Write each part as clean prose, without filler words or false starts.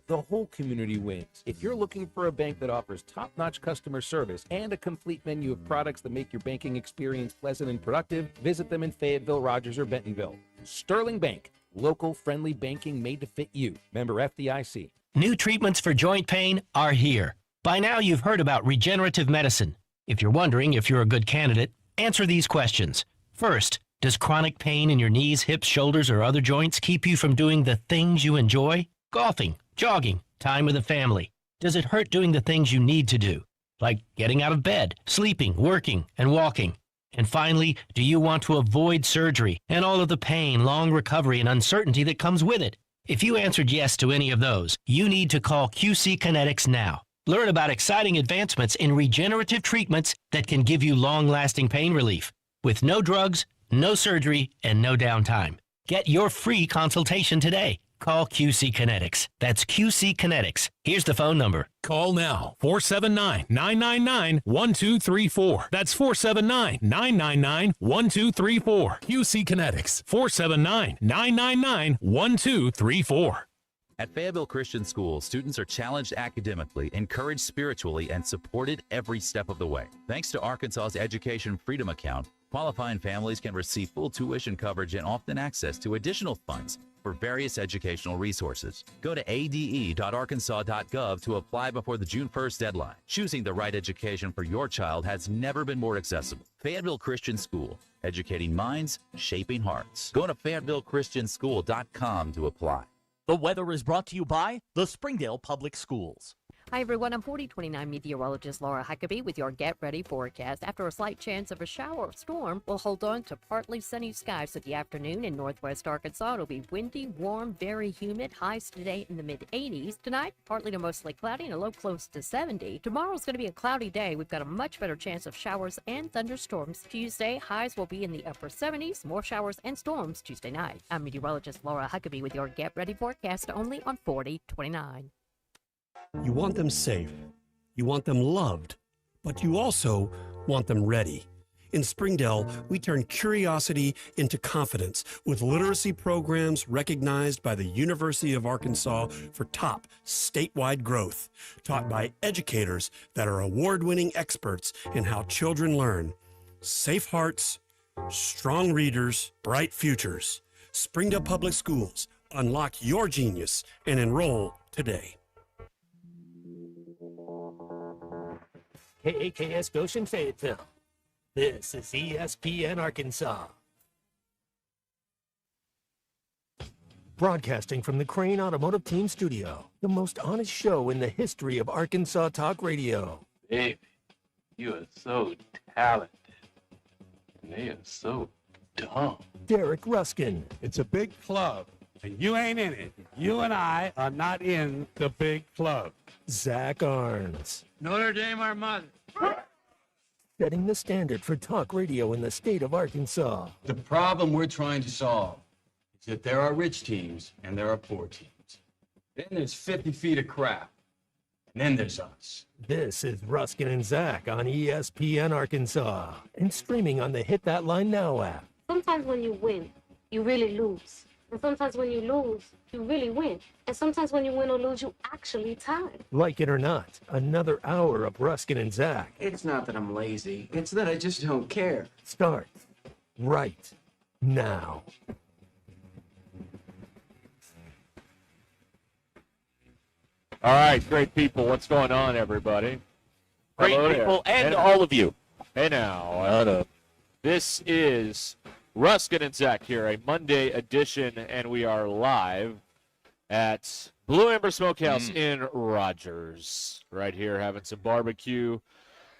the whole community wins. If you're looking for a bank that offers top-notch customer service and a complete menu of products that make your banking experience pleasant and productive, visit them in Fayetteville, Rogers, or Bentonville. Sterling Bank, local friendly banking made to fit you. Member FDIC. New treatments for joint pain are here. By now you've heard about regenerative medicine. If you're wondering if you're a good candidate, answer these questions. First, does chronic pain in your knees, hips, shoulders, or other joints keep you from doing the things you enjoy? Golfing, jogging, time with the family. Does it hurt doing the things you need to do, like getting out of bed, sleeping, working, and walking? And finally, do you want to avoid surgery and all of the pain, long recovery, and uncertainty that comes with it? If you answered yes to any of those, you need to call QC Kinetics now. Learn about exciting advancements in regenerative treatments that can give you long-lasting pain relief with no drugs, no surgery, and no downtime. Get your free consultation today. Call QC Kinetics. That's QC Kinetics. Here's the phone number. Call now, 479-999-1234. That's 479-999-1234. QC Kinetics, 479-999-1234. At Fayetteville Christian School, students are challenged academically, encouraged spiritually, and supported every step of the way. Thanks to Arkansas's Education Freedom Account, qualifying families can receive full tuition coverage and often access to additional funds for various educational resources. Go to ade.arkansas.gov to apply before the June 1st deadline. Choosing the right education for your child has never been more accessible. Fayetteville Christian School, educating minds, shaping hearts. Go to fayettevillechristianschool.com to apply. The weather is brought to you by the Springdale Public Schools. Hi, everyone. I'm 4029 meteorologist Laura Huckabee with your Get Ready forecast. After a slight chance of a shower or storm, we'll hold on to partly sunny skies for the afternoon in northwest Arkansas. It'll be windy, warm, very humid. Highs today in the mid-80s. Tonight, partly to mostly cloudy and a low close to 70. Tomorrow's going to be a cloudy day. We've got a much better chance of showers and thunderstorms. Tuesday, highs will be in the upper 70s. More showers and storms Tuesday night. I'm meteorologist Laura Huckabee with your Get Ready forecast only on 4029. You want them safe, you want them loved, but you also want them ready. In Springdale, we turn curiosity into confidence with literacy programs recognized by the University of Arkansas for top statewide growth, taught by educators that are award-winning experts in how children learn. Safe hearts, strong readers, bright futures. Springdale Public Schools. Unlock your genius and enroll today. KAKS Goshen Fayetteville. This is ESPN Arkansas. Broadcasting from the Crane Automotive Team Studio, the most honest show in the history of Arkansas Talk Radio. Baby, you are so talented. And they are so dumb. Derek Ruskin. It's a big club, and you ain't in it. You and I are not in the big club. Zach Arns. Notre Dame, our mother. Setting the standard for talk radio in the state of Arkansas. The problem we're trying to solve is that there are rich teams and there are poor teams. Then there's 50 feet of crap. And then there's us. This is Ruskin and Zach on ESPN Arkansas and streaming on the Hit That Line Now app. Sometimes when you win, you really lose. And sometimes when you lose, you really win. And sometimes when you win or lose, you actually tie. Like it or not, another hour of Ruskin and Zach. It's not that I'm lazy. It's that I just don't care. Starts right now. All right, great people. What's going on, everybody? Great Hello people there. and all of you. Hey now. This is Ruskin and Zach here, a Monday edition, and we are live at Blue Amber Smokehouse in Rogers. Right here, having some barbecue.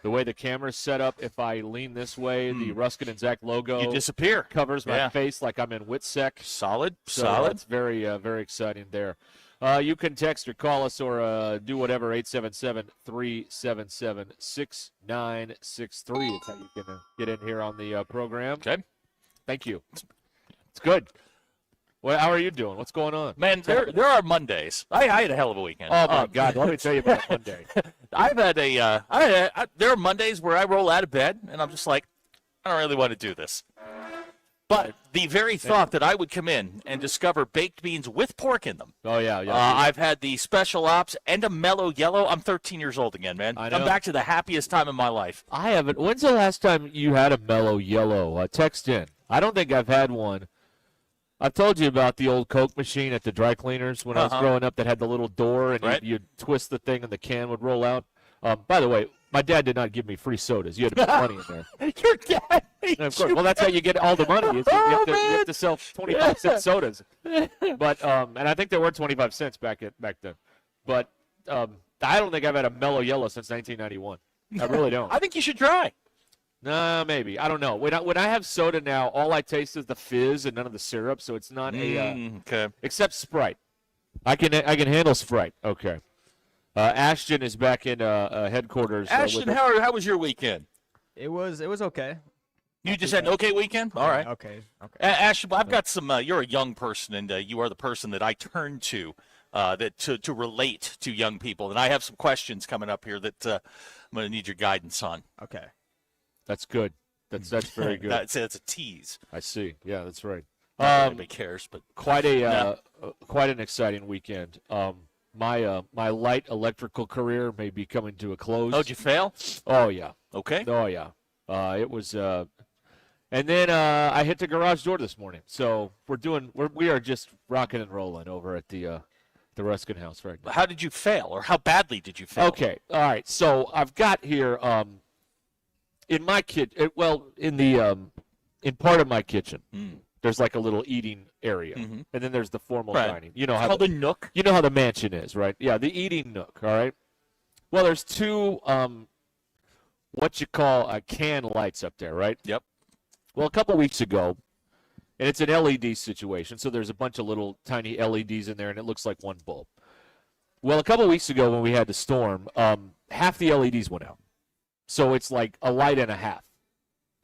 The way the camera's set up, if I lean this way, the Ruskin and Zach logo You disappear. Covers my face like I'm in WITSEC. Solid. That's very, very exciting there. You can text or call us or do whatever, 877-377-6963. It's how you can get in here on the program. Okay. Thank you. It's good. Well, how are you doing? What's going on? Man, there are Mondays. I had a hell of a weekend. Oh, my God. Let me tell you about Monday. I've had there are Mondays where I roll out of bed, and I'm just like, I don't really want to do this. But the very thought that I would come in and discover baked beans with pork in them. Oh, yeah. I've had the special ops and a mellow yellow. I'm 13 years old again, man. I know. I'm back to the happiest time in my life. I haven't. When's the last time you had a mellow yellow? Text in. I don't think I've had one. I've told you about the old Coke machine at the dry cleaners when I was growing up that had the little door, and you'd twist the thing and the can would roll out. By the way, my dad did not give me free sodas. You had to put money in there. Your dad made Of course. Well, that's how you get all the money. Is you have to sell 25-cent sodas. But and I think there were 25 cents back then. But I don't think I've had a mellow yellow since 1991. I really don't. I think you should try. No, maybe. I don't know. When I have soda now, all I taste is the fizz and none of the syrup, so it's not okay. Except Sprite. I can handle Sprite. Okay. Ashton is back in headquarters. Ashton, how was your weekend? It was okay. You just had an okay weekend? All right. Okay. Ashton, I've got some. You're a young person, and you are the person that I turn to to relate to young people. And I have some questions coming up here that I'm going to need your guidance on. Okay. That's good. That's very good. That's a tease. I see. Yeah, that's right. Not that anybody cares, but quite an exciting weekend. My light electrical career may be coming to a close. Oh, did you fail? Oh yeah. Okay. Oh yeah. It was. And then I hit the garage door this morning. So we are just rocking and rolling over at the Ruscin house right now. How did you fail, or how badly did you fail? Okay. All right. So I've got here in my kitchen. Well, in part of my kitchen. There's like a little eating area, and then there's the formal dining. You know it's how called the nook. You know how the mansion is, right? Yeah, the eating nook. All right. Well, there's two what you call can lights up there, right? Yep. Well, a couple weeks ago, and it's an LED situation, so there's a bunch of little tiny LEDs in there, and it looks like one bulb. Well, a couple weeks ago when we had the storm, half the LEDs went out, so it's like a light and a half.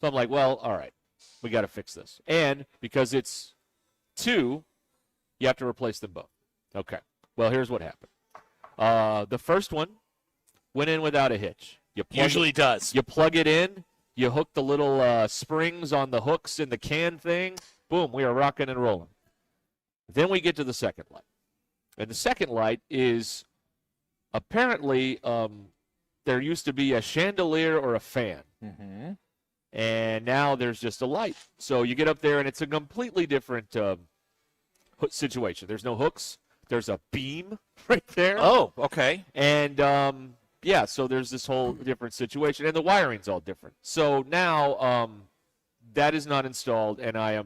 So I'm like, well, all right. We got to fix this. And because it's two, you have to replace them both. Okay. Well, here's what happened. The first one went in without a hitch. Usually does. You plug it in. You hook the little springs on the hooks in the can thing. Boom, we are rocking and rolling. Then we get to the second light. And the second light is apparently there used to be a chandelier or a fan. Mm-hmm. And now there's just a light. So you get up there, and it's a completely different situation. There's no hooks. There's a beam right there. Oh, okay. And, so there's this whole different situation. And the wiring's all different. So now that is not installed, and I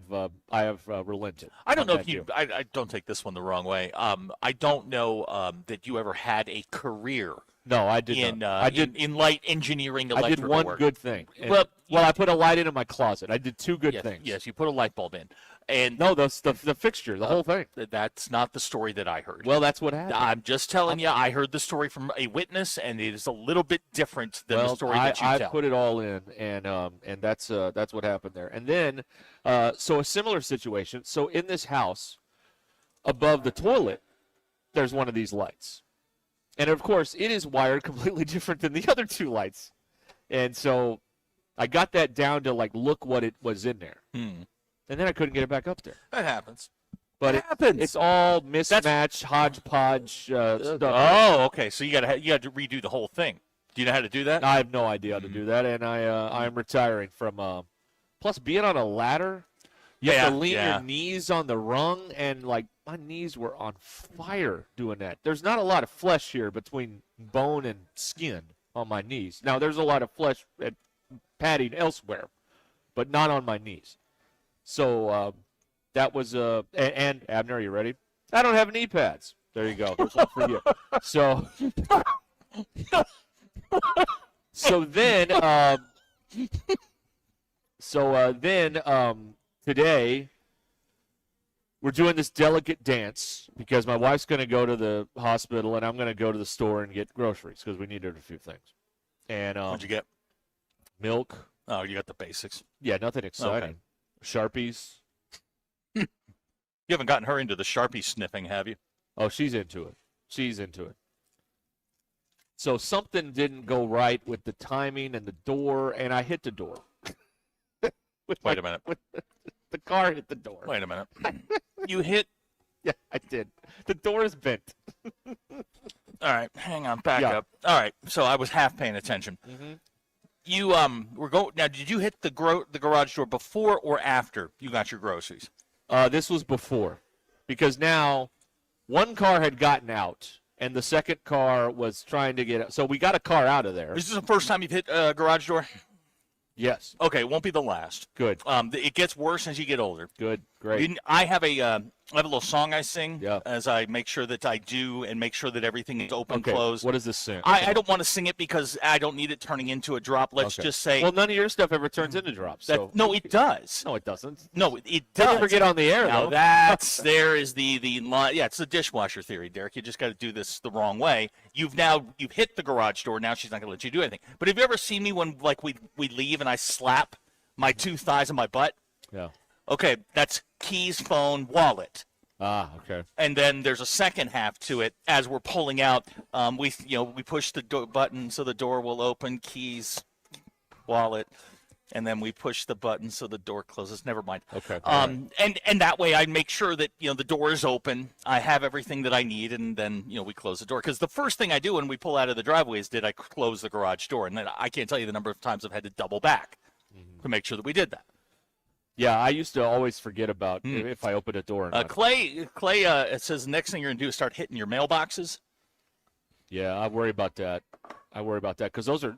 have relented. I don't know if you – I don't take this one the wrong way. I don't know that you ever had a career – No, I did not. In light engineering, electrical I did one work. good thing. Well, I put a light in my closet. I did two good things. Yes, you put a light bulb in. And no, the fixture, the whole thing. That's not the story that I heard. Well, that's what happened. I'm just telling you, I heard the story from a witness, and it is a little bit different than the story that you tell. I put it all in, and that's what happened there. And then, so a similar situation. So in this house, above the toilet, there's one of these lights. And, of course, it is wired completely different than the other two lights. And so I got that down to, look what it was in there. And then I couldn't get it back up there. That happens. But it happens. It's all mismatched, hodgepodge stuff. Oh, okay. So you got to redo the whole thing. Do you know how to do that? I have no idea how to do that, and I'm retiring from plus being on a ladder. You have to lean your knees on the rung, and, my knees were on fire doing that. There's not a lot of flesh here between bone and skin on my knees. Now, there's a lot of flesh and padding elsewhere, but not on my knees. So that was and Abner, are you ready? I don't have knee pads. There you go. There's one for you. So then today we're doing this delicate dance because my wife's going to go to the hospital and I'm going to go to the store and get groceries because we needed a few things. And what'd you get? Milk. Oh, you got the basics. Yeah, nothing exciting. Okay. Sharpies. You haven't gotten her into the Sharpie sniffing, have you? Oh, she's into it. So something didn't go right with the timing and the door, and I hit the door. Wait a minute. The car hit the door. Wait a minute. You hit. Yeah, I did. The door is bent. All right, hang on, back Yeah. up. All right, so I was half paying attention. You were going now. Did you hit the garage door before or after you got your groceries? This was before, because now one car had gotten out, and the second car was trying to get out. So we got a car out of there. Is this the first time you've hit a garage door? Yes. Okay, it won't be the last. Good. It gets worse as you get older. Good. Great. I have a little song I sing as I make sure that I do and make sure that everything is open, Okay, closed. what does this sing? I don't want to sing it because I don't need it turning into a drop. Let's Okay. just say. Well, none of your stuff ever turns into drops. So. No, it does. No, it doesn't. No, it They does. never get on the air, Now though. there is the line. Yeah, it's the dishwasher theory, Derek. You just got to do this the wrong way. You've hit the garage door. Now she's not going to let you do anything. But have you ever seen me when we leave and I slap my two thighs and my butt? Yeah. Okay, that's keys, phone, wallet. Ah, okay. And then there's a second half to it. As we're pulling out, we push the button so the door will open. Keys, wallet, and then we push the button so the door closes. Never mind. Okay. And that way I make sure that the door is open. I have everything that I need, and then we close the door. Because the first thing I do when we pull out of the driveway is did I close the garage door, and then I can't tell you the number of times I've had to double back to make sure that we did that. Yeah, I used to always forget about if I opened a door or not. Clay it says next thing you're going to do is start hitting your mailboxes. Yeah, I worry about that. Because those are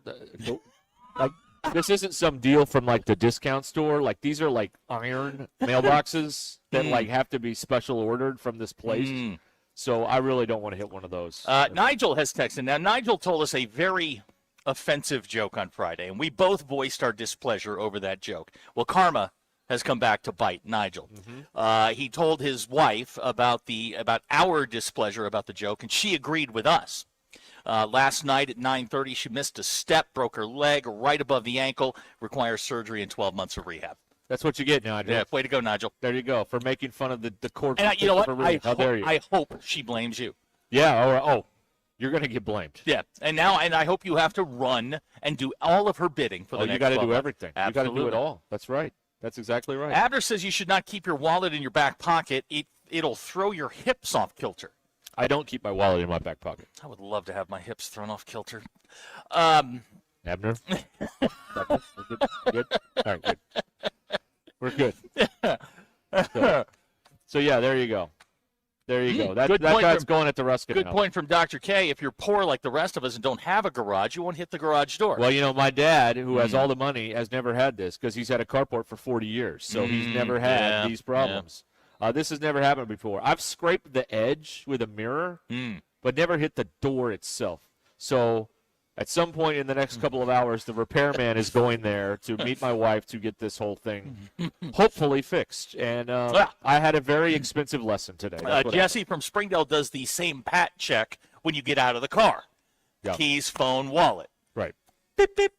like this isn't some deal from like the discount store. Like these are like iron mailboxes that like have to be special ordered from this place. So I really don't want to hit one of those. Nigel has texted. Now Nigel told us a very offensive joke on Friday, and we both voiced our displeasure over that joke. Well, karma has come back to bite Nigel. He told his wife about our displeasure about the joke, and she agreed with us. Last night at 9:30, she missed a step, broke her leg right above the ankle, requires surgery and 12 months of rehab. That's what you get, Nigel. Yeah, way to go, Nigel. There you go, for making fun of the court. And you know what? I I hope she blames you. Yeah, you're going to get blamed. Yeah, and I hope you have to run and do all of her bidding for the next you got to 12 do months. everything. Absolutely. You got to do it all. That's right. That's exactly right. Abner says you should not keep your wallet in your back pocket. It'll throw your hips off kilter. I don't keep my wallet in my back pocket. I would love to have my hips thrown off kilter. Abner? Good? All right, good. We're good. So yeah, there you go. There you go. That guy's going at the Ruscin Good house. point from Dr. K. If you're poor like the rest of us and don't have a garage, you won't hit the garage door. Well, my dad, who has all the money, has never had this because he's had a carport for 40 years. So he's never had these problems. This has never happened before. I've scraped the edge with a mirror, but never hit the door itself. So at some point in the next couple of hours, the repairman is going there to meet my wife to get this whole thing hopefully fixed. And I had a very expensive lesson today. Jesse from Springdale does the same pat check when you get out of the car. Yeah. Keys, phone, wallet. Right. Beep, beep.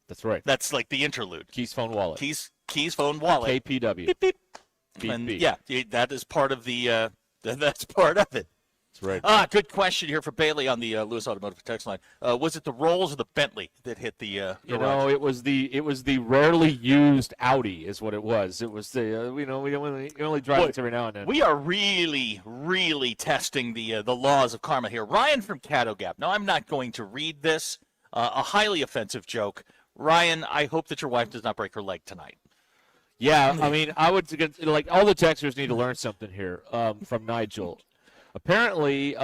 That's right. That's like the interlude. Keys, phone, wallet. Keys, phone, wallet. KPW. Beep, beep. Beep, And beep. yeah, that is part of the. That's part of it. That's right. Good question here for Bailey on the Lewis Automotive text line. Was it the Rolls or the Bentley that hit the? It was the rarely used Audi, is what it was. It was the we only drive it every now and then. We are really, really testing the laws of karma here. Ryan from Caddo Gap. Now I'm not going to read this. A highly offensive joke. Ryan, I hope that your wife does not break her leg tonight. Yeah, I mean, I would like all the texters need to learn something here from Nigel. Apparently,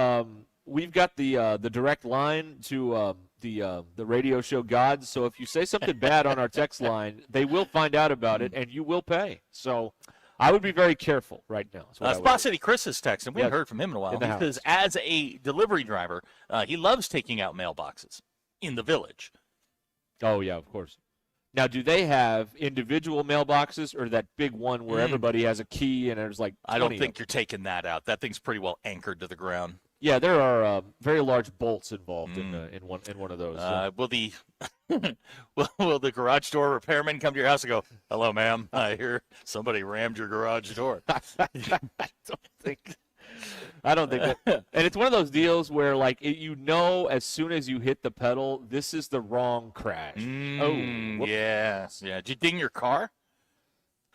we've got the direct line to the radio show gods. So if you say something bad on our text line, they will find out about it, and you will pay. So I would be very careful right now. Spot City Chris is texting. We haven't heard from him in a while. In the He house. says, as a delivery driver, he loves taking out mailboxes in the village. Oh, yeah, of course. Now, do they have individual mailboxes or that big one where everybody has a key and there's like 20 I don't of think them? you're taking that out. That thing's pretty well anchored to the ground. Yeah, there are very large bolts involved in one of those. Will the garage door repairman come to your house and go, "Hello, ma'am, I hear somebody rammed your garage door"? I don't think that. And it's one of those deals where, like, as soon as you hit the pedal, this is the wrong crash. Yes. Yeah. Did you ding your car?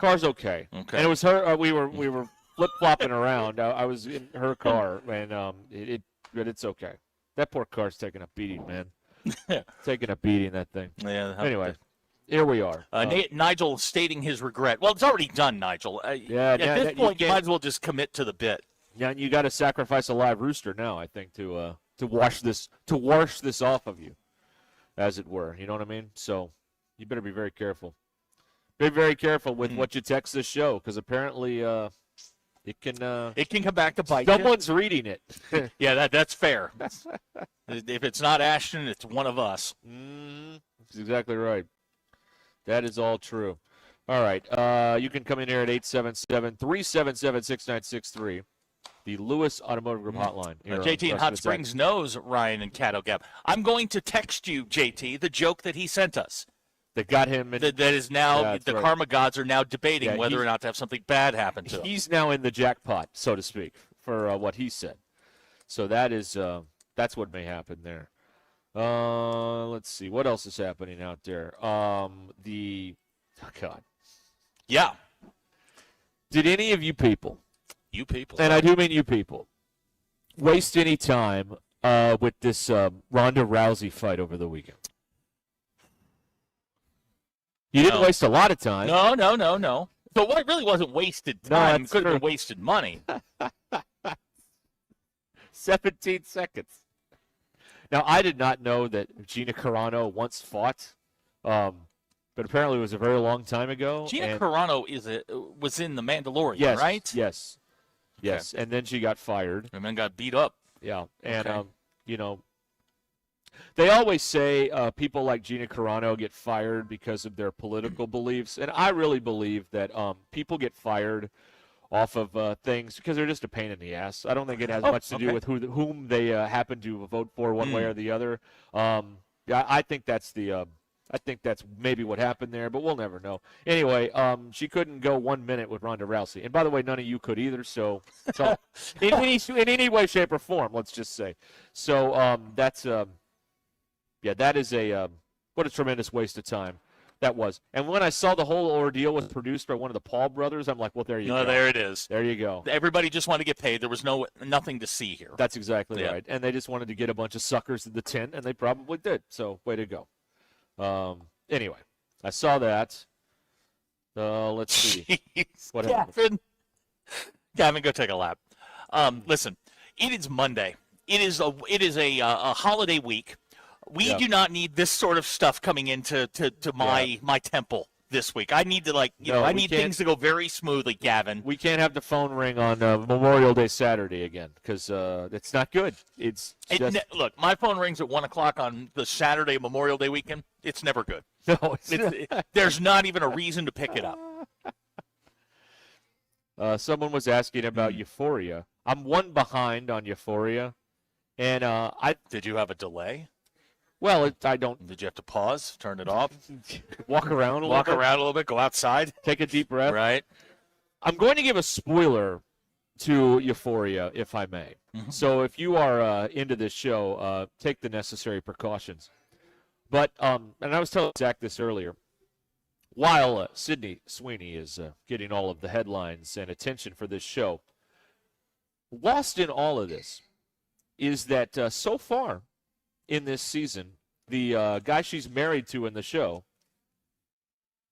Car's okay. Okay. And it was her. We were flip flopping around. I was in her car, and but it's okay. That poor car's taking a beating, man. Taking a beating, that thing. Yeah. Anyway, here we are. Nigel stating his regret. Well, it's already done, Nigel. At this point, you might as well just commit to the bit. Yeah, and you got to sacrifice a live rooster now, I think, to wash this off of you, as it were. You know what I mean? So you better be very careful. Be very careful with what you text this show, because apparently it can come back to bite you. Someone's reading it. Yeah, that's fair. If it's not Ashton, it's one of us. That's exactly right. That is all true. All right. You can come in here at 877-377-6963. The Lewis Automotive Group hotline. JT in Hot Springs knows Ryan and Caddo Gap. I'm going to text you, JT, the joke that he sent us. That got him. That is now, the right. Karma gods are now debating whether or not to have something bad happen to him. He's now in the jackpot, so to speak, for what he said. So that's what may happen there. Let's see. What else is happening out there? God. Yeah. Did any of you people, and I do mean you people, waste any time with this Ronda Rousey fight over the weekend? You didn't waste a lot of time. No. So it really wasn't wasted time. It could have been wasted money. 17 seconds. Now, I did not know that Gina Carano once fought, but apparently it was a very long time ago. Gina Carano was in The Mandalorian, yes, right? Yes. Yes, and then she got fired. And then got beat up. Yeah, and, they always say people like Gina Carano get fired because of their political beliefs, and I really believe that people get fired off of things because they're just a pain in the ass. I don't think it has much to do with whom they happen to vote for one way or the other. I think that's maybe what happened there, but we'll never know. Anyway, she couldn't go 1 minute with Ronda Rousey, and by the way, none of you could either. So in any way, shape, or form, let's just say. So that's. Yeah, that is what a tremendous waste of time that was. And when I saw the whole ordeal was produced by one of the Paul brothers, I'm like, well, there you go. There it is. There you go. Everybody just wanted to get paid. There was nothing to see here. That's exactly right. And they just wanted to get a bunch of suckers in the tent, and they probably did. So way to go. Anyway, I saw that. Let's see. What happened? Gavin, go take a lap. Listen, it is Monday. It is a holiday week. We do not need this sort of stuff coming into my temple this week. I need to I need things to go very smoothly, Gavin. We can't have the phone ring on Memorial Day Saturday again because it's not good. Look, my phone rings at 1:00 on the Saturday Memorial Day weekend. It's never good. No, there's not even a reason to pick it up. Someone was asking about Euphoria. I'm one behind on Euphoria, and Did you have a delay? Well, I don't. Did you have to pause, turn it off, walk around a little bit, go outside, take a deep breath? Right. I'm going to give a spoiler to Euphoria, if I may. Mm-hmm. So if you are into this show, take the necessary precautions. But and I was telling Zach this earlier. While Sydney Sweeney is getting all of the headlines and attention for this show, lost in all of this is that so far in this season, the guy she's married to in the show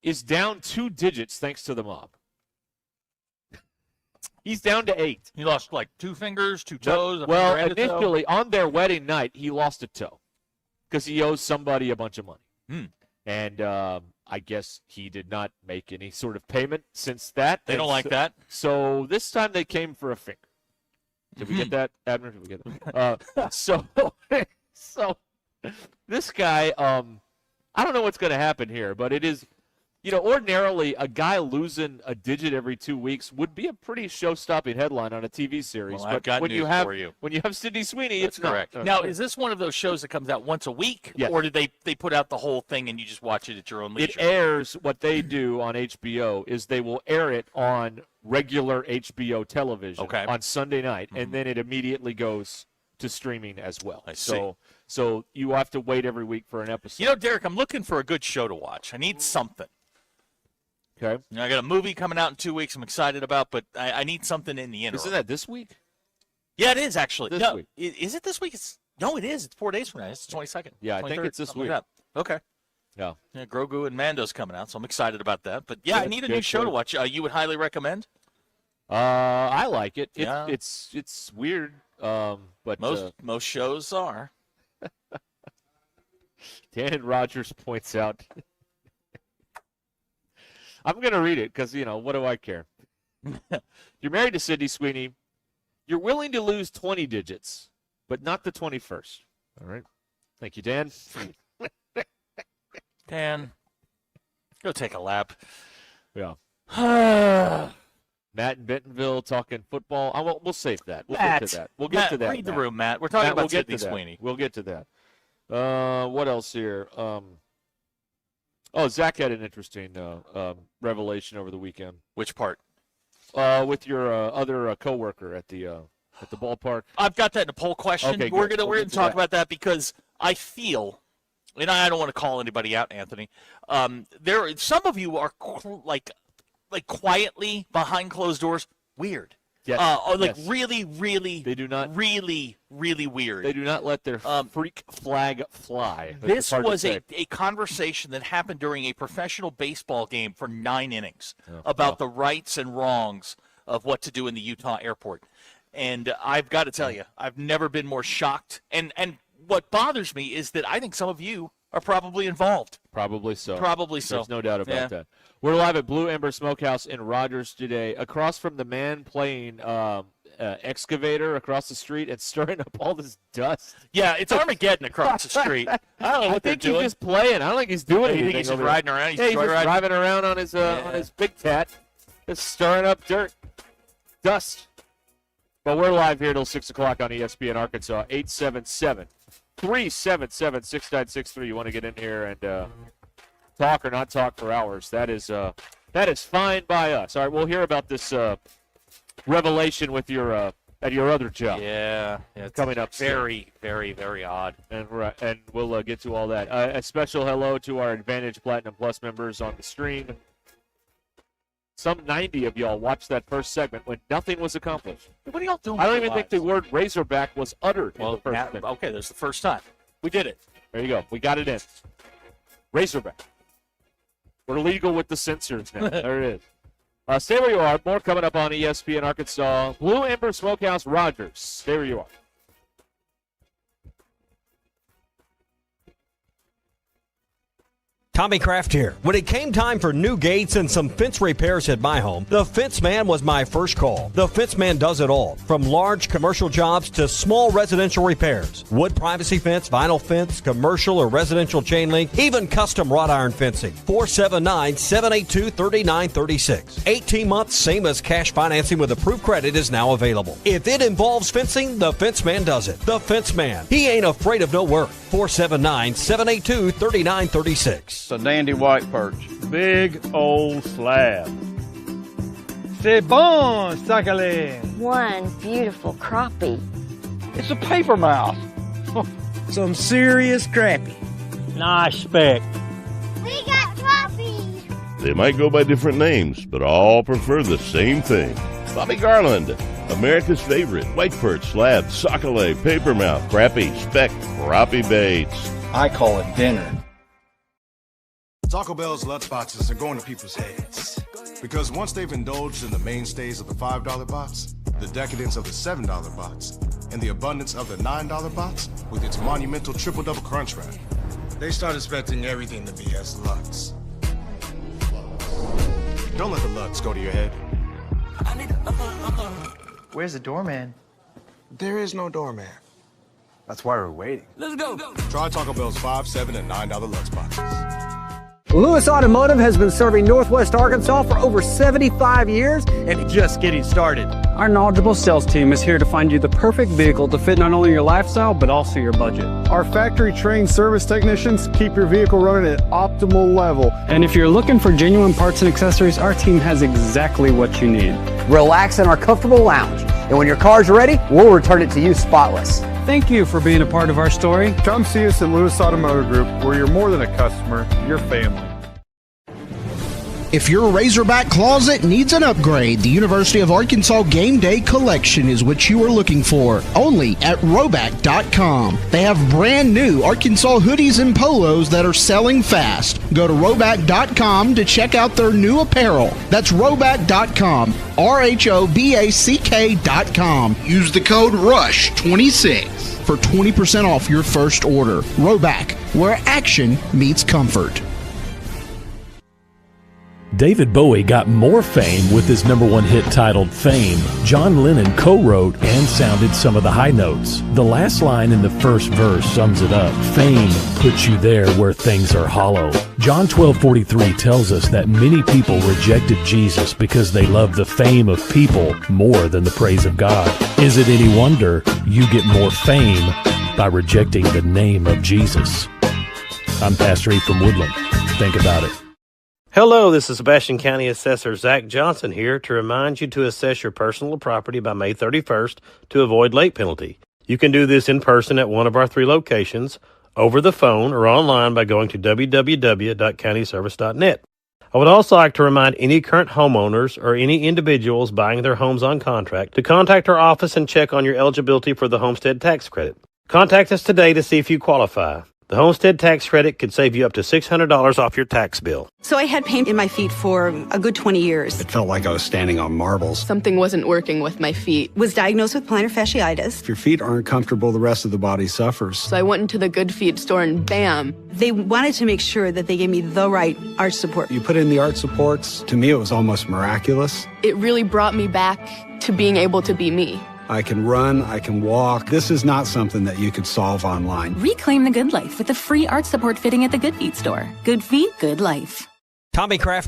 is down 2 digits thanks to the mob. He's down to 8. He lost like 2 fingers, 2 toes. Well, initially on their wedding night, he lost a toe because he owes somebody a bunch of money. And I guess he did not make any sort of payment since that. They don't like that. So this time they came for a finger. Did we get that, Abner? Did we get that? So this guy, I don't know what's going to happen here, but it is, ordinarily a guy losing a digit every 2 weeks would be a pretty show-stopping headline on a TV series. Well, I've got news for you. When you have Sydney Sweeney, That's it's correct. not. Now, is this one of those shows that comes out once a week, Yes. or did they put out the whole thing and you just watch it at your own leisure? It airs, what they do on HBO is they will air it on regular HBO television on Sunday night, and then it immediately goes to streaming as well. I see. So you have to wait every week for an episode. Derek, I'm looking for a good show to watch. I need something. Okay. I got a movie coming out in 2 weeks I'm excited about, but I need something in the interim. Isn't that this week? Yeah, it is actually. This week. Is it this week? No, it is. It's 4 days from now. It's the 22nd. Yeah, I think it's this week. Like okay. Yeah. Grogu and Mando's coming out, so I'm excited about that. But yeah, I need a new show to watch. You would highly recommend? I like it. Yeah. It's weird, but most shows are. Dan Rogers points out. I'm going to read it because, what do I care? You're married to Sydney Sweeney. You're willing to lose 20 digits, but not the 21st. All right. Thank you, Dan. Dan, go take a lap. Yeah. Matt in Bentonville talking football. We'll save that. We'll get to that. We'll get to that. Read the room, Matt. We're talking about Sydney Sweeney. We'll get to that. What else here? Zach had an interesting revelation over the weekend. Which part? With your other coworker at the ballpark. I've got that in a poll question. Okay, we're gonna talk about that because I feel, and I don't want to call anybody out, Anthony. Some of you are like quietly behind closed doors. Weird. Yes. Really, really. They do not. Really, really weird. They do not let their freak flag fly. This was a conversation that happened during a professional baseball game for 9 innings about the rights and wrongs of what to do in the Utah airport. And I've got to tell you, I've never been more shocked. And what bothers me is that I think some of you are probably involved. Probably so. There's no doubt about that. We're live at Blue Ember Smokehouse in Rogers today, across from the man playing excavator across the street and stirring up all this dust. Yeah, it's Armageddon across the street. I don't know what they're doing. He's just playing. I don't think he's doing anything. You think he's just riding around? He's just driving around on his big cat, just stirring up dirt, dust. But we're live here till 6 o'clock on ESPN Arkansas, 877-377-6963. You want to get in here and talk or not talk for hours. That is fine by us. All right, we'll hear about this revelation with your at your other job. Yeah, it's coming up very, very, very odd. And we'll get to all that. A special hello to our Advantage Platinum Plus members on the stream. Some 90 of y'all watched that first segment when nothing was accomplished. What are y'all doing? I don't even think the word Razorback was uttered in the first segment. Okay, that's the first time. We did it. There you go. We got it in. Razorback. We're legal with the censors now. There it is. Stay where you are. More coming up on ESPN Arkansas. Blue Ember Smokehouse Rogers. Stay where you are. Tommy Kraft here. When it came time for new gates and some fence repairs at my home, the Fence Man was my first call. The Fence Man does it all, from large commercial jobs to small residential repairs. Wood privacy fence, vinyl fence, commercial or residential chain link, even custom wrought iron fencing. 479-782-3936. 18 months, same as cash financing with approved credit is now available. If it involves fencing, the Fence Man does it. The Fence Man. He ain't afraid of no work. 479-782-3936. A dandy white perch. Big old slab. C'est bon, sacale. One beautiful crappie. It's a paper mouth. Some serious crappie. Nice speck. We got crappie. They might go by different names, but all prefer the same thing. Bobby Garland, America's favorite white perch, slab, sacale, paper mouth, crappie, speck, crappie baits. I call it dinner. Taco Bell's Lutz boxes are going to people's heads. Because once they've indulged in the mainstays of the $5 box, the decadence of the $7 box, and the abundance of the $9 box with its monumental triple-double crunch wrap, they start expecting everything to be as Lutz. Don't let the Lutz go to your head. Where's the doorman? There is no doorman. That's why we're waiting. Let's go. Try Taco Bell's $5, $7, and $9 Lutz boxes. Lewis Automotive has been serving Northwest Arkansas for over 75 years and just getting started. Our knowledgeable sales team is here to find you the perfect vehicle to fit not only your lifestyle, but also your budget. Our factory-trained service technicians keep your vehicle running at optimal level. And if you're looking for genuine parts and accessories, our team has exactly what you need. Relax in our comfortable lounge, and when your car's ready, we'll return it to you spotless. Thank you for being a part of our story. Come see us at Lewis Automotive Group, where you're more than a customer, you're family. If your Razorback closet needs an upgrade, the University of Arkansas Game Day Collection is what you are looking for, only at Roback.com. They have brand new Arkansas hoodies and polos that are selling fast. Go to Roback.com to check out their new apparel. That's Roback.com, RHOBACK.com. Use the code RUSH26 for 20% off your first order. Roback, where action meets comfort. David Bowie got more fame with his #1 hit titled Fame. John Lennon co-wrote and sounded some of the high notes. The last line in the first verse sums it up. Fame puts you there where things are hollow. John 12:43 tells us that many people rejected Jesus because they loved the fame of people more than the praise of God. Is it any wonder you get more fame by rejecting the name of Jesus? I'm Pastor E from Woodland. Think about it. Hello, this is Sebastian County Assessor Zach Johnson here to remind you to assess your personal property by May 31st to avoid late penalty. You can do this in person at one of our 3 locations, over the phone, or online by going to www.countyservice.net. I would also like to remind any current homeowners or any individuals buying their homes on contract to contact our office and check on your eligibility for the homestead tax credit. Contact us today to see if you qualify. The homestead tax credit could save you up to $600 off your tax bill. So I had pain in my feet for a good 20 years. It felt like I was standing on marbles. Something wasn't working with my feet. Was diagnosed with plantar fasciitis. If your feet aren't comfortable, the rest of the body suffers. So I went into the Good Feet store and bam. They wanted to make sure that they gave me the right arch support. You put in the arch supports. To me, it was almost miraculous. It really brought me back to being able to be me. I can run, I can walk. This is not something that you could solve online. Reclaim the good life with the free arch support fitting at the Good Feet store. Good feet, good life. Tommy Kraft.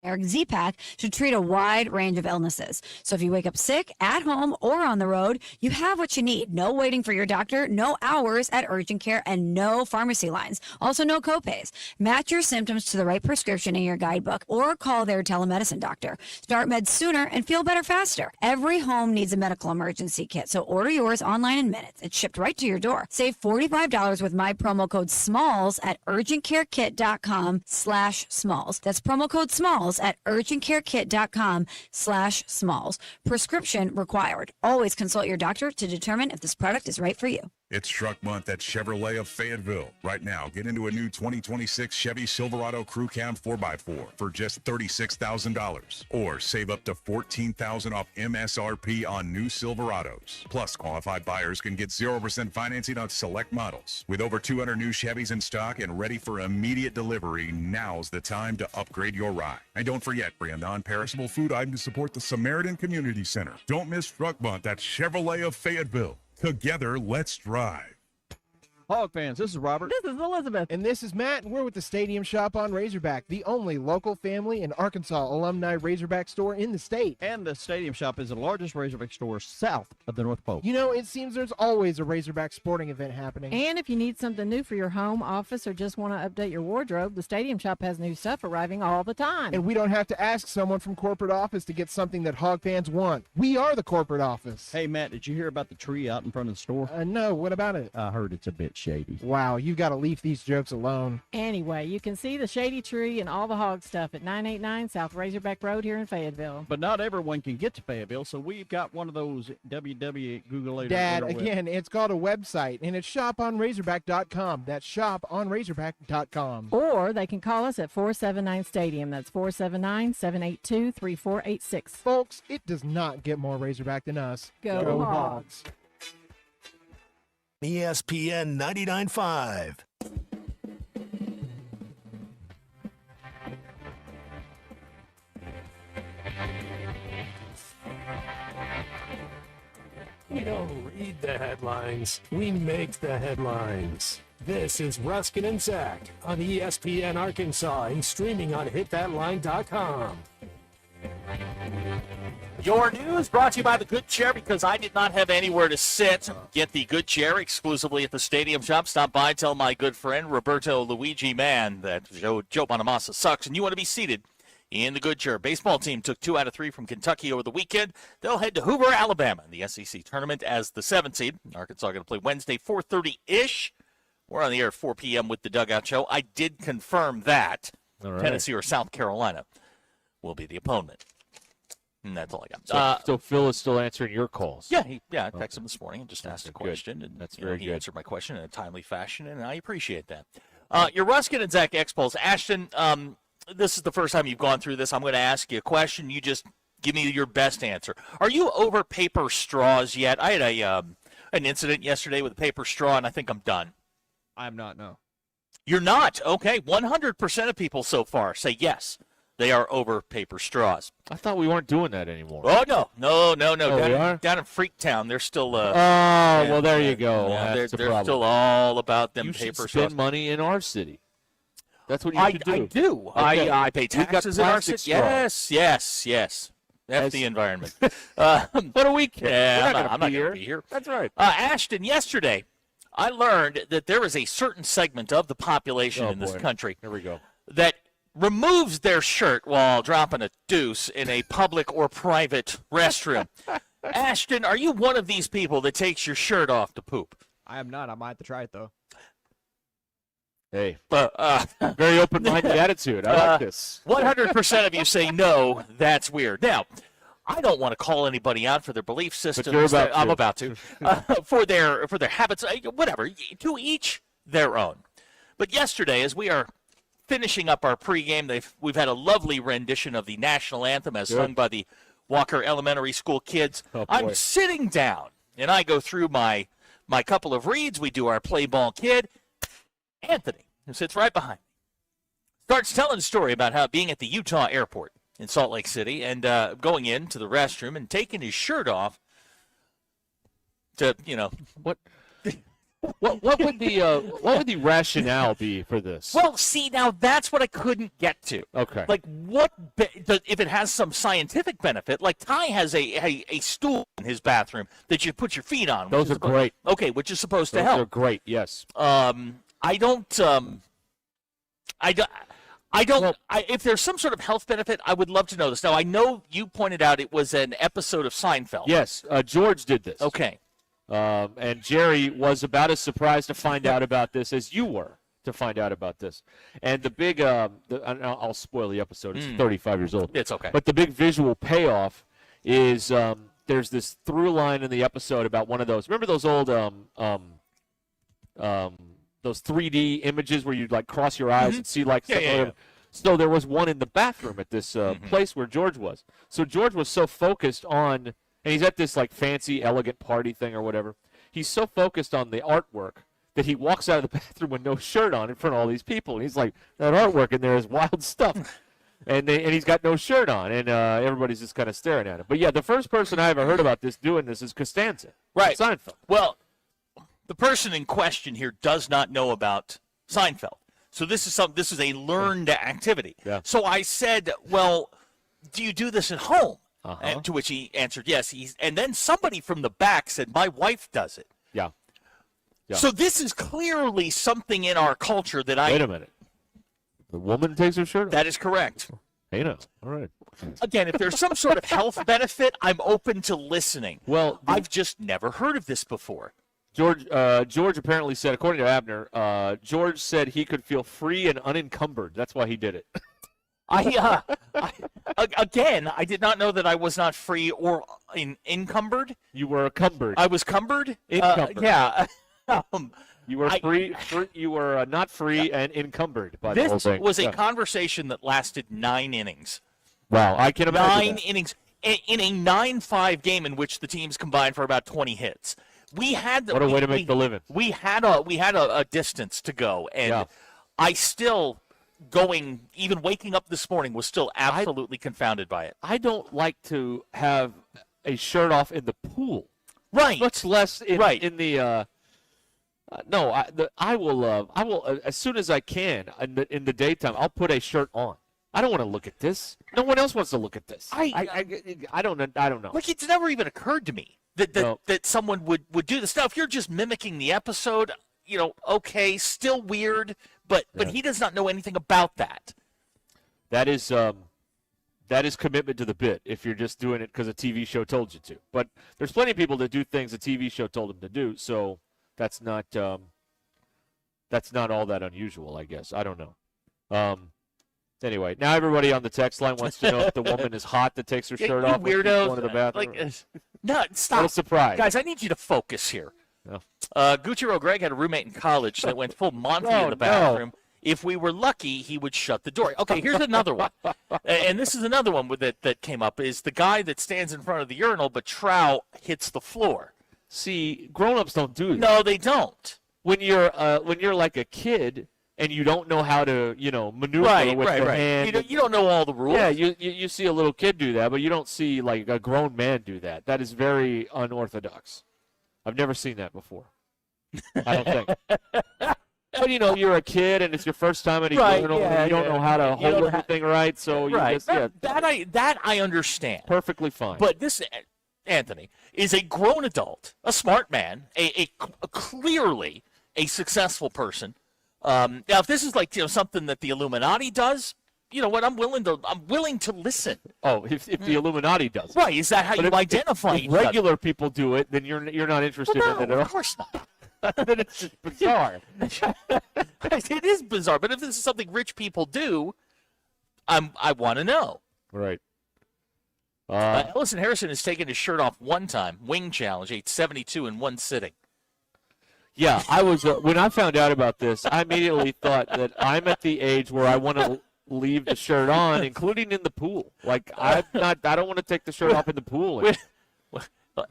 Eric Z-Pack should treat a wide range of illnesses. So if you wake up sick, at home, or on the road, you have what you need. No waiting for your doctor, no hours at urgent care, and no pharmacy lines. Also, no copays. Match your symptoms to the right prescription in your guidebook or call their telemedicine doctor. Start meds sooner and feel better faster. Every home needs a medical emergency kit, so order yours online in minutes. It's shipped right to your door. Save $45 with my promo code SMALLS at urgentcarekit.com/smalls. That's promo code SMALLS at urgentcarekit.com/smalls. Prescription required. Always consult your doctor to determine if this product is right for you. It's Truck Month at Chevrolet of Fayetteville. Right now, get into a new 2026 Chevy Silverado Crew Cab 4x4 for just $36,000. Or save up to $14,000 off MSRP on new Silverados. Plus, qualified buyers can get 0% financing on select models. With over 200 new Chevys in stock and ready for immediate delivery, now's the time to upgrade your ride. And don't forget, bring a non-perishable food item to support the Samaritan Community Center. Don't miss Truck Month at Chevrolet of Fayetteville. Together, let's drive. Hog fans, this is Robert. This is Elizabeth. And this is Matt, and we're with the Stadium Shop on Razorback, the only local family and Arkansas alumni Razorback store in the state. And the Stadium Shop is the largest Razorback store south of the North Pole. You know, it seems there's always a Razorback sporting event happening. And if you need something new for your home, office, or just want to update your wardrobe, the Stadium Shop has new stuff arriving all the time. And we don't have to ask someone from corporate office to get something that Hog fans want. We are the corporate office. Hey, Matt, did you hear about the tree out in front of the store? No, what about it? I heard it's a bit shady. Wow, you've got to leave these jokes alone. Anyway, you can see the shady tree and all the hog stuff at 989 South Razorback Road here in Fayetteville. But not everyone can get to Fayetteville, so we've got one of those www. Dad, again, it's called a website, and it's shoponrazorback.com. That's shoponrazorback.com. Or they can call us at 479 Stadium. That's 479-782-3486. Folks, it does not get more Razorback than us. Go Hogs. ESPN 99.5. We don't read the headlines. We make the headlines. This is Ruscin and Zach on ESPN Arkansas and streaming on hitthatline.com. Your news brought to you by the Good Chair, because I did not have anywhere to sit. Get the Good Chair exclusively at the Stadium Shop. Stop by, tell my good friend Roberto Luigi Mann that Joe Bonamassa sucks, and you want to be seated in the Good Chair. Baseball team took 2 out of 3 from Kentucky over the weekend. They'll head to Hoover, Alabama in the SEC tournament as the 7th seed. Arkansas going to play Wednesday, 4:30-ish. We're on the air at 4 p.m. with the Dugout Show. I did confirm that. All right. Tennessee or South Carolina. will be the opponent. And that's all I got. So Phil is still answering your calls. Yeah, I texted him this morning and just asked a question. Good. And That's very he good. answered my question in a timely fashion, and I appreciate that. Your Ruskin and Zach X-Pulse. Ashton, this is the first time you've gone through this. I'm going to ask you a question. You just give me your best answer. Are you over paper straws yet? I had an incident yesterday with a paper straw, and I think I'm done. I'm not, no. You're not? Okay. 100% of people so far say yes. They are over paper straws. I thought we weren't doing that anymore. Oh, no. Oh, we are? Down in Freaktown, they're still... well, there you go. They're problem. still all about them you paper should straws. spend money in our city. That's what you should do. I do. Okay. I pay taxes in our city. Yes. That's the environment. What do we care? Yeah, I'm I'm not going to be here. That's right. Ashton, yesterday, I learned that there is a certain segment of the population in this country Here we go. that removes their shirt while dropping a deuce in a public or private restroom. Ashton, are you one of these people that takes your shirt off to poop? I am not. I might have to try it, though. Hey, very open-minded attitude. I like this. 100% of you say no, that's weird. Now, I don't want to call anybody out for their belief systems. I'm about to. For their habits, whatever. To each their own. But yesterday, as we are finishing up our pregame, we've had a lovely rendition of the national anthem as sung by the Walker Elementary School kids. I'm sitting down, and I go through my couple of reads. We do our play ball kid. Anthony, who sits right behind me, starts telling a story about how being at the Utah airport in Salt Lake City and going into the restroom and taking his shirt off to, What would the rationale be for this? Well, see, now that's what I couldn't get to. Okay. Like, if it has some scientific benefit, like Ty has a stool in his bathroom that you put your feet on. Those are great. Okay, which is supposed to help. Those are great, yes. If there's some sort of health benefit, I would love to know this. Now, I know you pointed out it was an episode of Seinfeld. Yes, George did this. Okay. And Jerry was about as surprised to find out about this as you were to find out about this. And the big, I'll spoil the episode. It's 35 years old. It's okay. But the big visual payoff is there's this through line in the episode about one of those. Remember those old those 3D images where you'd like cross your eyes and see like something. So there was one in the bathroom at this place where George was. So George was so focused on, and he's at this like fancy, elegant party thing or whatever. He's so focused on the artwork that he walks out of the bathroom with no shirt on in front of all these people. And he's like, that artwork in there is wild stuff. And he's got no shirt on, and everybody's just kind of staring at him. But yeah, the first person I ever heard about this doing this is Costanza. Right. Seinfeld. Well, the person in question here does not know about Seinfeld. So this is a learned activity. Yeah. So I said, well, do you do this at home? And to which he answered yes. And then somebody from the back said, my wife does it. Yeah. So this is clearly something in our culture that Wait a minute. The woman takes her shirt off? That is correct. Hey, no. All right. Again, if there's some sort of health benefit, I'm open to listening. Well, I've just never heard of this before. George apparently said, according to Abner, George said he could feel free and unencumbered. That's why he did it. Again, I did not know that I was not free or encumbered. You were cumbered. I was cumbered? Encumbered. Yeah. You were free. You were not free and encumbered by the whole This thing. was a conversation that lasted 9 innings. Wow, I can imagine 9 innings in a 9-5 game in which the teams combined for about 20 hits. What a way to make the living. We had a distance to go, and I still even waking up this morning was still absolutely confounded by it. I don't like to have a shirt off in the pool. Right. Much less in the. I will as soon as I can in the daytime. I'll put a shirt on. I don't want to look at this. No one else wants to look at this. I don't know. Like, it's never even occurred to me that someone would do this. Now, if you're just mimicking the episode, okay, still weird, but he does not know anything about that. That is commitment to the bit if you're just doing it because a TV show told you to. But there's plenty of people that do things a TV show told them to do, so that's not all that unusual, I guess. I don't know. Anyway, now everybody on the text line wants to know if the woman is hot that takes her shirt off. Weirdos. Going to the bathroom. No, stop. What a surprise. Guys, I need you to focus here. No. Gucciaro Greg had a roommate in college that went full Monty in the bathroom. If we were lucky, he would shut the door. Okay, here's another one. And this is another one that came up, is the guy that stands in front of the urinal, but trow hits the floor. See, grown-ups don't do that. No, they don't. When you're like a kid and you don't know how to, maneuver with the hand. You don't know all the rules. Yeah, you see a little kid do that, but you don't see like a grown man do that. That is very unorthodox. I've never seen that before. I don't think. But you're a kid and it's your first time at a urinal and you don't know how to hold everything right, so you just that I understand. Perfectly fine. But this, Anthony, is a grown adult, a smart man, a clearly a successful person. Now, if this is like something that the Illuminati does, you know what? I'm willing to listen. Oh, if the Illuminati does it. Right? Is that how you identify? If regular people do it, then you're not interested in it at all. Of course not. Then it's just bizarre. It is bizarre, but if this is something rich people do, I want to know. Right. Ellison Harrison has taken his shirt off one time. Wing challenge, ate 72 in one sitting. Yeah, I was when I found out about this, I immediately thought that I'm at the age where I want to leave the shirt on, including in the pool. Like I don't want to take the shirt off in the pool.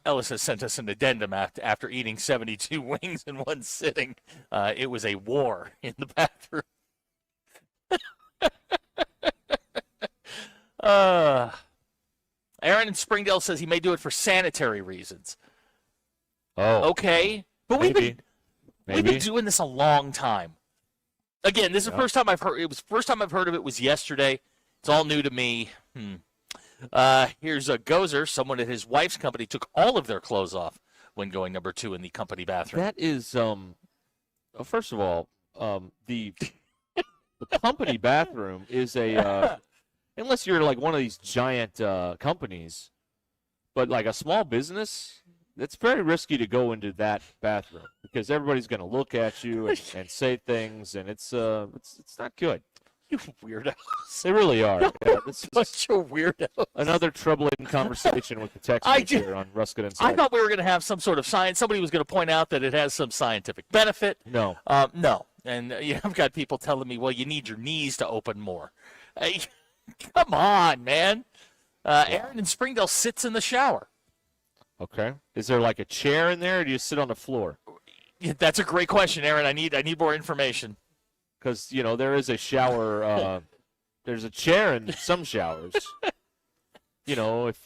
Ellis has sent us an addendum after eating 72 wings in one sitting. It was a war in the bathroom. Aaron in Springdale says he may do it for sanitary reasons. Oh. Okay. But we've been doing this a long time. Again, this is the first time I've heard. It was the first time I've heard of it was yesterday. It's all new to me. Here's a Gozer. Someone at his wife's company took all of their clothes off when going number 2 in the company bathroom. That is, first of all, the company bathroom is a, unless you're like one of these giant companies, but like a small business, it's very risky to go into that bathroom because everybody's going to look at you and say things, and it's not good. You weirdos. They really are. Yeah, this is such a weirdo. Another troubling conversation with the text here on Ruscin and Zach. I thought we were going to have some sort of science. Somebody was going to point out that it has some scientific benefit. No. No. And I've got people telling me, well, you need your knees to open more. Hey, come on, man. Aaron in Springdale sits in the shower. Okay. Is there like a chair in there, or do you sit on the floor? Yeah, that's a great question, Aaron. I need more information. Because, there is a shower, there's a chair in some showers, if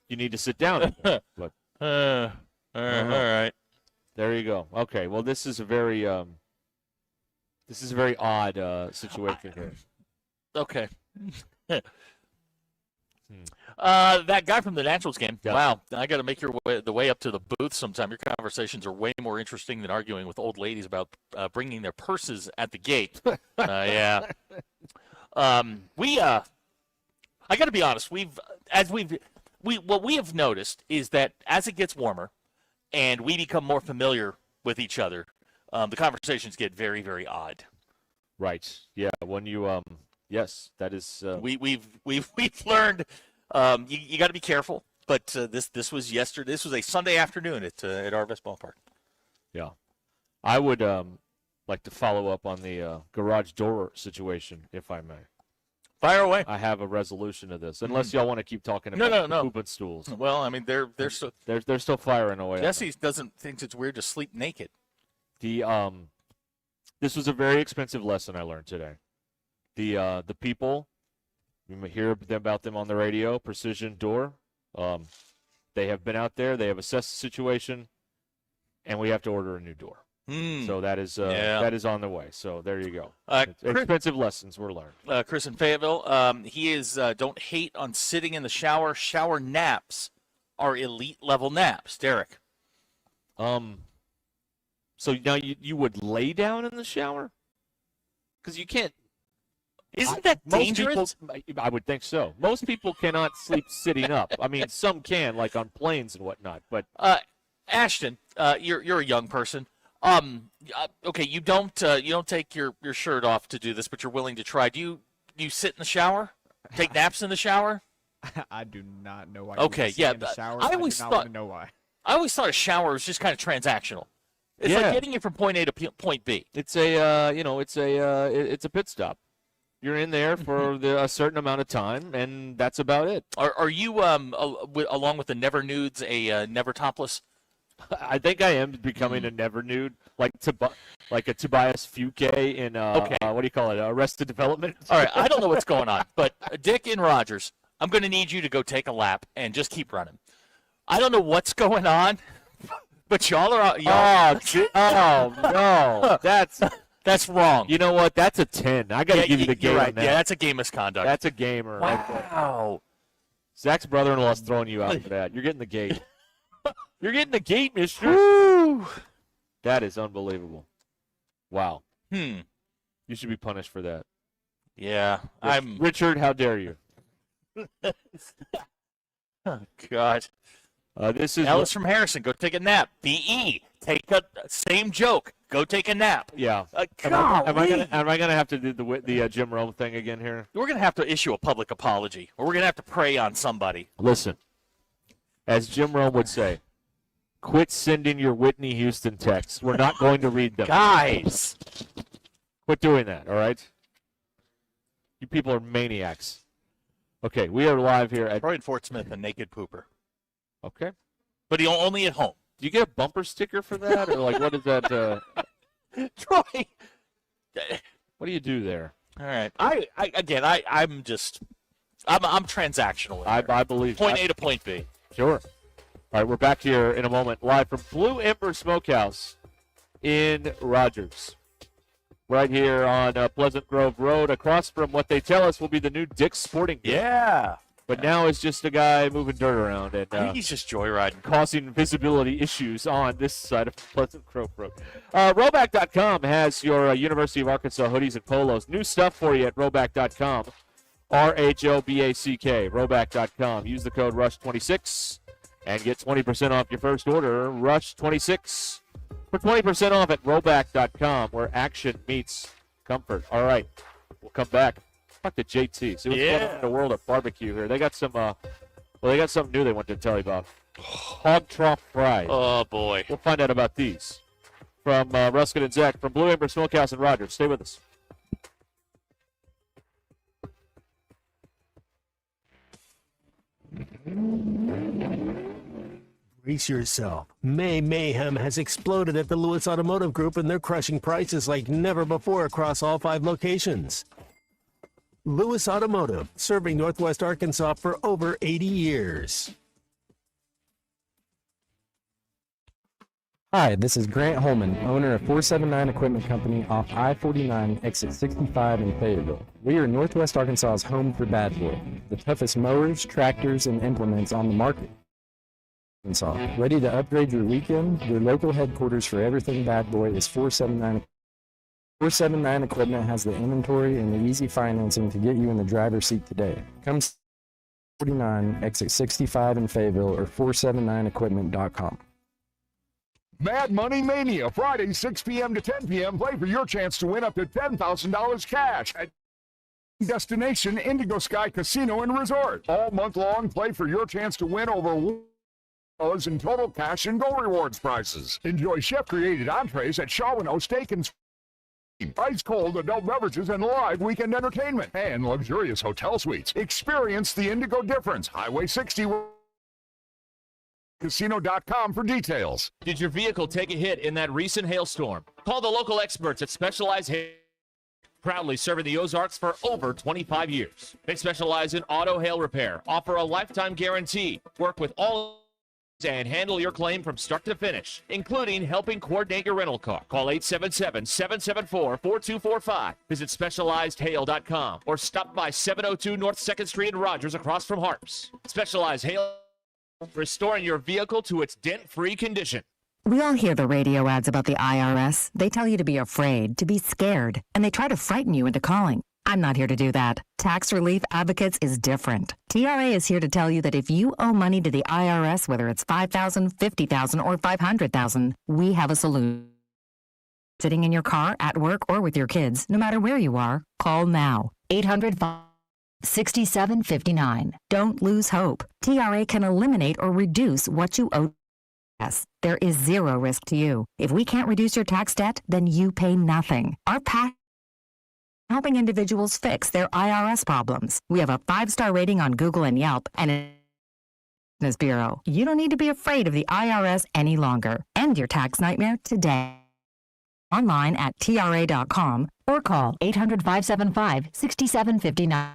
you need to sit down. But, all right. There you go. Okay, well, this is a very odd situation here. Okay. That guy from the Naturals game. Yeah. Wow, I got to make the way up to the booth sometime. Your conversations are way more interesting than arguing with old ladies about bringing their purses at the gate. Yeah. I got to be honest. What we have noticed is that as it gets warmer, and we become more familiar with each other, the conversations get very, very odd. Right. Yeah. When you yes, that is. We've learned. You got to be careful, but this was yesterday. This was a Sunday afternoon at Arvest Ballpark. Yeah, I would like to follow up on the garage door situation, if I may. Fire away. I have a resolution to this, unless y'all want to keep talking about no. poop and stools. Well, I mean they're still firing away. Jesse thinks it's weird to sleep naked. This was a very expensive lesson I learned today. The people. You may hear about them on the radio, Precision Door. They have been out there. They have assessed the situation, and we have to order a new door. So that is on the way. So there you go. Expensive lessons were learned. Chris in Fayetteville, he is don't hate on sitting in the shower. Shower naps are elite level naps. Derek. So now you would lay down in the shower? Because you can't. Isn't that dangerous? I would think so. Most people cannot sleep sitting up. I mean, some can, like on planes and whatnot. But Ashton, you're a young person. Okay, you don't take your shirt off to do this, but you're willing to try. Do you sit in the shower? Take naps in the shower? I do not know why. Okay, yeah. In the shower. I always do not thought. want to know why. I always thought a shower was just kind of transactional. It's like getting you from point A to point B. It's a it's a pit stop. You're in there for a certain amount of time, and that's about it. Are you along with the Never Nudes a Never Topless? I think I am becoming a never nude, like a Tobias Fuke in what do you call it? Arrested Development. All right, I don't know what's going on, but Dick and Rogers, I'm going to need you to go take a lap and just keep running. I don't know what's going on, but y'all are. Oh no, that's wrong. You know what? That's a 10. I got to give you the game. You're right. On that. Yeah, that's a game misconduct. That's a gamer. Wow. Zach's brother-in-law's throwing you out for that. You're getting the gate. You're getting the gate, mister. Woo. That is unbelievable. Wow. You should be punished for that. Yeah. Richard, how dare you? Oh, God. This is Ellis from Harrison. Go take a nap. BE. Take a same joke. Go take a nap. Yeah. Am I gonna have to do the Jim Rome thing again here? We're gonna have to issue a public apology, or we're gonna have to prey on somebody. Listen, as Jim Rome would say, quit sending your Whitney Houston texts. We're not going to read them. Guys, quit doing that. All right. You people are maniacs. Okay, we are live here at Troy Fort Smith, a naked pooper. Okay. But he only at home. Do you get a bumper sticker for that, or like what is that? Troy, what do you do there? All right. I'm transactional. I believe point A to point B. Sure. All right, we're back here in a moment, live from Blue Ember Smokehouse in Rogers, right here on Pleasant Grove Road, across from what they tell us will be the new Dick's Sporting Goods. Yeah. But now it's just a guy moving dirt around and I think he's just joyriding, causing visibility issues on this side of Pleasant Grove Road. Roback.com has your University of Arkansas hoodies and polos. New stuff for you at Roback.com. RHOBACK. Roback.com. Use the code RUSH26 and get 20% off your first order. RUSH26 for 20% off at Roback.com, where action meets comfort. All right, we'll come back. Talk to JT. See what's going on in the world of barbecue here. They got some. They got something new they want to tell you about. Hog trough fries. Oh boy. We'll find out about these from Ruscin and Zach from Blue Ember Smokehouse in Rogers. Stay with us. Brace yourself. May Mayhem has exploded at the Lewis Automotive Group, and they're crushing prices like never before across all 5 locations. Lewis Automotive, serving Northwest Arkansas for over 80 years. Hi, this is Grant Holman, owner of 479 Equipment Company off I-49, exit 65 in Fayetteville. We are Northwest Arkansas's home for Bad Boy, the toughest mowers, tractors, and implements on the market. Arkansas. Ready to upgrade your weekend? Your local headquarters for everything Bad Boy is 479. 479 Equipment has the inventory and the easy financing to get you in the driver's seat today. Come 49, exit 65 in Fayetteville, or 479equipment.com. Mad Money Mania, Friday, 6 p.m. to 10 p.m. Play for your chance to win up to $10,000 cash at Destination Indigo Sky Casino and Resort. All month long, play for your chance to win over $1 in total cash and gold rewards prizes. Enjoy chef-created entrees at Shawano Steak and ice cold adult beverages and live weekend entertainment and luxurious hotel suites. Experience the Indigo difference. Highway 60. Casino.com for details. Did your vehicle take a hit in that recent hailstorm? Call the local experts at Specialized Hail. Proudly serving the Ozarks for over 25 years. They specialize in auto hail repair, offer a lifetime guarantee, work with all and handle your claim from start to finish, including helping coordinate your rental car. Call 877-774-4245. Visit SpecializedHail.com or stop by 702 North 2nd Street in Rogers across from Harps. Specialized Hail, restoring your vehicle to its dent-free condition. We all hear the radio ads about the IRS. They tell you to be afraid, to be scared, and they try to frighten you into calling. I'm not here to do that. Tax Relief Advocates is different. TRA is here to tell you that if you owe money to the IRS, whether it's $5,000, $50,000, or $500,000, we have a solution. Sitting in your car, at work, or with your kids, no matter where you are, call now. 800-6759. Don't lose hope. TRA can eliminate or reduce what you owe. Yes, there is zero risk to you. If we can't reduce your tax debt, then you pay nothing. Our passion helping individuals fix their IRS problems. We have a 5-star rating on Google and Yelp and Business Bureau. You don't need to be afraid of the IRS any longer. End your tax nightmare today. Online at TRA.com or call 800-575-6759.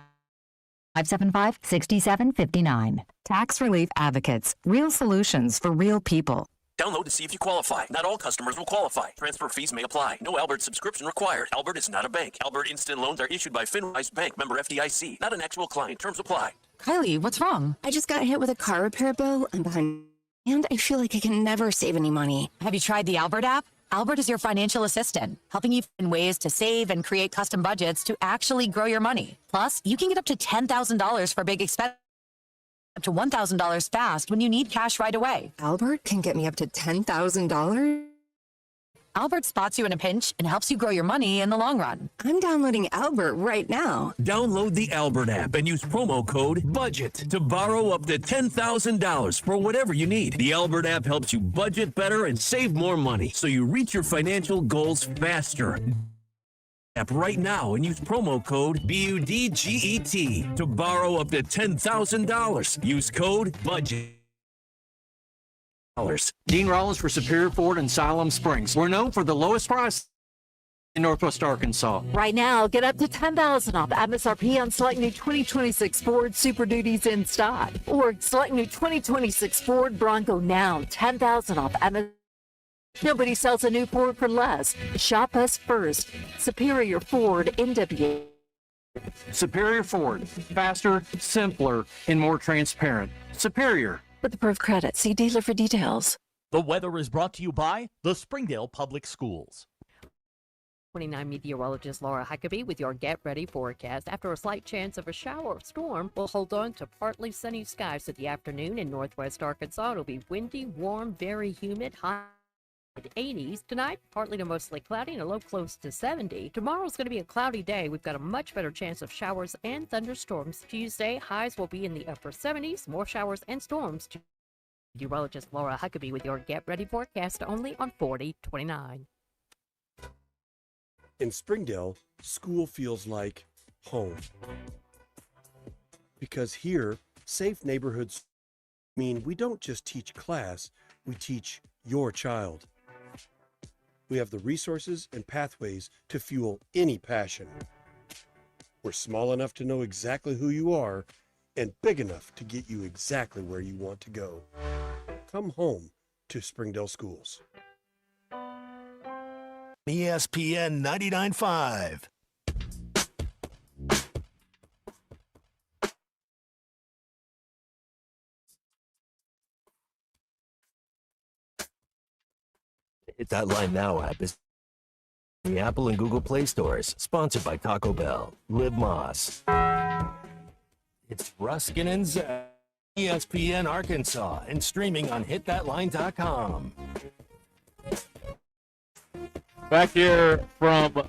575-6759. Tax Relief Advocates. Real solutions for real people. Download to see if you qualify. Not all customers will qualify. Transfer fees may apply. No Albert subscription required. Albert is not a bank. Albert Instant Loans are issued by FinWise Bank, member FDIC. Not an actual client. Terms apply. Kylie, what's wrong? I just got hit with a car repair bill. I'm behind. And I feel like I can never save any money. Have you tried the Albert app? Albert is your financial assistant, helping you find ways to save and create custom budgets to actually grow your money. Plus, you can get up to $10,000 for big expenses, up to $1,000 fast when you need cash right away. Albert can get me up to $10,000? Albert spots you in a pinch and helps you grow your money in the long run. I'm downloading Albert right now. Download the Albert app and use promo code BUDGET to borrow up to $10,000 for whatever you need. The Albert app helps you budget better and save more money so you reach your financial goals faster. App right now and use promo code BUDGET to borrow up to $10,000. Use code BUDGET. Dean Rollins for Superior Ford in Siloam Springs. We're known for the lowest price in Northwest Arkansas. Right now, get up to $10,000 off MSRP on select new 2026 Ford Super Duties in stock. Or select new 2026 Ford Bronco now, $10,000 off MSRP. Nobody sells a new Ford for less. Shop us first. Superior Ford NWA. Superior Ford. Faster, simpler, and more transparent. Superior. With approved credit. See dealer for details. The weather is brought to you by the Springdale Public Schools. 29 meteorologist Laura Huckabee with your Get Ready forecast. After a slight chance of a shower or storm, we'll hold on to partly sunny skies at the afternoon in northwest Arkansas. It'll be windy, warm, very humid, high 80s. Tonight, partly to mostly cloudy and a low close to 70. Tomorrow's going to be a cloudy day. We've got a much better chance of showers and thunderstorms. Tuesday, highs will be in the upper 70s. More showers and storms. Meteorologist Laura Huckabee with your Get Ready forecast only on 4029. In Springdale, school feels like home. Because here, safe neighborhoods mean we don't just teach class, we teach your child. We have the resources and pathways to fuel any passion. We're small enough to know exactly who you are and big enough to get you exactly where you want to go. Come home to Springdale Schools. ESPN 99.5. Hit That Line Now app is in the Apple and Google Play stores. Sponsored by Taco Bell. Liv Moss. It's Ruskin and Zach. ESPN Arkansas and streaming on hitthatline.com. Back here from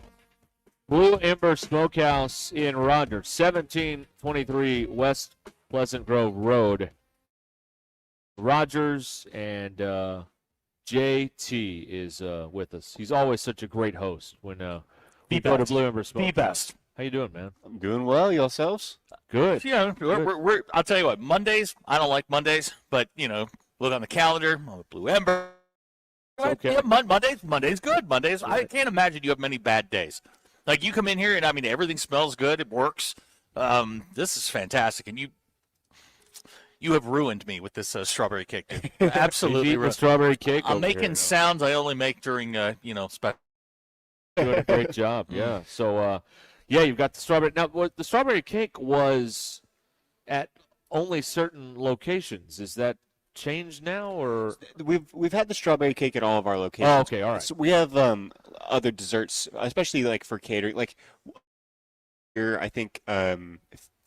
Blue Ember Smokehouse in Rogers, 1723 West Pleasant Grove Road. Rogers and JT is with us. He's always such a great host when we go to Blue Ember Smokehouse. The best. How you doing, man? I'm doing well. Yourselves? Good. Yeah, we're I'll tell you what. Mondays. I don't like Mondays, but look on the calendar. I'm with Blue Ember. Okay. Yeah, Monday's good. Mondays. I can't imagine you have many bad days. Like you come in here and everything smells good. It works. This is fantastic, and you have ruined me with this strawberry cake, dude. Absolutely ruined. Strawberry cake. I'm making sounds I only make during special. Doing a great job. Yeah. So. Yeah, you've got the strawberry. Now, the strawberry cake was at only certain locations. Is that changed now, or we've had the strawberry cake at all of our locations? Oh, okay, all right. So we have other desserts, especially like for catering. Like here, I think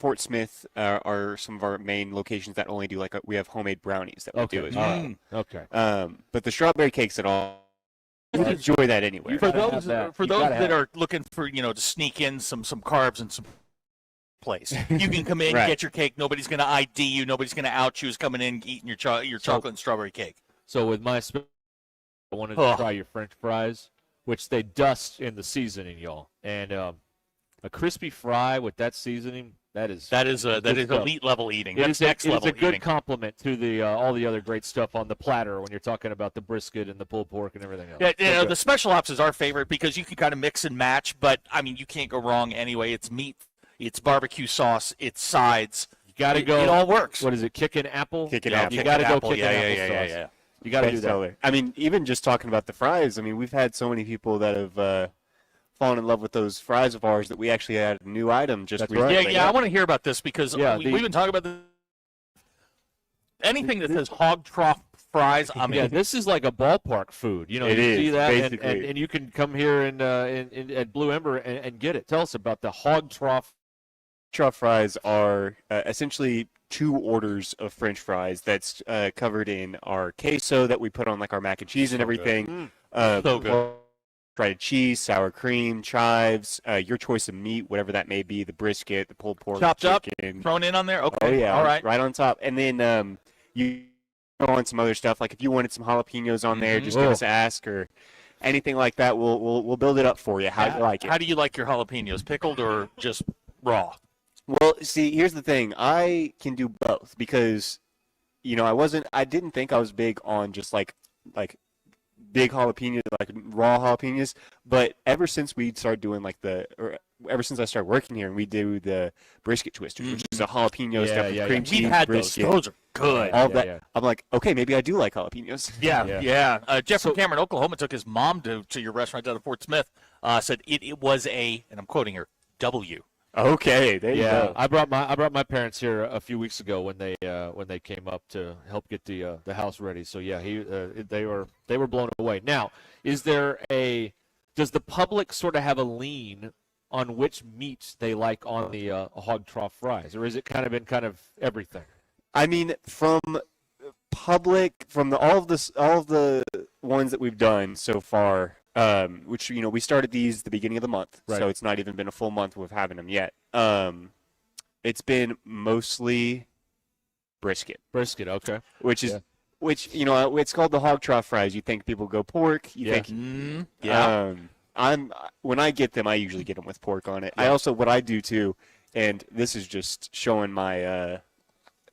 Fort Smith are some of our main locations that only do we have homemade brownies that we do as well. Okay. But the strawberry cakes at all. You enjoy that anywhere. For those that are looking for to sneak in some carbs and some place. You can come in, Right. get your cake. Nobody's going to ID you. Nobody's going to out you as coming in eating your chocolate and strawberry cake. So with my I wanted to try your French fries, which they dust in the seasoning, y'all. And a crispy fry with that seasoning, that is elite level eating. That's next It level is a good eating. compliment to the all the other great stuff on the platter when you're talking about the brisket and the pulled pork and everything else. Yeah, So good. the special ops is our favorite because you can kind of mix and match, but I mean you can't go wrong anyway. It's meat, it's barbecue sauce, it's sides. You got to go. It all works. What is it? Kickin' apple. Kickin' Yeah, apple. You got to go Apple. kickin' apple sauce. You got to do that. Totally. I mean, even just talking about the fries, I mean, we've had so many people that have fallen in love with those fries of ours that we actually had a new item just That's recently. right. Yeah, I want to hear about this because we've been talking about this. Anything that says hog trough fries, I mean, Yeah, this is like a ballpark food. You know, It you is, see that, basically. and you can come here at Blue Ember and get it. Tell us about the hog trough. Trough fries are essentially 2 orders of French fries that's covered in our queso that we put on like our mac and cheese and everything. So good. Shredded cheese, sour cream, chives, your choice of meat, whatever that may be, the brisket, the pulled pork, chopped up, chicken. thrown in on there. Okay, Oh yeah, all right. right on top. And then you throw on some other stuff. Like if you wanted some jalapenos on there, just give us an ask or anything like that. We'll build it up for you. How you like it? How do you like your jalapenos? Pickled or just raw? Well, see, here's the thing. I can do both because, you know, I didn't think I was big on just like big jalapenos, like raw jalapenos. But ever since we started doing ever since I started working here and we do the brisket twisters, which is a jalapeno stuff with cream cheese, We've had brisket, those. Those are good. all that. Yeah. I'm like, okay, maybe I do like jalapenos. Yeah. Jeff from Cameron, Oklahoma, took his mom to your restaurant down at Fort Smith. Said it was and I'm quoting her, W. Okay, there you go. I brought my parents here a few weeks ago when they came up to help get the house ready. So yeah, they were blown away. Now, does the public sort of have a lean on which meats they like on the hog trough fries, or is it kind of everything? I mean, from all of the ones that we've done so far. Which, you know, we started these at the beginning of the month, right. So it's not even been a full month with having them yet. It's been mostly brisket. Brisket, okay. Which, you know, it's called the hog trough fries. You think people go pork. You think, when I get them, I usually get them with pork on it. Yeah. What I do too, and this is just showing my,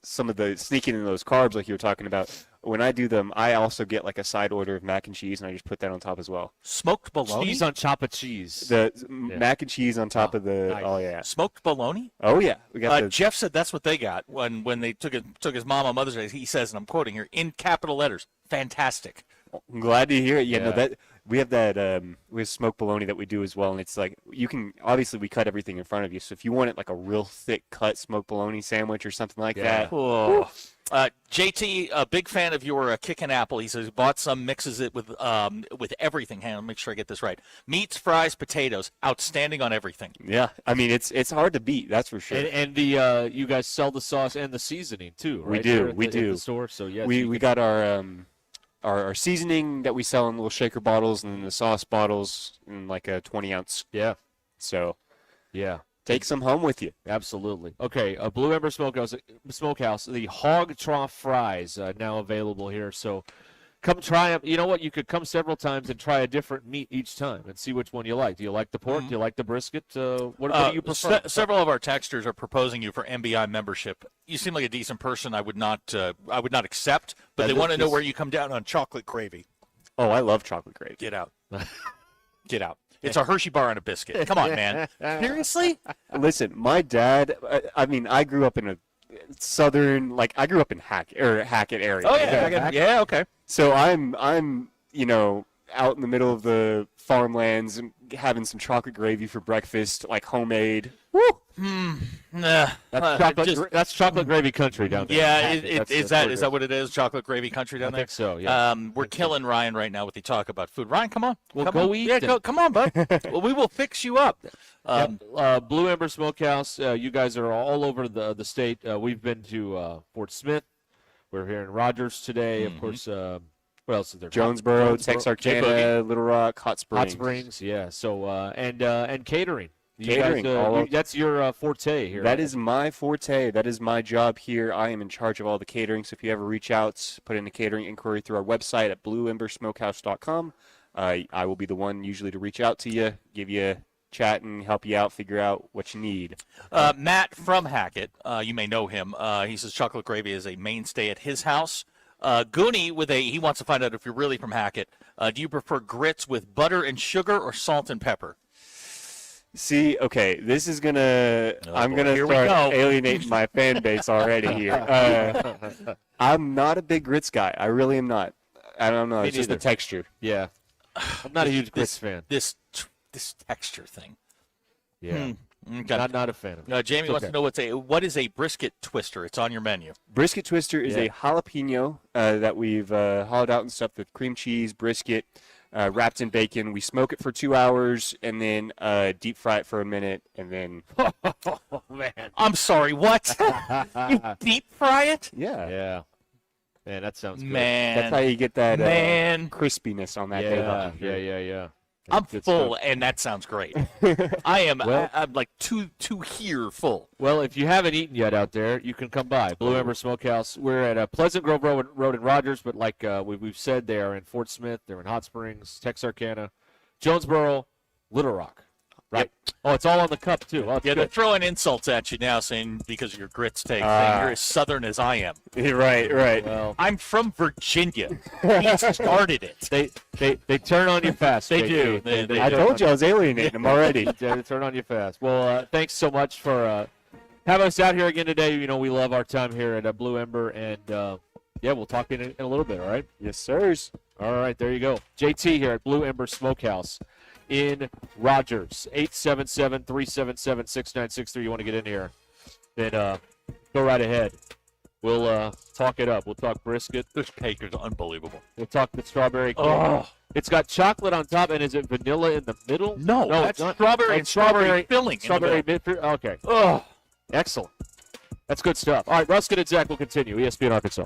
some of the sneaking in those carbs like you were talking about. When I do them, I also get like a side order of mac and cheese, and I just put that on top as well. Smoked bologna? Cheese on top of cheese. Mac and cheese on top of the. Nice. Oh yeah. Smoked bologna? Oh yeah. We got Jeff said that's what they got when they took his mom on Mother's Day. He says, and I'm quoting here, in capital letters, fantastic. I'm glad to hear it. Yeah, Yeah. no, that we have that. We have smoked bologna that we do as well, and it's like you can obviously we cut everything in front of you. So if you want it like a real thick cut smoked bologna sandwich or something like that. Oh. JT, a big fan of your kickin' apple. He says he bought some, mixes it with everything. Hang on, make sure I get this right. Meats, fries, potatoes, outstanding on everything. Yeah, I mean it's hard to beat. That's for sure. And the you guys sell the sauce and the seasoning too, right? We do. Here at We the, do. At the store, so yes. We got our seasoning that we sell in little shaker bottles, and then the sauce bottles in like a 20-ounce. Yeah. So. Yeah. Take some home with you. Absolutely. Okay, Blue Ember Smokehouse, the hog trough fries now available here. So come try them. You know what? You could come several times and try a different meat each time and see which one you like. Do you like the pork? Do you like the brisket? What do you prefer? Several of our texters are proposing you for MBI membership. You seem like a decent person. I would not accept, but they want to know where you come down on chocolate gravy. Oh, I love chocolate gravy. Get out. Get out. It's a Hershey bar and a biscuit. Come on, man. Seriously? Listen, my dad. I mean, I grew up in a southern, I grew up in Hackett area. Oh yeah, yeah, okay. So I'm you know out in the middle of the farmlands and having some chocolate gravy for breakfast, like homemade. Woo! That's chocolate gravy country down there. Yeah, is that what it is? Chocolate gravy country down there? I think so. Yeah. We're killing Ryan right now with the talk about food. Ryan, come on. Well, come go on. eat. Yeah, come on, bud. Well, we will fix you up. Blue Ember Smokehouse. You guys are all over the state. We've been to Fort Smith. We're here in Rogers today. Of course. What else is there? Jonesboro, Texarkana, Little Rock, Hot Springs. Hot Springs. Yeah. So and catering. Catering. That's your forte here. That is my forte. That is my job here. I am in charge of all the catering. So if you ever reach out, put in a catering inquiry through our website at blueembersmokehouse.com. I will be the one usually to reach out to you, give you a chat, and help you out, figure out what you need. Matt from Hackett, you may know him. He says chocolate gravy is a mainstay at his house. Goonie he wants to find out if you're really from Hackett. Do you prefer grits with butter and sugar or salt and pepper? See, okay, this is I'm gonna start alienating my fan base already here. I'm not a big grits guy. I really am not. I don't know. It's just the texture. Yeah, I'm not a huge grits fan. This texture thing. Yeah, not a fan of it. Jamie wants to know what is a brisket twister? It's on your menu. Brisket twister is a jalapeno that we've hollowed out and stuffed with cream cheese, brisket. Wrapped in bacon. We smoke it for 2 hours and then deep fry it for a minute and then. Oh man! I'm sorry. What? You deep fry it? Yeah. Yeah. Man, that sounds good. Man, that's how you get that crispiness on that. Yeah. I'm full, and that sounds great. I am. I'm like two here full. Well, if you haven't eaten yet out there, you can come by Blue Ember Smokehouse. We're at Pleasant Grove Road in Rogers, but like we've said, they are in Fort Smith, they're in Hot Springs, Texarkana, Jonesboro, Little Rock. Right. Yep. Oh, it's all on the cup too. Oh, they're throwing insults at you now, saying because of your grits take thing, you're as southern as I am. Right. Well, I'm from Virginia. He started it. They turn on you fast. They do. I told you I was alienating them already. They turn on you fast. Well, thanks so much for having us out here again today. You know, we love our time here at Blue Ember, and we'll talk in a little bit. All right. Yes, sirs. All right, there you go. JT here at Blue Ember Smokehouse in Rogers, 877-377-6963. You want to get in here, then go right ahead. We'll talk it up. We'll talk brisket. This cake is unbelievable. We'll talk the strawberry cake. Oh. It's got chocolate on top, and is it vanilla in the middle? No, that's strawberry and strawberry filling. Strawberry okay. Oh, excellent. That's good stuff. All right, Ruscin and Zach will continue. ESPN Arkansas.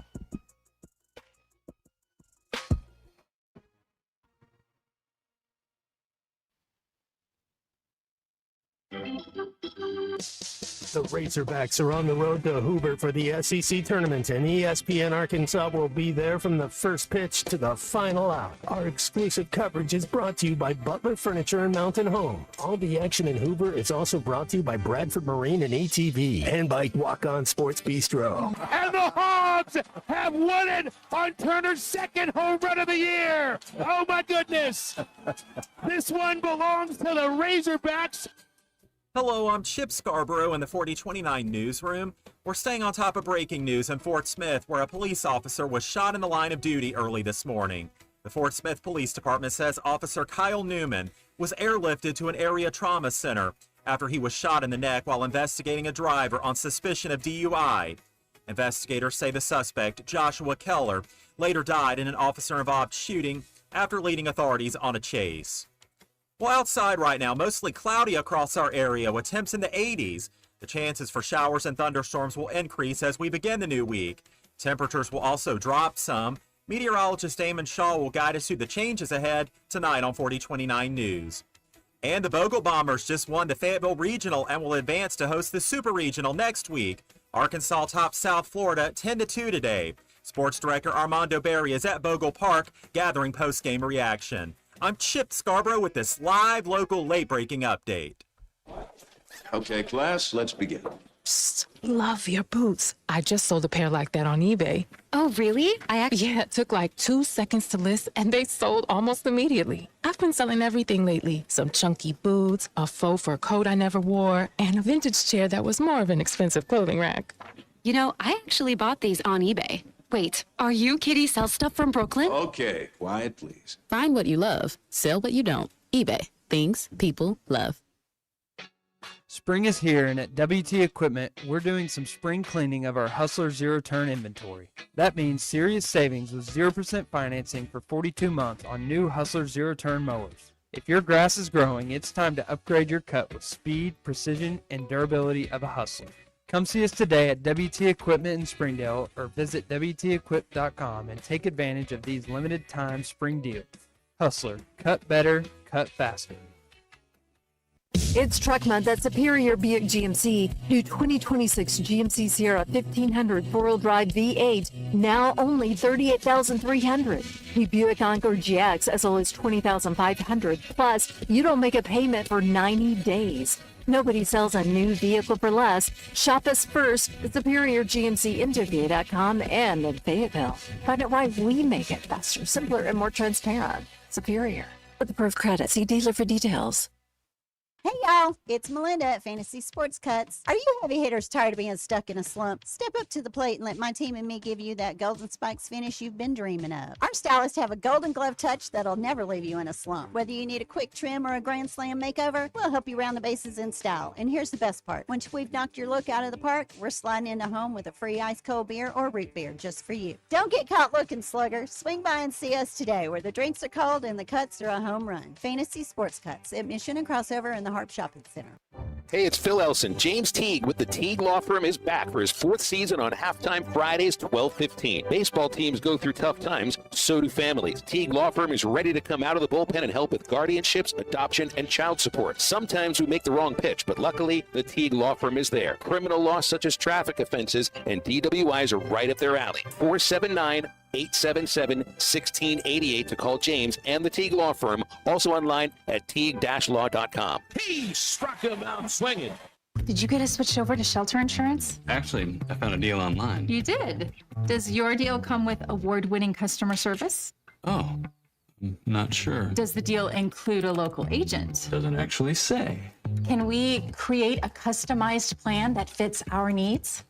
The Razorbacks are on the road to Hoover for the SEC tournament, and ESPN Arkansas will be there from the first pitch to the final out. Our exclusive coverage is brought to you by Butler Furniture and Mountain Home. All the action in Hoover is also brought to you by Bradford Marine and ATV, and by Walk On Sports Bistro. And the Hogs have won it on Turner's second home run of the year. Oh, my goodness. This one belongs to the Razorbacks. Hello, I'm Chip Scarborough in the 4029 newsroom. We're staying on top of breaking news in Fort Smith, where a police officer was shot in the line of duty early this morning. The Fort Smith Police Department says Officer Kyle Newman was airlifted to an area trauma center after he was shot in the neck while investigating a driver on suspicion of DUI. Investigators say the suspect, Joshua Keller, later died in an officer-involved shooting after leading authorities on a chase. Well, outside right now, mostly cloudy across our area with temps in the 80s. The chances for showers and thunderstorms will increase as we begin the new week. Temperatures will also drop some. Meteorologist Damon Shaw will guide us through the changes ahead tonight on 4029 News. And the Bogle Bombers just won the Fayetteville Regional and will advance to host the Super Regional next week. Arkansas tops South Florida 10-2 today. Sports Director Armando Berry is at Bogle Park gathering post-game reaction. I'm Chip Scarborough with this live local late-breaking update. Okay, class, let's begin. Psst, love your boots. I just sold a pair like that on eBay. Oh, really? Yeah, it took like 2 seconds to list, and they sold almost immediately. I've been selling everything lately. Some chunky boots, a faux fur coat I never wore, and a vintage chair that was more of an expensive clothing rack. You know, I actually bought these on eBay. Wait, are you Kitty Sell Stuff from Brooklyn? Okay, quiet, please. Find what you love, sell what you don't. eBay. Things people love. Spring is here, and at WT Equipment, we're doing some spring cleaning of our Hustler zero-turn inventory. That means serious savings with 0% financing for 42 months on new Hustler zero-turn mowers. If your grass is growing, it's time to upgrade your cut with speed, precision, and durability of a Hustler. Come see us today at WT Equipment in Springdale or visit WTEquip.com and take advantage of these limited-time spring deals. Hustler, cut better, cut faster. It's Truck Month at Superior Buick GMC. New 2026 GMC Sierra 1500 4-wheel drive V8, now only $38,300. New Buick Encore GX as low as $20,500. Plus, you don't make a payment for 90 days. Nobody sells a new vehicle for less. Shop us first at SuperiorGMCinterview.com and in Fayetteville. Find out why we make it faster, simpler, and more transparent. Superior. With approved credit, see dealer for details. Hey y'all, it's Melinda at Fantasy Sports Cuts. Are you heavy hitters tired of being stuck in a slump? Step up to the plate and let my team and me give you that golden spikes finish you've been dreaming of. Our stylists have a golden glove touch that'll never leave you in a slump. Whether you need a quick trim or a grand slam makeover, we'll help you round the bases in style. And here's the best part. Once we've knocked your look out of the park, we're sliding into home with a free ice cold beer or root beer just for you. Don't get caught looking, slugger. Swing by and see us today where the drinks are cold and the cuts are a home run. Fantasy Sports Cuts at Mission and Crossover in the Harp Shopping Center. Hey, it's Phil Elson. James Teague with the Teague Law Firm is back for his 4th season on Halftime Fridays, 12:15. Baseball teams go through tough times, so do families. Teague Law Firm is ready to come out of the bullpen and help with guardianships, adoption, and child support. Sometimes we make the wrong pitch, but luckily, the Teague Law Firm is there. Criminal law such as traffic offenses and DWIs are right up their alley. 479-877-1688 to call James and the Teague Law Firm, also online at teague-law.com. He struck him out swinging. Did you get us switched over to shelter insurance? Actually, I found a deal online. You did. Does your deal come with award-winning customer service? Oh, not sure. Does the deal include a local agent? Doesn't actually say. Can we create a customized plan that fits our needs?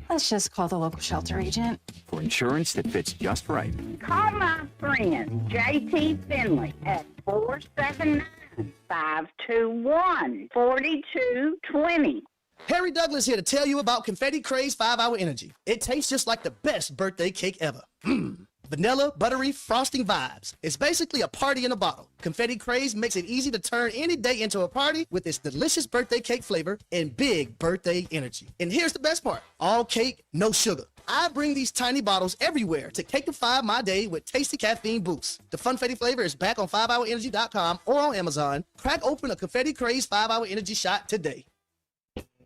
Let's just call the local shelter agent. For insurance that fits just right. Call my friend JT Finley at 479-521-4220. Harry Douglas here to tell you about Confetti Craze 5-Hour Energy. It tastes just like the best birthday cake ever. Vanilla, buttery, frosting vibes. It's basically a party in a bottle. Confetti Craze makes it easy to turn any day into a party with its delicious birthday cake flavor and big birthday energy. And here's the best part. All cake, no sugar. I bring these tiny bottles everywhere to cakeify my day with tasty caffeine boosts. The Funfetti flavor is back on 5hourenergy.com or on Amazon. Crack open a Confetti Craze 5-Hour Energy shot today.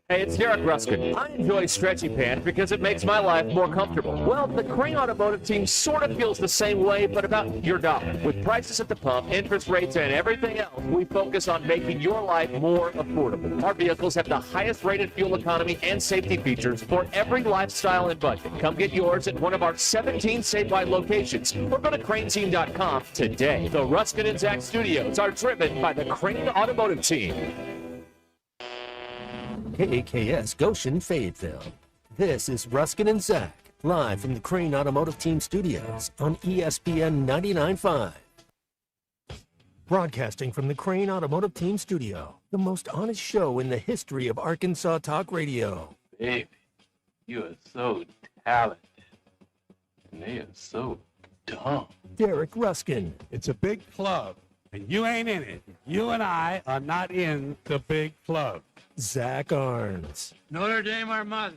Hey, it's Derek Ruskin. I enjoy stretchy pants because it makes my life more comfortable. Well, the Crane Automotive team sort of feels the same way, but about your dollar. With prices at the pump, interest rates, and everything else, we focus on making your life more affordable. Our vehicles have the highest rated fuel economy and safety features for every lifestyle and budget. Come get yours at one of our 17 statewide locations or go to craneteam.com today. The Ruscin and Zach studios are driven by the Crane Automotive team. KAKS Goshen, Fayetteville. This is Ruskin and Zach, live from the Crane Automotive Team Studios on ESPN 99.5. Broadcasting from the Crane Automotive Team Studio, the most honest show in the history of Arkansas Talk Radio. Baby, you are so talented. And they are so dumb. Derek Ruskin. It's a big club, and you ain't in it. You and I are not in the big club. Zach Arns. Notre Dame, our mother.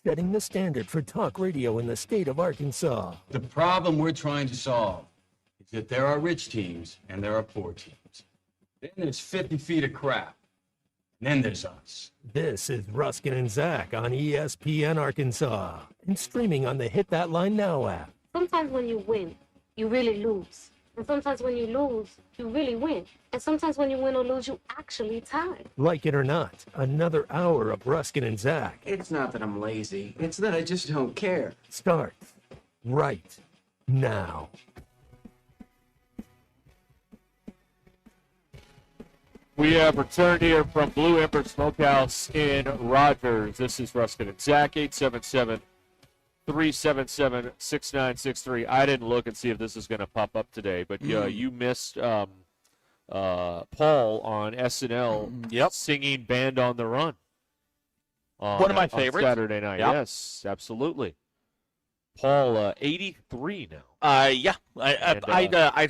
Setting the standard for talk radio in the state of Arkansas. The problem we're trying to solve is that there are rich teams and there are poor teams. Then there's 50 feet of crap. And then there's us. This is Ruskin and Zach on ESPN Arkansas and streaming on the Hit That Line Now app. Sometimes when you win, you really lose. And sometimes when you lose, you really win. And sometimes when you win or lose, you actually tie. Like it or not, another hour of Ruskin and Zach. It's not that I'm lazy. It's that I just don't care. Starts right now. We have returned here from Blue Ember Smokehouse in Rogers. This is Ruskin and Zach, 877-377-6963. I didn't look and see if this is going to pop up today, but you missed Paul on SNL singing Band on the Run. One of my favorites. Saturday night, yes, absolutely. Paul, 83 now. I'd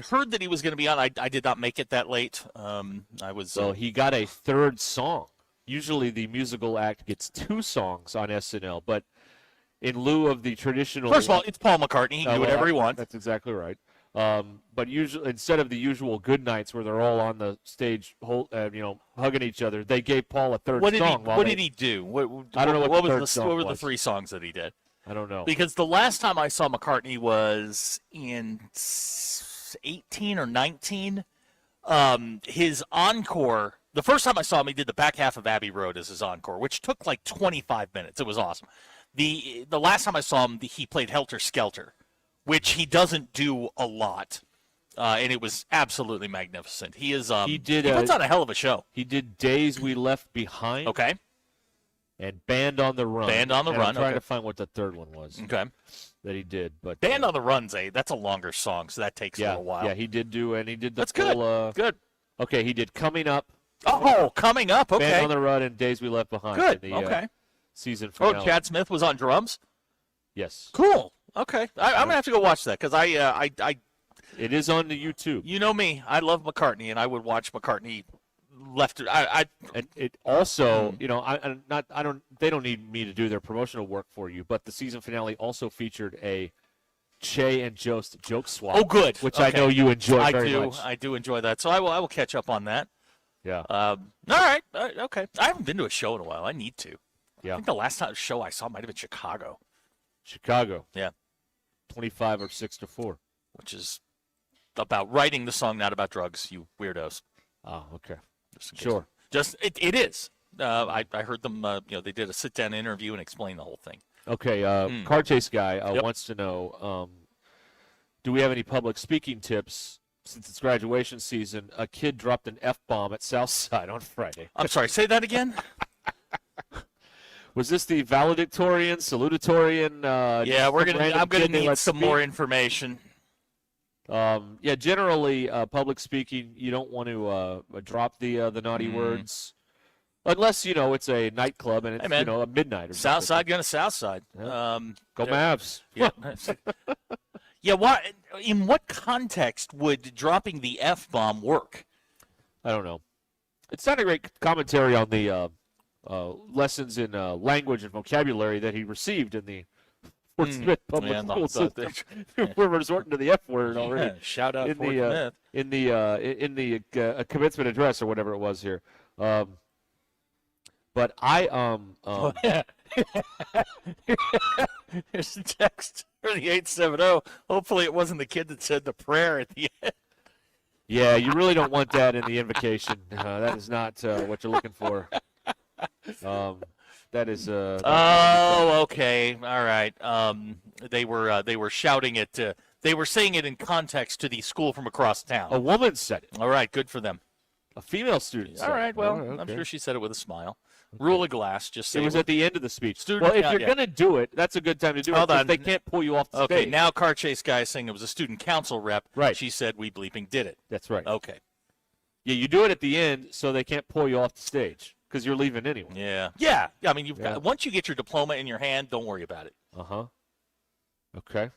heard that he was going to be on. I did not make it that late. So he got a third song. Usually the musical act gets 2 songs on SNL, but in lieu of the traditional... First of all, it's Paul McCartney. He can do whatever he wants. That's exactly right. But usually, instead of the usual good nights where they're all on the stage, hugging each other, they gave Paul a third song. What did he do? I don't know what were the 3 songs that he did? I don't know. Because the last time I saw McCartney was in 18 or 19. His encore, the first time I saw him, he did the back half of Abbey Road as his encore, which took like 25 minutes. It was awesome. The last time I saw him, he played Helter Skelter, which he doesn't do a lot. And it was absolutely magnificent. He puts on a hell of a show. He did Days We Left Behind. Okay. And Band on the Run. Band on the Run. I'm trying to find what the third one was. Okay. That he did, but Band on the Run's that's a longer song, so that takes a little while. Yeah, he did the That's full, good. Okay, he did Coming Up. Oh, Coming Up. Okay. Band on the Run and Days We Left Behind. Good. In the, okay. Season finale. Oh, Chad Smith was on drums. Yes. Cool. Okay, I'm gonna have to go watch that because I. It is on the YouTube. You know me, I love McCartney, and I would watch McCartney left. And it also, they don't need me to do their promotional work for you, but the season finale also featured a Che and Jost joke swap. Oh, good. Which okay. I know you enjoy very much. I do enjoy that, so I will catch up on that. Yeah. All right. Okay. I haven't been to a show in a while. I need to. Yeah. I think the last show I saw might have been Chicago. Yeah. 25 or 6-4. Which is about writing the song, not about drugs, you weirdos. Oh, okay. Sure. It is. I heard them, they did a sit-down interview and explained the whole thing. Okay. Car Chase Guy wants to know, do we have any public speaking tips? Since it's graduation season, a kid dropped an F-bomb at Southside on Friday. I'm sorry, say that again? Was this the valedictorian, salutatorian? I'm gonna need some more information. Generally, public speaking, you don't want to drop the naughty words, unless it's a nightclub and it's a midnight or Southside going to Southside. Yeah. Go Mavs. Yeah. In what context would dropping the F-bomb work? I don't know. It's not a great commentary on the lessons in language and vocabulary that he received in the Fort Smith public school system. We're resorting to the F word already. Yeah, shout out Fort Smith. In the commencement address or whatever it was here. But I Here's the text for the 870. Hopefully it wasn't the kid that said the prayer at the end. Yeah, you really don't want that in the invocation. That is not what you're looking for. That is. Okay, all right. They were shouting it. They were saying it in context to the school from across town. A woman said it. All right, good for them. A female student. All right, well, okay. I'm sure she said it with a smile. Okay. Rule of glass. Just say it was at the end of the speech. Student, well, if you're going to do it, that's a good time to do it. They can't pull you off the stage. Okay, now Car Chase Guy is saying it was a student council rep. Right. She said we bleeping did it. That's right. Okay. Yeah, you do it at the end so they can't pull you off the stage because you're leaving anyway. Yeah. Yeah. I mean, you've got once you get your diploma in your hand, don't worry about it. Okay.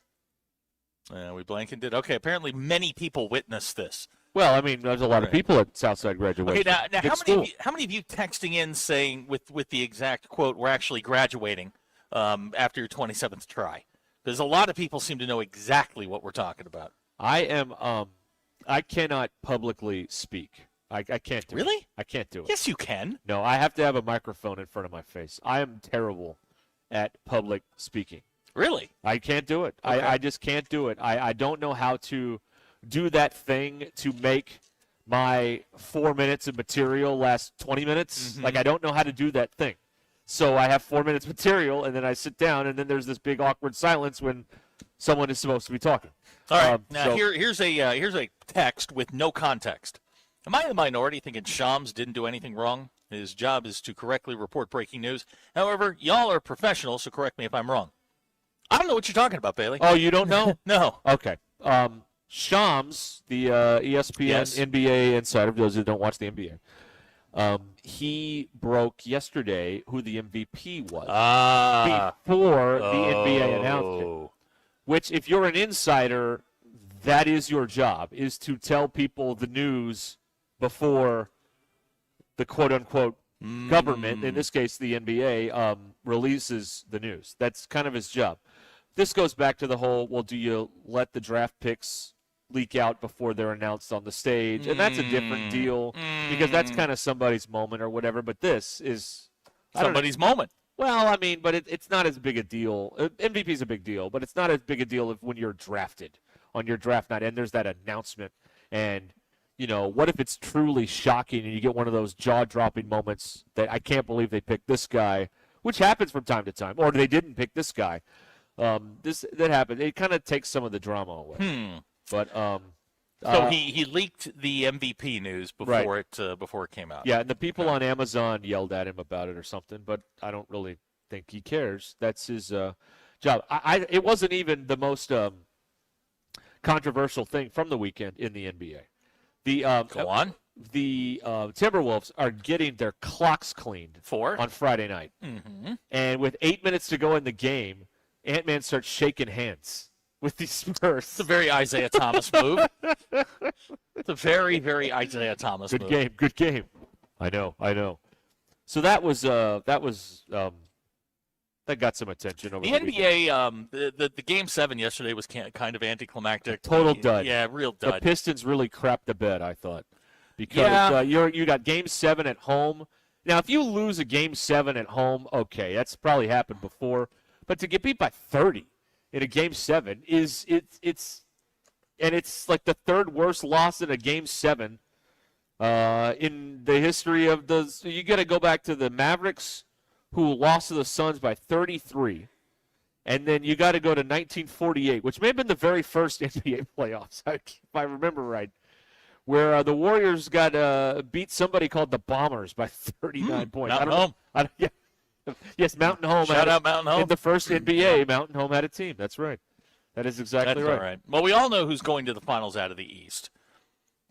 We blank and did. Okay. Apparently, many people witnessed this. Well, I mean, there's a lot of people at Southside graduation. Okay, now how many of you texting in saying with the exact quote, "We're actually graduating after your 27th try"? Because a lot of people seem to know exactly what we're talking about. I cannot publicly speak. I can't do it. Really? I can't do it. Yes, you can. No, I have to have a microphone in front of my face. I am terrible at public speaking. Really? I can't do it. Okay. I just can't do it. I don't know how to do that thing to make my 4 minutes of material last 20 minutes. Mm-hmm. Like, I don't know how to do that thing. So I have 4 minutes material, and then I sit down, and then there's this big awkward silence when someone is supposed to be talking. All right. Now, here's a text with no context. Am I in the minority thinking Shams didn't do anything wrong? His job is to correctly report breaking news. However, y'all are professionals, so correct me if I'm wrong. I don't know what you're talking about, Bailey. Oh, you don't know? No. Okay. Shams, the ESPN NBA insider, for those who don't watch the NBA, he broke yesterday who the MVP was before the NBA announced it. Which, if you're an insider, that is your job, is to tell people the news before the quote-unquote government, in this case the NBA, releases the news. That's kind of his job. This goes back to the whole, well, do you let the draft picks leak out before they're announced on the stage, and that's a different deal because that's kind of somebody's moment or whatever. But this is Somebody's moment. Well, I mean, but it's not as big a deal. MVP is a big deal, but it's not as big a deal when you're drafted on your draft night and there's that announcement. And, what if it's truly shocking and you get one of those jaw-dropping moments that I can't believe they picked this guy, which happens from time to time, or they didn't pick this guy. That happened. It kind of takes some of the drama away. But so he leaked the MVP news before it came out. Yeah, and the people on Amazon yelled at him about it or something, but I don't really think he cares. That's his job. It wasn't even the most controversial thing from the weekend in the NBA. Go on. The Timberwolves are getting their clocks cleaned on Friday night. Mm-hmm. And with 8 minutes to go in the game, Ant-Man starts shaking hands with these Spurs. It's a very Isaiah Thomas move. It's a very, very Isaiah Thomas move. Good game. I know. So that got some attention over the NBA. The Game 7 yesterday was kind of anticlimactic. Total dud. Yeah, real dud. The Pistons really crapped the bed, I thought, because you got Game 7 at home. Now, if you lose a Game 7 at home, okay, that's probably happened before, but to get beat by 30 in a Game 7 it's like the third worst loss in a Game 7 in the history of the. So you got to go back to the Mavericks, who lost to the Suns by 33, and then you got to go to 1948, which may have been the very first NBA playoffs, if I remember right, where the Warriors got beat somebody called the Bombers by 39 points. Mountain Home. Yes, Mountain Home. Shout out Mountain Home. In the first NBA, Mountain Home had a team. That's right. That is exactly right. All right. Well, we all know who's going to the finals out of the East.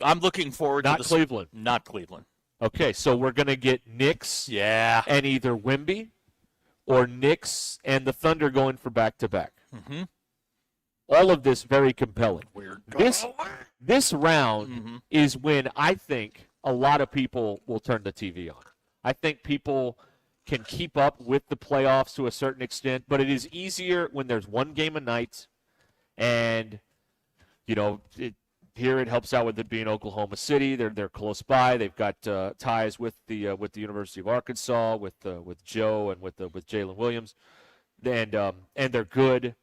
I'm looking forward to Cleveland. Not Cleveland. Okay, so we're going to get Knicks and either Wemby or Knicks and the Thunder going for back-to-back. Mm-hmm. All of this very compelling. Weird. This round is when I think a lot of people will turn the TV on. I think people can keep up with the playoffs to a certain extent, but it is easier when there's one game a night, and here it helps out with it being Oklahoma City. They're close by. They've got ties with the University of Arkansas, with Joe and with Jalen Williams, and they're good.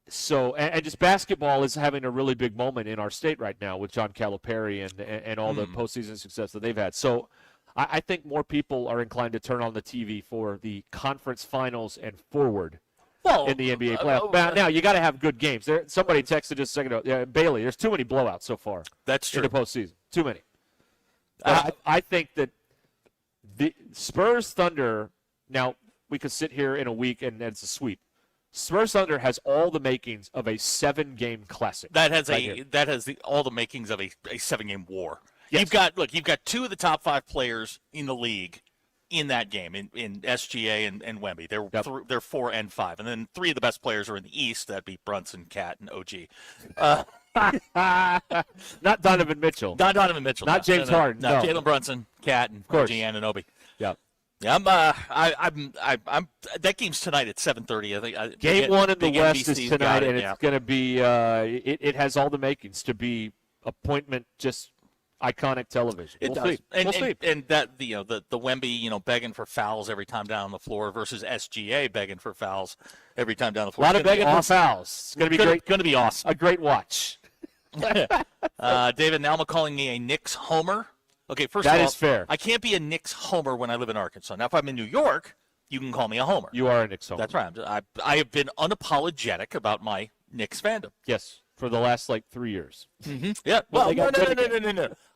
So and just basketball is having a really big moment in our state right now with John Calipari and all the postseason success that they've had. So I think more people are inclined to turn on the TV for the conference finals and forward in the NBA playoffs. Now you got to have good games. Somebody texted just a second ago, Bailey, there's too many blowouts so far. That's true. In the postseason. Too many. I think that the Spurs Thunder, now we could sit here in a week and it's a sweep. Spurs Thunder has all the makings of a 7-game classic. That has all the makings of a 7-game war. Yes. You've got two of the top 5 players in the league in that game, in SGA and Wemby. They're 4 and 5. And then 3 of the best players are in the East. That'd be Brunson, Cat, and OG. Not Donovan Mitchell. Not Donovan Mitchell. Not James Harden. No. Jalen Brunson, Cat, and OG Anunoby. Yeah. Yeah, I'm. That game's tonight at 7:30. I think. Game 1 in the West NBC's is tonight, and yeah. it's going to be. It has all the makings to be appointment just iconic television. It We'll does. see. And, We'll see. and that the Wemby begging for fouls every time down the floor versus SGA begging for fouls every time down the floor. A lot of begging for fouls. It's going to be great. Going to be awesome. A great watch. David Nalma calling me a Knicks homer. Okay, first of all, that is fair. I can't be a Knicks homer when I live in Arkansas. Now, if I'm in New York, you can call me a homer. You are a Knicks homer. That's right. I have been unapologetic about my Knicks fandom. Yes, for the last 3 years. Mm-hmm. Yeah. Well, no.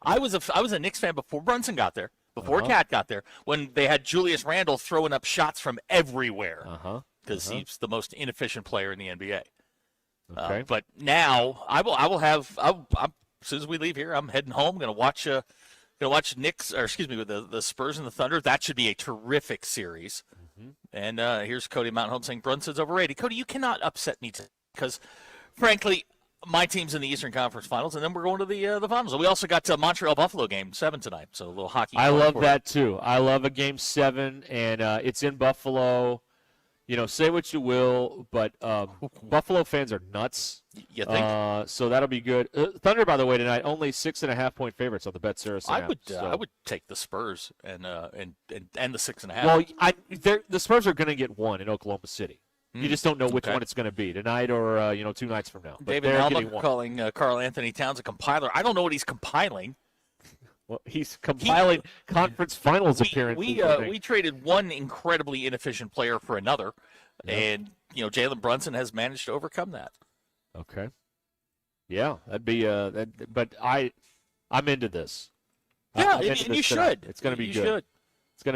I was a Knicks fan before Brunson got there, before Cat got there, when they had Julius Randle throwing up shots from everywhere because he's the most inefficient player in the NBA. Okay. But now I will have. As soon as we leave here, I'm heading home. Going to watch the Spurs and the Thunder. That should be a terrific series. Mm-hmm. And here's Cody Mountain Home saying Brunson's overrated. Cody, you cannot upset me because, frankly, my team's in the Eastern Conference Finals, and then we're going to the finals. We also got Montreal Buffalo Game 7 tonight, so a little hockey. I love that too. I love a Game 7, and it's in Buffalo. Say what you will, but Buffalo fans are nuts. You think? So that'll be good. Thunder, by the way, tonight only 6.5-point favorites on the Bet Saracen app. I would take the Spurs and the 6.5. Well, the Spurs are going to get one in Oklahoma City. You just don't know which one it's going to be, tonight or 2 nights from now. But David Alma calling Karl Anthony Towns a compiler. I don't know what he's compiling. Well, he's compiling conference finals appearances. We traded one incredibly inefficient player for another, and Jalen Brunson has managed to overcome that. Okay. Yeah, that'd be. But I'm into this. Yeah, and you should. It's going to be good. Should. It's going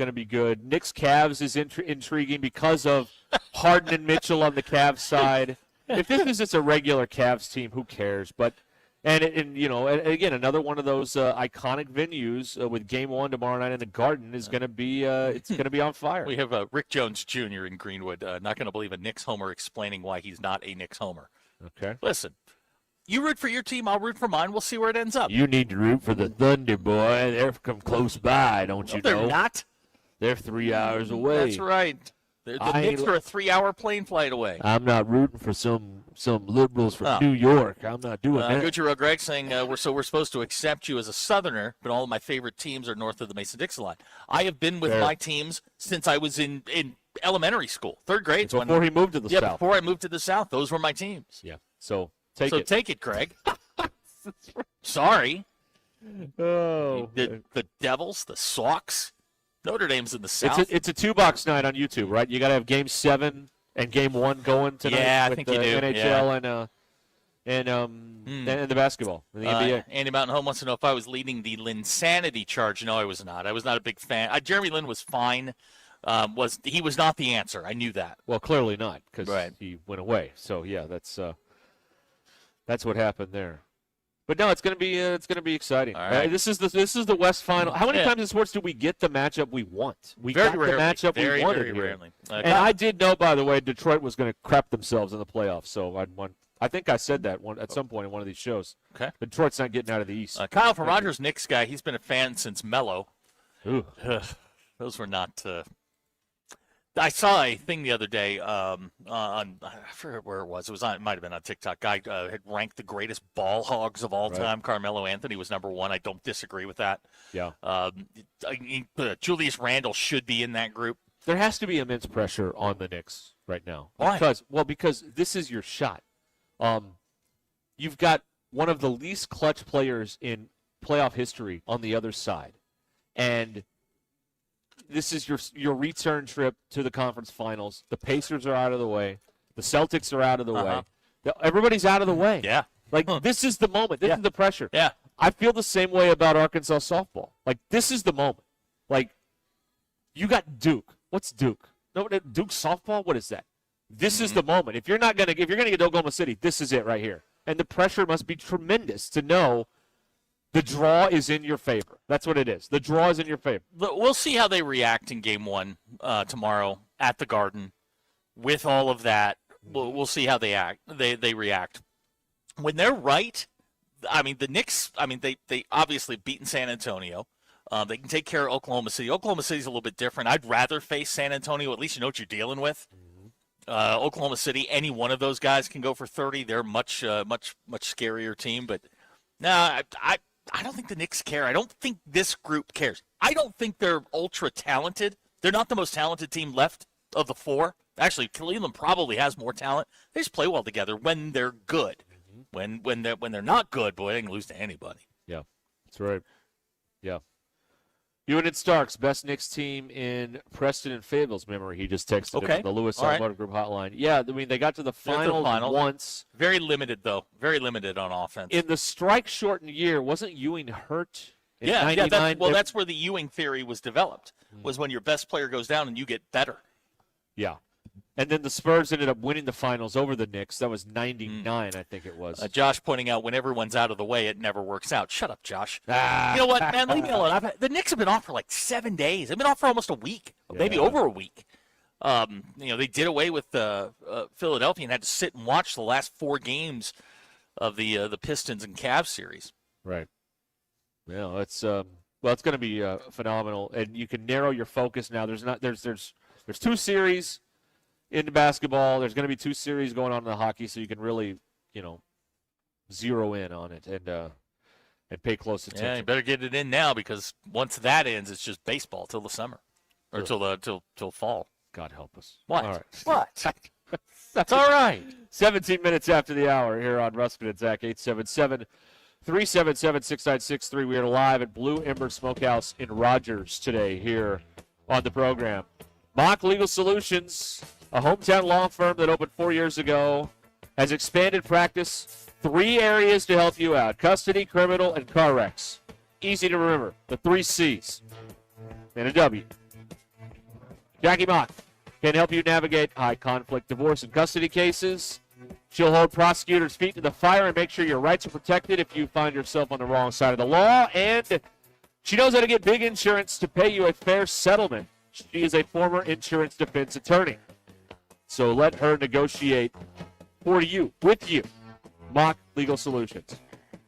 to be good. Knicks Cavs is intriguing because of Harden and Mitchell on the Cavs side. If this is just a regular Cavs team, who cares? But and again, another one of those iconic venues with Game 1 tomorrow night in the Garden is going to be it's going to be on fire. We have Rick Jones Jr. in Greenwood. Not going to believe a Knicks homer explaining why he's not a Knicks homer. Okay. Listen. You root for your team, I'll root for mine. We'll see where it ends up. You need to root for the Thunder, boy. They're from close by, don't you know? They're not. They're 3 hours away. That's right. The Knicks are a 3-hour plane flight away. I'm not rooting for some liberals from New York. I'm not doing that. Gucci Greg saying we're supposed to accept you as a Southerner, but all of my favorite teams are north of the Mason-Dixon line. I have been with my teams since I was in elementary school, 3rd grade. Before he moved to the South. Yeah, before I moved to the South, those were my teams. Yeah. So take it, Greg. Sorry. Oh. The Devils, the Sox. Notre Dame's in the South. It's a 2-box night on YouTube, right? You got to have Game 7 and Game 1 going tonight. Yeah, I with think the you do. NHL and the basketball and the NBA. Andy Mountain Home wants to know if I was leading the Linsanity charge. No, I was not. I was not a big fan. Jeremy Lin was fine. He was not the answer. I knew that. Well, clearly not, because he went away. So yeah, that's what happened there. But no, it's going to be exciting. All right. This is the West Final. How many times in sports do we get the matchup we want? We very got rarely. the matchup Very, we wanted very here. rarely. And I did know, by the way, Detroit was going to crap themselves in the playoffs. So I think I said that at some point in one of these shows. Okay. Detroit's not getting out of the East. Kyle from Rogers, Knicks guy. He's been a fan since Mello. Ooh. Those were not. I saw a thing the other day on I forget where it was. It might have been on TikTok. Guy had ranked the greatest ball hogs of all time. Carmelo Anthony was number 1. I don't disagree with that. Yeah. Julius Randle should be in that group. There has to be immense pressure on the Knicks right now. Why? Because this is your shot. You've got one of the least clutch players in playoff history on the other side, and this is your return trip to the conference finals. The Pacers are out of the way. The Celtics are out of the way. Everybody's out of the way. Yeah. This is the moment. This is the pressure. Yeah. I feel the same way about Arkansas softball. This is the moment. You got Duke. What's Duke? No, Duke softball? What is that? This is the moment. If you're going to get to Oklahoma City, this is it right here. And the pressure must be tremendous to know the draw is in your favor. That's what it is. The draw is in your favor. We'll see how they react in Game 1 tomorrow at the Garden. With all of that, we'll see how they react. When they're right, the Knicks. They obviously beaten San Antonio. They can take care of Oklahoma City. Oklahoma City's a little bit different. I'd rather face San Antonio. At least you know what you're dealing with. Oklahoma City, any one of those guys can go for 30. They're much scarier team. But no, I don't think the Knicks care. I don't think this group cares. I don't think they're ultra talented. They're not the most talented team left of the 4. Actually, Cleveland probably has more talent. They just play well together when they're good. When they're not good, boy, they can lose to anybody. Yeah, that's right. Yeah. Unit Starks, best Knicks team in Preston and Fable's memory. He just texted him on the Lewis Automotive Group hotline. Yeah, they got to the finals once. Very limited, though. Very limited on offense. In the strike-shortened year, wasn't Ewing hurt in 99? That's where the Ewing theory was developed, was when your best player goes down and you get better. Yeah. And then the Spurs ended up winning the finals over the Knicks. That was 99, I think it was. Josh pointing out when everyone's out of the way, it never works out. Shut up, Josh. You know what, man? Leave me alone. The Knicks have been off for 7 days. They've been off for almost a week, maybe over a week. They did away with Philadelphia and had to sit and watch the last 4 games of the Pistons and Cavs series. Right. Yeah, it's going to be phenomenal, and you can narrow your focus now. There's 2 series. into basketball. There's going to be 2 series going on in the hockey, so you can really, zero in on it and pay close attention. Yeah, you better get it in now because once that ends, it's just baseball till the summer or till fall. God help us. What? All right. What? That's all right. 17 minutes after the hour here on Ruscin and Zach, 877-377-6963. We are live at Blue Ember Smokehouse in Rogers today here on the program. Mock Legal Solutions, a hometown law firm that opened 4 years ago, has expanded practice 3 areas to help you out: custody, criminal, and car wrecks. Easy to remember, the 3 C's and a W. Jackie Mock can help you navigate high-conflict divorce and custody cases. She'll hold prosecutors' feet to the fire and make sure your rights are protected if you find yourself on the wrong side of the law. And she knows how to get big insurance to pay you a fair settlement. She is a former insurance defense attorney. So let her negotiate for you, with you. Mock Legal Solutions.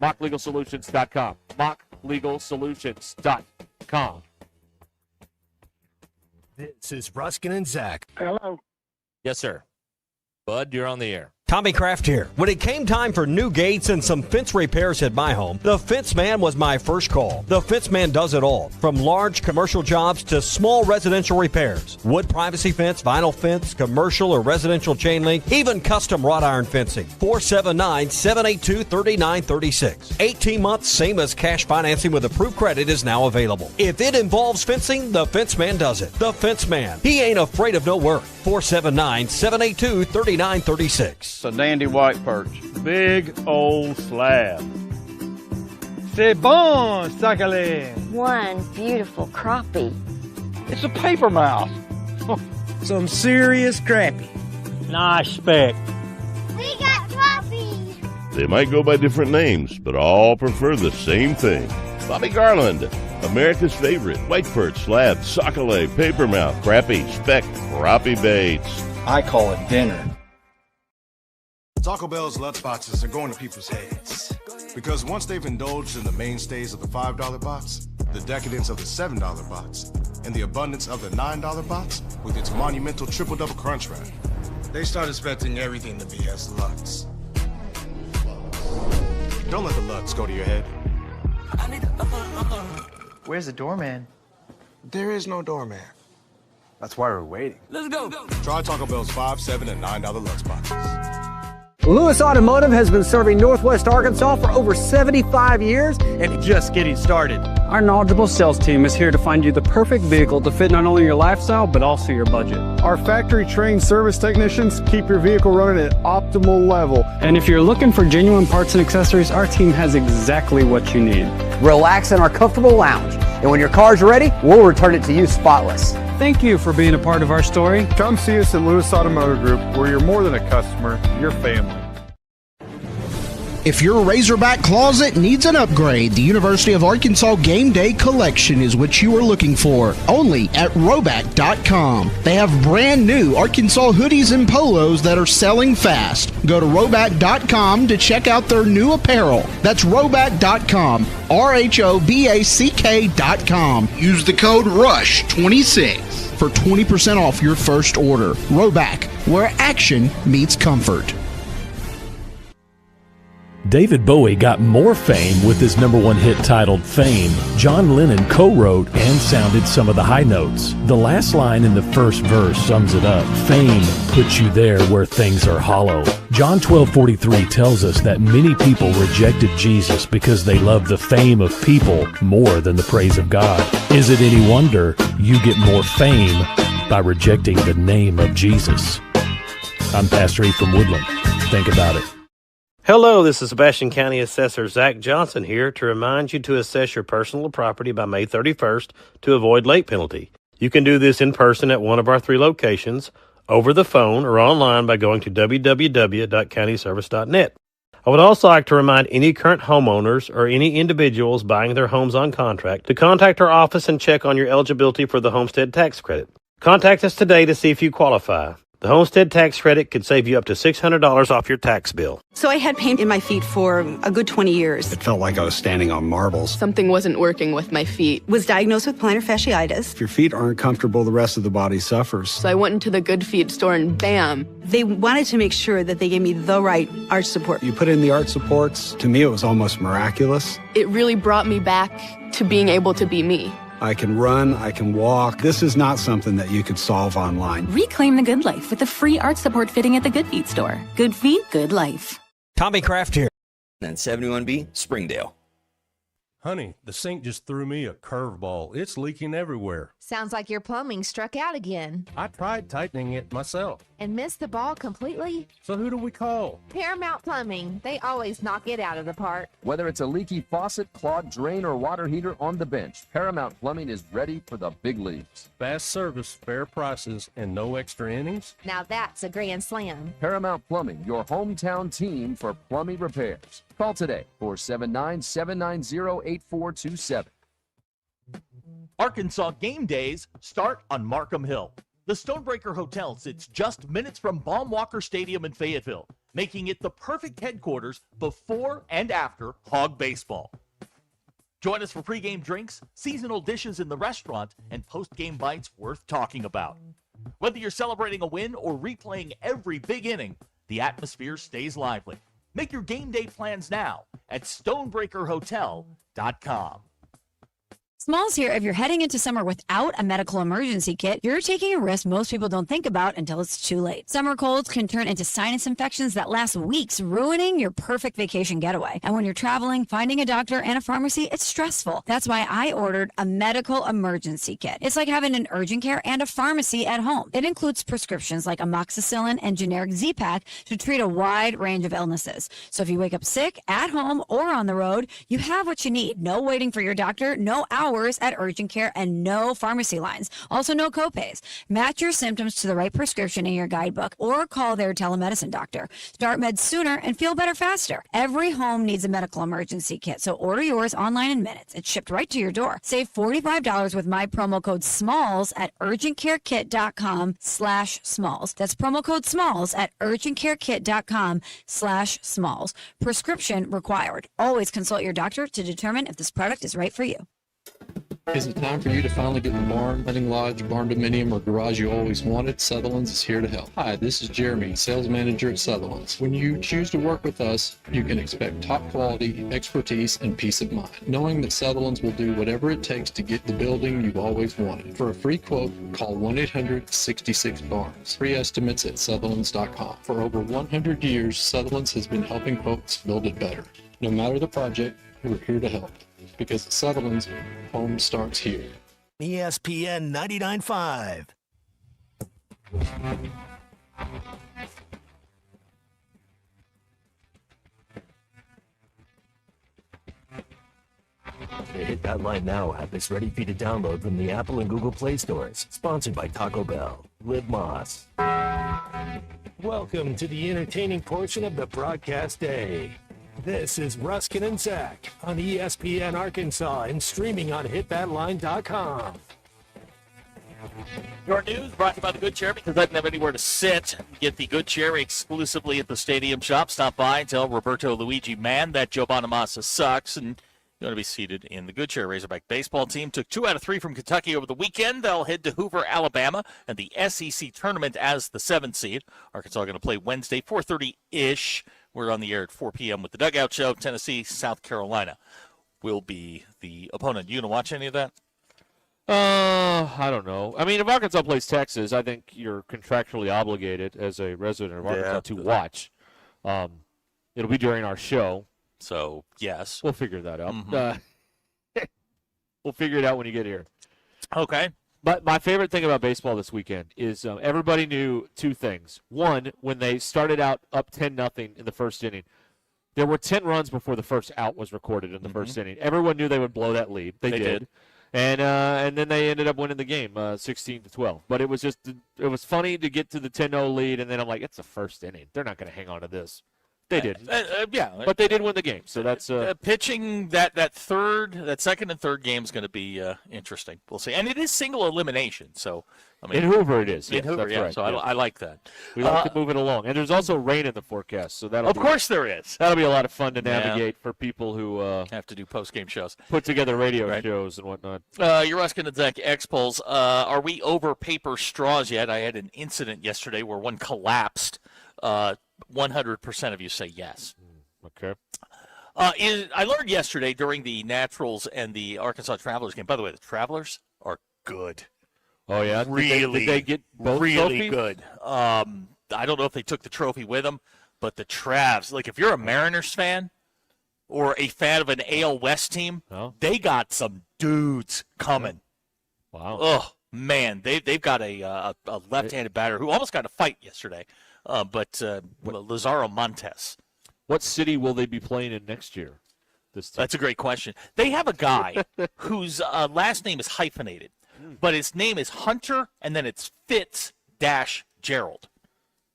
MockLegalSolutions.com. MockLegalSolutions.com. This is Ruscin and Zach. Hello. Yes, sir. Bud, you're on the air. Tommy Kraft here. When it came time for new gates and some fence repairs at my home, the Fence Man was my first call. The Fence Man does it all, from large commercial jobs to small residential repairs. Wood privacy fence, vinyl fence, commercial or residential chain link, even custom wrought iron fencing. 479-782-3936. 18 months, same as cash financing with approved credit is now available. If it involves fencing, the Fence Man does it. The Fence Man. He ain't afraid of no work. 479-782-3936. It's a dandy white perch. Big old slab. C'est bon, sacale. One beautiful crappie. It's a paper mouse. Some serious crappie. Nice speck. We got crappies. They might go by different names, but all prefer the same thing. Bobby Garland, America's favorite white perch, slab, sockeye, papermouth, crappie, speck, crappie baits. I call it dinner. Taco Bell's lunchboxes are going to people's heads. Because once they've indulged in the mainstays of the $5 box, the decadence of the $7 box, and the abundance of the $9 box with its monumental triple-double crunch wrap, they start expecting everything to be as Lux. Don't let the Lux go to your head. Where's the doorman? There is no doorman. That's why we're waiting. Let's go. Try Taco Bell's $5, $7, and $9 Lux boxes. Lewis Automotive has been serving Northwest Arkansas for over 75 years and just getting started. Our knowledgeable sales team is here to find you the perfect vehicle to fit not only your lifestyle, but also your budget. Our factory-trained service technicians keep your vehicle running at optimal level. And if you're looking for genuine parts and accessories, our team has exactly what you need. Relax in our comfortable lounge, and when your car's ready, we'll return it to you spotless. Thank you for being a part of our story. Come see us at Lewis Automotive Group, where you're more than a customer, you're family. If your Razorback closet needs an upgrade, the University of Arkansas Game Day Collection is what you are looking for. Only at Roback.com. They have brand new Arkansas hoodies and polos that are selling fast. Go to Roback.com to check out their new apparel. That's Roback.com. RHOBACK.com. Use the code RUSH26 for 20% off your first order. Roback, where action meets comfort. David Bowie got more fame with his #1 hit titled Fame. John Lennon co-wrote and sounded some of the high notes. The last line in the first verse sums it up. Fame puts you there where things are hollow. John 12:43 tells us that many people rejected Jesus because they loved the fame of people more than the praise of God. Is it any wonder you get more fame by rejecting the name of Jesus? I'm Pastor E. from Woodland. Think about it. Hello, this is Sebastian County Assessor Zach Johnson here to remind you to assess your personal property by May 31st to avoid late penalty. You can do this in person at one of our 3 locations, over the phone, or online by going to www.countyservice.net. I would also like to remind any current homeowners or any individuals buying their homes on contract to contact our office and check on your eligibility for the homestead tax credit. Contact us today to see if you qualify. The homestead tax credit could save you up to $600 off your tax bill. So I had pain in my feet for a good 20 years. It felt like I was standing on marbles. Something wasn't working with my feet. Was diagnosed with plantar fasciitis. If your feet aren't comfortable, the rest of the body suffers. So I went into the Good Feet store and bam. They wanted to make sure that they gave me the right arch support. You put in the arch supports, to me it was almost miraculous. It really brought me back to being able to be me. I can run, I can walk. This is not something that you could solve online. Reclaim the good life with the free arch support fitting at the Good Feet store. Good feet, good life. Tommy Kraft here. And 71B, Springdale. Honey, the sink just threw me a curveball. It's leaking everywhere. Sounds like your plumbing struck out again. I tried tightening it myself. And missed the ball completely? So who do we call? Paramount Plumbing. They always knock it out of the park. Whether it's a leaky faucet, clogged drain, or water heater on the bench, Paramount Plumbing is ready for the big leagues. Fast service, fair prices, and no extra innings? Now that's a grand slam. Paramount Plumbing, your hometown team for plumbing repairs. Call today, 479-790-8427. Arkansas game days start on Markham Hill. The Stonebreaker Hotel sits just minutes from Baum-Walker Stadium in Fayetteville, making it the perfect headquarters before and after Hog Baseball. Join us for pregame drinks, seasonal dishes in the restaurant, and post-game bites worth talking about. Whether you're celebrating a win or replaying every big inning, the atmosphere stays lively. Make your game day plans now at stonebreakerhotel.com. Smalls here. If you're heading into summer without a medical emergency kit, you're taking a risk most people don't think about until it's too late. Summer colds can turn into sinus infections that last weeks, ruining your perfect vacation getaway. And when you're traveling, finding a doctor and a pharmacy, it's stressful. That's why I ordered a medical emergency kit. It's like having an urgent care and a pharmacy at home. It includes prescriptions like amoxicillin and generic Z-Pak to treat a wide range of illnesses. So if you wake up sick, at home, or on the road, you have what you need. No waiting for your doctor, no hours at urgent care, and no pharmacy lines. Also, no copays. Match your symptoms to the right prescription in your guidebook or call their telemedicine doctor. Start meds sooner and feel better faster. Every home needs a medical emergency kit, so order yours online in minutes. It's shipped right to your door. Save $45 with my promo code SMALLS at urgentcarekit.com/smalls. That's promo code SMALLS at urgentcarekit.com/smalls. Prescription required. Always consult your doctor to determine if this product is right for you. Is it time for you to finally get the barn, hunting lodge, barn dominium, or garage you always wanted? Sutherland's is here to help. Hi, this is Jeremy, sales manager at Sutherland's. When you choose to work with us, you can expect top quality, expertise, and peace of mind, knowing that Sutherland's will do whatever it takes to get the building you've always wanted. For a free quote, call 1-800-66-BARNS. Free estimates at Sutherland's.com. For over 100 years, Sutherland's has been helping folks build it better. No matter the project, we're here to help. Because at Sutherland's, home starts here. ESPN 99.5. The Hit That Line Now app is ready for you to download from the Apple and Google Play stores. Sponsored by Taco Bell. Live Moss. Welcome to the entertaining portion of the broadcast day. This is Ruscin and Zach on ESPN Arkansas and streaming on hitthatline.com. Your news brought to you by the Good Chair, because I didn't have anywhere to sit. Get the Good Chair exclusively at the Stadium Shop. Stop by and tell Roberto Luigi Mann that Joe Bonamassa sucks, and you want to be seated in the Good Chair. Razorback baseball team took 2 out of 3 from Kentucky over the weekend. They'll head to Hoover, Alabama, and the SEC tournament as the 7th seed. Arkansas going to play Wednesday, 4:30-ish. We're on the air at 4 p.m. with the Dugout Show. Tennessee, South Carolina will be the opponent. You going to watch any of that? I don't know. I mean, if Arkansas plays Texas, I think you're contractually obligated as a resident of Arkansas to watch. It'll be during our show. So, yes. We'll figure that out. Mm-hmm. We'll figure it out when you get here. Okay. But my favorite thing about baseball this weekend is everybody knew 2 things. One, when they started out up 10-0 in the first inning, there were 10 runs before the first out was recorded in the first inning. Everyone knew they would blow that lead. They did. And then they ended up winning the game 16-12. But it was funny to get to the 10-0 lead, and then I'm like, it's the first inning. They're not going to hang on to this. They did. Yeah. But they did win the game, so that's pitching that second and third game is going to be interesting. We'll see. And it is single elimination, so I mean, in Hoover it is. In Yes, Hoover, that's yeah. right. So Yes. I like that. We like to move it along. And there's also rain in the forecast, so that'll Of course there is. That'll be a lot of fun to navigate for people who have to do post-game shows. Put together radio shows and whatnot. You're Ruscin and Zach X-Polls. Are we over paper straws yet? I had an incident yesterday where one collapsed. 100% of you say yes. Okay. I learned yesterday during the Naturals and the Arkansas Travelers game. By the way, the Travelers are good. Oh, yeah? Really. Did they get both really trophies? good. I don't know if they took the trophy with them, but the Travs, like if you're a Mariners fan or a fan of an AL West team, they got some dudes coming. Wow. Oh, man. They've got a left-handed batter who almost got a fight yesterday, but Lazaro Montes. What city will they be playing in next year? That's a great question. They have a guy whose last name is hyphenated, but his name is Hunter, and then it's Fitz-Gerald.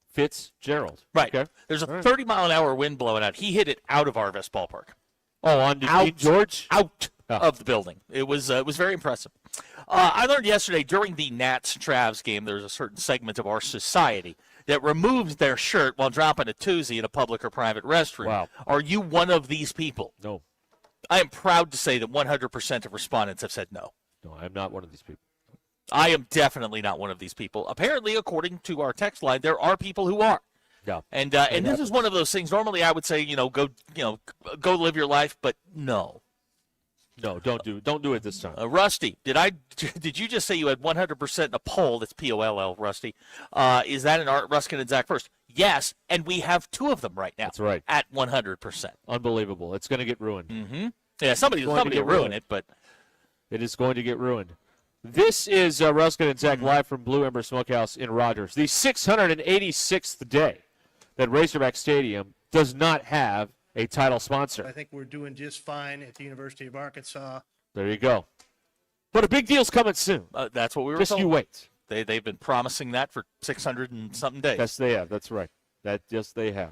Fitzgerald. Right. Okay. There's a 30-mile-an-hour wind blowing out. He hit it out of Arvest Ballpark. Oh, on St. George? Out of the building. It was very impressive. I learned yesterday during the Nats-Travs game, there's a certain segment of our society that removes their shirt while dropping a toozy in a public or private restroom. Wow. Are you one of these people? No. I am proud to say that 100% of respondents have said no. No, I'm not one of these people. I am definitely not one of these people. Apparently, according to our text line, there are people who are. Yeah. And this is one of those things. Normally, I would say, go live your life, but no. No, don't do it this time. Rusty, did you just say you had 100% in a poll? That's POLL, Rusty. Is that an Art Ruskin and Zach first? Yes, and we have two of them right now. That's right. At 100%. Unbelievable. It's going to get ruined. Mm-hmm. Yeah, somebody will ruin it, but it is going to get ruined. This is Ruskin and Zach live from Blue Ember Smokehouse in Rogers. The 686th day that Razorback Stadium does not have a title sponsor. I think we're doing just fine at the University of Arkansas. There you go. But a big deal's coming soon. That's what we were Just told. you wait. They've been promising that for 600 and something days. Yes, they have. That's right. Yes, they have.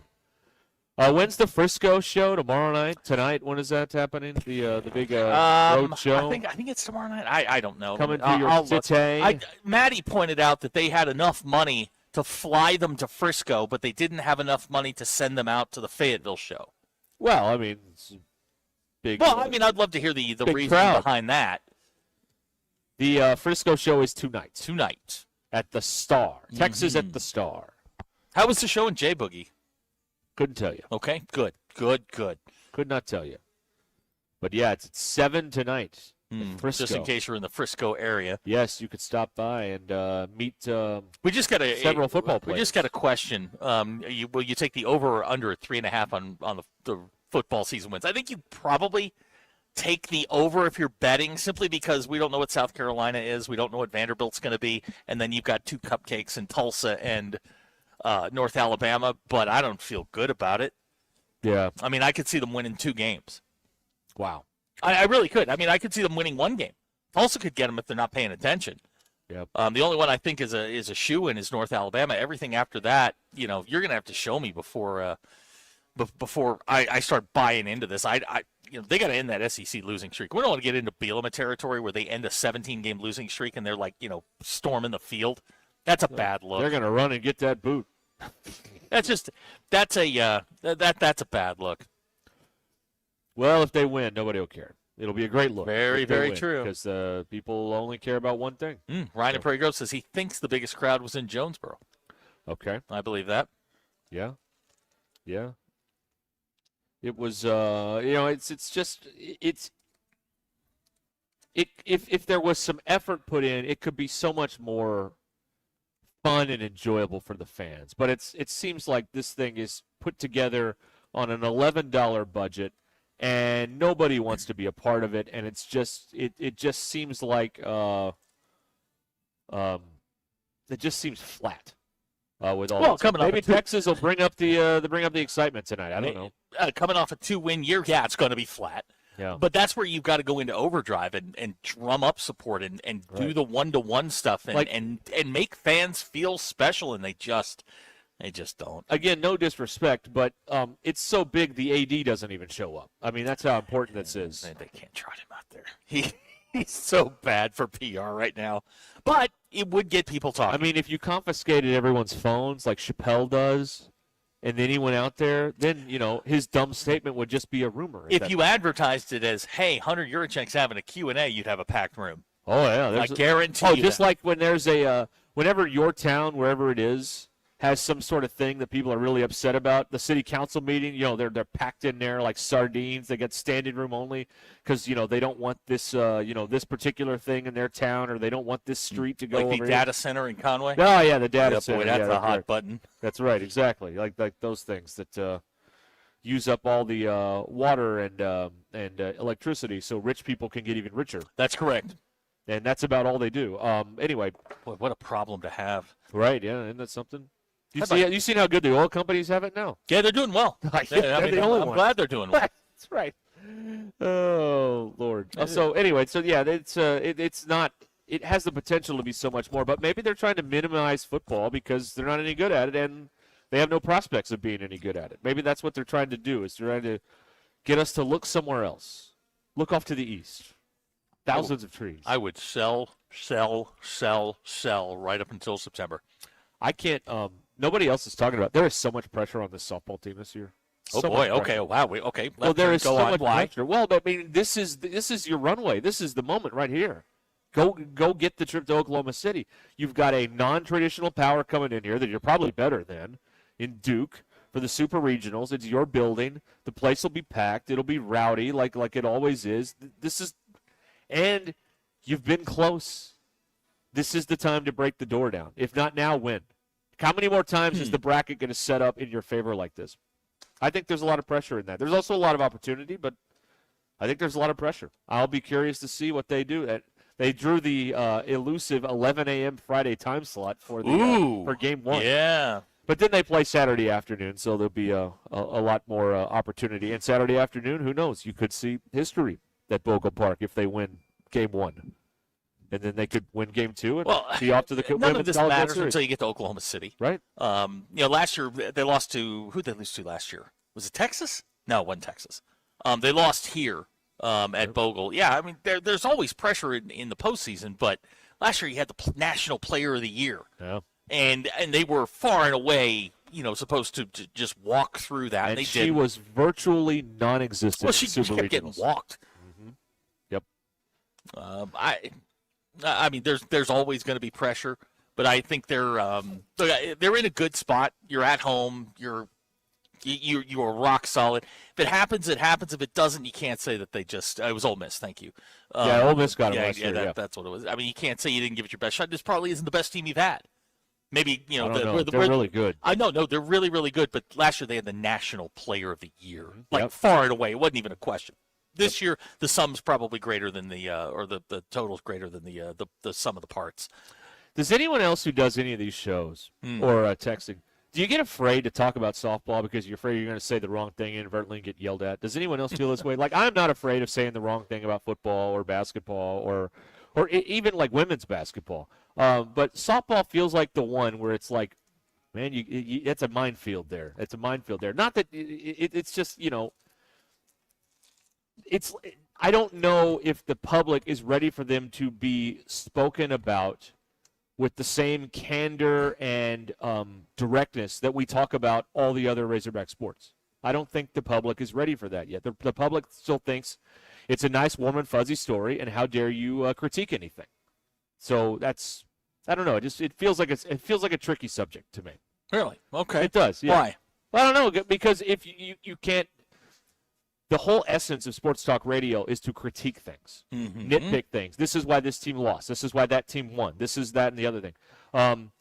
When's the Frisco show? Tomorrow night? Tonight? When is that happening? The big road show? I think it's tomorrow night. I don't know. Coming to your city. Maddie pointed out that they had enough money to fly them to Frisco, but they didn't have enough money to send them out to the Fayetteville show. Well, I mean, it's big. Well, I mean, I'd love to hear the reason behind that. The Frisco show is tonight. Tonight. At the Star. Texas at the Star. How was the show in J-Boogie? Couldn't tell you. Okay, good. Could not tell you. But, yeah, it's at 7 tonight in Frisco. Just in case you're in the Frisco area. Yes, you could stop by and meet we just got several football players. We just got a question. Will you take the over or under at 3.5 on the football season wins? I think you probably take the over if you're betting, simply because we don't know what South Carolina is. We don't know what Vanderbilt's going to be. And then you've got two cupcakes in Tulsa and North Alabama, but I don't feel good about it. Yeah. I mean, I could see them winning 2 games. Wow. I really could. I mean, I could see them winning 1 game. Tulsa could get them if they're not paying attention. Yep. The only one I think is a shoo-in is North Alabama. Everything after that, you're going to have to show me before I start buying into this. They got to end that SEC losing streak. We don't want to get into Bielema territory where they end a 17-game losing streak and they're like, storming the field. That's a bad look. They're going to run and get that boot. That's a bad look. Well, if they win, nobody will care. It'll be a great look. Very, very true. Because people only care about one thing. Ryan in Prairie Grove says he thinks the biggest crowd was in Jonesboro. Okay. I believe that. Yeah. Yeah. It was, if there was some effort put in, it could be so much more fun and enjoyable for the fans. But it seems like this thing is put together on an $11 budget, and nobody wants to be a part of it. And it's just it just seems like it just seems flat. With all maybe Texas will bring up the excitement tonight. I don't know. Coming off a 2-win year, yeah, it's going to be flat. Yeah. But that's where you've got to go into overdrive and drum up support and do the one-to-one stuff and make fans feel special, and they just They just don't. Again, no disrespect, but it's so big the AD doesn't even show up. I mean, that's how important this is. They can't trot him out there. He's so bad for PR right now. But it would get people talking. I mean, if you confiscated everyone's phones like Chappelle does, and then he went out there, then, his dumb statement would just be a rumor. If you advertised it as, hey, Hunter Yurichek's having a Q&A, you'd have a packed room. Oh, yeah. I guarantee you just that. like when there's whenever your town, wherever it is, has some sort of thing that people are really upset about, the city council meeting, they're packed in there like sardines. They get standing room only because, they don't want this, this particular thing in their town, or they don't want this street to go like over the here. data center in Conway? Oh, yeah, the data center. Boy, that's yeah, a hot button. That's right, exactly. Like those things that use up all the water and electricity so rich people can get even richer. That's correct. And that's about all they do. Anyway. Boy, what a problem to have. Right, yeah, isn't that something? You seen how good the oil companies have it now? Yeah, they're doing well. I'm glad they're doing well. That's right. Oh, Lord. So anyway, it's not. It has the potential to be so much more, but maybe they're trying to minimize football because they're not any good at it, and they have no prospects of being any good at it. Maybe that's what they're trying to do, is trying to get us to look somewhere else. Look off to the east. Thousands of trees. I would sell right up until September. I can't. Nobody else is talking about. There is so much pressure on this softball team this year. Oh, boy. Okay. Wow. Okay. Well, there is so much pressure. Well, I mean, this is your runway. This is the moment right here. Go get the trip to Oklahoma City. You've got a non-traditional power coming in here that you're probably better than in Duke for the Super Regionals. It's your building. The place will be packed. It'll be rowdy like it always is. And you've been close. This is the time to break the door down. If not now, when? How many more times is the bracket going to set up in your favor like this? I think there's a lot of pressure in that. There's also a lot of opportunity, but I think there's a lot of pressure. I'll be curious to see what they do. They drew the elusive 11 a.m. Friday time slot for Game 1. Yeah. But then they play Saturday afternoon, so there'll be a lot more opportunity. And Saturday afternoon, who knows? You could see history at Bogle Park if they win Game 1. And then they could win Game 2 and be off to the none of this matters series. until you get to Oklahoma City. Right. Last year they lost to – who did they lose to last year? Was it Texas? No, it wasn't Texas. They lost here at Bogle. Yeah, I mean, there's always pressure in the postseason, but last year you had the National Player of the Year. Yeah. And they were far and away, supposed to just walk through that. And they she was virtually non-existent. Well, she kept getting walked. Mm-hmm. Yep. I mean, there's always going to be pressure, but I think they're in a good spot. You're at home. You are rock solid. If it happens, it happens. If it doesn't, you can't say that they just. It was Ole Miss. Thank you. Ole Miss got it last year. That's what it was. I mean, you can't say you didn't give it your best shot. This probably isn't the best team you've had. Maybe they're really good. I know, they're really, really good. But last year they had the National Player of the Year, far and away. It wasn't even a question. This year, the sum's probably greater than the total's greater than the sum of the parts. Does anyone else who does any of these shows or texting, do you get afraid to talk about softball because you're afraid you're going to say the wrong thing inadvertently and get yelled at? Does anyone else feel this way? Like, I'm not afraid of saying the wrong thing about football or basketball or even like women's basketball. But softball feels like the one where it's like, man, it's a minefield there. It's a minefield there. Not that it's just, I don't know if the public is ready for them to be spoken about with the same candor and directness that we talk about all the other Razorback sports. I don't think the public is ready for that yet. The public still thinks it's a nice, warm and fuzzy story, and how dare you critique anything? So I don't know. It feels like a tricky subject to me. Really? Okay. It does. Yeah. Why? Well, I don't know, because if you can't. The whole essence of sports talk radio is to critique things, nitpick things. This is why this team lost. This is why that team won. This is that and the other thing. And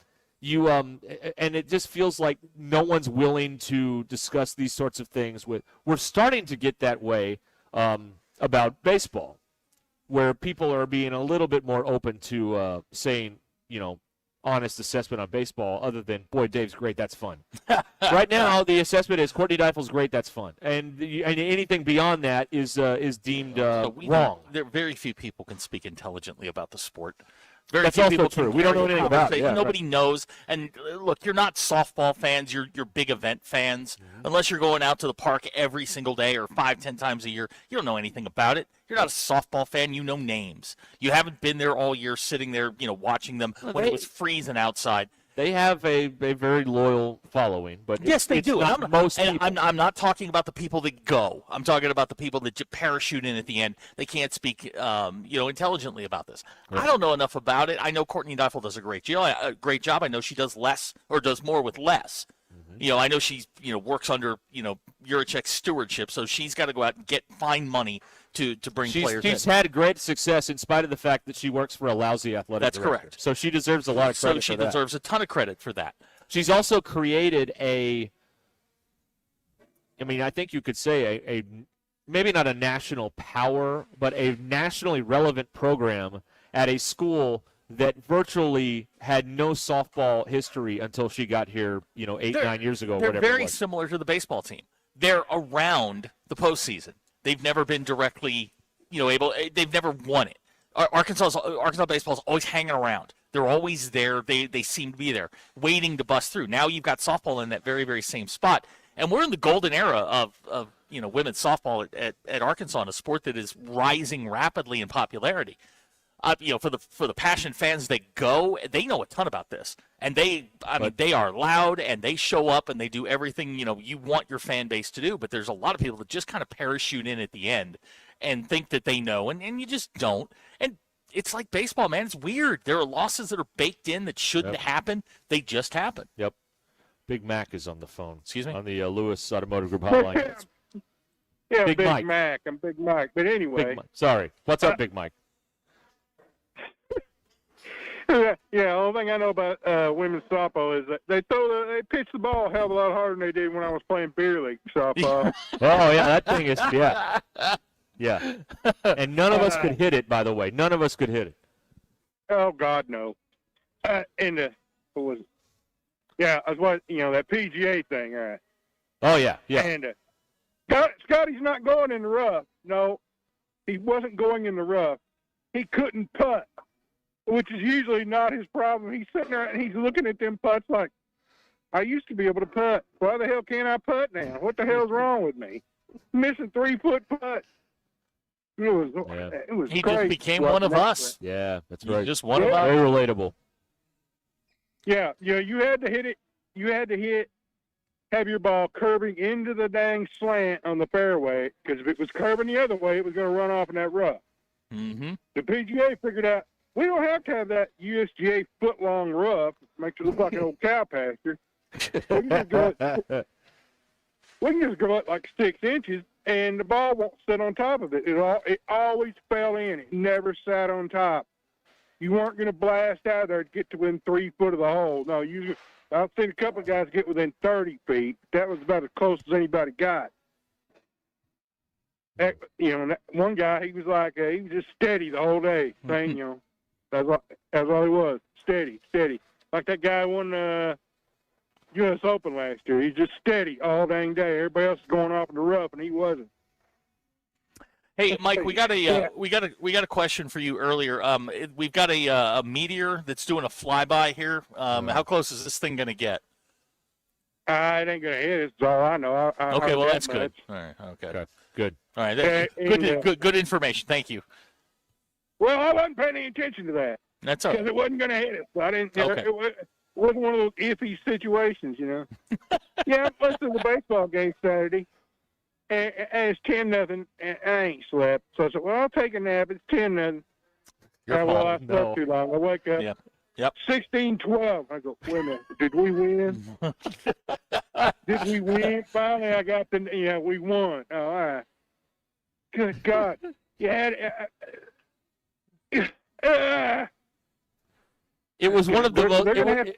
it just feels like no one's willing to discuss these sorts of things. We're starting to get that way about baseball, where people are being a little bit more open to saying, honest assessment on baseball other than, boy, Dave's great, that's fun. Right now, the assessment is Courtney Deifel's great, that's fun. And anything beyond that is deemed wrong. There very few people can speak intelligently about the sport. Very That's few also people true. can We don't carry know a anything about it. conversation. Yeah, Nobody knows. And look, you're not softball fans. You're big event fans. Unless you're going out to the park every single day or 5-10 times a year, you don't know anything about it. You're not a softball fan. You know names. You haven't been there all year, sitting there, watching them when it was freezing outside. They have a very loyal following, but Yes, they do. Not And most and people. I'm not talking about the people that go. I'm talking about the people that parachute in at the end. They can't speak, intelligently about this. I don't know enough about it. I know Courtney Neifel does a great job. I know she does less or does more with less. I know she's works under Juracek's stewardship, so she's got to go out and find money to bring players in. She's had great success in spite of the fact that she works for a lousy athletic That's director. correct. So she deserves a lot of credit So she for that. deserves a ton of credit for that. She's also created I think you could say a maybe not a national power, but a nationally relevant program at a school that virtually had no softball history until she got here, 9 years ago. They're whatever very it was. similar to the baseball team. They're around the postseason. They've never been directly, they've never won it. Arkansas baseball is always hanging around. They're always there. They seem to be there, waiting to bust through. Now you've got softball in that very, very same spot. And we're in the golden era of women's softball at Arkansas, a sport that is rising rapidly in popularity. For the passionate fans that go, they know a ton about this, and they are loud and they show up and they do everything you want your fan base to do. But there's a lot of people that just kind of parachute in at the end and think that they know, and you just don't. And it's like baseball, man. It's weird. There are losses that are baked in that shouldn't happen. They just happen. Yep. Big Mac is on the phone. Excuse me? On the Lewis Automotive Group hotline. Yeah, Big Mike. Mac. I'm Big Mike. But anyway. Big Mike. Sorry. What's up, Big Mike? Yeah, the only thing I know about women's softball is that they pitch the ball a hell of a lot harder than they did when I was playing beer league softball. Oh yeah, that thing is yeah. And none of us could hit it, by the way. None of us could hit it. Oh God, no. What was it? Yeah, I was that PGA thing, right? Oh yeah. And Scotty's not going in the rough. No, he wasn't going in the rough. He couldn't putt, which is usually not his problem. He's sitting there and he's looking at them putts like, I used to be able to putt. Why the hell can't I putt now? What the hell's wrong with me? Missing 3-foot putt. It was He crazy. just became one of us. Yeah, that's He's right. just one of us. Very relatable. Yeah, you had to hit it. You had to have your ball curving into the dang slant on the fairway, because if it was curving the other way, it was going to run off in that rough. Mm-hmm. The PGA figured out, we don't have to have that USGA foot-long rough. Makes it look like an old cow pasture. We can just go up like 6 inches, and the ball won't sit on top of it. It always fell in. It never sat on top. You weren't going to blast out there to get to within 3 foot of the hole. No, I've seen a couple of guys get within 30 feet. That was about as close as anybody got. That one guy, he was like, he was just steady the whole day. Saying, that's all he was. Steady. Like that guy won U.S. Open last year. He's just steady all dang day. Everybody else is going off in the rough, and he wasn't. Hey, Mike, we got a question for you earlier. We've got a meteor that's doing a flyby here. How close is this thing going to get? It ain't going to hit it. That's all I know. Okay, well, that's good. All right, okay. Good. All right, good information. Thank you. Well, I wasn't paying any attention to that. That's all right. Because it wasn't going to hit it. So I didn't. Okay. It wasn't one of those iffy situations, Yeah, I listened to the baseball game Saturday, and it's 10-0, and I ain't slept. So I said, well, I'll take a nap. It's 10-0. I slept too long. I wake up. Yep. 16-12. I go, wait a minute. Did we win? Did we win? Finally, I got we won. Oh, all right. Good God. You had It was one of the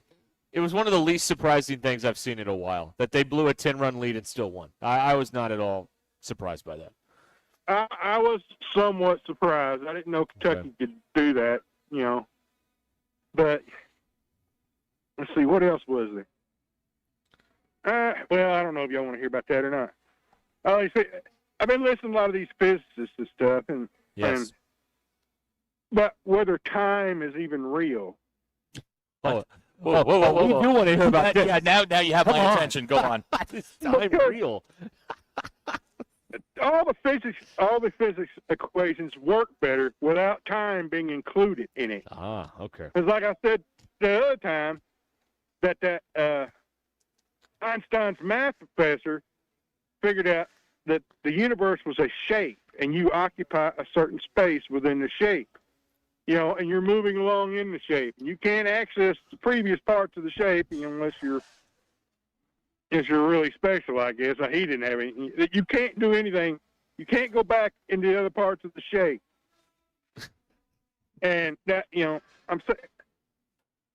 it was one of the least surprising things I've seen in a while, that they blew a 10-run lead and still won. I was not at all surprised by that. I was somewhat surprised. I didn't know Kentucky could do that, But let's see, what else was there? Well, I don't know if y'all want to hear about that or not. I've been listening to a lot of these physicists and stuff, and yes. but whether time is even real. Whoa. We do want to hear about this. Yeah, now you have my attention. Go on. Is time real? All the physics equations work better without time being included in it. Ah, okay. Because like I said the other time, that Einstein's math professor figured out that the universe was a shape, and you occupy a certain space within the shape. And you're moving along in the shape. And you can't access the previous parts of the shape unless you're really special, I guess. He didn't have any. You can't do anything. You can't go back into the other parts of the shape. And that, I'm saying,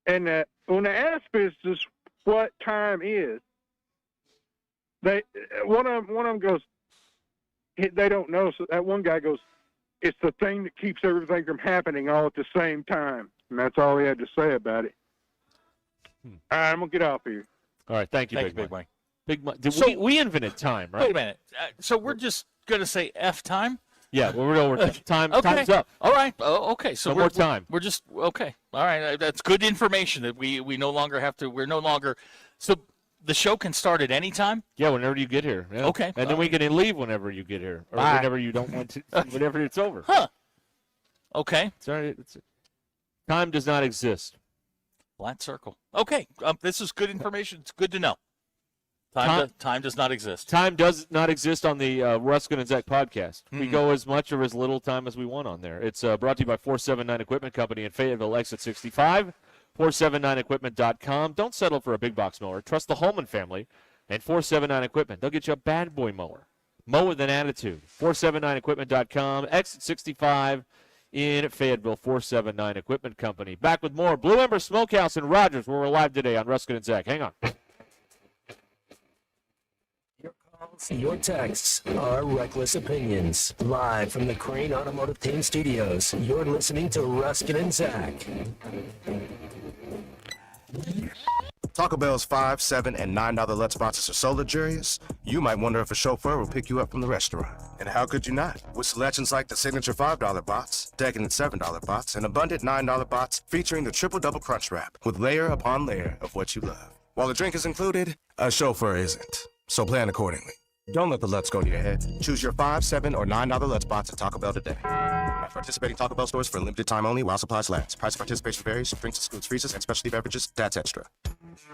and when they ask physicists what time is, one of them goes, they don't know. So that one guy goes, it's the thing that keeps everything from happening all at the same time. And that's all he had to say about it. All right, I'm going to get off here. All right, thank you, Big Mike. Big Mike. So- We invented time, right? Wait a minute. So we're just going to say F time? Yeah, we're time. Okay. Time's up. All right. Okay. So No more time. We're just okay. All right. That's good information that we no longer have to. We're no longer. So the show can start at any time. Yeah, whenever you get here. Yeah. Okay. And then we can leave whenever you get here, or Bye. whenever you don't want to, whenever it's over. Huh. Okay. Sorry, time does not exist. Flat circle. Okay. This is good information. It's good to know. Time does not exist. Time does not exist on the Ruscin and Zach podcast. We go as much or as little time as we want on there. It's brought to you by 479 Equipment Company in Fayetteville, exit 65. 479equipment.com. Don't settle for a big box mower. Trust the Holman family and 479 Equipment. They'll get you a bad boy mower. Mow with an attitude. 479equipment.com. Exit 65 in Fayetteville. 479 Equipment Company. Back with more Blue Ember Smokehouse in Rogers, where we're live today on Ruscin and Zach. Hang on. Your texts are reckless opinions. Live from the Crane Automotive Team Studios, you're listening to Ruscin and Zach. Taco Bell's $5, $7, and $9 Let's boxes are so luxurious, you might wonder if a chauffeur will pick you up from the restaurant. And how could you not? With selections like the signature $5 box, decadent $7 box, and abundant $9 box featuring the triple double crunch wrap with layer upon layer of what you love. While the drink is included, a chauffeur isn't. So plan accordingly. Don't let the Let's go to your head. Choose your $5, $7, or $9 Let's box at Taco Bell today. At participating Taco Bell stores for a limited time only while supplies last. Price of participation varies. Drinks excludes freezers and specialty beverages. That's extra.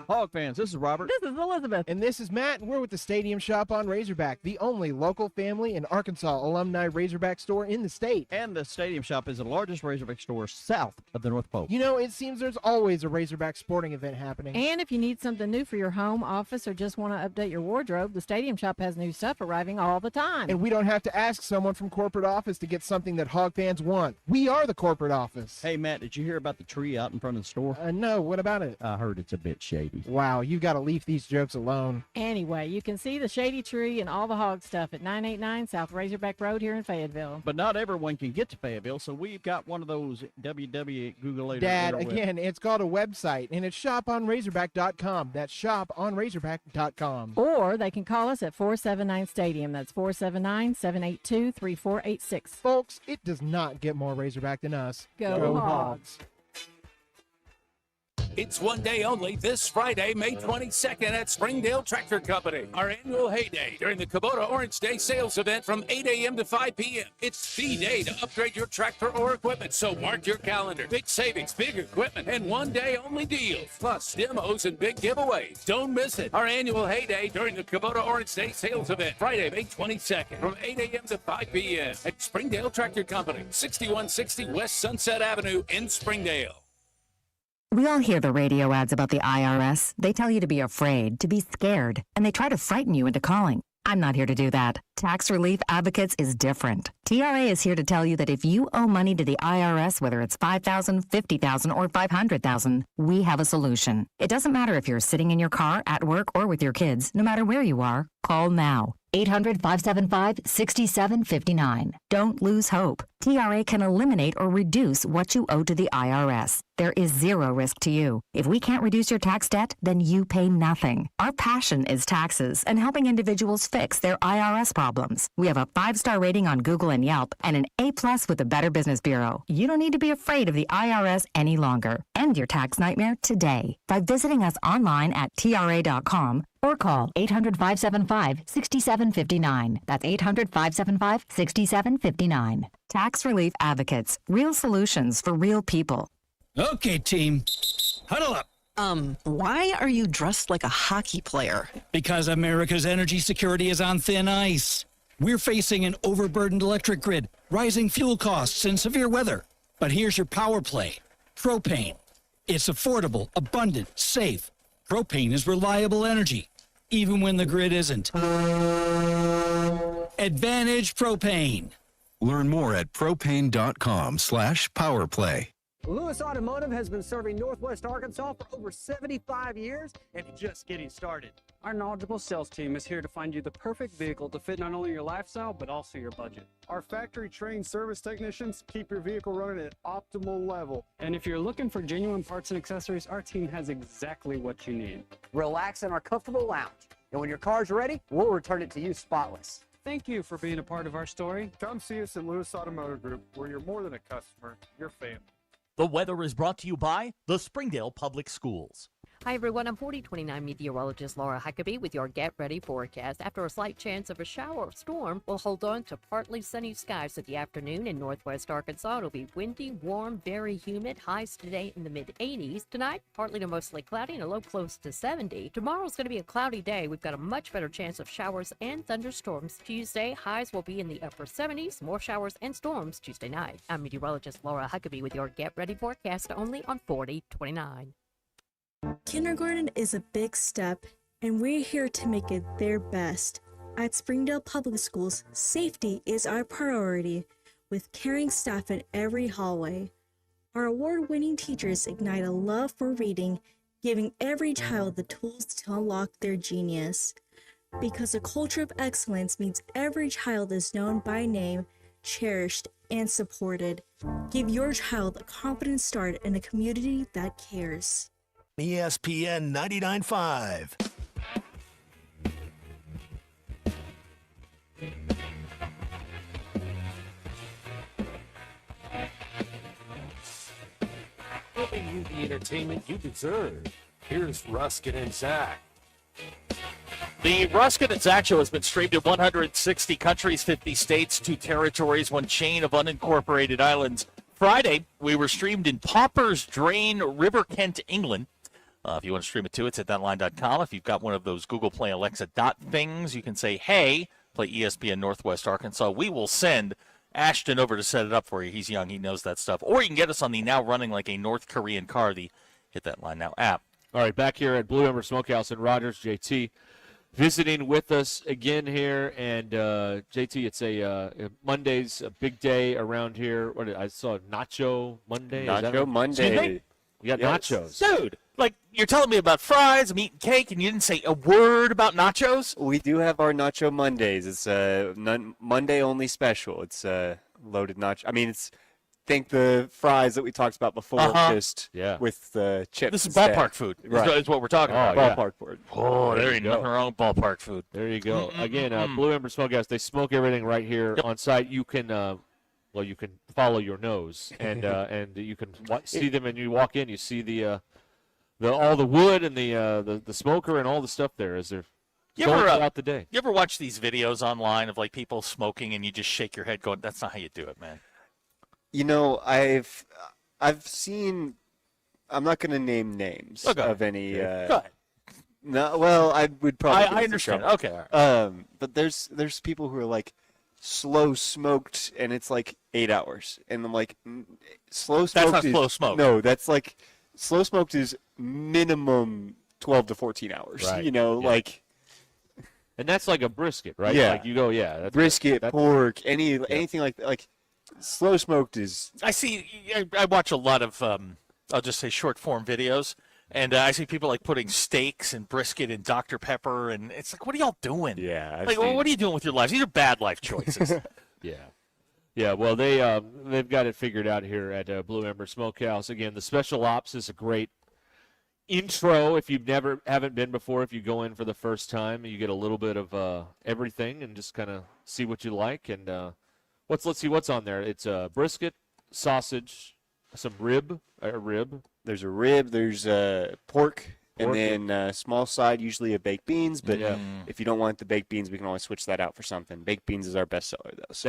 Hog fans, this is Robert. This is Elizabeth. And this is Matt, and we're with the Stadium Shop on Razorback, the only local family and Arkansas alumni Razorback store in the state. And the Stadium Shop is the largest Razorback store south of the North Pole. You know, it seems there's always a Razorback sporting event happening. And if you need something new for your home, office, or just want to update your wardrobe, the Stadium Shop has new stuff arriving all the time. And we don't have to ask someone from corporate office to get something that Hog fans want. We are the corporate office. Hey, Matt, did you hear about the tree out in front of the store? No, what about it? I heard it's a bit shady. Wow, you've got to leave these jokes alone. Anyway, you can see the shady tree and all the hog stuff at 989 South Razorback Road here in Fayetteville. But not everyone can get to Fayetteville, so we've got one of those www. Dad, again, it's called a website, and it's shoponrazorback.com. That's shoponrazorback.com. Or they can call us at 479 Stadium. That's 479-782-3486. Folks, it does not get more Razorback than us. Go Hogs. It's one day only this Friday, May 22nd at Springdale Tractor Company. Our annual heyday during the Kubota Orange Day sales event from 8 a.m. to 5 p.m. It's the day to upgrade your tractor or equipment, so mark your calendar. Big savings, big equipment, and one day only deals. Plus demos and big giveaways. Don't miss it. Our annual heyday during the Kubota Orange Day sales event, Friday, May 22nd from 8 a.m. to 5 p.m. at Springdale Tractor Company, 6160 West Sunset Avenue in Springdale. We all hear the radio ads about the IRS. They tell you to be afraid, to be scared, and they try to frighten you into calling. I'm not here to do that. Tax Relief Advocates is different. TRA is here to tell you that if you owe money to the IRS, whether it's $5,000, $50,000, or $500,000, we have a solution. It doesn't matter if you're sitting in your car, at work, or with your kids. No matter where you are, call now. 800-575-6759. Don't lose hope. TRA can eliminate or reduce what you owe to the IRS. There is zero risk to you. If we can't reduce your tax debt, then you pay nothing. Our passion is taxes and helping individuals fix their IRS problems. We have a 5-star rating on Google and Yelp and an A+ with the Better Business Bureau. You don't need to be afraid of the IRS any longer. End your tax nightmare today by visiting us online at TRA.com or call 800-575-6759. That's 800-575-6759. Tax Relief Advocates. Real solutions for real people. Okay, team. Huddle up. Why are you dressed like a hockey player? Because America's energy security is on thin ice. We're facing an overburdened electric grid, rising fuel costs, and severe weather. But here's your power play. Propane. It's affordable, abundant, safe. Propane is reliable energy, even when the grid isn't. Advantage Propane. Learn more at propane.com/powerplay. Lewis Automotive has been serving Northwest Arkansas for over 75 years and just getting started. Our knowledgeable sales team is here to find you the perfect vehicle to fit not only your lifestyle, but also your budget. Our factory-trained service technicians keep your vehicle running at optimal level. And if you're looking for genuine parts and accessories, our team has exactly what you need. Relax in our comfortable lounge. And when your car's ready, we'll return it to you spotless. Thank you for being a part of our story. Come see us at Lewis Automotive Group, where you're more than a customer, you're family. The weather is brought to you by the Springdale Public Schools. Hi everyone, I'm 4029 meteorologist Laura Huckabee with your Get Ready forecast. After a slight chance of a shower or storm, we'll hold on to partly sunny skies at the afternoon in northwest Arkansas. It'll be windy, warm, very humid. Highs today in the mid-80s. Tonight, partly to mostly cloudy and a low close to 70. Tomorrow's going to be a cloudy day. We've got a much better chance of showers and thunderstorms. Tuesday, highs will be in the upper 70s. More showers and storms Tuesday night. I'm meteorologist Laura Huckabee with your Get Ready forecast only on 4029. Kindergarten is a big step, and we're here to make it their best. At Springdale Public Schools, safety is our priority, with caring staff in every hallway. Our award-winning teachers ignite a love for reading, giving every child the tools to unlock their genius. Because a culture of excellence means every child is known by name, cherished, and supported. Give your child a confident start in a community that cares. ESPN 99.5. Giving you the entertainment you deserve. Here's Ruscin and Zach. The Ruscin and Zach Show has been streamed in 160 countries, 50 states, 2 territories, 1 chain of unincorporated islands. Friday, we were streamed in Pauper's Drain, River Kent, England. If you want to stream it too, it's at thatline.com. If you've got one of those Google Play Alexa dot things, you can say, hey, play ESPN Northwest Arkansas. We will send Ashton over to set it up for you. He's young. He knows that stuff. Or you can get us on the now running like a North Korean car, the Hit That Line Now app. All right, back here at Blue Ember Smokehouse in Rogers, JT visiting with us again here. And, JT, it's Monday's a big day around here. I saw Nacho Monday. Nacho Monday. We got nachos. Dude, like, you're telling me about fries, meat, and cake, and you didn't say a word about nachos? We do have our Nacho Mondays. It's a Monday-only special. It's loaded nacho. I mean, think the fries that we talked about before, just with the chips. This is instead. ballpark food. Right. Is what we're talking about. Ballpark food. Oh, there ain't nothing wrong with ballpark food. There you go. Again, Blue Ember Smokehouse, they smoke everything right here on site. You can you can follow your nose, and you can see them, and you walk in, you see the all the wood and the smoker and all the stuff there as they're going throughout the day. You ever watch these videos online of like people smoking, and you just shake your head going, that's not how you do it, man. You know, I've seen. I'm not going to name names of any. Go ahead. No, well, I would probably. I understand. Okay. All right. But there's people who are like slow smoked, and it's like 8 hours, and I'm like, slow smoked. That's not slow smoke. No, that's like slow smoked is minimum 12 to 14 hours. Right. You know, like. And that's like a brisket, right? Yeah. Like you go, that's brisket, pork, anything like that. Like slow smoked is. I see. I watch a lot of. I'll just say short form videos. And I see people like putting steaks and brisket and Dr. Pepper, and it's like, what are y'all doing? Yeah. Like, what are you doing with your lives? These are bad life choices. Yeah. Yeah, well, they've got it figured out here at Blue Ember Smokehouse. Again, the Special Ops is a great intro if you've haven't been before. If you go in for the first time, you get a little bit of everything and just kind of see what you like. And let's see what's on there. It's brisket, sausage, some rib. There's a rib. There's pork. And then small side, usually a baked beans. But if you don't want the baked beans, we can always switch that out for something. Baked beans is our best seller, though. So.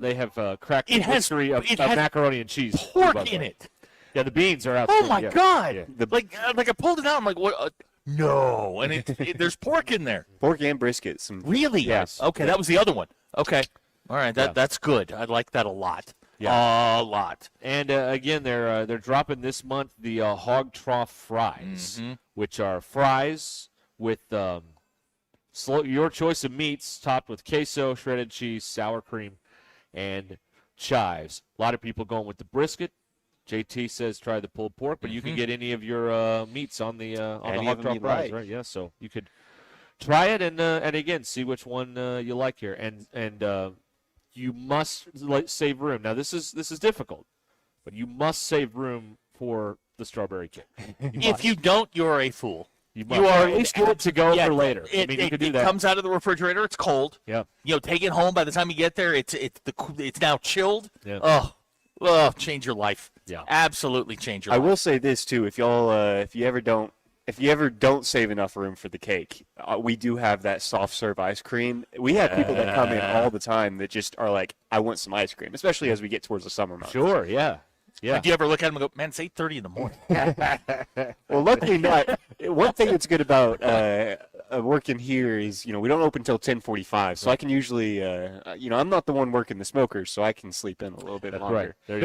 They have cracked history of macaroni and cheese. Pork in it. Yeah, the beans are out. Oh my God! Yeah. Like I pulled it out. I'm like, what? No, and there's pork in there. Pork and brisket. Really? Yes. Okay, that was the other one. Okay. All right. That's good. I like that a lot. Yeah. A lot. And again, they're dropping this month the hog trough fries, which are fries with your choice of meats topped with queso, shredded cheese, sour cream, and chives. A lot of people going with the brisket. JT says try the pulled pork, but you can get any of your meats on the hog trough fries, right? Yeah, so you could try it and again see which one you like here, and you must save room. Now this is difficult, but you must save room for the strawberry cake. If you don't, you're a fool. You are at least good to go for later. You can do that. It comes out of the refrigerator. It's cold. Yeah. Take it home. By the time you get there, it's now chilled. Yeah. Oh, change your life. Yeah. Absolutely change your life. I will say this too: if you ever don't save enough room for the cake, we do have that soft serve ice cream. We have people that come in all the time that just are like, I want some ice cream, especially as we get towards the summer months. Sure, yeah. Like, do you ever look at them and go, man, it's 8:30 in the morning? Well, luckily not. One thing that's good about working here is, we don't open until 10:45, so I can usually, I'm not the one working the smokers, so I can sleep in a little bit longer. Right.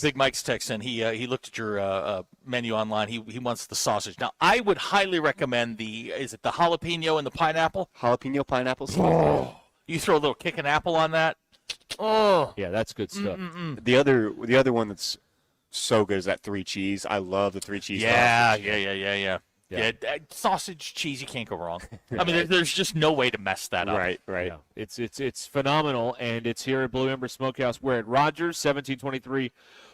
Big Mike's texting. He looked at your menu online. He wants the sausage. Now, I would highly recommend is it the jalapeno and the pineapple? Jalapeno pineapple. Oh, you throw a little kicking apple on that. Oh, yeah, that's good stuff. The other one that's so good is that 3 cheese. I love the 3 cheese. Yeah. Sausage, cheese, you can't go wrong. I mean, there's just no way to mess that up. Right. Yeah. It's phenomenal, and it's here at Blue Ember Smokehouse. We're at Rogers, 1723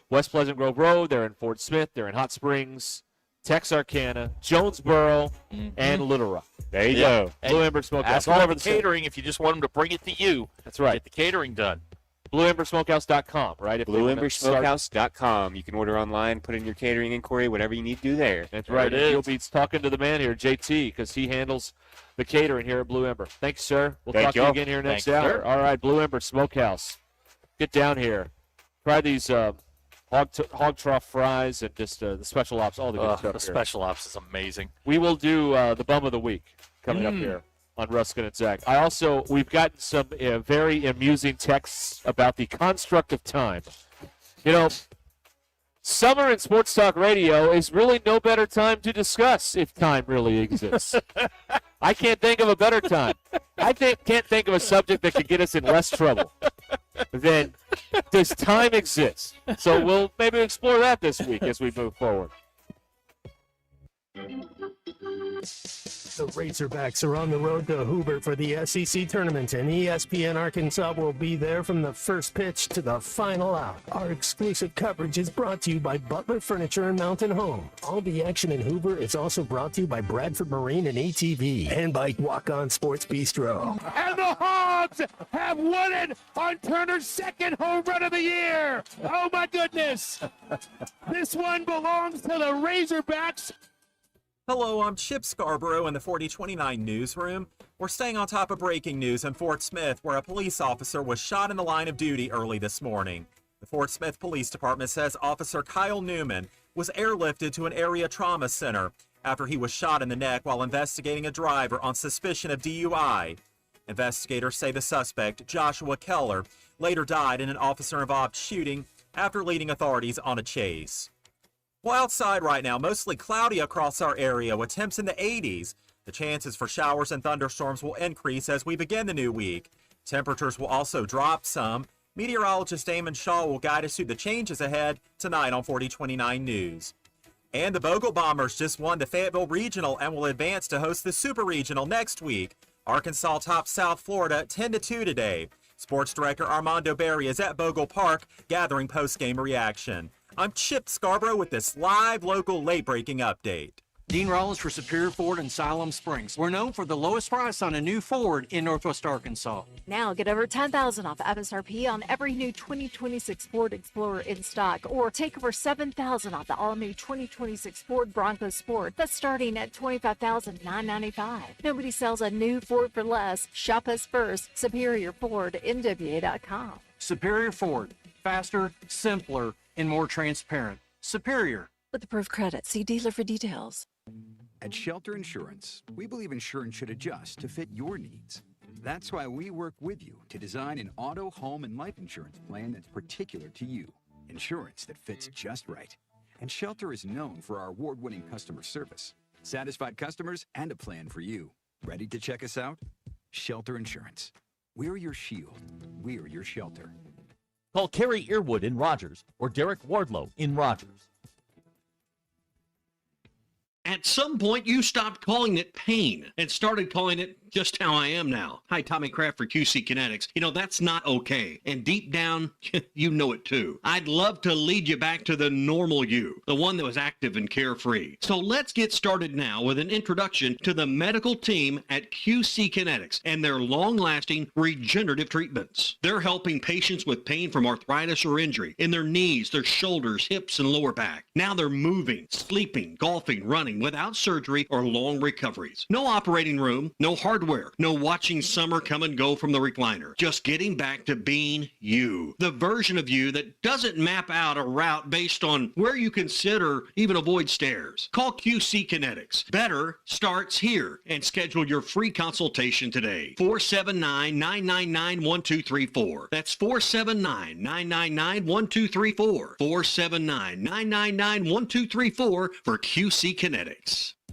West Pleasant Grove Road. They're in Fort Smith. They're in Hot Springs, Texarkana, Jonesboro, and Little Rock. There you go. Blue Ember Smokehouse. Ask all over the catering if you just want them to bring it to you. That's right. Get the catering done. BlueEmberSmokehouse.com, right? BlueEmberSmokehouse.com. You can order online, put in your catering inquiry, whatever you need to do there. That's right. You'll be talking to the man here, JT, because he handles the catering here at Blue Ember. Thanks, sir. We'll talk to you again here next hour. All right, Blue Ember Smokehouse. Get down here. Try these hog trough fries and just the special ops, all the good stuff The here. special ops is amazing. We will do the bum of the week coming up here on Ruscin and Zach. We've gotten some very amusing texts about the construct of time. Summer in sports talk radio is really no better time to discuss if time really exists. I can't think of a better time. Can't think of a subject that could get us in less trouble than does time exist? So we'll maybe explore that this week as we move forward. The Razorbacks are on the road to Hoover for the SEC tournament, and ESPN Arkansas will be there from the first pitch to the final out. Our exclusive coverage is brought to you by Butler Furniture and Mountain Home. All the action in Hoover is also brought to you by Bradford Marine and ATV, and by Walk On Sports Bistro. And the Hogs have won it on Turner's second home run of the year. Oh, my goodness. This one belongs to the Razorbacks. Hello, I'm Chip Scarborough in the 4029 newsroom. We're staying on top of breaking news in Fort Smith, where a police officer was shot in the line of duty early this morning. The Fort Smith Police Department says Officer Kyle Newman was airlifted to an area trauma center after he was shot in the neck while investigating a driver on suspicion of DUI. Investigators say the suspect, Joshua Keller, later died in an officer-involved shooting after leading authorities on a chase. Well, outside right now, mostly cloudy across our area with temps in the 80s. The chances for showers and thunderstorms will increase as we begin the new week. Temperatures will also drop some. Meteorologist Damon Shaw will guide us through the changes ahead tonight on 4029 News. And the Bogle Bombers just won the Fayetteville Regional and will advance to host the Super Regional next week. Arkansas tops South Florida 10-2 today. Sports Director Armando Berry is at Bogle Park gathering post-game reaction. I'm Chip Scarborough with this live local late-breaking update. Dean Rollins for Superior Ford in Siloam Springs. We're known for the lowest price on a new Ford in Northwest Arkansas. Now get over $10,000 off MSRP on every new 2026 Ford Explorer in stock, or take over $7,000 off the all-new 2026 Ford Bronco Sport. That's starting at $25,995. Nobody sells a new Ford for less. Shop us first. Superior Ford, NWA.com. Superior Ford. Faster, simpler, and more transparent. Superior. With approved credit, see dealer for details. At Shelter Insurance, we believe insurance should adjust to fit your needs. That's why we work with you to design an auto, home, and life insurance plan that's particular to you. Insurance that fits just right. And Shelter is known for our award-winning customer service, satisfied customers, and a plan for you. Ready to check us out? Shelter Insurance. We're your shield. We're your shelter. Call Kerry Earwood in Rogers or Derek Wardlow in Rogers. At some point, you stopped calling it pain and started calling it just how I am now. Hi, Tommy Kraft for QC Kinetics. You know, that's not okay. And deep down, you know it too. I'd love to lead you back to the normal you, the one that was active and carefree. So let's get started now with an introduction to the medical team at QC Kinetics and their long-lasting regenerative treatments. They're helping patients with pain from arthritis or injury in their knees, their shoulders, hips, and lower back. Now they're moving, sleeping, golfing, running without surgery or long recoveries. No operating room, no hardware, no watching summer come and go from the recliner. Just getting back to being you. The version of you that doesn't map out a route based on where you consider even avoid stairs. Call QC Kinetics. Better starts here and schedule your free consultation today. 479-999-1234. That's 479-999-1234. 479-999-1234 for QC Kinetics.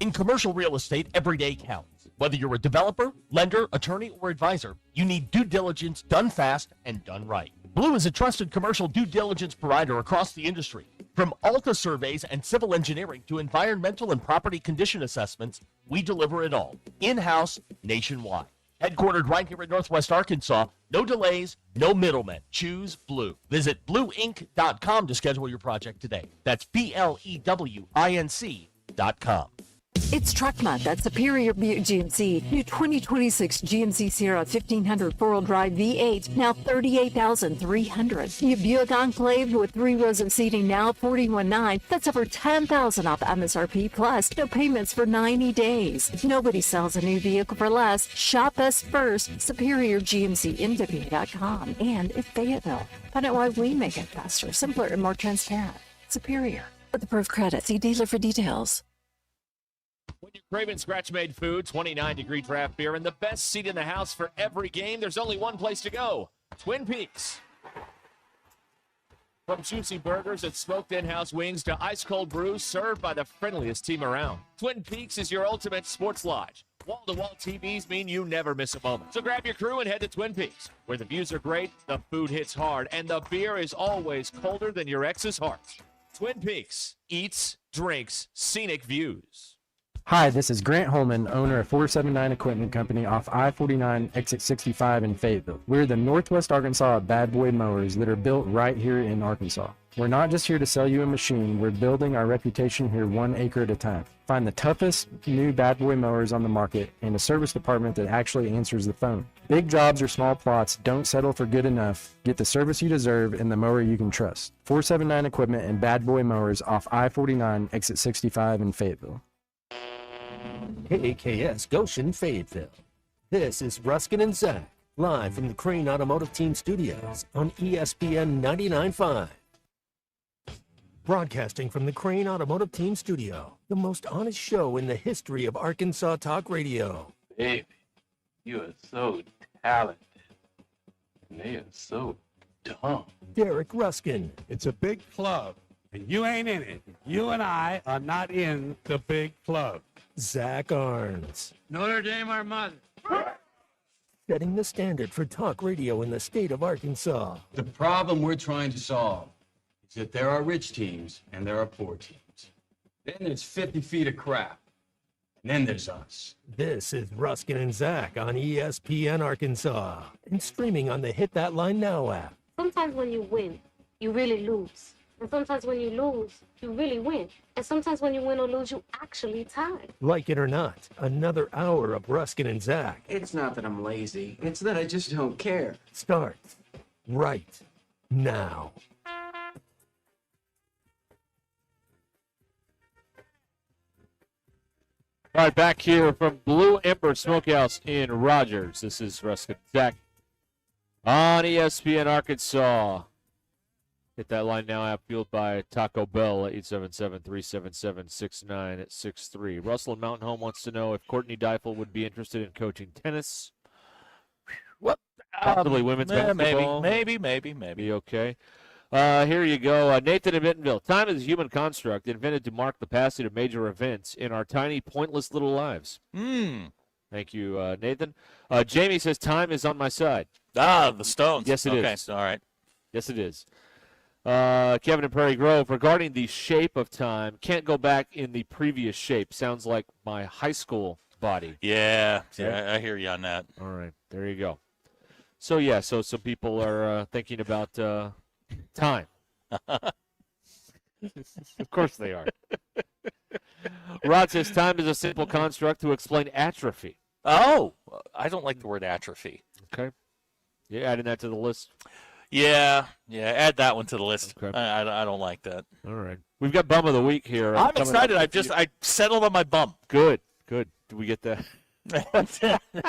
In commercial real estate, every day counts. Whether you're a developer, lender, attorney, or advisor, you need due diligence done fast and done right. Blue is a trusted commercial due diligence provider across the industry. From Alta surveys and civil engineering to environmental and property condition assessments, we deliver it all, in-house, nationwide. Headquartered right here in Northwest Arkansas, no delays, no middlemen. Choose Blue. Visit blueinc.com to schedule your project today. That's BLEWINC.com. It's Truck Month at Superior Buick GMC. New 2026 GMC Sierra 1500 4-wheel drive V8, now $38,300. New Buick Enclave with 3 rows of seating, now $41,900. That's over $10,000 off MSRP plus. No payments for 90 days. Nobody sells a new vehicle for less. Shop us first. SuperiorGMCNW.com and in Fayetteville. Find out why we make it faster, simpler, and more transparent. Superior. With approved credit, see dealer for details. When you're craving scratch-made food, 29-degree draft beer, and the best seat in the house for every game, there's only one place to go, Twin Peaks. From juicy burgers and smoked in-house wings to ice-cold brews served by the friendliest team around, Twin Peaks is your ultimate sports lodge. Wall-to-wall TVs mean you never miss a moment. So grab your crew and head to Twin Peaks, where the views are great, the food hits hard, and the beer is always colder than your ex's heart. Twin Peaks, eats, drinks, scenic views. Hi, this is Grant Holman, owner of 479 Equipment Company off I-49 exit 65 in Fayetteville. We're the Northwest Arkansas bad boy mowers that are built right here in Arkansas. We're not just here to sell you a machine, we're building our reputation here 1 acre at a time. Find the toughest new bad boy mowers on the market and a service department that actually answers the phone. Big jobs or small plots, don't settle for good enough. Get the service you deserve and the mower you can trust. 479 Equipment and bad boy mowers off I-49 exit 65 in Fayetteville. KAKS Goshen, Fayetteville. This is Ruscin Zach, live from the Crane Automotive Team Studios on ESPN 99.5. Broadcasting from the Crane Automotive Team Studio, the most honest show in the history of Arkansas Talk Radio. Baby, you are so talented. And they are so dumb. Derek Ruskin. It's a big club, and you ain't in it. You and I are not in the big club. Zach Arns. Notre Dame, our mother. Setting the standard for talk radio in the state of Arkansas. The problem we're trying to solve is that there are rich teams and there are poor teams. Then there's 50 feet of crap. And then there's us. This is Ruskin and Zach on ESPN Arkansas and streaming on the Hit That Line Now app. Sometimes when you win, you really lose. And sometimes when you lose, you really win. And sometimes when you win or lose, you actually tie. Like it or not, another hour of Ruskin and Zach It's not that I'm lazy. It's that I just don't care. starts right now. All right, back here from Blue Ember Smokehouse in Rogers. This is Ruscin Zach on ESPN Arkansas. Hit that line now app fueled by Taco Bell at 877-377-6963. Russell in Mountain Home wants to know if Courtney Deifel would be interested in coaching tennis. What? Possibly women's basketball. Maybe. Be okay. Here you go. Nathan in Bentonville. Time is a human construct invented to mark the passage of major events in our tiny, pointless little lives. Thank you, Nathan. Jamie says time is on my side. The Stones. Yes, it is. Okay, all right. Yes, it is. Kevin in Prairie Grove, regarding the shape of time, can't go back in the previous shape. Sounds like my high school body. Yeah, I hear you on that. All right, there you go. So, so some people are thinking about time. Of course they are. Rod says time is a simple construct to explain atrophy. Oh, I don't like the word atrophy. Okay. Yeah, adding that to the list. Yeah, add that one to the list. Okay. I don't like that. All right. We've got Bum of the Week here. I'm excited. I settled on my bum. Good. Do we get that?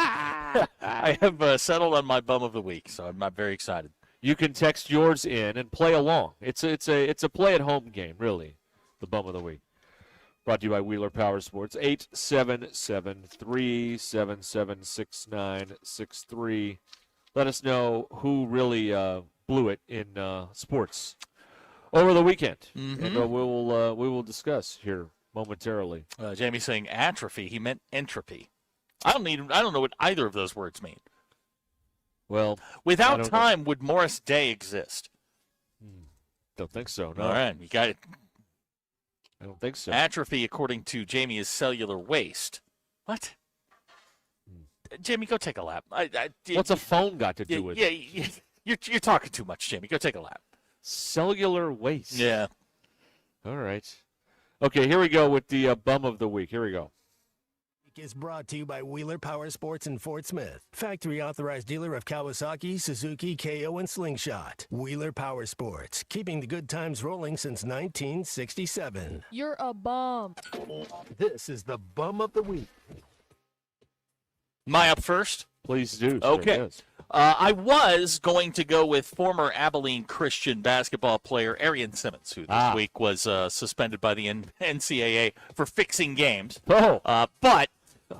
I have settled on my Bum of the Week, so I'm very excited. You can text yours in and play along. It's a play-at-home game, really, the Bum of the Week. Brought to you by Wheeler Power Sports, 877-377-6963. Let us know who really blew it in sports over the weekend, and we will discuss here momentarily. Jamie's saying atrophy. He meant entropy. I don't know what either of those words mean. Well, without time, would Morris Day exist? Don't think so. No. All right, you got it. I don't think so. Atrophy, according to Jamie, is cellular waste. What? Jamie, go take a lap. What's a phone got to do with it? Yeah, you're talking too much, Jamie. Go take a lap. Cellular waste. Yeah. All right. Okay, here we go with the Bum of the Week. Here we go. Is brought to you by Wheeler Power Sports in Fort Smith, factory authorized dealer of Kawasaki, Suzuki, KO, and Slingshot. Wheeler Power Sports, keeping the good times rolling since 1967. You're a bum. This is the Bum of the Week. Am I up first? Please do. Okay. Yes. I was going to go with former Abilene Christian basketball player Arian Simmons, who this week was suspended by the NCAA for fixing games. But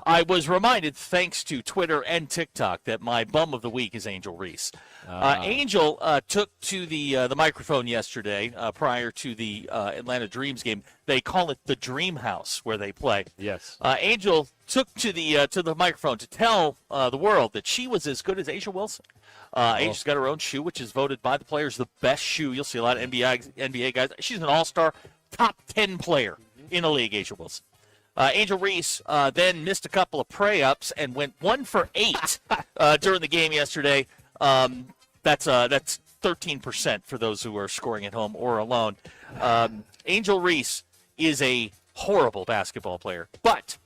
I was reminded, thanks to Twitter and TikTok, that my Bum of the Week is Angel Reese. Angel took to the microphone yesterday prior to the Atlanta Dreams game. They call it the Dream House where they play. Yes. Angel took to the microphone to tell the world that she was as good as Asia Wilson. Asia's got her own shoe, which is voted by the players the best shoe. You'll see a lot of NBA guys. She's an all-star, top 10 player in the league, Asia Wilson. Angel Reese then missed a couple of pray-ups and went 1 for 8 during the game yesterday. That's 13% for those who are scoring at home or alone. Angel Reese is a horrible basketball player, but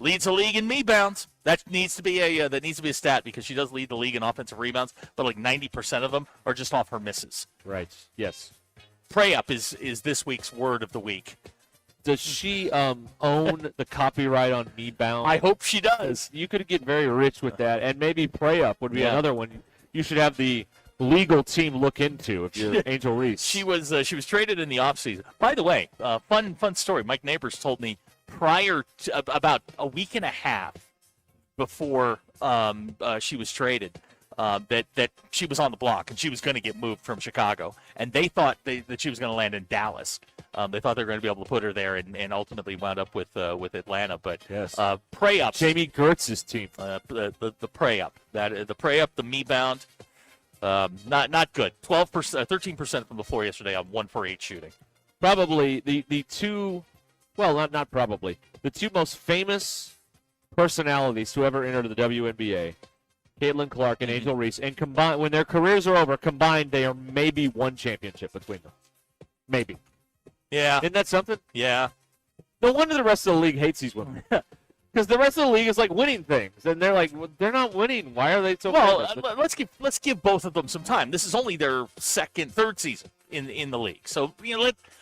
leads the league in rebounds. That needs to be a stat because she does lead the league in offensive rebounds, but like 90% of them are just off her misses. Right. Yes. Pray-up is this week's word of the week. Does she own the copyright on Me Bound? I hope she does. You could get very rich with that, and maybe Pray Up would be another one you should have the legal team look into if you're Angel Reese. She was traded in the offseason. By the way, fun story. Mike Neighbors told me prior to about a week and a half before she was traded that she was on the block and she was going to get moved from Chicago, and they thought that she was going to land in Dallas. They thought they were going to be able to put her there, and ultimately wound up with Atlanta. But Pray Up, Jamie Gertz's team, the Pray Up, the Pray Up, the Me Bound, not good. 13% from the floor yesterday on 1 for 8 shooting. Probably the two Well, not probably. The two most famous personalities to ever enter the WNBA, Caitlin Clark and Angel Reese, and combined, when their careers are over, combined, they are maybe one championship between them. Maybe. Yeah. Isn't that something? Yeah. No wonder the rest of the league hates these women. Because the rest of the league is like winning things, and they're like, well, they're not winning. Why are they so famous? Let's give both of them some time. This is only their third season in the league, so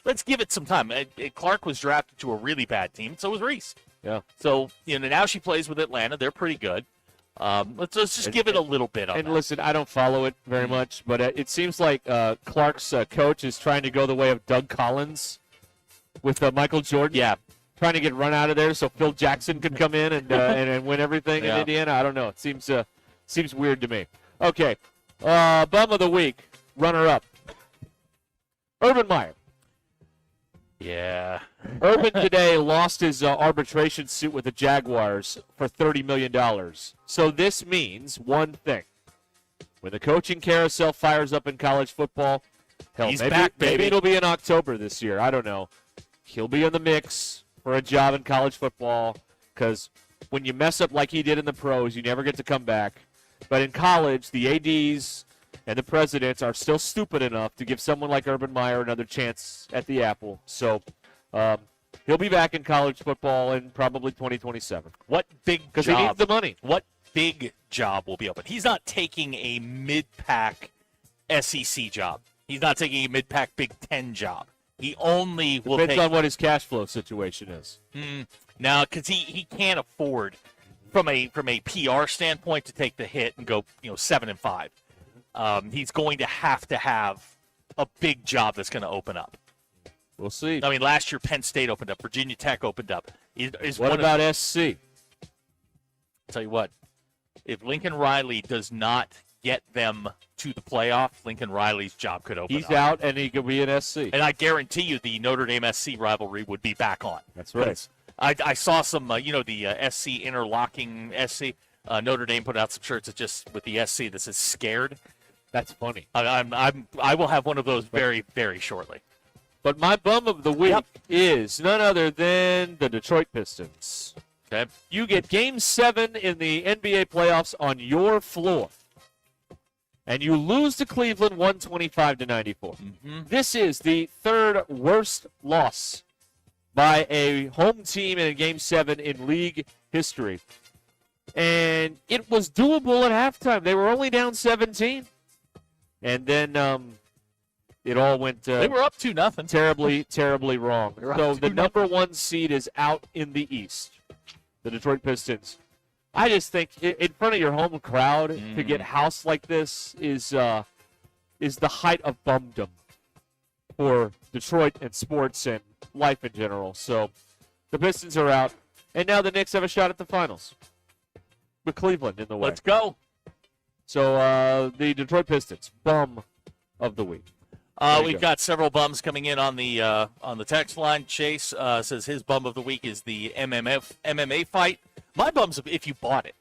let's give it some time. Clark was drafted to a really bad team, so was Reese. Yeah. So now she plays with Atlanta. They're pretty good. Let's just give it a little bit. And listen, I don't follow it very much, but it seems like Clark's coach is trying to go the way of Doug Collins with Michael Jordan. Yeah. Trying to get run out of there so Phil Jackson could come in and win everything in Indiana. I don't know. It seems weird to me. Okay. Bum of the week, runner up, Urban Meyer. Yeah. Urban today lost his arbitration suit with the Jaguars for $30 million. So this means one thing. When the coaching carousel fires up in college football, hell, He's back, baby. Maybe it'll be in October this year. I don't know. He'll be in the mix for a job in college football because when you mess up like he did in the pros, you never get to come back. But in college, the ADs and the presidents are still stupid enough to give someone like Urban Meyer another chance at the apple. So he'll be back in college football in probably 2027. What big job? Because he needs the money. What big job will be open? He's not taking a mid-pack SEC job. He's not taking a mid-pack Big Ten job. He only will Depends take on what his cash flow situation is. Now, because he can't afford from a PR standpoint to take the hit and go 7-5. He's going to have a big job that's going to open up. We'll see. I mean, last year Penn State opened up, Virginia Tech opened up. What about SC? Tell you what, if Lincoln Riley does not get them to the playoff, Lincoln Riley's job could open up. He's out, and he could be in SC. And I guarantee you the Notre Dame SC rivalry would be back on. That's right. I saw some, the SC interlocking SC. Notre Dame put out some shirts that just with the SC that says "scared." That's funny. I will have one of those very, very shortly. But my bum of the week is none other than the Detroit Pistons. Okay. You get Game 7 in the NBA playoffs on your floor, and you lose to Cleveland 125-94. This is the third worst loss by a home team in a Game 7 in league history. And it was doable at halftime. They were only down 17. And then it all went they were up 2-0. Terribly, terribly wrong. So the number one seed is out in the East, the Detroit Pistons. I just think in front of your home crowd to get housed like this is the height of bumdom for Detroit and sports and life in general. So the Pistons are out, and now the Knicks have a shot at the finals with Cleveland in the way. Let's go. So the Detroit Pistons, bum of the week. We've got several bums coming in on the text line. Chase says his bum of the week is the MMA fight. My bum's if you bought it.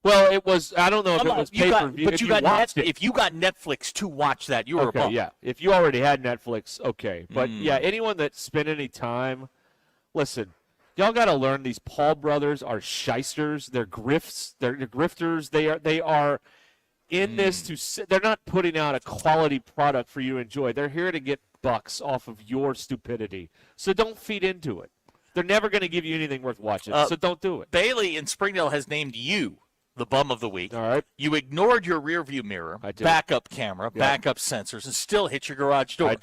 Well, it was. I don't know if it was pay-per-view. But if you got Netflix to watch that, you were a bum. Yeah. If you already had Netflix, okay. But yeah, anyone that spent any time, listen. Y'all got to learn these Paul brothers are shysters. They're grifts. They're grifters. They are in this to. They're not putting out a quality product for you to enjoy. They're here to get bucks off of your stupidity. So don't feed into it. They're never going to give you anything worth watching. So don't do it. Bailey in Springdale has named you the bum of the week. All right. You ignored your rearview mirror, backup camera, backup sensors, and still hit your garage door. I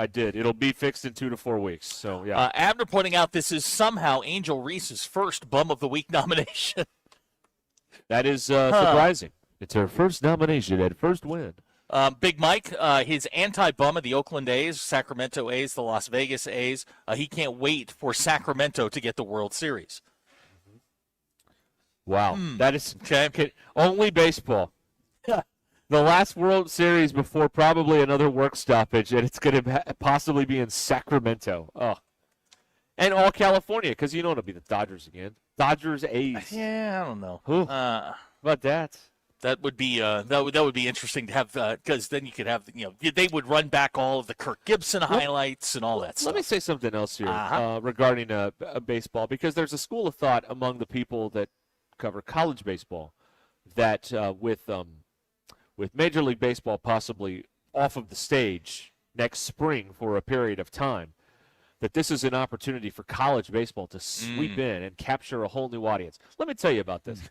did. It'll be fixed in 2 to 4 weeks. So yeah. Abner pointing out this is somehow Angel Reese's first bum of the week nomination. That is surprising. It's her first nomination and first win. Big Mike, his anti-bum of the Oakland A's, Sacramento A's, the Las Vegas A's. He can't wait for Sacramento to get the World Series. Wow. That is only baseball. The last World Series before probably another work stoppage, and it's going to possibly be in Sacramento. Oh. And all California, because it'll be the Dodgers again. Dodgers, A's. Yeah, I don't know. How about that? That would be interesting to have, because then you could have, they would run back all of the Kirk Gibson highlights and all that stuff. Let me say something else here regarding baseball, because there's a school of thought among the people that cover college baseball that with Major League Baseball possibly off of the stage next spring for a period of time, that this is an opportunity for college baseball to sweep in and capture a whole new audience. Let me tell you about this.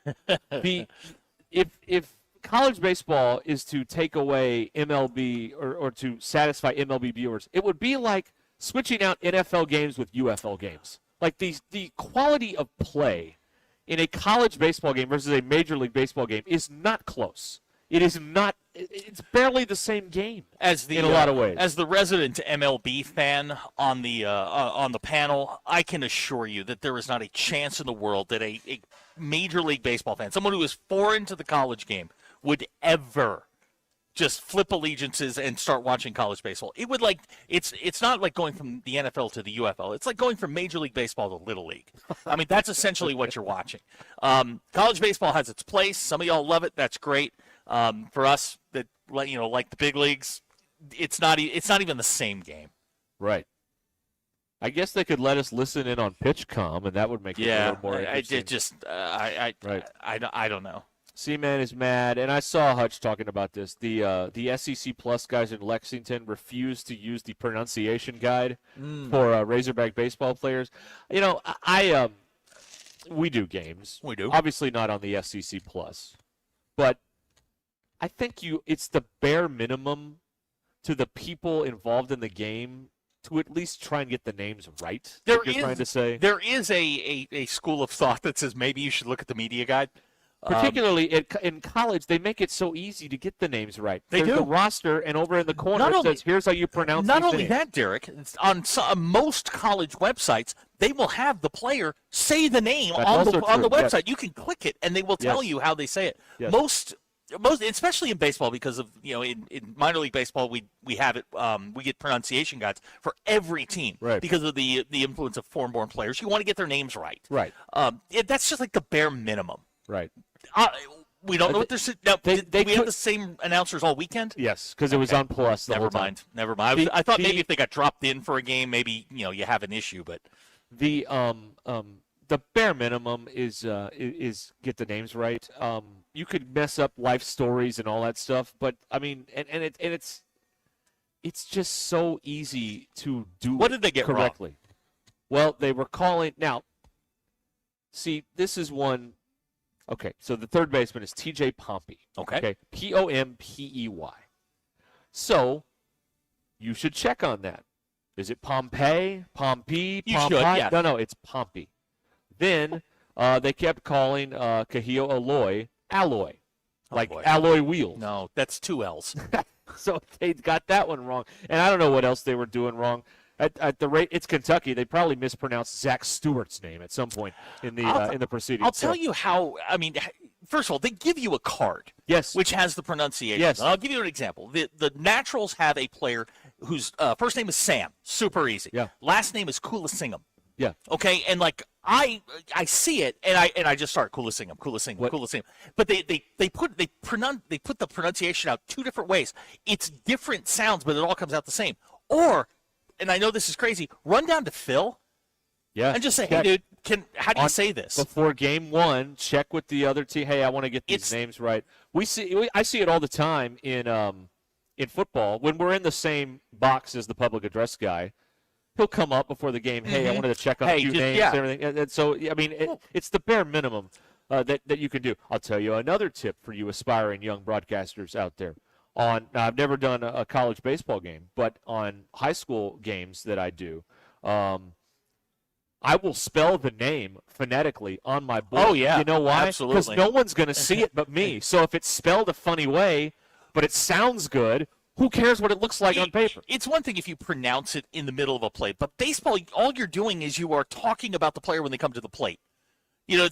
If college baseball is to take away MLB or to satisfy MLB viewers, it would be like switching out NFL games with UFL games. Like the quality of play in a college baseball game versus a Major League Baseball game is not close. It is not. It's barely the same game in a lot of ways. As the resident MLB fan on the panel, I can assure you that there is not a chance in the world that a Major League Baseball fan, someone who is foreign to the college game, would ever just flip allegiances and start watching college baseball. It would it's not like going from the NFL to the UFL. It's like going from Major League Baseball to Little League. I mean, that's essentially what you're watching. College baseball has its place. Some of y'all love it. That's great. For us that like the big leagues, it's not even the same game. Right. I guess they could let us listen in on PitchCom, and that would make it a little more interesting. I don't know. C-Man is mad, and I saw Hutch talking about this. The SEC Plus guys in Lexington refused to use the pronunciation guide for Razorback baseball players. We do games. We do. Obviously not on the SEC Plus, but I think it's the bare minimum to the people involved in the game to at least try and get the names right. Trying to say. There is a school of thought that says maybe you should look at the media guide. Particularly in college, they make it so easy to get the names right. There's do. the roster, and over in the corner it says, here's how you pronounce Not these only names. that, Derek, on most college websites, they will have the player say the name on the website. Yes. You can click it, and they will tell you how they say it. Yes. Most, especially in baseball, because of in minor league baseball, we have it. We get pronunciation guides for every team because of the influence of foreign-born players. You want to get their names right. Right. That's just like the bare minimum. Right. We don't know what they're saying. Now, did we have the same announcers all weekend? Yes, because it was on Plus the whole time. Never mind. I thought maybe if they got dropped in for a game, maybe you have an issue. But the bare minimum is get the names right. You could mess up life stories and all that stuff, but I mean, it's just so easy to do. What did they get correctly? wrong? Well, they were calling now. See, this is one. Okay, so the third baseman is T.J. Pompey. Okay. Pompey. So you should check on that. Is it Pompey? Pompey? You Pompey? should, yeah. No, it's Pompey. Then they kept calling Kahio Alloy, like alloy wheels. No, that's two L's. So they got that one wrong. And I don't know what else they were doing wrong. At the rate it's Kentucky, they probably mispronounced Zach Stewart's name at some point in the proceedings. I'll tell you how. I mean, first of all, they give you a card, yes, which has the pronunciation. Yes, and I'll give you an example. The Naturals have a player whose first name is Sam, super easy. Yeah. Last name is Kulasingam. Yeah. Okay, and like I see it, and I just start Kulasingam. But they put the pronunciation out two different ways. It's different sounds, but it all comes out the same. Or, and I know this is crazy, run down to Phil. Yeah. And just say, hey, dude, how do you say this? Before game one, check with the other team. Hey, I want to get these names right. I see it all the time in football. When we're in the same box as the public address guy, he'll come up before the game. Hey, I wanted to check on a few names and everything. And so, I mean, it's the bare minimum that you can do. I'll tell you another tip for you aspiring young broadcasters out there. Now, I've never done a college baseball game, but on high school games that I do, I will spell the name phonetically on my board. Oh, yeah. You know why? Absolutely. Because no one's going to see it but me. So if it's spelled a funny way, but it sounds good, who cares what it looks like on paper? It's one thing if you pronounce it in the middle of a play, but baseball, all you're doing is you are talking about the player when they come to the plate. You know,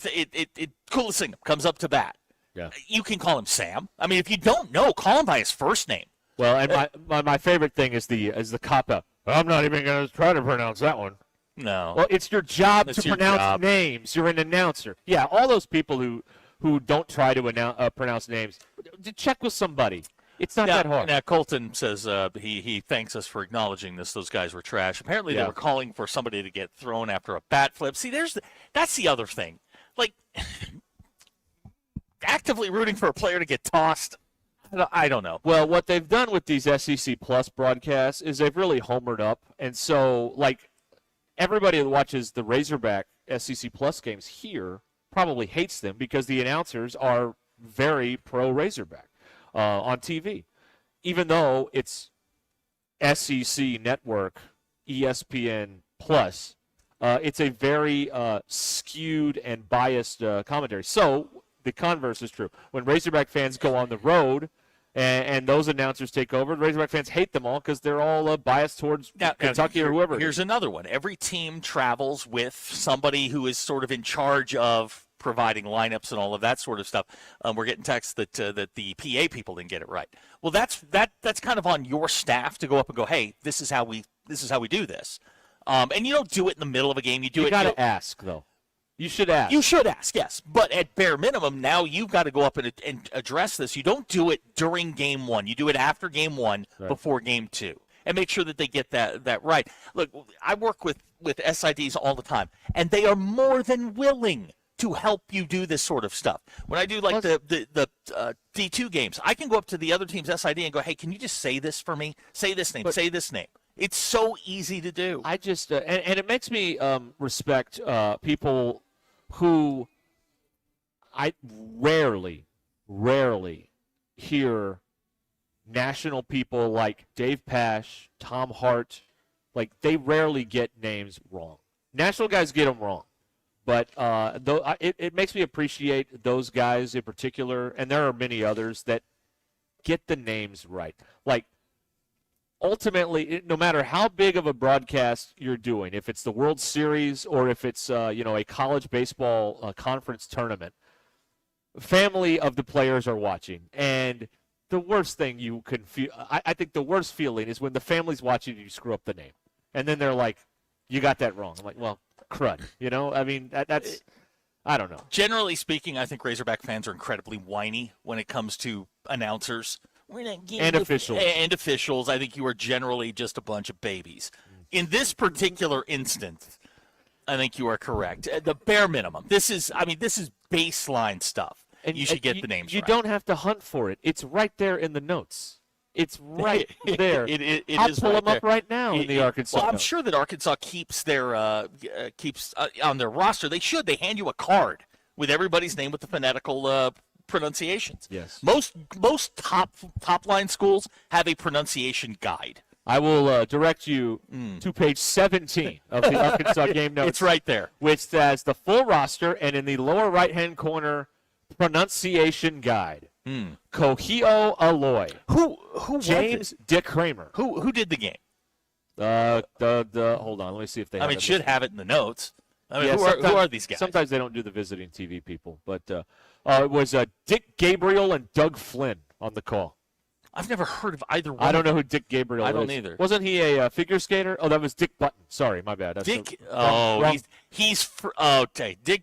Kulasingam comes up to bat. Yeah. You can call him Sam. I mean, if you don't know, call him by his first name. Well, and my favorite thing is the cop-out. I'm not even going to try to pronounce that one. No. Well, it's your job to pronounce names. You're an announcer. Yeah, all those people who who don't try to pronounce names, check with somebody. It's not that hard. Now, Colton says he thanks us for acknowledging this. Those guys were trash. Apparently, they were calling for somebody to get thrown after a bat flip. See, that's the other thing. Like, actively rooting for a player to get tossed. I don't know. Well, what they've done with these SEC Plus broadcasts is they've really homered up. And so, like, everybody that watches the Razorback SEC Plus games here probably hates them because the announcers are very pro-Razorback on TV. Even though it's SEC Network, ESPN Plus, it's a very skewed and biased commentary. So the converse is true. When Razorback fans go on the road and those announcers take over, Razorback fans hate them all because they're all biased towards Kentucky or whoever. Here's another one. Every team travels with somebody who is sort of in charge of providing lineups and all of that sort of stuff. We're getting texts that the PA people didn't get it right. Well, that's kind of on your staff to go up and go, hey, this is how we do this. And you don't do it in the middle of a game. You got to ask, though. You should ask. You should ask, yes. But at bare minimum, now you've got to go up and address this. You don't do it during game one. You do it after game one, before game two, and make sure that they get that right. Look, I work with SIDs all the time, and they are more than willing to help you do this sort of stuff. When I do like the D2 games, I can go up to the other team's SID and go, hey, can you just say this for me? Say this name. Say this name. It's so easy to do. I just and it makes me respect people who I rarely hear national people like Dave Pasch, Tom Hart, like they rarely get names wrong. National guys get them wrong, but it makes me appreciate those guys in particular, and there are many others that get the names right. Like, ultimately, no matter how big of a broadcast you're doing, if it's the World Series or if it's a college baseball conference tournament, family of the players are watching. And the worst thing you can feel, I think the worst feeling is when the family's watching and you screw up the name. And then they're like, you got that wrong. I'm like, well, crud. I mean, that's, I don't know. Generally speaking, I think Razorback fans are incredibly whiny when it comes to announcers. And officials. And officials. I think you are generally just a bunch of babies. In this particular instance, I think you are correct. The bare minimum. This is baseline stuff. And you should get the names right. You don't have to hunt for it. It's right there in the notes. It's right there. I'll pull them up right now in the Arkansas. Well, I'm sure that Arkansas keeps their on their roster. They should. They hand you a card with everybody's name with the phonetical pronunciations. Yes. Most top line schools have a pronunciation guide. I will direct you to page 17 of the Arkansas game notes. It's right there, which has the full roster, and in the lower right-hand corner, pronunciation guide. Kohio Aloy. Who James Dick Kramer. Who did the game? Hold on, let me see if they. It should have it in the notes. Who are these guys? Sometimes they don't do the visiting TV people, but it was Dick Gabriel and Doug Flynn on the call. I've never heard of either one. I don't know who Dick Gabriel is. I don't either. Wasn't he a figure skater? Oh, that was Dick Button. Sorry, my bad. Dick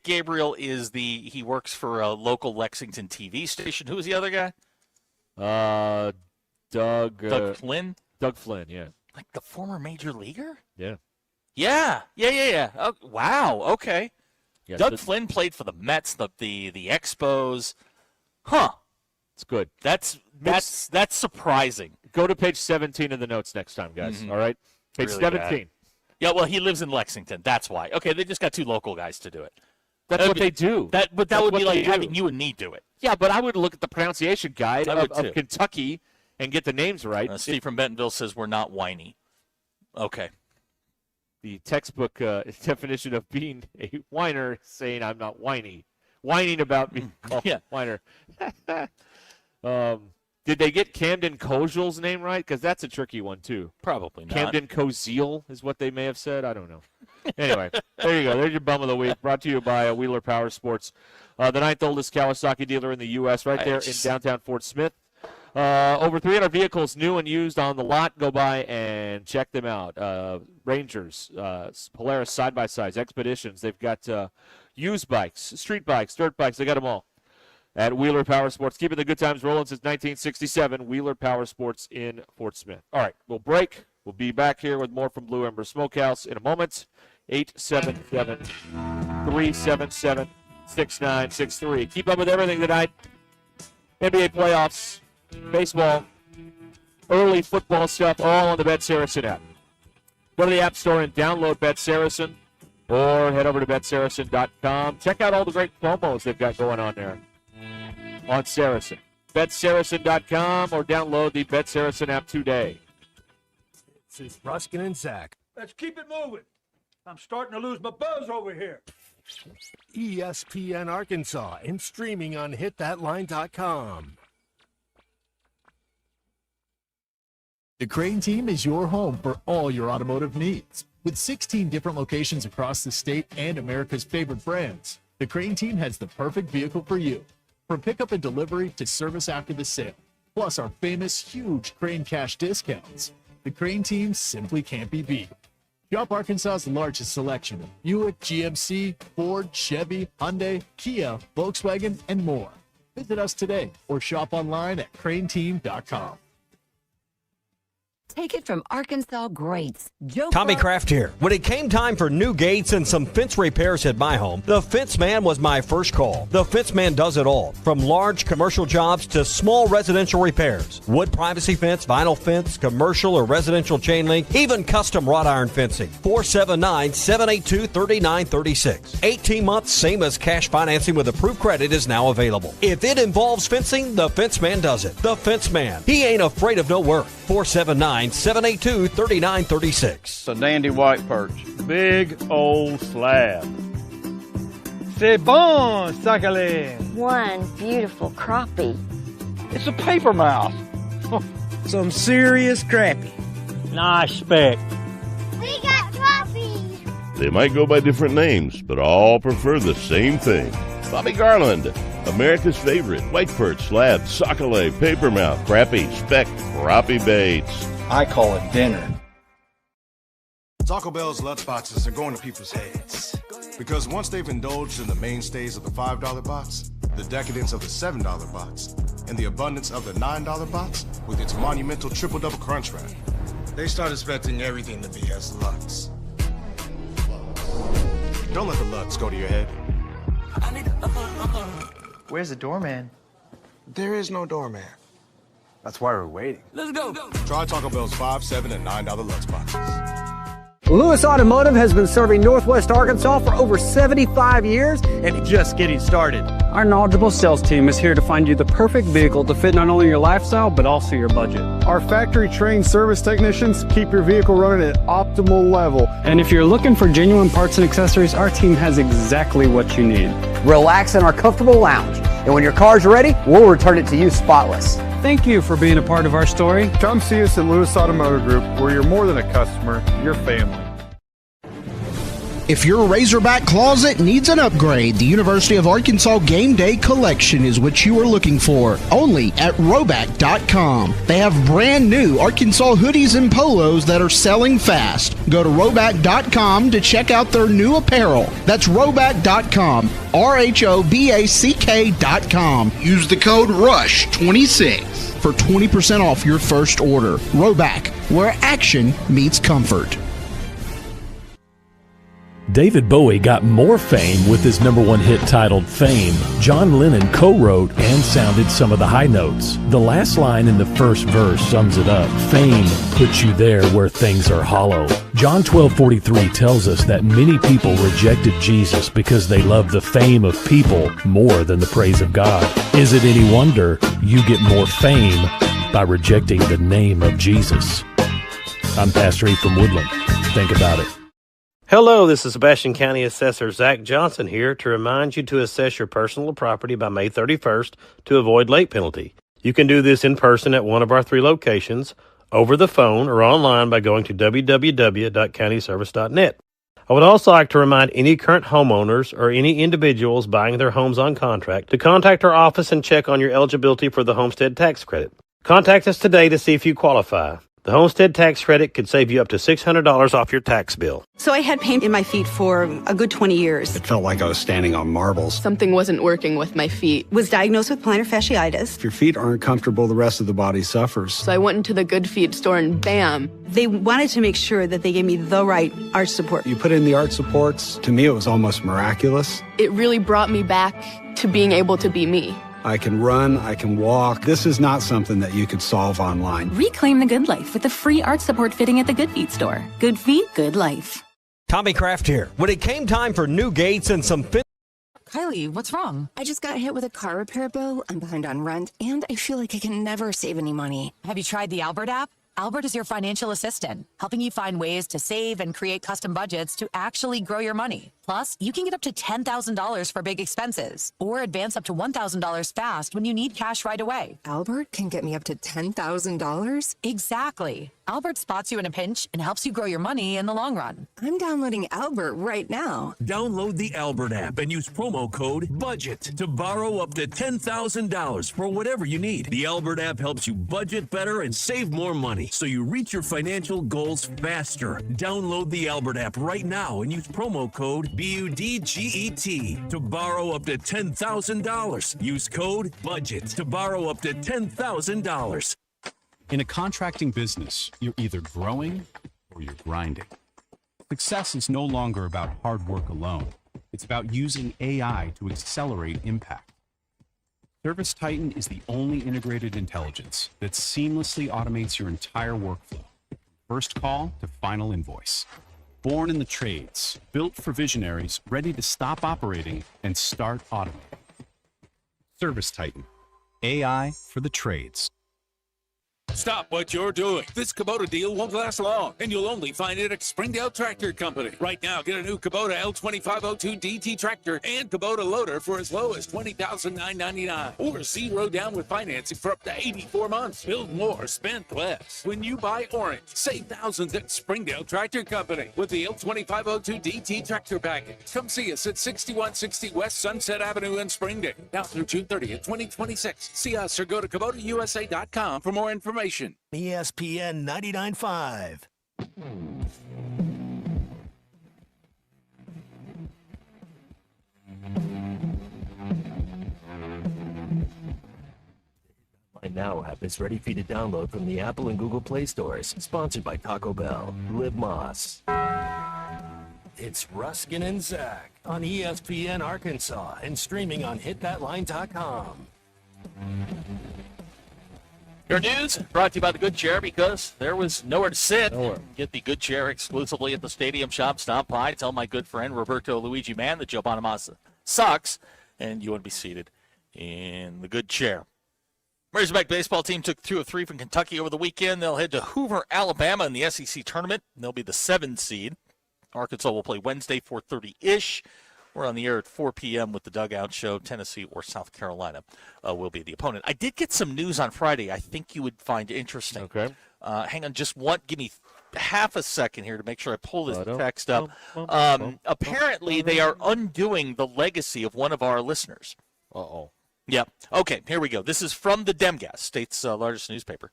Gabriel is he works for a local Lexington TV station. Who was the other guy? Doug Flynn? Doug Flynn, yeah. Like the former major leaguer? Yeah. Yeah. Oh, wow, okay. Yeah, Doug Flynn played for the Mets, the Expos. Huh. It's good. That's surprising. Go to page 17 of the notes next time, guys. All right? Page Really 17. bad. Yeah, well, he lives in Lexington. That's why. Okay, they just got two local guys to do it. That's what they do. That would be like having you and me do it. Yeah, but I would look at the pronunciation guide of Kentucky and get the names right. Steve from Bentonville says we're not whiny. Okay. The textbook definition of being a whiner is saying I'm not whiny. Whining about being called a whiner. Did they get Camden Koziel's name right? Because that's a tricky one, too. Probably not. Camden Koziel is what they may have said. I don't know. Anyway, there you go. There's your bum of the week, brought to you by Wheeler Power Sports, the ninth oldest Kawasaki dealer in the U.S., right there in downtown Fort Smith. Over 300 vehicles, new and used, on the lot. Go by and check them out. Rangers, Polaris side-by-sides, Expeditions. They've got used bikes, street bikes, dirt bikes. They got them all. at Wheeler Power Sports. Keeping the good times rolling since 1967. Wheeler Power Sports in Fort Smith. All right, we'll break. We'll be back here with more from Blue Ember Smokehouse in a moment. 877-377-6963. Keep up with everything tonight. NBA playoffs, baseball, early football stuff, all on the Bet Saracen app. Go to the App Store and download Bet Saracen, or head over to BetSaracen.com. Check out all the great promos they've got going on there on Saracen. BetSaracen.com or download the Bet Saracen app today. This is Ruscin and Zach. Let's keep it moving. I'm starting to lose my buzz over here. ESPN Arkansas and streaming on hitthatline.com. The Crane team is your home for all your automotive needs. With 16 different locations across the state and America's favorite brands, the Crane team has the perfect vehicle for you. From pickup and delivery to service after the sale, plus our famous huge Crane cash discounts. The Crane team simply can't be beat. Shop Arkansas's largest selection of Buick, GMC, Ford, Chevy, Hyundai, Kia, Volkswagen, and more. Visit us today or shop online at craneteam.com. Take it from Arkansas greats. Tommy Kraft here. When it came time for new gates and some fence repairs at my home, the Fence Man was my first call. The Fence Man does it all, from large commercial jobs to small residential repairs. Wood privacy fence, vinyl fence, commercial or residential chain link, even custom wrought iron fencing. 479-782-3936. 18 months, same as cash financing with approved credit is now available. If it involves fencing, the Fence Man does it. The Fence Man. He ain't afraid of no work. 479-782-3936. A dandy white perch. Big old slab. C'est bon, sacalé. One beautiful crappie. It's a paper mouse. Some serious crappie. Nice speck. We got crappie. They might go by different names, but all prefer the same thing. Bobby Garland, America's favorite white perch, slab, sockeye, papermouth, crappie, speck, crappie baits. I call it dinner. Taco Bell's Lutz boxes are going to people's heads. Because once they've indulged in the mainstays of the $5 box, the decadence of the $7 box, and the abundance of the $9 box with its monumental triple-double crunch wrap, they start expecting everything to be as Lutz. Don't let the Lutz go to your head. Where's the doorman? There is no doorman. That's why we're waiting. Let's go. Try Taco Bell's $5, $7, and $9 Lutz boxes. Lewis Automotive has been serving Northwest Arkansas for over 75 years and just getting started. Our knowledgeable sales team is here to find you the perfect vehicle to fit not only your lifestyle, but also your budget. Our factory-trained service technicians keep your vehicle running at optimal level. And if you're looking for genuine parts and accessories, our team has exactly what you need. Relax in our comfortable lounge, and when your car's ready, we'll return it to you spotless. Thank you for being a part of our story. Come see us at Lewis Automotive Group, where you're more than a customer, you're family. If your Razorback closet needs an upgrade, the University of Arkansas Game Day Collection is what you are looking for, only at Roback.com. They have brand new Arkansas hoodies and polos that are selling fast. Go to Roback.com to check out their new apparel. That's Roback.com, RHOBACK.com. Use the code RUSH26 for 20% off your first order. Roback, where action meets comfort. David Bowie got more fame with his #1 hit titled Fame. John Lennon co-wrote and sounded some of the high notes. The last line in the first verse sums it up. Fame puts you there where things are hollow. John 12:43 tells us that many people rejected Jesus because they loved the fame of people more than the praise of God. Is it any wonder you get more fame by rejecting the name of Jesus? I'm Pastor E from Woodland. Think about it. Hello, this is Sebastian County Assessor Zach Johnson here to remind you to assess your personal property by May 31st to avoid late penalty. You can do this in person at one of our 3 locations, over the phone, or online by going to www.countyservice.net. I would also like to remind any current homeowners or any individuals buying their homes on contract to contact our office and check on your eligibility for the homestead tax credit. Contact us today to see if you qualify. The homestead tax credit could save you up to $600 off your tax bill. So I had pain in my feet for a good 20 years. It felt like I was standing on marbles. Something wasn't working with my feet. Was diagnosed with plantar fasciitis. If your feet aren't comfortable, the rest of the body suffers. So I went into the Good Feet store and bam. They wanted to make sure that they gave me the right arch support. You put in the arch supports. To me, it was almost miraculous. It really brought me back to being able to be me. I can run, I can walk. This is not something that you could solve online. Reclaim the good life with the free arch support fitting at the Good Feet store. Good feet, good life. Tommy Kraft here. When it came time for new gates and some Kylie, what's wrong? I just got hit with a car repair bill. I'm behind on rent, and I feel like I can never save any money. Have you tried the Albert app? Albert is your financial assistant, helping you find ways to save and create custom budgets to actually grow your money. Plus, you can get up to $10,000 for big expenses or advance up to $1,000 fast when you need cash right away. Albert can get me up to $10,000? Exactly. Albert spots you in a pinch and helps you grow your money in the long run. I'm downloading Albert right now. Download the Albert app and use promo code BUDGET to borrow up to $10,000 for whatever you need. The Albert app helps you budget better and save more money so you reach your financial goals faster. Download the Albert app right now and use promo code BUDGET to borrow up to $10,000. Use code BUDGET to borrow up to $10,000. In a contracting business, you're either growing or you're grinding. Success is no longer about hard work alone. It's about using AI to accelerate impact. ServiceTitan is the only integrated intelligence that seamlessly automates your entire workflow, first call to final invoice. Born in the trades, built for visionaries ready to stop operating and start automating. ServiceTitan, AI for the trades. Stop what you're doing. This Kubota deal won't last long, and you'll only find it at Springdale Tractor Company. Right now, get a new Kubota L2502 DT tractor and Kubota loader for as low as $20,999, or 0 down with financing for up to 84 months. Build more, spend less. When you buy orange, save thousands at Springdale Tractor Company with the L2502 DT tractor package. Come see us at 6160 West Sunset Avenue in Springdale. Now through June 30th, 2026. See us or go to KubotaUSA.com for more information. ESPN 99.5. My Now app is ready for you to download from the Apple and Google Play stores. Sponsored by Taco Bell. Live Moss. It's Ruscin and Zach on ESPN Arkansas and streaming on hitthatline.com. Your news brought to you by the Good Chair, because there was nowhere to sit. Get the Good Chair exclusively at the Stadium Shop. Stop by, tell my good friend Roberto Luigi Mann that Joe Bonamassa sucks, and you want to be seated in the Good Chair. Razorback baseball team took 2 of 3 from Kentucky over the weekend. They'll head to Hoover, Alabama in the SEC tournament. They'll be the 7th seed. Arkansas will play Wednesday, 4:30-ish. We're on the air at 4 p.m. with the Dugout Show. Tennessee or South Carolina will be the opponent. I did get some news on Friday I think you would find interesting. Okay. Hang on give me half a second here to make sure I pull this text up. Apparently, they are undoing the legacy of one of our listeners. Uh-oh. Yeah. Okay, here we go. This is from the Demgas, state's largest newspaper.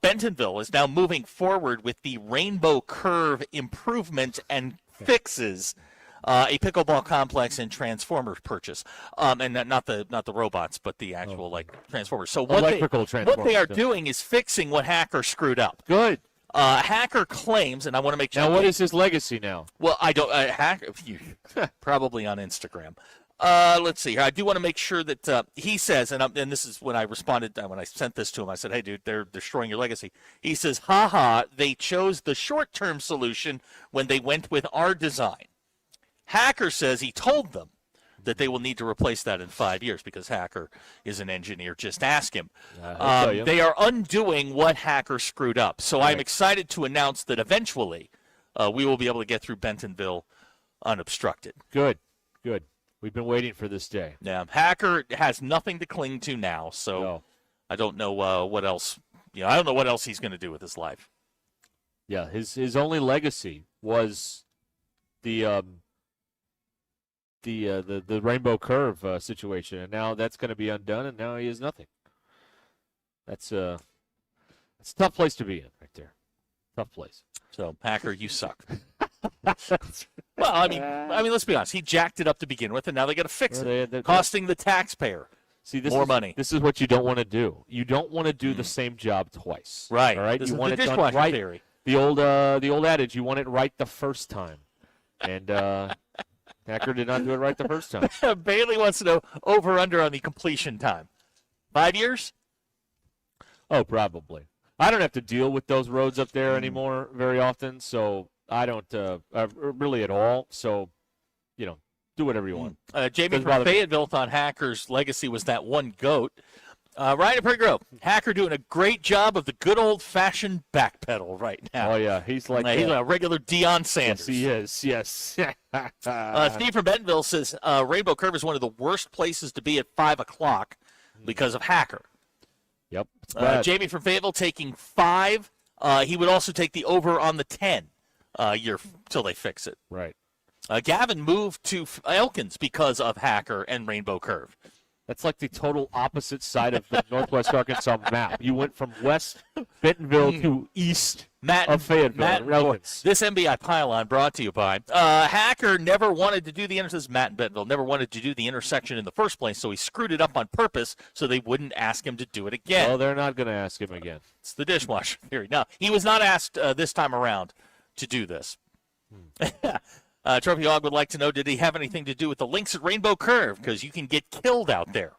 Bentonville is now moving forward with the Rainbow Curve improvement and fixes. A pickleball complex and transformers purchase, and not the robots, but the actual transformers. So what they are doing is fixing what Hacker screwed up. Good. Hacker claims, and I want to make sure. Now, what is his legacy now? Well, I don't. Hacker probably on Instagram. Let's see here. I do want to make sure that he says, and this is when I responded when I sent this to him. I said, "Hey, dude, they're destroying your legacy." He says, "Ha, they chose the short-term solution when they went with our design." Hacker says he told them that they will need to replace that in 5 years because Hacker is an engineer. Just ask him. They are undoing what Hacker screwed up. So I'm excited to announce that eventually we will be able to get through Bentonville unobstructed. Good. We've been waiting for this day. Yeah, Hacker has nothing to cling to now, so I don't know what else. I don't know what else he's going to do with his life. Yeah, his only legacy was the Rainbow Curve situation, and now that's going to be undone, and now he has nothing. That's a tough place to be in right there. Tough place. So, Hacker, you suck. Well, I mean, let's be honest. He jacked it up to begin with, and now they got to fix it, costing the taxpayer more money. This is what you don't want to do. You don't want to do the same job twice. Right. All right. This you is want the it done dishwasher right. theory. The old adage: you want it right the first time, and Hacker did not do it right the first time. Bailey wants to know over/under on the completion time. 5 years? Oh, probably. I don't have to deal with those roads up there anymore very often, so I don't really at all. So, do whatever you want. Jamie from Fayetteville thought Hacker's legacy was that one goat. Ryan at Prairie Grove, Hacker doing a great job of the good old-fashioned backpedal right now. Oh, yeah. He's like he's a regular Deion Sanders. Yes, he is. Yes. Steve from Bentonville says Rainbow Curve is one of the worst places to be at 5 o'clock because of Hacker. Yep. Jamie from Fayetteville taking 5. He would also take the over on the 10 year till they fix it. Right. Gavin moved to Elkins because of Hacker and Rainbow Curve. That's like the total opposite side of the Northwest Arkansas map. You went from West Bentonville to east of Fayetteville. This MBI pylon brought to you by Hacker never wanted to do Matt in Bentonville never wanted to do the intersection in the first place, so he screwed it up on purpose so they wouldn't ask him to do it again. Well, they're not going to ask him again. It's the dishwasher theory. No, he was not asked this time around to do this. Trophy Hog would like to know, did he have anything to do with the links at Rainbow Curve? Because you can get killed out there.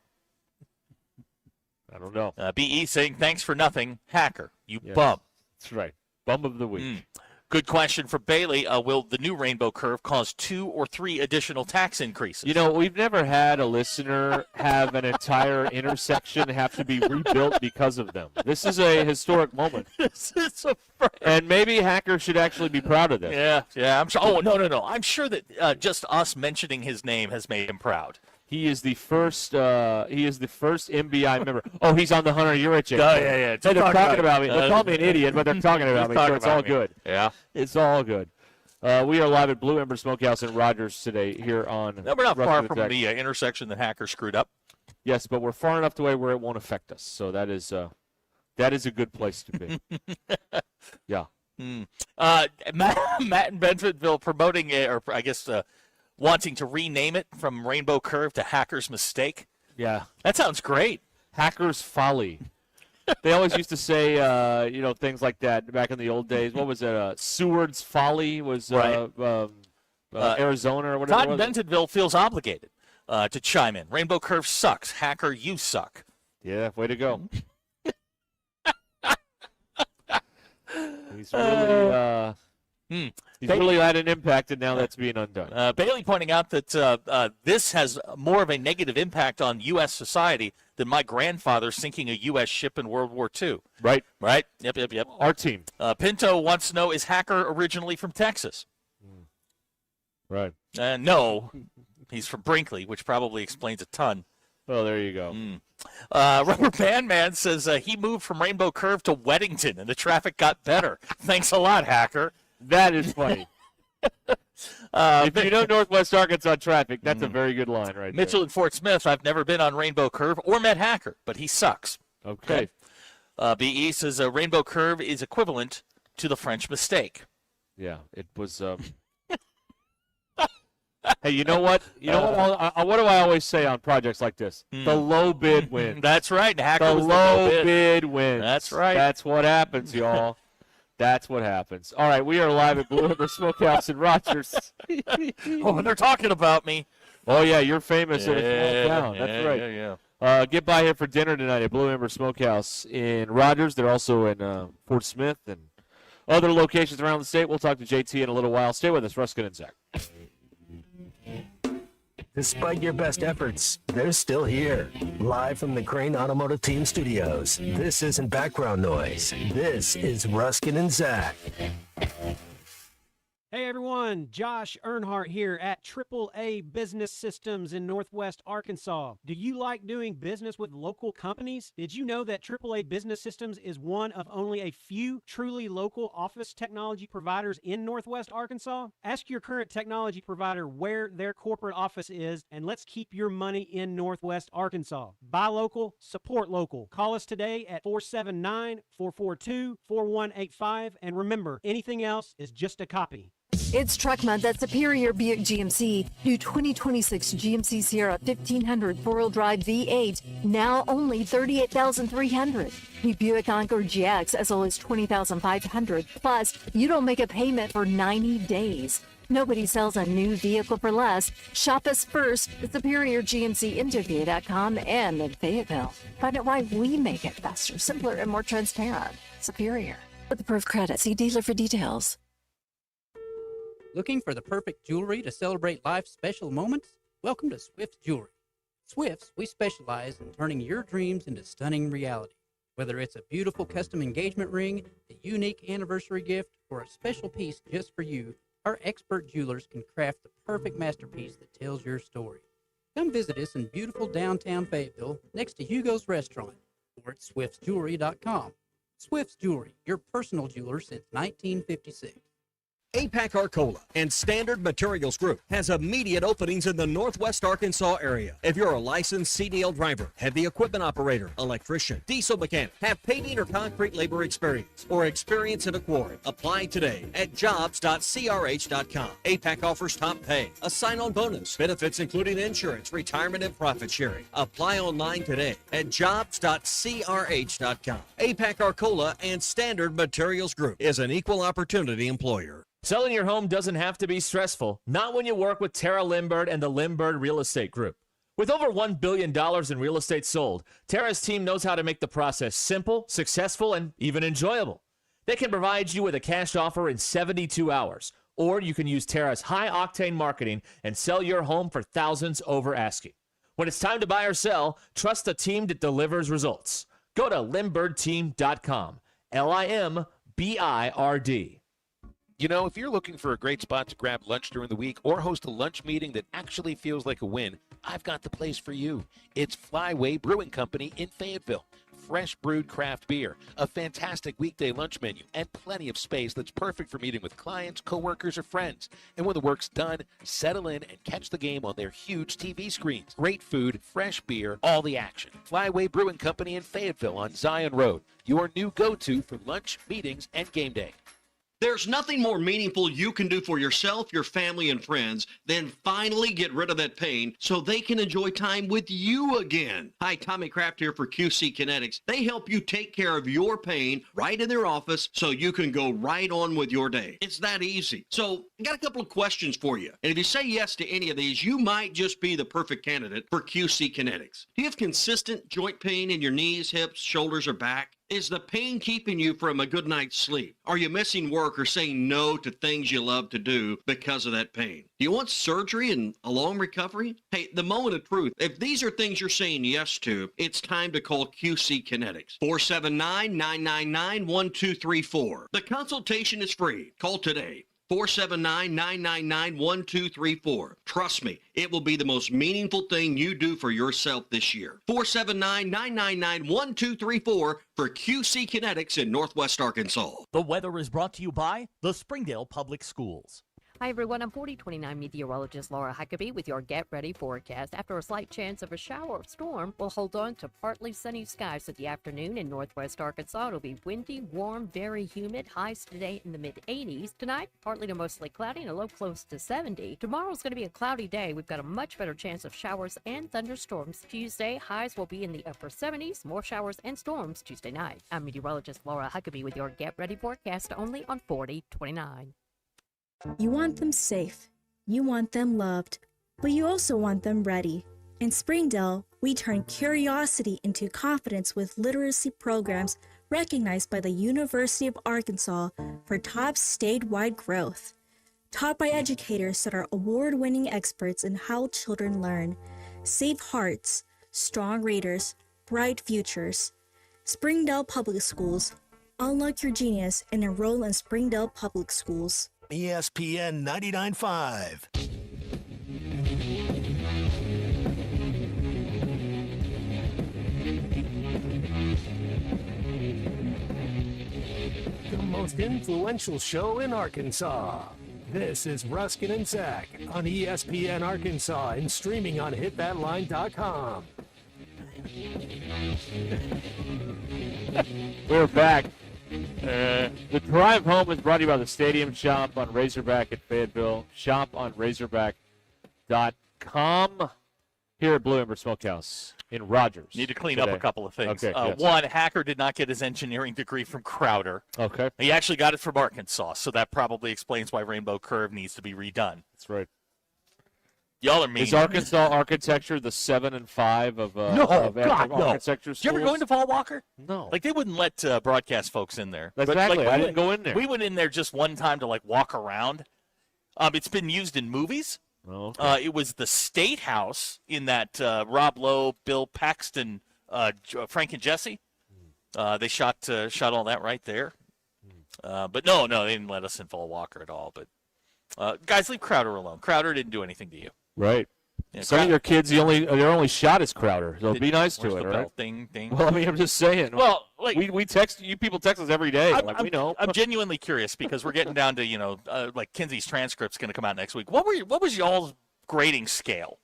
I don't know. BE saying, thanks for nothing, Hacker. You bum. That's right. Bum of the week. Good question for Bailey. Will the new Rainbow Curve cause 2 or 3 additional tax increases? We've never had a listener have an entire intersection have to be rebuilt because of them. This is a historic moment. And maybe Hacker should actually be proud of this. Yeah. I'm sure. Oh, no. I'm sure that just us mentioning his name has made him proud. He is the first. MBI member. Oh, he's on the Hunter Urich. Yeah. They're talking about me. They call me an idiot, but they're talking about me. So it's all good. Yeah, it's all good. We are live at Blue Ember Smokehouse in Rogers today. Here on. No, we're not far from the intersection that Hacker screwed up. Yes, but we're far enough away where it won't affect us. So that is a good place to be. Yeah. Matt in Bentonville promoting it, or I guess. Wanting to rename it from Rainbow Curve to Hacker's Mistake. Yeah. That sounds great. Hacker's Folly. They always used to say, things like that back in the old days. What was it? Seward's Folly was Arizona or whatever. Todd in Bentonville feels obligated to chime in. Rainbow Curve sucks. Hacker, you suck. Yeah, way to go. He's really... He's really had an impact, and now that's being undone. Bailey pointing out that this has more of a negative impact on U.S. society than my grandfather sinking a U.S. ship in World War II. Right. Yep. Our team. Pinto wants to know, is Hacker originally from Texas? Right. No. He's from Brinkley, which probably explains a ton. Well, there you go. Rubber Band Man says he moved from Rainbow Curve to Weddington, and the traffic got better. Thanks a lot, Hacker. That is funny. If you know Northwest Arkansas traffic, that's a very good line right Mitchell in Fort Smith, I've never been on Rainbow Curve or met Hacker, but he sucks. Okay. BE says Rainbow Curve is equivalent to the French Mistake. Yeah, it was... Hey, you know what? What do I always say on projects like this? The low bid wins. That's right. Hacker the was low the low bid wins. That's right. That's what happens, y'all. That's what happens. All right, we are live at Blue River Smokehouse in Rogers. Oh, they're talking about me. Oh, yeah, you're famous in a small town. That's right. Yeah. Get by here for dinner tonight at Blue Ember Smokehouse in Rogers. They're also in Fort Smith and other locations around the state. We'll talk to JT in a little while. Stay with us, Ruscin and Zach. Despite your best efforts, they're still here. Live from the Crane Automotive Team Studios. This isn't background noise. This is Ruscin and Zach. Hey, Hey everyone, Josh Earnhardt here at AAA Business Systems in Northwest Arkansas. Do you like doing business with local companies? Did you know that AAA Business Systems is one of only a few truly local office technology providers in Northwest Arkansas? Ask your current technology provider where their corporate office is, and let's keep your money in Northwest Arkansas. Buy local, support local. Call us today at 479-442-4185, and remember, anything else is just a copy. It's Truck Month at Superior Buick GMC. New 2026 GMC Sierra 1500 4-wheel drive V8, now only $38,300. New Buick Encore GX as low as $20,500. Plus, you don't make a payment for 90 days. Nobody sells a new vehicle for less. Shop us first at SuperiorGMCinterview.com and in Fayetteville. Find out why we make it faster, simpler, and more transparent. Superior. With approved credit, see dealer for details. Looking for the perfect jewelry to celebrate life's special moments? Welcome to Swift's Jewelry. Swifts, we specialize in turning your dreams into stunning reality. Whether it's a beautiful custom engagement ring, a unique anniversary gift, or a special piece just for you, our expert jewelers can craft the perfect masterpiece that tells your story. Come visit us in beautiful downtown Fayetteville next to Hugo's Restaurant or at swiftsjewelry.com. Swift's Jewelry, your personal jeweler since 1956. APAC Arcola and Standard Materials Group has immediate openings in the Northwest Arkansas area. If you're a licensed CDL driver, heavy equipment operator, electrician, diesel mechanic, have paving or concrete labor experience, or experience in a quarry, apply today at jobs.crh.com. APAC offers top pay, a sign-on bonus, benefits including insurance, retirement, and profit sharing. Apply online today at jobs.crh.com. APAC Arcola and Standard Materials Group is an equal opportunity employer. Selling your home doesn't have to be stressful, not when you work with Tara Lindbergh and the Lindbergh Real Estate Group. With over $1 billion in real estate sold, Tara's team knows how to make the process simple, successful, and even enjoyable. They can provide you with a cash offer in 72 hours, or you can use Tara's high-octane marketing and sell your home for thousands over asking. When it's time to buy or sell, trust a team that delivers results. Go to LindberghTeam.com, LIMBIRD. You know, if you're looking for a great spot to grab lunch during the week or host a lunch meeting that actually feels like a win, I've got the place for you. It's Flyway Brewing Company in Fayetteville. Fresh brewed craft beer, a fantastic weekday lunch menu, and plenty of space that's perfect for meeting with clients, coworkers, or friends. And when the work's done, settle in and catch the game on their huge TV screens. Great food, fresh beer, all the action. Flyway Brewing Company in Fayetteville on Zion Road, your new go-to for lunch, meetings, and game day. There's nothing more meaningful you can do for yourself, your family, and friends than finally get rid of that pain so they can enjoy time with you again. Hi, Tommy Kraft here for QC Kinetics. They help you take care of your pain right in their office so you can go right on with your day. It's that easy. So I got a couple of questions for you. And if you say yes to any of these, you might just be the perfect candidate for QC Kinetics. Do you have consistent joint pain in your knees, hips, shoulders, or back? Is the pain keeping you from a good night's sleep? Are you missing work or saying no to things you love to do because of that pain? Do you want surgery and a long recovery? Hey, the moment of truth, if these are things you're saying yes to, it's time to call QC Kinetics. 479-999-1234. The consultation is free. Call today. 479-999-1234. Trust me, it will be the most meaningful thing you do for yourself this year. 479-999-1234 for QC Kinetics in Northwest Arkansas. The weather is brought to you by the Springdale Public Schools. Hi everyone, I'm 4029 meteorologist Laura Huckabee with your Get Ready forecast. After a slight chance of a shower or storm, we'll hold on to partly sunny skies at the afternoon in northwest Arkansas. It'll be windy, warm, very humid. Highs today in the mid-80s. Tonight, partly to mostly cloudy and a low close to 70. Tomorrow's going to be a cloudy day. We've got a much better chance of showers and thunderstorms. Tuesday, highs will be in the upper 70s. More showers and storms Tuesday night. I'm meteorologist Laura Huckabee with your Get Ready forecast only on 4029. You want them safe, you want them loved, but you also want them ready. In Springdale, we turn curiosity into confidence with literacy programs recognized by the University of Arkansas for top statewide growth. Taught by educators that are award-winning experts in how children learn. Safe hearts, strong readers, bright futures. Springdale Public Schools. Unlock your genius and enroll in Springdale Public Schools. ESPN 99.5. The most influential show in Arkansas. This is Ruscin and Zach on ESPN Arkansas and streaming on hitthatline.com. We're back. The drive home is brought to you by the Stadium Shop on Razorback at Fayetteville. Shop on Razorback.com. Here at Blue Ember Smokehouse in Rogers. Need to clean up a couple of things. Okay, yes. One, Hacker did not get his engineering degree from Crowder. Okay. He actually got it from Arkansas, so that probably explains why Rainbow Curve needs to be redone. That's right. Y'all are mean. Is Arkansas architecture the 7 and 5 of No, God, no. architecture schools? Did you ever go into Fall Walker? No. Like, they wouldn't let broadcast folks in there. Exactly. Like, I didn't go in there. We went in there just one time to, like, walk around. It's been used in movies. Oh, okay. It was the State House in that Rob Lowe, Bill Paxton, Frank and Jesse. They shot all that right there. But no, they didn't let us in Fall Walker at all. But guys, leave Crowder alone. Crowder didn't do anything to you. Right. Yeah, Some of your kids, their only shot is Crowder, so be nice to Where's it, the all bell? right? Ding, ding. Well, I mean, I'm just saying. Well, like we text you, people text us every day. We know. I'm genuinely curious because we're getting down to like Kinsey's transcript's going to come out next week. What was y'all's grading scale?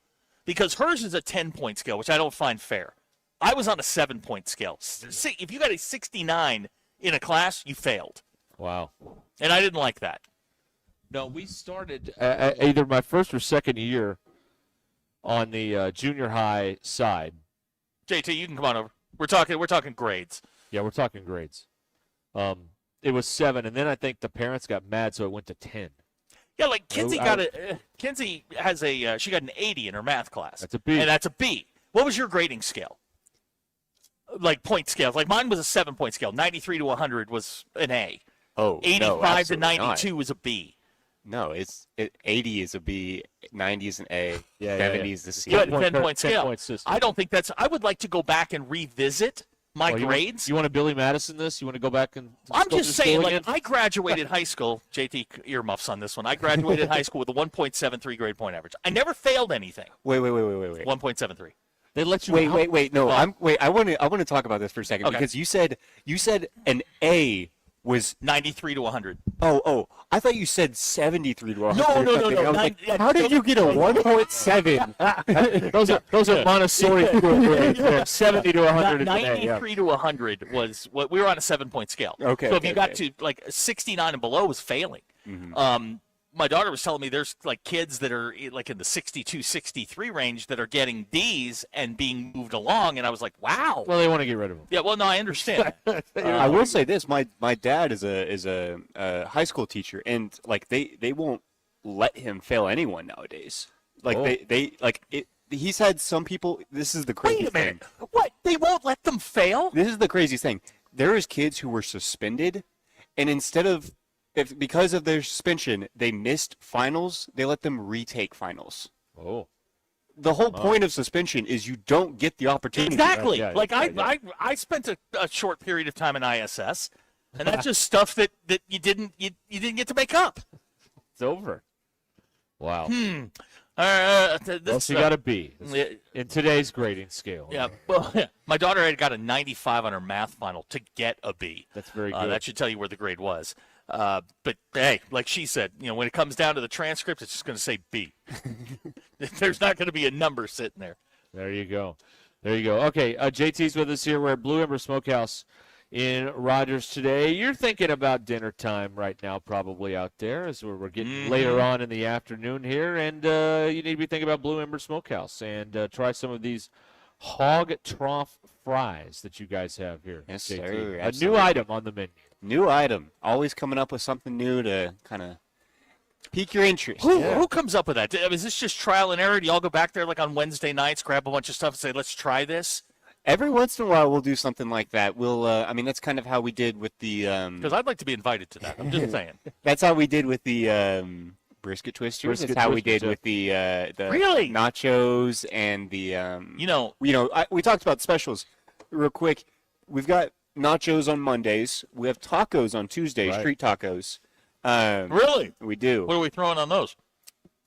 Because hers is a 10-point scale, which I don't find fair. I was on a 7-point scale. If you got a 69 in a class, you failed. Wow. And I didn't like that. No, we started either my first or second year on the junior high side. JT, you can come on over. We're talking grades. Yeah, we're talking grades. It was 7, and then I think the parents got mad, so it went to 10. Yeah, like Kinsey Kinsey has she got an 80 in her math class. That's a B. And that's a B. What was your grading scale? Like point scales. Like mine was a 7-point scale. 93 to 100 was an A. Oh, 85 to 92 was a B. No, 80 is a B, 90 is an A, Yeah, 70 is the C. You had a 10-point scale. 10-point system. I don't think I would like to go back and revisit my grades. You want to Billy Madison this? You want to go back and I'm go just to school saying, again? like, I graduated high school. JT earmuffs on this one. I graduated high school with a 1.73 grade point average. I never failed anything. Wait. 1.73. They let you Wait. No, I want to talk about this for a second because you said an A was 93 to 100. Oh, I thought you said 73 to 100. No. I was like, how did you get a 1.7? those are Montessori grades. 70 to 100 is an A, 93 to 100 was what we were on a 7-point scale. Okay. So if you got to like 69 and below was failing. Mm-hmm. My daughter was telling me there's like kids that are like in the 62, 63 range that are getting D's and being moved along, and I was like, wow. Well, they want to get rid of them. Yeah, well, no, I understand. I will say this: my dad is a high school teacher, and like they won't let him fail anyone nowadays. Like they like it. He's had some people. This is the crazy Wait a minute. thing. What? They won't let them fail? This is the craziest thing. There is kids who were suspended, and instead of because of their suspension, they missed finals, they let them retake finals. Oh. The whole point of suspension is you don't get the opportunity. Exactly. I spent a short period of time in ISS, and that's just stuff that you didn't get to make up. It's over. Wow. So you got a B in today's grading scale. Yeah. Well, my daughter had got a 95 on her math final to get a B. That's very good. That should tell you where the grade was. But hey, like she said, when it comes down to the transcript, it's just going to say B. There's not going to be a number sitting there. There you go. Okay, JT's with us here. We're at Blue Ember Smokehouse in Rogers today. You're thinking about dinner time right now, probably out there, as we're getting later on in the afternoon here, and you need to be thinking about Blue Ember Smokehouse and try some of these hog trough fries that you guys have here. Yes, JT. sir. A new item on the menu. New item. Always coming up with something new to kind of pique your interest. Who comes up with that? Is this just trial and error? Do y'all go back there like on Wednesday nights, grab a bunch of stuff and say, let's try this? Every once in a while, we'll do something like that. We'll, that's kind of how we did with the. Because I'd like to be invited to that. I'm just saying. That's how we did with the brisket twisters. That's how we did with the really? nachos and the. We talked about specials real quick. We've got nachos on Mondays. We have tacos on Tuesdays, street tacos. Really? We do. What are we throwing on those?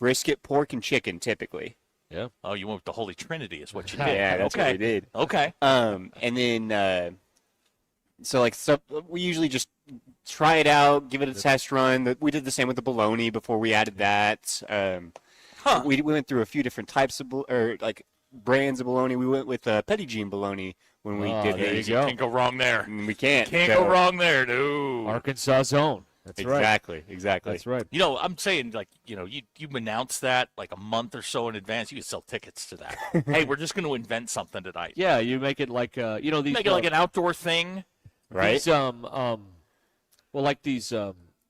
Brisket, pork, and chicken, typically. Yeah. Oh, you went with the Holy Trinity is what you did. Yeah, that's what we did. Okay. And then, so we usually just try it out, give it a test run. We did the same with the bologna before we added that. We went through a few different types of brands of bologna. We went with Pettigene bologna when we did there it. you go. Can't go wrong there. We can't. Can't go wrong there, no. Arkansas zone. That's exactly. right. Exactly. That's right. You know, I'm saying, you announce that like a month or so in advance. You can sell tickets to that. Hey, we're just going to invent something tonight. Yeah, you make it like these. Make it like an outdoor thing, right? These,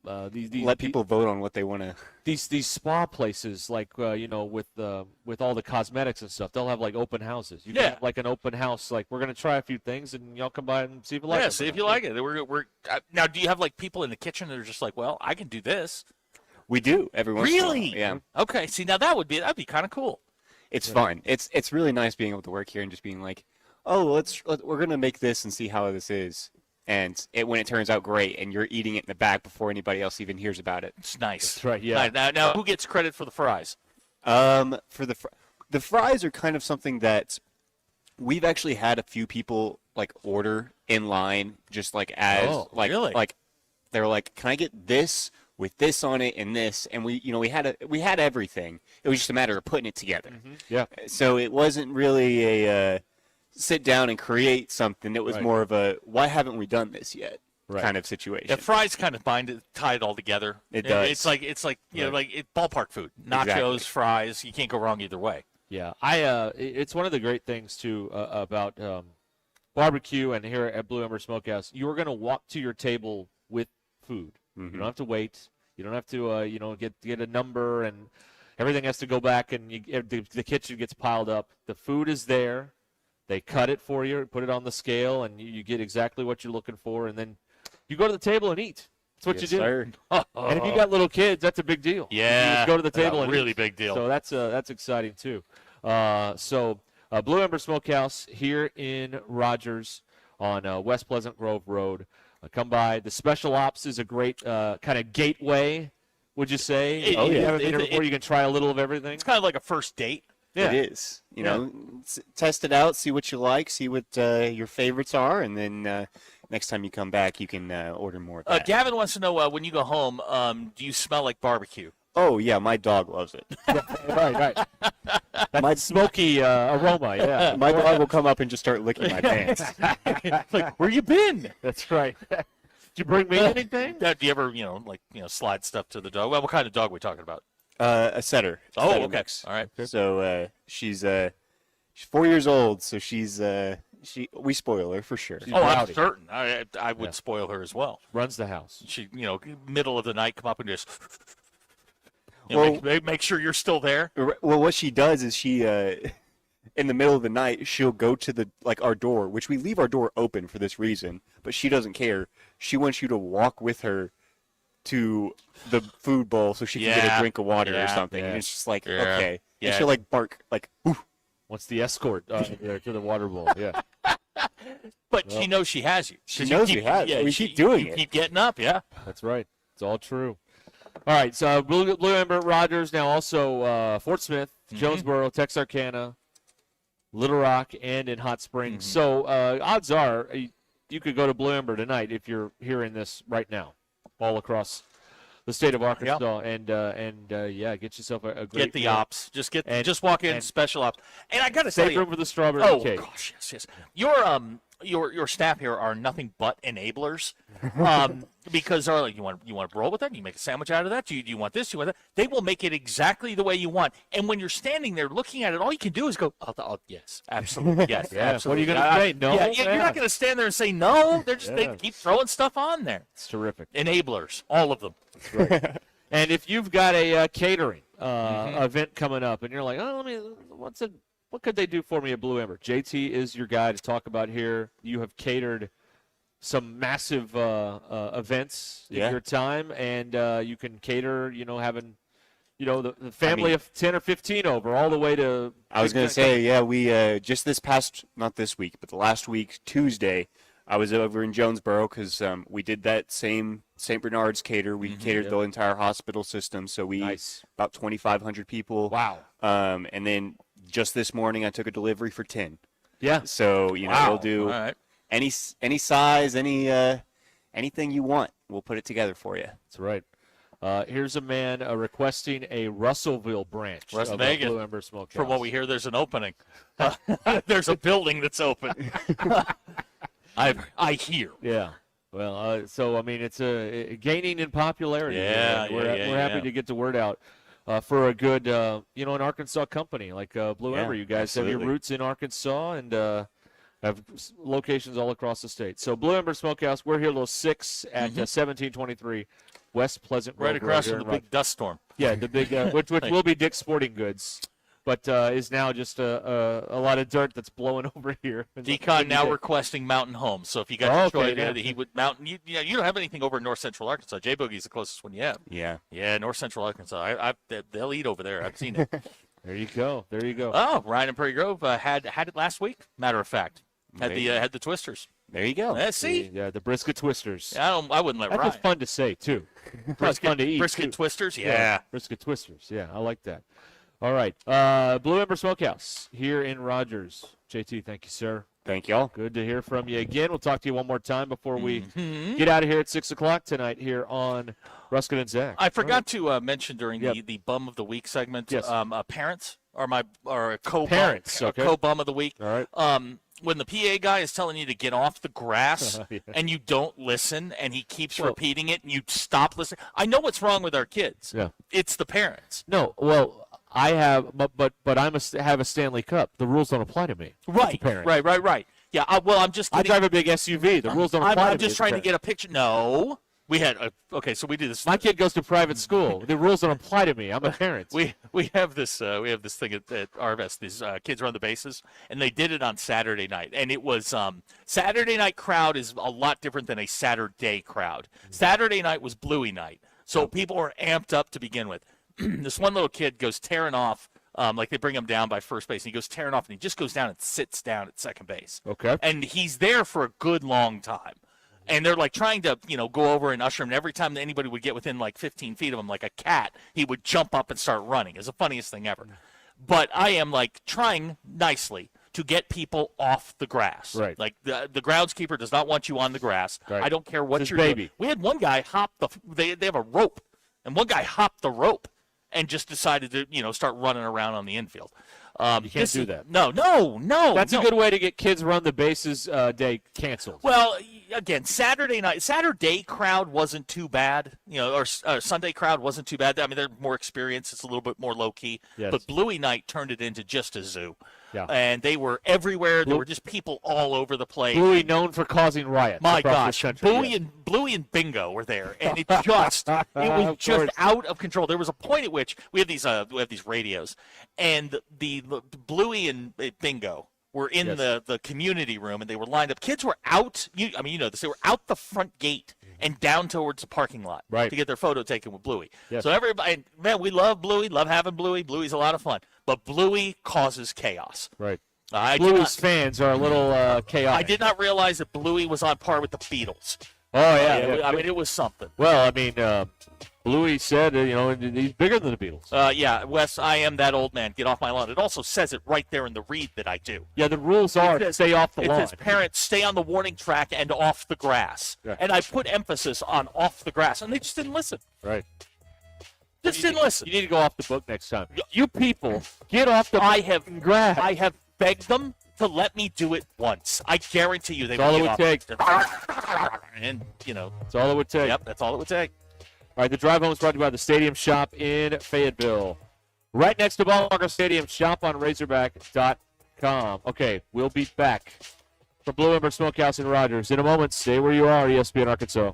let people vote on what they want to. These spa places, like with all the cosmetics and stuff, they'll have like open houses. You can have like an open house. Like we're gonna try a few things, and y'all come by and see if you like it. Yeah, see if you like it. Now, do you have like people in the kitchen that are just like, well, I can do this? We do every once in a while. Really? Yeah. Okay. See, now that'd be kind of cool. It's fun. It's really nice being able to work here and just being like, oh, we're gonna make this and see how this is. And when it turns out great, and you're eating it in the back before anybody else even hears about it. It's nice. That's right. Yeah. Now, who gets credit for the fries? For the fries are kind of something that we've actually had a few people order in line, just really? Like they were like, can I get this with this on it and this? And we had everything. It was just a matter of putting it together. Mm-hmm. Yeah. So it wasn't really a sit down and create something. It was more of a why haven't we done this yet kind of situation. Yeah, fries kind of tie it all together. It does. It's like ballpark food. Nachos, fries. You can't go wrong either way. Yeah, it's one of the great things too about barbecue and here at Blue Ember Smokehouse. You are going to walk to your table with food. Mm-hmm. You don't have to wait. You don't have to get a number, and everything has to go back, and the kitchen gets piled up. The food is there. They cut it for you, put it on the scale, and you get exactly what you're looking for, and then you go to the table and eat. That's what you do. Sir. And if you got little kids, that's a big deal. Yeah, you just go to the table and really eat. big deal. So that's exciting too. Blue Ember Smokehouse here in Rogers on West Pleasant Grove Road. Come by. The Special Ops is a great kind of gateway. Would you say? You have a dinner before you can try a little of everything. It's kind of like a first date. Yeah. It is. You know, test it out, see what you like, see what your favorites are, and then next time you come back, you can order more of that. Gavin wants to know, when you go home, do you smell like barbecue? Oh, yeah, my dog loves it. Right. That smoky aroma, yeah. My dog will come up and just start licking my pants. Like, where you been? That's right. Did you bring me anything? Do you ever, slide stuff to the dog? Well, what kind of dog are we talking about? A setter. Oh, Setter okay. mix. All right. So she's 4 years old, so we spoil her for sure. I'm certain. I would spoil her as well. Runs the house. She, middle of the night, come up and just Well, make sure you're still there. Well, what she does is she, in the middle of the night, she'll go to our door, which we leave our door open for this reason, but she doesn't care. She wants you to walk with her to the food bowl so she can get a drink of water or something. And it's just like, okay. Yeah. And she'll bark ooh. What's the escort there to the water bowl? Yeah. But she knows she has you. She knows you have. Yeah, we keep doing it. Keep getting up, yeah. That's right. It's all true. All right, so Blue Ember, Rogers, now also Fort Smith, Jonesboro, Texarkana, Little Rock, and in Hot Springs. So odds are you could go to Blue Ember tonight if you're hearing this right now, all across the state of Arkansas, and get yourself a great get the meal. ops. Just walk in, special ops. And I got to tell save you, room for the strawberry cake. Oh gosh, yes. Your staff here are nothing but enablers, because they're like, you want to roll with that? You make a sandwich out of that? Do you want this? Do you want that? They will make it exactly the way you want. And when you're standing there looking at it, all you can do is go, yes, absolutely, yes, absolutely. What are you going to say? No? Yeah, you're not going to stand there and say no. They keep throwing stuff on there. It's terrific. Enablers, all of them. That's right. And if you've got a catering event coming up, and you're like, what could they do for me at Blue Ember? JT is your guy to talk about here. You have catered some massive events in your time, and you can cater, having, the family of 10 or 15 over, all the way to. I was going to say, we just not this week, but the last week, Tuesday, I was over in Jonesboro because we did that same St. Bernard's cater. We catered the entire hospital system, so we about 2,500 people. Wow. And then just this morning, I took a delivery for 10. Yeah. So we'll do All right. any size, anything you want. We'll put it together for you. That's right. Here's a man requesting a Russellville branch West of Vegas. Blue Ember Smokehouse. From what we hear, there's an opening. There's a building that's open. I hear. Yeah. Well, so I mean, it's gaining in popularity. Yeah, We're happy to get the word out for a good, an Arkansas company like Blue Ember. You guys have your roots in Arkansas and have locations all across the state. So Blue Ember Smokehouse, we're here till 6 at 1723 West Pleasant Road. Right across here from the in big dust storm. Yeah, the big, which will be Dick's Sporting Goods. But is now just a lot of dirt that's blowing over here. Decon now requesting Mountain Homes. So if you got Troy there, he would Mountain. You don't have anything over in North Central Arkansas. J Boogie's the closest one you have. Yeah. Yeah, North Central Arkansas. They'll eat over there. I've seen it. There you go. There you go. Oh, Ryan and Prairie Grove had it last week. Matter of fact, had the Twisters. There you go. See? Yeah, the brisket twisters. I wouldn't let That's Ryan. just fun to say too. That's fun to eat. Brisket too. twisters. Yeah. Brisket twisters. Yeah, I like that. All right. Blue Ember Smokehouse here in Rogers. JT, thank you, sir. Thank y'all. Good to hear from you again. We'll talk to you one more time before we get out of here at 6 o'clock tonight here on Ruscin and Zach. I forgot to mention during the Bum of the Week segment, parents are co-parents, co-bum of the week. All right. When the PA guy is telling you to get off the grass and you don't listen and he keeps repeating it and you stop listening. I know what's wrong with our kids. Yeah. It's the parents. No, well, I have, but have a Stanley Cup. The rules don't apply to me. Right. Right. Yeah. I'm just. I drive a big SUV. The rules don't apply to me. I'm just trying to get a picture. No. We had so we do this. My kid goes to private school. The rules don't apply to me. I'm a parent. We have this thing at RVS. These kids run the bases, and they did it on Saturday night. And it was Saturday night crowd is a lot different than a Saturday crowd. Saturday night was Bluey night, so people were amped up to begin with. This one little kid goes tearing off. Like they bring him down by first base, and he goes tearing off, and he just goes down and sits down at second base. Okay. And he's there for a good long time. And they're like trying to, go over and usher him. And every time anybody would get within like 15 feet of him, like a cat, he would jump up and start running. It's the funniest thing ever. But I am like trying nicely to get people off the grass. Right. Like the groundskeeper does not want you on the grass. Right. I don't care what It's you're his doing. baby. We had one guy hop they have a rope, and one guy hopped the rope and just decided to, start running around on the infield. You can't do that. No. That's a good way to get kids run the bases day canceled. Well, again, Saturday crowd wasn't too bad, or Sunday crowd wasn't too bad. I mean, they're more experienced. It's a little bit more low-key. Yes. But Bluey night turned it into just a zoo. Yeah. And they were everywhere. There were just people all over the place. Bluey known for causing riots. My across gosh, this country. Bluey and Bingo were there, and it was just out of control. There was a point at which we have these radios, and the Bluey and Bingo were in the community room, and they were lined up. Kids were out. You know this. They were out the front gate and down towards the parking lot to get their photo taken with Bluey. Yes. So everybody, man, we love Bluey. Love having Bluey. Bluey's a lot of fun, but Bluey causes chaos. Right. Bluey's fans are a little chaotic. I did not realize that Bluey was on par with the Beatles. Oh, yeah. I mean, it was something. Well, I mean, Bluey said, he's bigger than the Beatles. Yeah, Wes, I am that old man. Get off my lawn. It also says it right there in the read that I do. Yeah, the rules are stay off the lawn. It says, parents, stay on the warning track and off the grass. Yeah. And I put emphasis on off the grass, and they just didn't listen. Right. Just didn't listen. You need to go off the book next time. You people, get off the grass. I have begged them to let me do it once. I guarantee you they That's all would it would take. And, That's all it would take. Yep, that's all it would take. All right, the drive home is brought to you by the Stadium Shop in Fayetteville. Right next to Ball Marker Stadium, shop on Razorback.com. Okay, we'll be back from Blue Ember Smokehouse in Rogers. In a moment, stay where you are, ESPN Arkansas.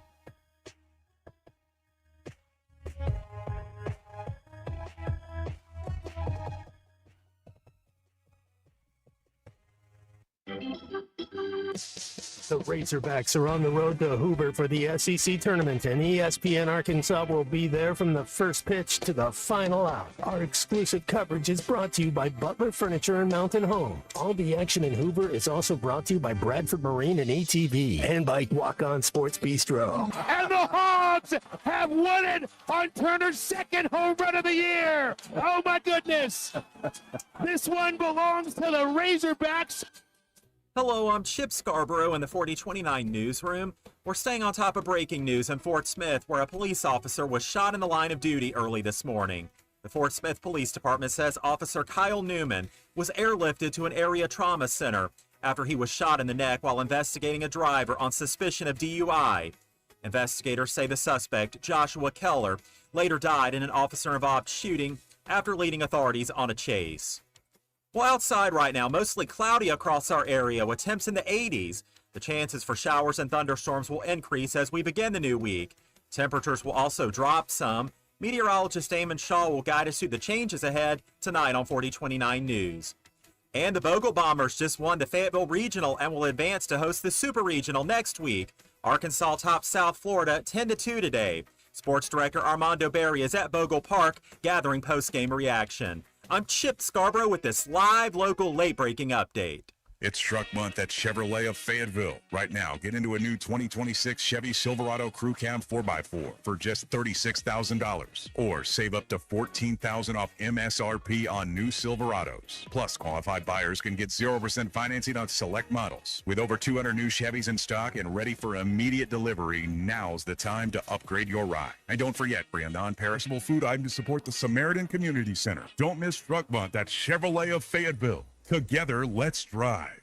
The Razorbacks are on the road to Hoover for the SEC tournament, and ESPN Arkansas will be there from the first pitch to the final out. Our exclusive coverage is brought to you by Butler Furniture and Mountain Home. All the action in Hoover is also brought to you by Bradford Marine and ATV, and by Walk On Sports Bistro. And the Hogs have won it on Turner's second home run of the year. Oh, my goodness. This one belongs to the Razorbacks. Hello, I'm Chip Scarborough in the 4029 newsroom. We're staying on top of breaking news in Fort Smith, where a police officer was shot in the line of duty early this morning. The Fort Smith Police Department says Officer Kyle Newman was airlifted to an area trauma center after he was shot in the neck while investigating a driver on suspicion of DUI. Investigators say the suspect, Joshua Keller, later died in an officer-involved shooting after leading authorities on a chase. Well, outside right now, mostly cloudy across our area with temps in the 80s. The chances for showers and thunderstorms will increase as we begin the new week. Temperatures will also drop some. Meteorologist Damon Shaw will guide us through the changes ahead tonight on 4029 News. And the Bogle Bombers just won the Fayetteville Regional and will advance to host the Super Regional next week. Arkansas tops South Florida 10-2 today. Sports Director Armando Berry is at Bogle Park gathering post-game reaction. I'm Chip Scarborough with this live local late-breaking update. It's Truck Month at Chevrolet of Fayetteville. Right now, get into a new 2026 Chevy Silverado Crew Cab 4x4 for just $36,000. Or save up to $14,000 off MSRP on new Silverados. Plus, qualified buyers can get 0% financing on select models. With over 200 new Chevys in stock and ready for immediate delivery, now's the time to upgrade your ride. And don't forget, bring a non-perishable food item to support the Samaritan Community Center. Don't miss Truck Month at Chevrolet of Fayetteville. Together, let's drive.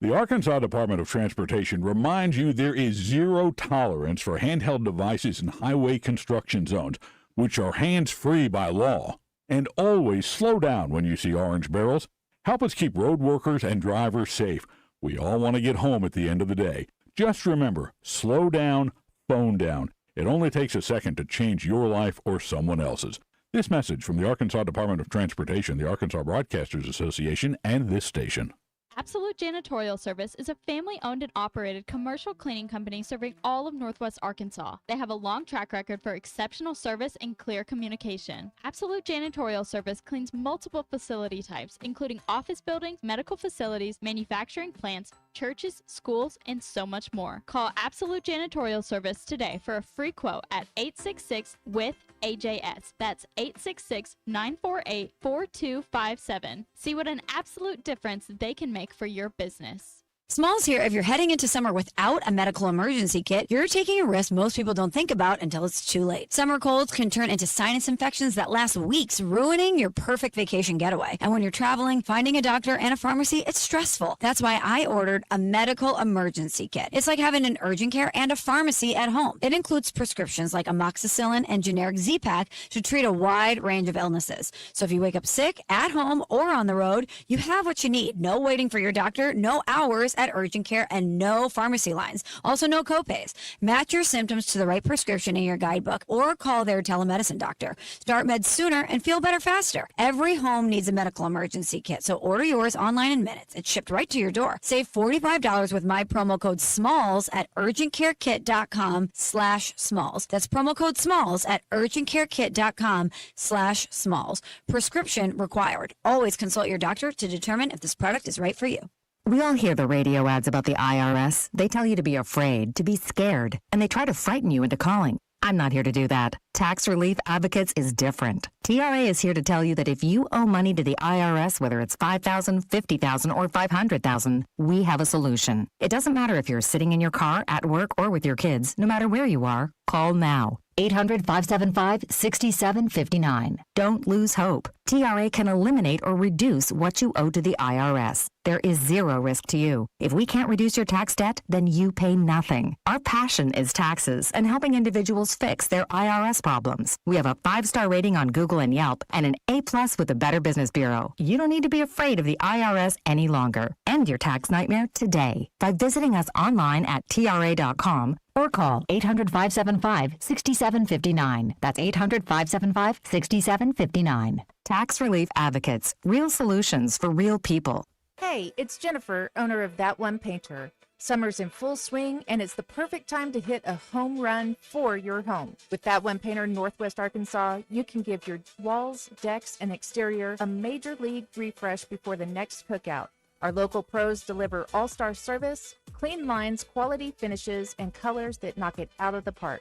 The Arkansas Department of Transportation reminds you there is zero tolerance for handheld devices in highway construction zones, which are hands-free by law. And always slow down when you see orange barrels. Help us keep road workers and drivers safe. We all want to get home at the end of the day. Just remember, slow down, phone down. It only takes a second to change your life or someone else's. This message from the Arkansas Department of Transportation, the Arkansas Broadcasters Association, and this station. Absolute Janitorial Service is a family-owned and operated commercial cleaning company serving all of Northwest Arkansas. They have a long track record for exceptional service and clear communication. Absolute Janitorial Service cleans multiple facility types, including office buildings, medical facilities, manufacturing plants, churches, schools, and so much more. Call Absolute Janitorial Service today for a free quote at 866-WITH-AJS. That's 866-948-4257. See what an absolute difference they can make for your business. Smalls here. If you're heading into summer without a medical emergency kit, you're taking a risk most people don't think about until it's too late. Summer colds can turn into sinus infections that last weeks, ruining your perfect vacation getaway. And when you're traveling, finding a doctor and a pharmacy, it's stressful. That's why I ordered a medical emergency kit. It's like having an urgent care and a pharmacy at home. It includes prescriptions like amoxicillin and generic Z-Pak to treat a wide range of illnesses. So if you wake up sick, at home, or on the road, you have what you need. No waiting for your doctor, no hours at urgent care, and no pharmacy lines. Also, no copays. Match your symptoms to the right prescription in your guidebook or call their telemedicine doctor. Start meds sooner and feel better faster. Every home needs a medical emergency kit, so order yours online in minutes. It's shipped right to your door. Save $45 with my promo code SMALLS at urgentcarekit.com/smalls. That's promo code SMALLS at urgentcarekit.com/smalls. Prescription required. Always consult your doctor to determine if this product is right for you. We all hear the radio ads about the IRS. They tell you to be afraid, to be scared, and they try to frighten you into calling. I'm not here to do that. Tax Relief Advocates is different. TRA is here to tell you that if you owe money to the IRS, whether it's $5,000, $50,000, or $500,000, we have a solution. It doesn't matter if you're sitting in your car, at work, or with your kids. No matter where you are, call now. 800-575-6759. Don't lose hope. TRA can eliminate or reduce what you owe to the IRS. There is zero risk to you. If we can't reduce your tax debt, then you pay nothing. Our passion is taxes and helping individuals fix their IRS problems. We have a 5-star rating on Google and Yelp and an A+ with the Better Business Bureau. You don't need to be afraid of the IRS any longer. End your tax nightmare today by visiting us online at TRA.com or call 800-575-6759. That's 800-575-6759. Tax Relief Advocates. Real solutions for real people. Hey, it's Jennifer, owner of That One Painter. Summer's in full swing, and it's the perfect time to hit a home run for your home. With That One Painter in Northwest Arkansas, you can give your walls, decks, and exterior a major league refresh before the next cookout. Our local pros deliver all-star service, clean lines, quality finishes, and colors that knock it out of the park.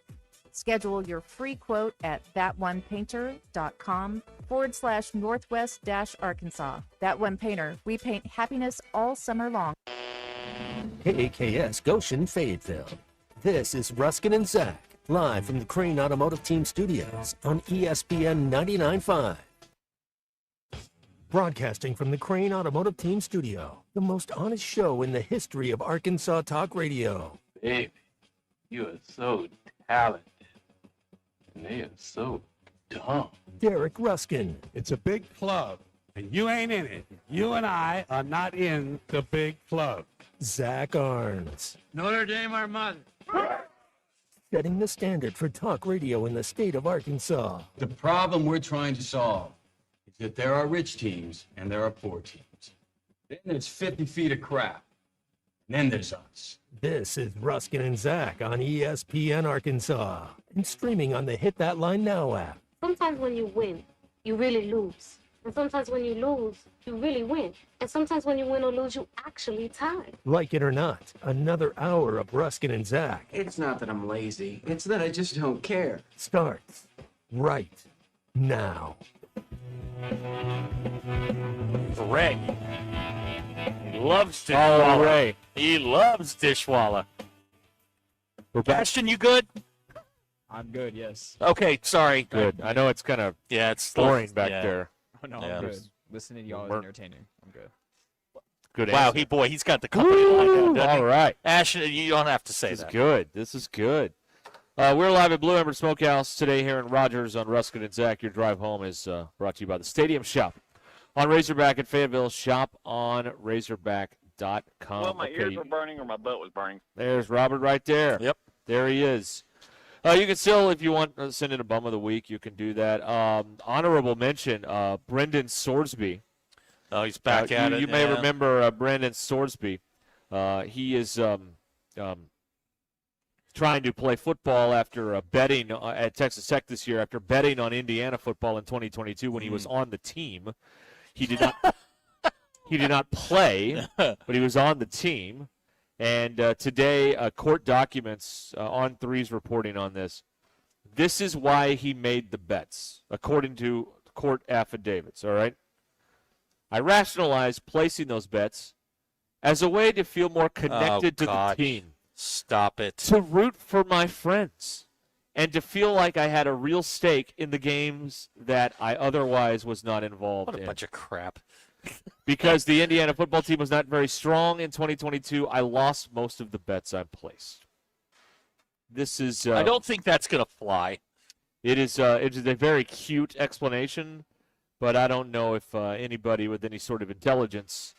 Schedule your free quote at thatonepainter.com/northwest-arkansas. That One Painter, we paint happiness all summer long. KAKS Goshen, Fayetteville. This is Ruskin and Zach, live from the Crane Automotive Team Studios on ESPN 99.5. Broadcasting from the Crane Automotive Team Studio, the most honest show in the history of Arkansas Talk Radio. Baby, you are so talented. And they are so dumb. Derek Ruskin. It's a big club, and you ain't in it. You and I are not in the big club. Zach Arns. Notre Dame, our mother. Setting the standard for talk radio in the state of Arkansas. The problem we're trying to solve is that there are rich teams and there are poor teams. Then there's 50 feet of crap. And then there's us. This is Ruskin and Zach on ESPN Arkansas and streaming on the Hit That Line Now app. Sometimes when you win, you really lose. And sometimes when you lose, you really win. And sometimes when you win or lose, you actually tie. Like it or not, another hour of Ruskin and Zach It's not that I'm lazy. It's that I just don't care. starts right now. Ray. He loves Dishwalla. Oh, Ray. He loves Dishwalla. Bastion, you good? I'm good, yes. Okay, sorry. Good. I know it's kind of it's boring back yeah. there. Oh, no, I'm good. Listening to y'all is entertaining. I'm good. Good Wow, answer. he's got the company lined up, doesn't he? All right. Ashton, you don't have to say This is that. good. This is good. We're live at Blue Ember Smokehouse today here in Rogers on Ruskin and Zach. Your drive home is brought to you by the Stadium Shop on Razorback at Fayetteville. Shop on Razorback.com. Well, my ears were burning or my butt was burning. There's Robert right there. Yep. There he is. You can still, if you want, send in a bum of the week. You can do that. Honorable mention, Brendan Sorsby. Oh, he's back at it. You may remember Brendan Sorsby. He is trying to play football after betting at Texas Tech this year, after betting on Indiana football in 2022 when he was on the team. He did not. He did not play, but he was on the team. And today, court documents on Three's reporting on this. This is why he made the bets, according to court affidavits. All right. I rationalized placing those bets as a way to feel more connected to the team. Stop it. To root for my friends and to feel like I had a real stake in the games that I otherwise was not involved in. What a bunch of crap. Because the Indiana football team was not very strong in 2022, I lost most of the bets I placed. This is. I don't think that's going to fly. It is a very cute explanation, but I don't know if anybody with any sort of intelligence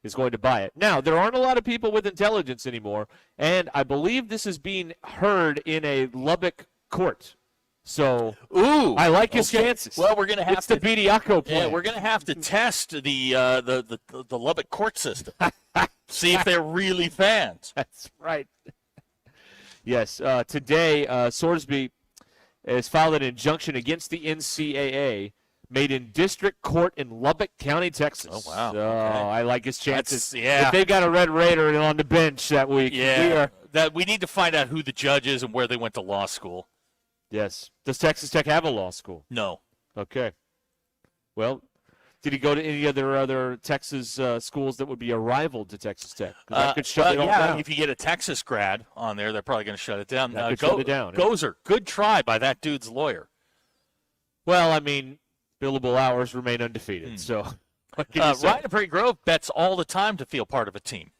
is going to buy it. Now, there aren't a lot of people with intelligence anymore, and I believe this is being heard in a Lubbock court. So, I like his chances. Well, we're going to have it's the Bediaco plan. Yeah, we're going to have to test the Lubbock court system. See if they're really fans. That's right. Yes. Today, Sorsby has filed an injunction against the NCAA made in district court in Lubbock County, Texas. Oh, wow. So, I like his chances. Yeah. If they've got a Red Raider on the bench that week, we need to find out who the judge is and where they went to law school. Yes. Does Texas Tech have a law school? No. Okay. Well, did he go to any other Texas schools that would be a rival to Texas Tech? 'Cause that could shut it all down. If you get a Texas grad on there, they're probably going to shut it down. That could shut it down. Gozer, good try by that dude's lawyer. Well, I mean, billable hours remain undefeated. So, Ryan of Prairie Grove bets all the time to feel part of a team.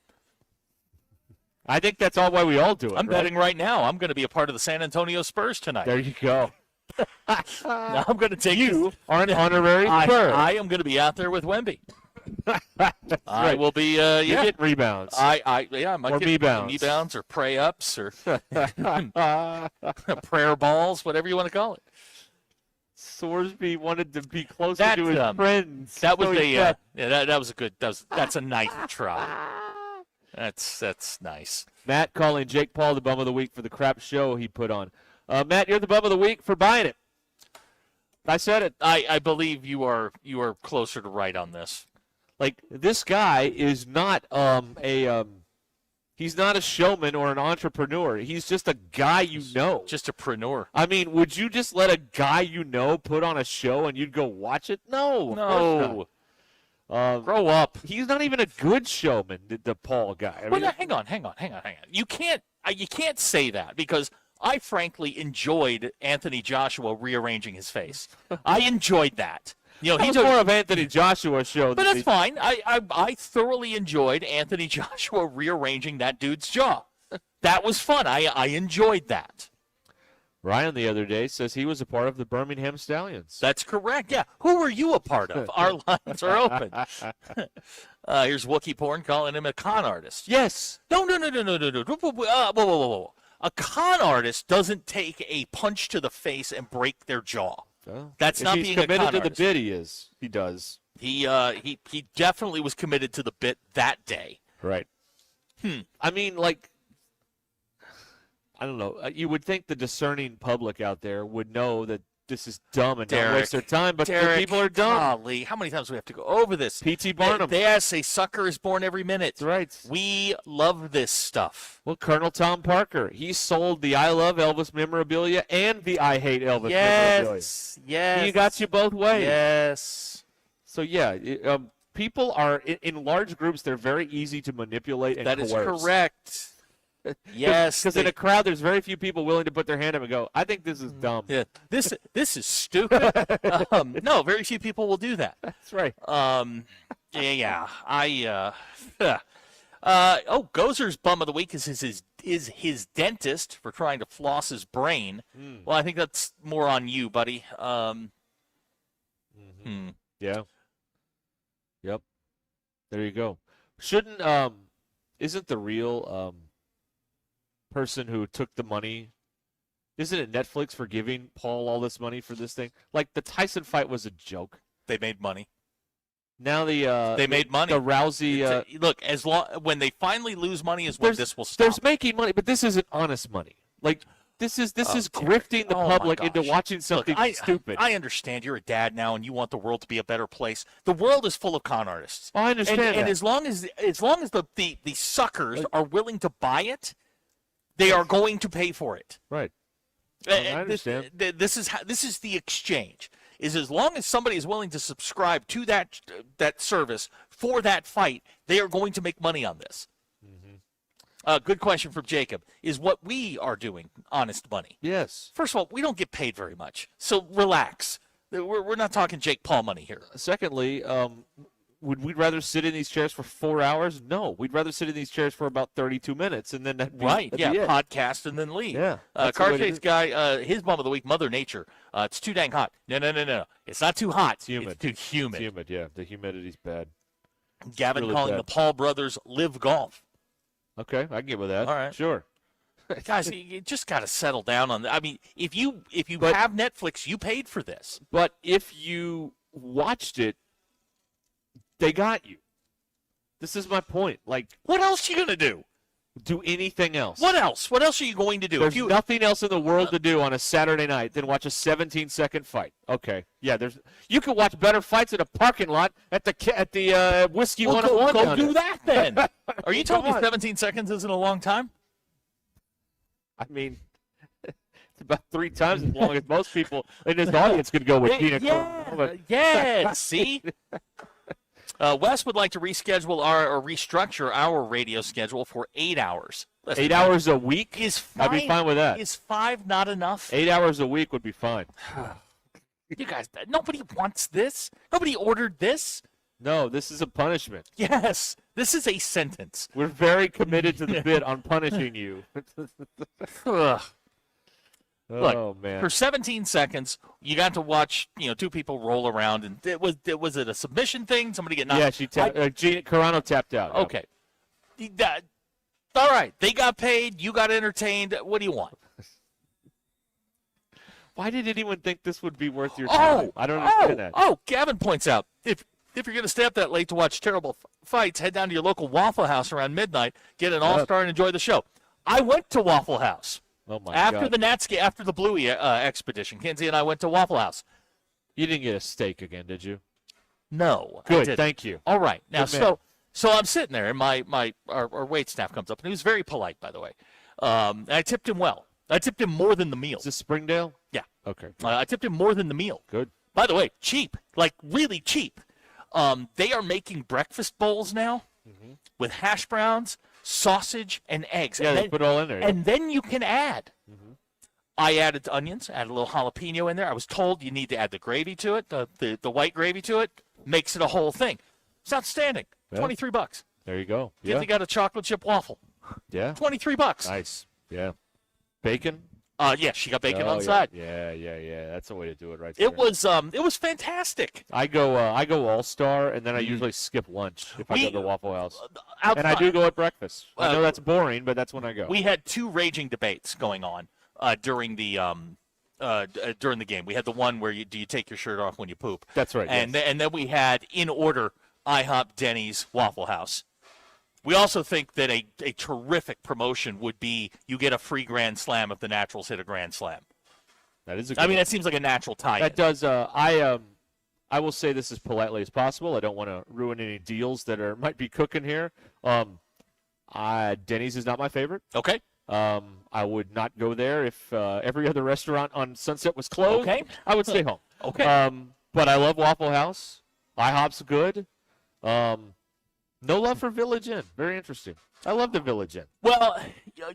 I think that's all why we all do it. I'm betting right now. I'm going to be a part of the San Antonio Spurs tonight. There you go. Now I'm going to take you are an honorary Spur. I am going to be out there with Wemby. I will be. You get rebounds. I might or get me-bounds. Me-bounds or pray-ups or prayer balls, whatever you want to call it. Sorsby wanted to be closer to his friends. That was so that was a good. That's a nice try. That's nice. Matt calling Jake Paul the bum of the week for the crap show he put on. Matt, you're the bum of the week for buying it. I said it. I believe you are closer to right on this. Like, this guy is not he's not a showman or an entrepreneur. He's just a guy you know. Just a preneur. I mean, would you just let a guy you know put on a show and you'd go watch it? No. No. Grow up. He's not even a good showman, the Paul guy. Well, now, hang on. You can't say that because I frankly enjoyed Anthony Joshua rearranging his face. I enjoyed that. You know, he's more of Anthony Joshua's show. But that's fine. I thoroughly enjoyed Anthony Joshua rearranging that dude's jaw. That was fun. I enjoyed that. Ryan the other day says he was a part of the Birmingham Stallions. That's correct. Yeah. Who were you a part of? Our lines are open. Here's Wookie Porn calling him a con artist. Yes. No. Whoa. A con artist doesn't take a punch to the face and break their jaw. Oh. That's if not he's being a con committed to artist. the bid. He does. He definitely was committed to the bit that day. Right. I mean, like, I don't know. You would think the discerning public out there would know that this is dumb and not waste their time, but the people are dumb. Golly, how many times do we have to go over this? P.T. Barnum. They say sucker is born every minute. That's right. We love this stuff. Well, Colonel Tom Parker, he sold the I Love Elvis memorabilia and the I Hate Elvis memorabilia. Yes. He got you both ways. Yes. So, yeah, people are, in large groups, they're very easy to manipulate and coerce. That is correct. Yes, because in a crowd, there's very few people willing to put their hand up and go, "I think this is dumb." Yeah, this is stupid. No, very few people will do that. That's right. Gozer's bum of the week is his dentist for trying to floss his brain. Well, I think that's more on you, buddy. Yeah. Yep. There you go. Shouldn't isn't the real person who took the money, isn't it Netflix for giving Paul all this money for this thing? Like, the Tyson fight was a joke. They made money. Now they made money. The Rousey look, when they finally lose money is when this will stop. There's making money, but this isn't honest money. Like, this is grifting the public into watching something stupid. I understand you're a dad now and you want the world to be a better place. The world is full of con artists. I understand that. And as long as the suckers are willing to buy it, they are going to pay for it. Right. I understand. This is the exchange. Is as long as somebody is willing to subscribe to that service for that fight, they are going to make money on this. Good question from Jacob. Is what we are doing honest money? Yes. First of all, we don't get paid very much, so relax. We're not talking Jake Paul money here. Secondly, would we rather sit in these chairs for 4 hours? No, we'd rather sit in these chairs for about 32 minutes, and then that'd be it. Podcast and then leave. Yeah. Car Chase guy, his bum of the week, Mother Nature. It's too dang hot. No. It's not too hot. It's humid. It's too humid. It's humid, yeah. The humidity's bad. Gavin really calling bad. the Paul brothers live golf. Okay, I can get with that. All right. Sure. Guys, you just got to settle down on that. I mean, if you have Netflix, you paid for this. But if you watched it, they got you. This is my point. Like, what else are you going to do? Do anything else. What else? What else are you going to do? There's nothing else in the world to do on a Saturday night than watch a 17-second fight. Okay. Yeah, you can watch better fights in a parking lot at the Whiskey 101. Go do that then. Are you telling me 17 seconds isn't a long time? I mean, it's about 3 times as long as most people in this audience could go with Tina. Yeah, see? Wes would like to reschedule or restructure our radio schedule for 8 hours. 8 hours a week? I'd be fine with that. Is 5 not enough? 8 hours a week would be fine. You guys, nobody wants this. Nobody ordered this. No, this is a punishment. Yes, this is a sentence. We're very committed to the bit on punishing you. Look, oh man! For 17 seconds, you got to watch, 2 people roll around, and was it a submission thing? Somebody get knocked? Yeah, she Carano tapped out. Okay. All right, they got paid. You got entertained. What do you want? Why did anyone think this would be worth your time? I don't understand that. Oh, Gavin points out, if you're going to stay up that late to watch terrible fights, head down to your local Waffle House around midnight, get an All-Star, and enjoy the show. I went to Waffle House. Oh, my after God. the Nats game, after the Bluey expedition. Kenzie and I went to Waffle House. You didn't get a steak again, did you? No. I Good, didn't. thank you. All right. Now, Good man. so I'm sitting there, and our wait staff comes up, and he was very polite, by the way. And I tipped him well. I tipped him more than the meal. Is this Springdale? Yeah. Okay. I tipped him more than the meal. Good. By the way, cheap, like really cheap. They are making breakfast bowls now with hash browns, sausage, and eggs. Yeah, and they then, put it all in there. And then you can add. I added onions, added a little jalapeno in there. I was told you need to add the gravy to it, the white gravy to it. Makes it a whole thing. It's outstanding. Yeah. $23. There you go. They got a chocolate chip waffle. Yeah. $23. Nice. Yeah. Bacon? Yeah, she got bacon Oh, on the yeah. side. Yeah. That's the way to do it right It was fantastic. I go All-Star, and then I usually skip lunch if I go to the Waffle House. Out And I do front- go at breakfast. I know that's boring, but that's when I go. We had two raging debates going on during the game. We had the one where do you take your shirt off when you poop? That's right. And yes. and then we had in order IHOP, Denny's, Waffle House. We also think that a terrific promotion would be you get a free Grand Slam if the Naturals hit a Grand Slam. That is a I good mean, one. that seems like a natural tie. That does. I will say this as politely as possible. I don't want to ruin any deals that might be cooking here. Denny's is not my favorite. Okay. I would not go there if every other restaurant on Sunset was closed. Okay. I would stay home. Okay. But I love Waffle House. IHOP's good. No love for Village Inn. Very interesting. I love the Village Inn. Well,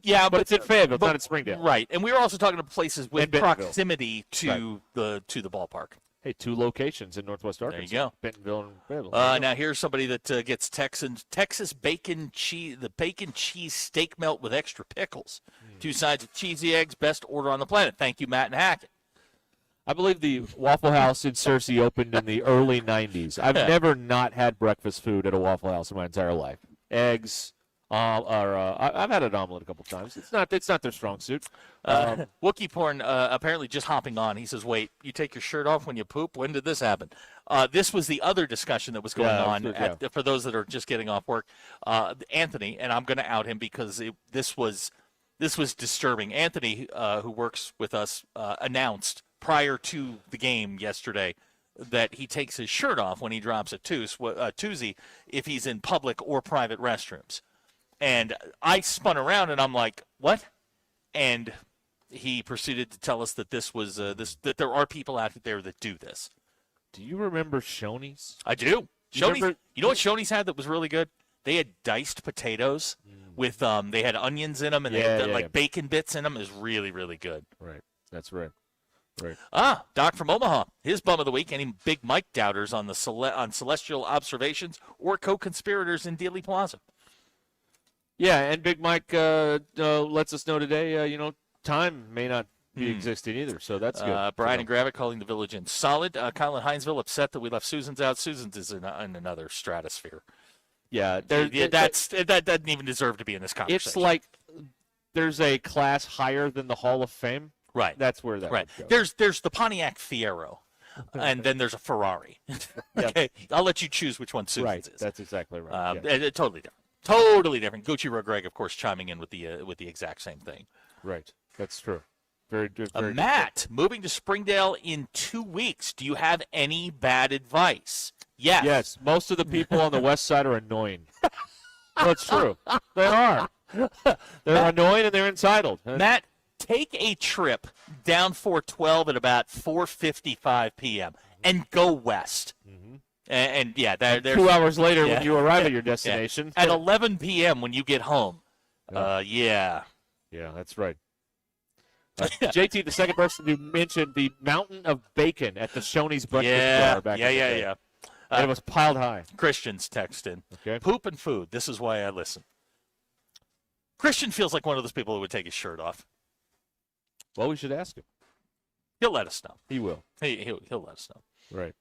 yeah, but it's in Fayetteville, it's not in Springdale. Right, and we were also talking to places with And Bentonville. proximity to the ballpark. Hey, 2 locations in Northwest Arkansas. There you go. Bentonville and Fayetteville. Now here's somebody that gets Texas bacon cheese, the bacon cheese steak melt with extra pickles. 2 sides of cheesy eggs, best order on the planet. Thank you, Matt and Hackett. I believe the Waffle House in Searcy opened in the early 90s. I've never not had breakfast food at a Waffle House in my entire life. Eggs, I've had an omelet a couple times. It's not their strong suit. Wookie Porn apparently just hopping on. He says, "Wait, you take your shirt off when you poop? When did this happen?" This was the other discussion that was going on for those that are just getting off work. Anthony, and I'm going to out him because this was disturbing. Anthony, who works with us, announced prior to the game yesterday that he takes his shirt off when he drops a toozy if he's in public or private restrooms. And I spun around and I'm like, what? And he proceeded to tell us that this was that there are people out there that do this. Do you remember Shoney's? I do. Remember- You know what Shoney's had that was really good? They had diced potatoes with they had onions in them and they had bacon bits in them. It was really, really good. Right. That's right. Right. Doc from Omaha. His bum of the week. Any Big Mike doubters on on celestial observations or co-conspirators in Dealey Plaza? Yeah, and Big Mike lets us know today, time may not be existing either, so that's good. Brian and Gravett calling the Village Inn solid. Kyle in Hinesville upset that we left Susan's out. Susan's is in another stratosphere. Yeah, that doesn't even deserve to be in this conversation. It's like there's a class higher than the Hall of Fame. Right. That's where that right. would go. There's the Pontiac Fiero, and then there's a Ferrari. Okay, I'll let you choose which one Susan's is. That's exactly right. Totally different. Totally different. Gucci Greg, of course, chiming in with the exact same thing. Right. That's true. Very good. Very Matt, moving to Springdale in 2 weeks. Do you have any bad advice? Yes. Yes. Most of the people on the west side are annoying. Well, it's true. They are. They're annoying and they're entitled. Matt, take a trip down 412 at about 4:55 p.m. and go west. And yeah, there's 2 hours later when you arrive at your destination. At 11 p.m. when you get home. Yeah, that's right. JT, the second person who mentioned the mountain of bacon at the Shoney's breakfast bar back in the day. And it was piled high. Christian's text in. Okay. Poop and food. This is why I listen. Christian feels like one of those people who would take his shirt off. Well, we should ask him. He'll let us know. He will. He'll let us know. Right.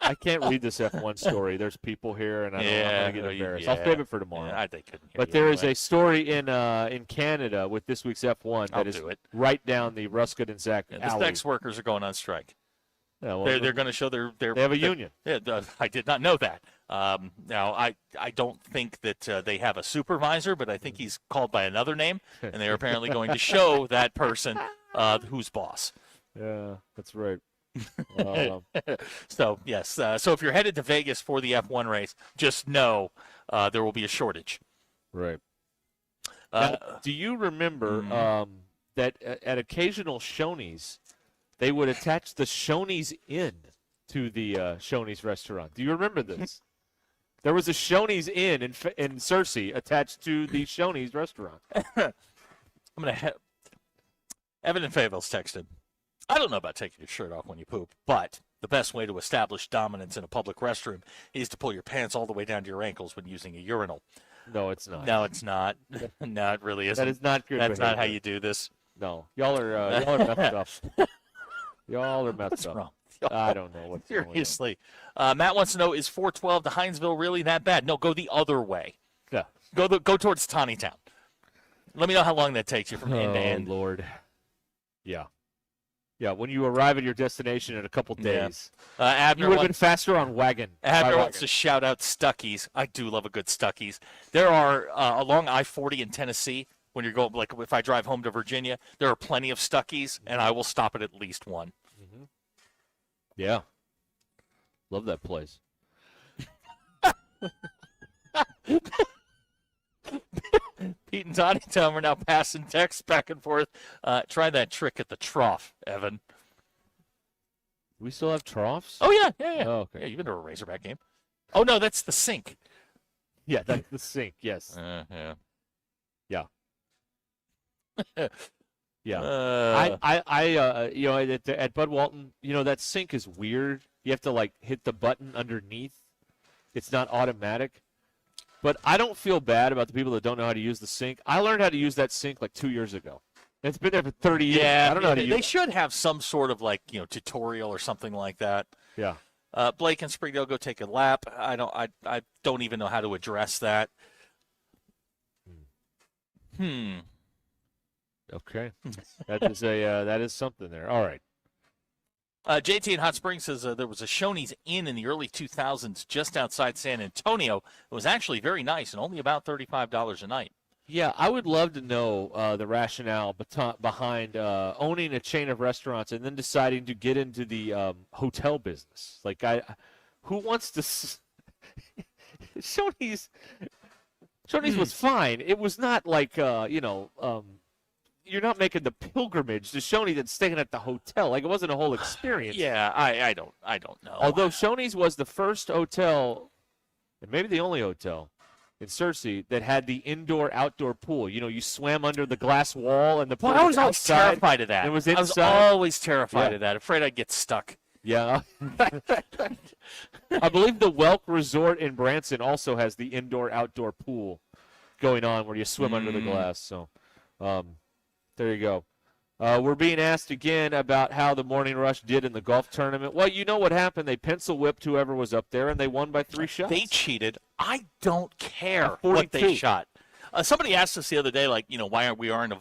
I can't read this F1 story. There's people here, and I'm going to get embarrassed. I'll save it for tomorrow. Yeah, they couldn't hear But you there is anyway. a story in Canada with this week's F1 I'll that is do it. right down the Ruscin and Zach The alley. sex workers are going on strike. Yeah, well, They're going to show their. They have a union. Yeah, I did not know that. Now, I don't think that they have a supervisor, but I think he's called by another name, and they're apparently going to show that person who's boss. Yeah, that's right. So, yes. So if you're headed to Vegas for the F1 race, just know there will be a shortage. Right. Now, do you remember that at occasional Shoney's, they would attach the Shoney's Inn to the Shoney's restaurant? Do you remember this? There was a Shoney's Inn in Searcy attached to the Shoney's restaurant. I'm going to Evan and Fayetteville's texted. I don't know about taking your shirt off when you poop, but the best way to establish dominance in a public restroom is to pull your pants all the way down to your ankles when using a urinal. No, it's not. No, it's not. No, it really isn't. That is not good That's not how behavior. you do this. No, y'all are messed up. Y'all are messed What's up. wrong? I don't know what's going on. Seriously. Matt wants to know, is 412 to Hinesville really that bad? No, go the other way. Yeah. Go towards Tawny Town. Let me know how long that takes you from end to end. Oh, Lord. Yeah. Yeah, when you arrive at your destination in a couple days. Abner you would have been wants- faster on wagon. Abner by wants wagon. to shout out Stuckey's. I do love a good Stuckey's. There are, along I-40 in Tennessee, when you're going, like if I drive home to Virginia, there are plenty of Stuckey's, and I will stop at least one. Yeah. Love that place. Pete and Tawny Town are now passing texts back and forth. Try that trick at the trough, Evan. Do we still have troughs? Oh, yeah. Yeah. Oh, okay. Yeah, you've been to a Razorback game. Oh, no, that's the sink. Yeah, that's the sink, yes. Yeah. Yeah. I you know, at Bud Walton, you know, that sink is weird. You have to, like, hit the button underneath. It's not automatic. But I don't feel bad about the people that don't know how to use the sink. I learned how to use that sink like 2 years ago. It's been there for 30 years. Yeah, I don't know how to use they it. should have some sort of tutorial or something like that. Yeah. Blake and Springdale, go take a lap. I don't even know how to address that. Okay. That is something there. All right. JT in Hot Springs says there was a Shoney's Inn in the early 2000s just outside San Antonio. It was actually very nice and only about $35 a night. Yeah, I would love to know the rationale behind owning a chain of restaurants and then deciding to get into the hotel business. Like, who wants to? Shoney's was fine. It was not like you're not making the pilgrimage to Shoney's and staying at the hotel. Like, it wasn't a whole experience. Yeah, I don't know. Although Shoney's was the first hotel, and maybe the only hotel in Searcy that had the indoor-outdoor pool. You know, you swam under the glass wall and the pool Well, I was was always outside. terrified of that. It was I inside. was always terrified Yeah. of that. Afraid I'd get stuck. Yeah. I believe the Welk Resort in Branson also has the indoor-outdoor pool going on where you swim under the glass. So there you go. We're being asked again about how the Morning Rush did in the golf tournament. Well, you know what happened. They pencil whipped whoever was up there, and they won by 3 shots. They cheated. I don't care 42. what they shot. Somebody asked us the other day, why we aren't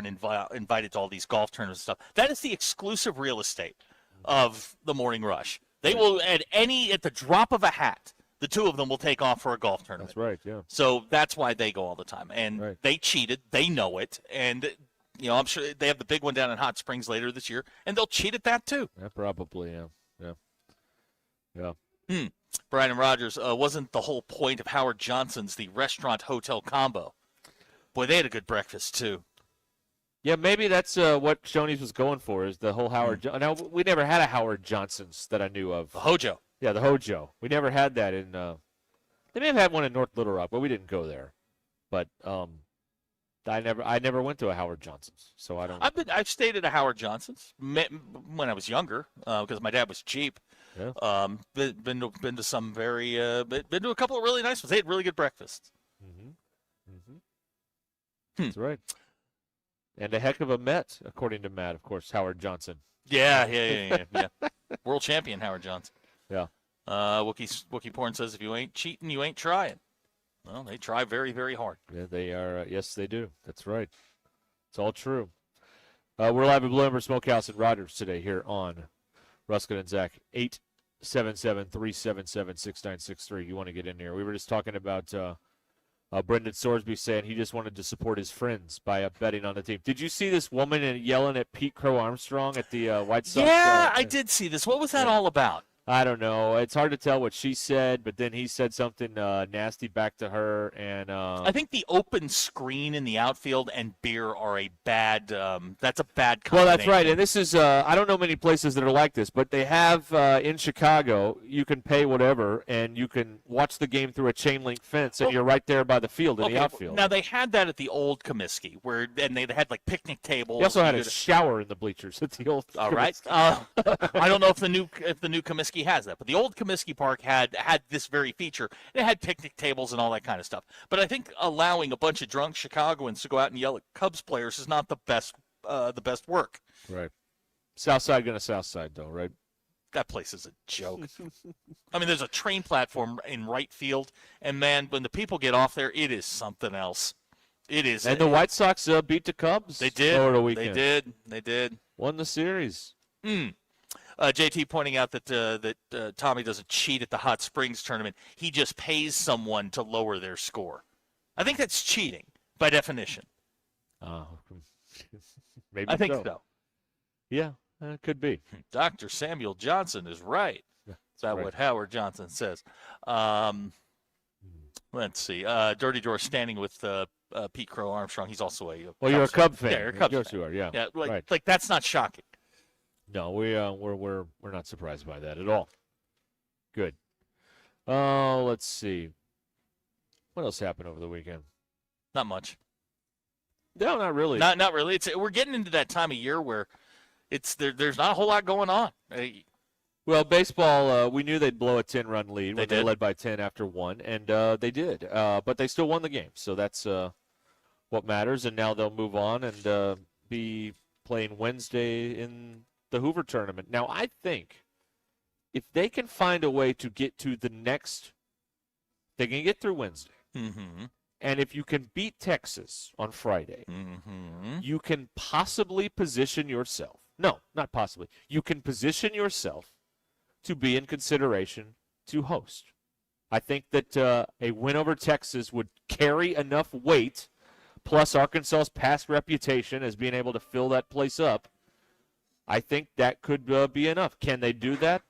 invited to all these golf tournaments and stuff. That is the exclusive real estate of the Morning Rush. They will at the drop of a hat, the two of them will take off for a golf tournament. That's right. Yeah. So that's why they go all the time, and they cheated. They know it, and I'm sure they have the big one down in Hot Springs later this year, and they'll cheat at that too. Yeah, probably. Yeah. Brian and Rogers, wasn't the whole point of Howard Johnson's the restaurant-hotel combo? Boy, they had a good breakfast, too. Yeah, maybe that's what Shoney's was going for, is the whole Howard. Now, we never had a Howard Johnson's that I knew of. The Hojo. Yeah, the Hojo. We never had that in. They may have had one in North Little Rock, but we didn't go there. But I never went to a Howard Johnson's, so I don't. I've stayed at a Howard Johnson's when I was younger because my dad was cheap. Yeah. Been to some been to a couple of really nice ones. They had really good breakfasts. That's right. And a heck of a Met, according to Matt, of course, Howard Johnson. Yeah. World champion Howard Johnson. Yeah. Wookie Porn says, if you ain't cheating, you ain't trying. Well, they try very, very hard. Yeah, they are. Yes, they do. That's right. It's all true. We're live at Blue Ember Smokehouse in Rogers today here on Ruscin and Zach. 877-377-6963. You want to get in there. We were just talking about Brendan Sorsby saying he just wanted to support his friends by betting on the team. Did you see this woman yelling at Pete Crow Armstrong at the White Sox? Yeah, I did see this. What was that all about? I don't know. It's hard to tell what she said, but then he said something nasty back to her. And I think the open screen in the outfield and beer are a bad. That's a bad combination. Well, that's right. And this is I don't know many places that are like this, but they have in Chicago. You can pay whatever, and you can watch the game through a chain link fence, and you're right there by the field in the outfield. Now they had that at the old Comiskey, and they had like picnic tables. They also had a shower in the bleachers at the old. All right. I don't know if the new Comiskey has that, but the old Comiskey Park had this very feature. It had picnic tables and all that kind of stuff. But I think allowing a bunch of drunk Chicagoans to go out and yell at Cubs players is not the best work. Right. South Side gonna South Side though, right? That place is a joke. I mean, there's a train platform in right field, and man, when the people get off there, it is something else. It is. And the White Sox beat the Cubs. They did. Over the weekend. They did. Won the series. JT pointing out that Tommy doesn't cheat at the Hot Springs tournament. He just pays someone to lower their score. I think that's cheating by definition. Maybe I think so. Yeah, it could be. Dr. Samuel Johnson is right. Is that what Howard Johnson says? Let's see. Dirty George standing with Pete Crow Armstrong. He's also a well, you're a Cub fan. Yeah, you're a Cubs fan. fan. You are, yeah. Yeah, right. like that's not shocking. No, we're not surprised by that at all. Good. Let's see. What else happened over the weekend? Not much. No, not really. Not really. We're getting into that time of year where there's not a whole lot going on. Well, baseball, we knew they'd blow a 10-run lead when they led by 10 after 1, and they did. But they still won the game, so that's what matters. And now they'll move on and be playing Wednesday in the Hoover tournament. Now, I think if they can find a way to get to the next, they can get through Wednesday. Mm-hmm. And if you can beat Texas on Friday, you can possibly position yourself. No, not possibly. You can position yourself to be in consideration to host. I think that a win over Texas would carry enough weight, plus Arkansas's past reputation as being able to fill that place up. I think that could be enough. Can they do that?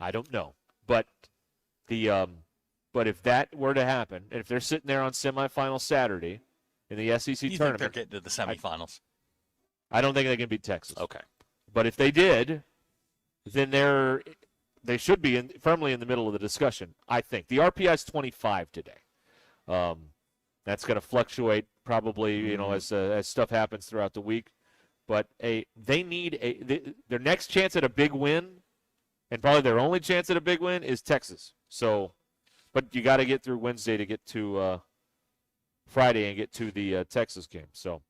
I don't know. But if that were to happen, and if they're sitting there on semifinal Saturday in the SEC you tournament, think they're getting to the semifinals? I don't think they can beat Texas. Okay. But if they did, then they should be firmly in the middle of the discussion, I think. The RPI is 25 today. That's going to fluctuate probably, as stuff happens throughout the week. But they need their next chance at a big win, and probably their only chance at a big win is Texas. So, but you got to get through Wednesday to get to Friday and get to the Texas game. So,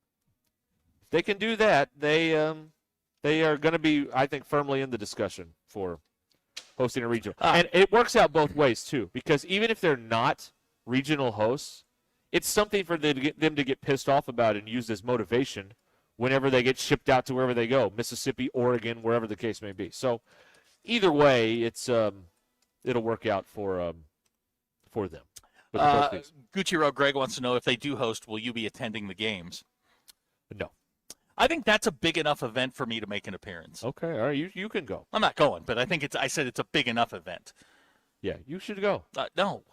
if they can do that, they are going to be, I think, firmly in the discussion for hosting a regional. And it works out both ways too, because even if they're not regional hosts, it's something for them to get pissed off about and use as motivation whenever they get shipped out to wherever they go, Mississippi, Oregon, wherever the case may be. So either way, it'll work out for them. Gucci Road Greg wants to know, if they do host, will you be attending the games? No. I think that's a big enough event for me to make an appearance. Okay, all right, you can go. I'm not going, but I think I said it's a big enough event. Yeah, you should go. No,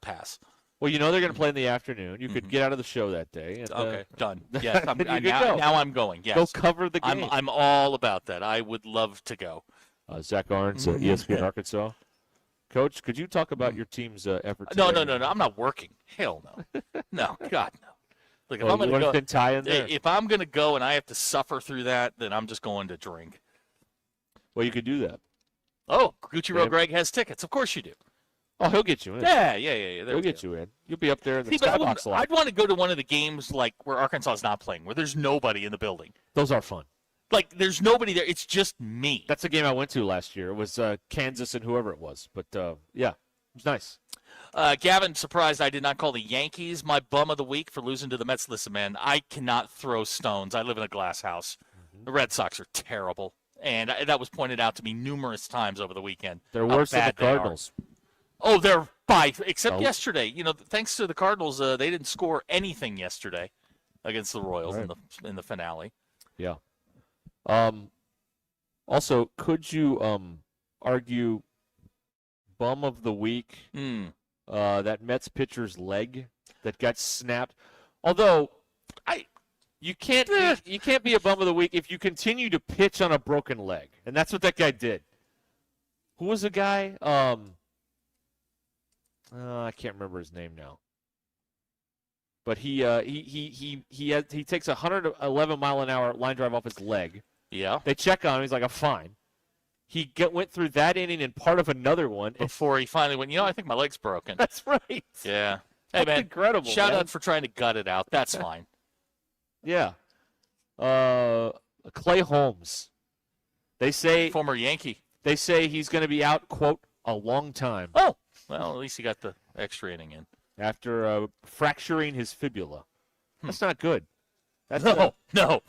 pass. Well, they're going to play in the afternoon. You could get out of the show that day. And, okay, done. Yes, now I'm going. Yes, go cover the game. I'm all about that. I would love to go. Zach Arns, ESPN Arkansas. Coach, could you talk about your team's effort? No. I'm not working. Hell no. No, God no. Look, if I'm going to go, if I'm going to go and I have to suffer through that, then I'm just going to drink. Well, you could do that. Oh, Gucci Road Greg has tickets. Of course you do. Oh, he'll get you in. Yeah. He'll get you in. You'll be up there in the skybox a lot. I'd want to go to one of the games like where Arkansas is not playing, where there's nobody in the building. Those are fun. Like, there's nobody there. It's just me. That's a game I went to last year. It was Kansas and whoever it was. But, yeah, it was nice. Gavin, surprised I did not call the Yankees my bum of the week for losing to the Mets. Listen, man, I cannot throw stones. I live in a glass house. The Red Sox are terrible. And that was pointed out to me numerous times over the weekend. They're worse than the Cardinals. Oh, they're except yesterday. You know, thanks to the Cardinals, they didn't score anything yesterday against the Royals in the finale. Yeah. Also, could you argue bum of the week? That Mets pitcher's leg that got snapped. Although you can't be a bum of the week if you continue to pitch on a broken leg, and that's what that guy did. Who was the guy? I can't remember his name now. But he takes a 111-mile-an-hour line drive off his leg. Yeah. They check on him. He's like, I'm fine. He went through that inning and part of another one. Before he finally went, I think my leg's broken. That's right. Yeah. Hey, That's man. incredible. Shout man. out for trying to gut it out. That's fine. Yeah. Clay Holmes. They say former Yankee. They say he's going to be out, quote, a long time. Oh, well, at least he got the extra inning in. After fracturing his fibula. That's not good. That's No.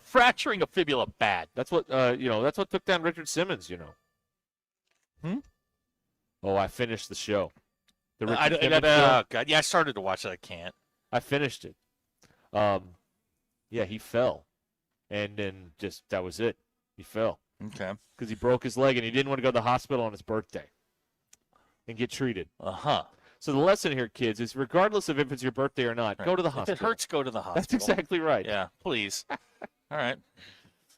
Fracturing a fibula, bad. That's what that's what took down Richard Simmons. Oh, I finished the show. The Richard Simmons show. God, yeah, I started to watch it. I can't. I finished it. Yeah, he fell, and then that was it. He fell. Okay. Because he broke his leg, and he didn't want to go to the hospital on his birthday and get treated. So the lesson here, kids, is regardless of if it's your birthday or not, go to the hospital. If it hurts, go to the hospital. That's exactly right. Yeah, please. All right.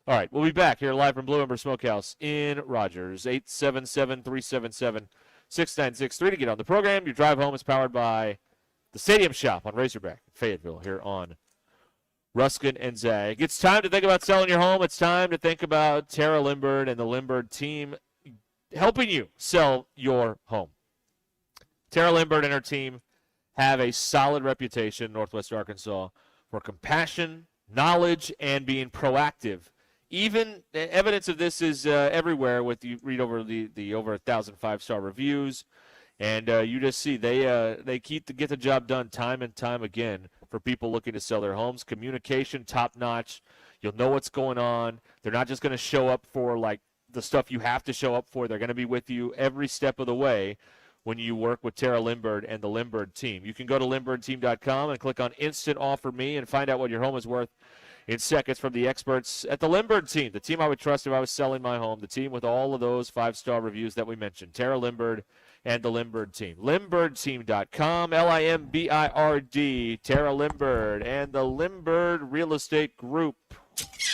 All right, we'll be back here live from Blue Ember Smokehouse in Rogers. 877-377-6963 to get on the program. Your drive home is powered by the Stadium Shop on Razorback, Fayetteville, here on Ruscin and Zach. It's time to think about selling your home. It's time to think about Tara Limbird and the Limbird team helping you sell your home. Tara Limbird and her team have a solid reputation in Northwest Arkansas for compassion, knowledge, and being proactive. Even evidence of this is everywhere. With you read over the over 1,000 5-star reviews, and you just see they get the job done time and time again for people looking to sell their homes. Communication top notch. You'll know what's going on. They're not just going to show up for like the stuff you have to show up for. They're going to be with you every step of the way when you work with Tara Limbird and the Limbird team. You can go to LimbirdTeam.com and click on Instant Offer Me and find out what your home is worth in seconds from the experts at the Limbird team, the team I would trust if I was selling my home, the team with all of those 5-star reviews that we mentioned. Tara Limbird and the Limbird team. LimbirdTeam.com, Limbird, Tara Limbird, and the Limbird Real Estate Group.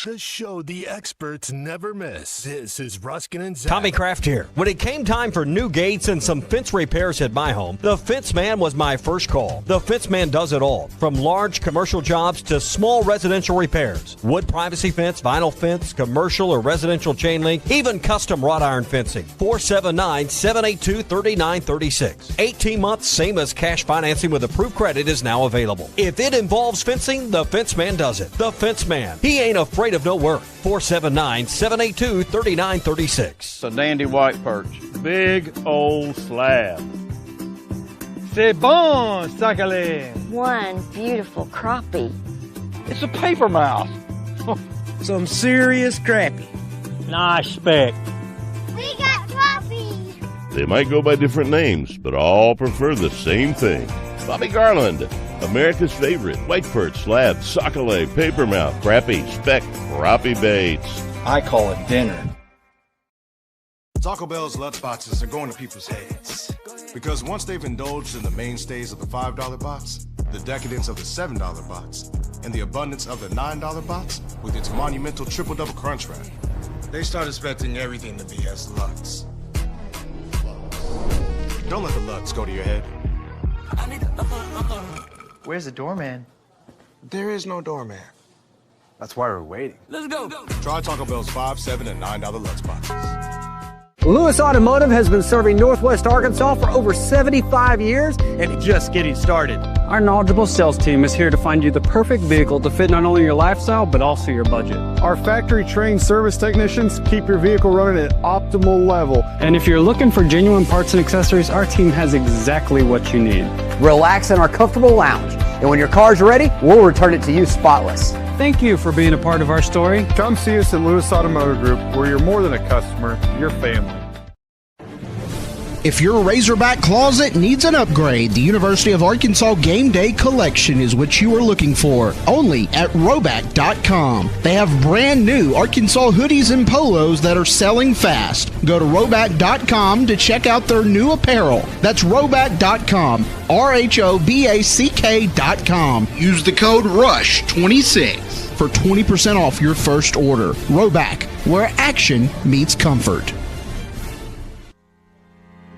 The show the experts never miss. This is Ruscin and Zach. Tommy Kraft here. When it came time for new gates and some fence repairs at my home, the Fence Man was my first call. The Fence Man does it all, from large commercial jobs to small residential repairs. Wood privacy fence, vinyl fence, commercial or residential chain link, even custom wrought iron fencing. 479-782-3936. 18 months, same as cash financing with approved credit is now available. If it involves fencing, the Fence Man does it. The Fence Man. He ain't afraid of no work. 479-782-3936. It's a dandy white perch. Big old slab. C'est bon, sacalé. One beautiful crappie. It's a paper mouth. Some serious crappie. Nice speck. We got crappies. They might go by different names, but all prefer the same thing. Bobby Garland, America's favorite white perch, slab, sockeye, papermouth, crappie, speck, crappie baits. I call it dinner. Taco Bell's Lutz boxes are going to people's heads. Because once they've indulged in the mainstays of the $5 box, the decadence of the $7 box, and the abundance of the $9 box with its monumental triple-double crunch wrap, they start expecting everything to be as Lutz. Don't let the Lutz go to your head. Where's the doorman? There is no doorman. That's why we're waiting. Let's go. Try Taco Bell's $5, $7, and $9 Lutz boxes. Lewis Automotive has been serving Northwest Arkansas for over 75 years and just getting started. Our knowledgeable sales team is here to find you the perfect vehicle to fit not only your lifestyle, but also your budget. Our factory-trained service technicians keep your vehicle running at optimal level. And if you're looking for genuine parts and accessories, our team has exactly what you need. Relax in our comfortable lounge, and when your car's ready, we'll return it to you spotless. Thank you for being a part of our story. Come see us at Lewis Automotive Group, where you're more than a customer, you're family. If your Razorback closet needs an upgrade, the University of Arkansas Game Day Collection is what you are looking for, only at Roback.com. They have brand new Arkansas hoodies and polos that are selling fast. Go to Roback.com to check out their new apparel. That's Roback.com, RHOBACK.com. Use the code RUSH26 for 20% off your first order. Roback, where action meets comfort.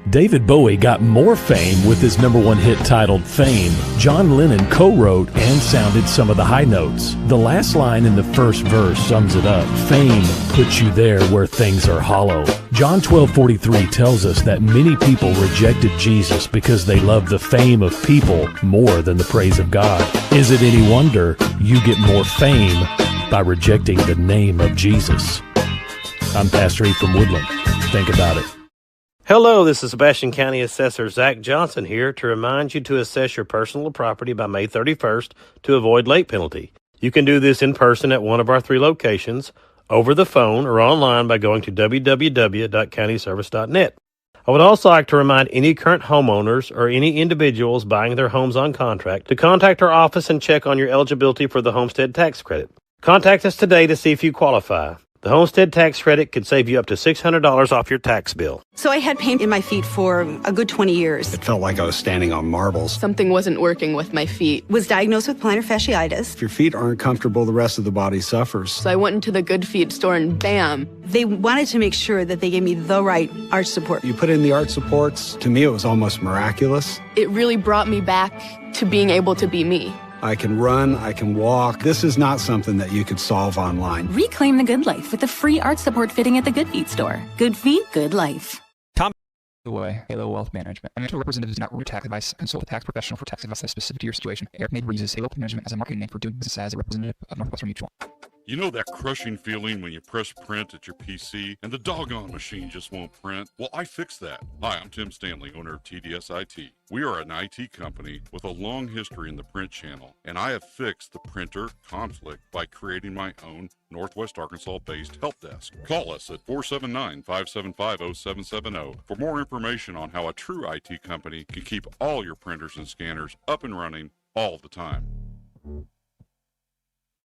David Bowie got more fame with his #1 hit titled Fame. John Lennon co-wrote and sounded some of the high notes. The last line in the first verse sums it up. Fame puts you there where things are hollow. John 12:43 tells us that many people rejected Jesus because they loved the fame of people more than the praise of God. Is it any wonder you get more fame by rejecting the name of Jesus? I'm Pastor E from Woodland. Think about it. Hello, this is Sebastian County Assessor Zach Johnson here to remind you to assess your personal property by May 31st to avoid late penalty. You can do this in person at one of our 3 locations, over the phone, or online by going to www.countyservice.net. I would also like to remind any current homeowners or any individuals buying their homes on contract to contact our office and check on your eligibility for the homestead tax credit. Contact us today to see if you qualify. The homestead tax credit could save you up to $600 off your tax bill. So I had pain in my feet for a good 20 years. It felt like I was standing on marbles. Something wasn't working with my feet. Was diagnosed with plantar fasciitis. If your feet aren't comfortable, the rest of the body suffers. So I went into the Good Feet store and bam. They wanted to make sure that they gave me the right arch support. You put in the arch supports. To me, it was almost miraculous. It really brought me back to being able to be me. I can run, I can walk. This is not something that you could solve online. Reclaim the good life with the free arch support fitting at the Good Feet store. Good feet, good life. Way, Halo Wealth Management. Financial representatives do not review tax advice. Consult a tax professional for tax advice that is specific to your situation. Eric Maid uses Halo Management as a marketing name for doing business as a representative of Northwestern Mutual. You know that crushing feeling when you press print at your PC and the doggone machine just won't print? Well, I fixed that. Hi, I'm Tim Stanley, owner of TDS IT. We are an IT company with a long history in the print channel, and I have fixed the printer conflict by creating my own Northwest Arkansas-based help desk. Call us at 479-575-0770 for more information on how a true IT company can keep all your printers and scanners up and running all the time.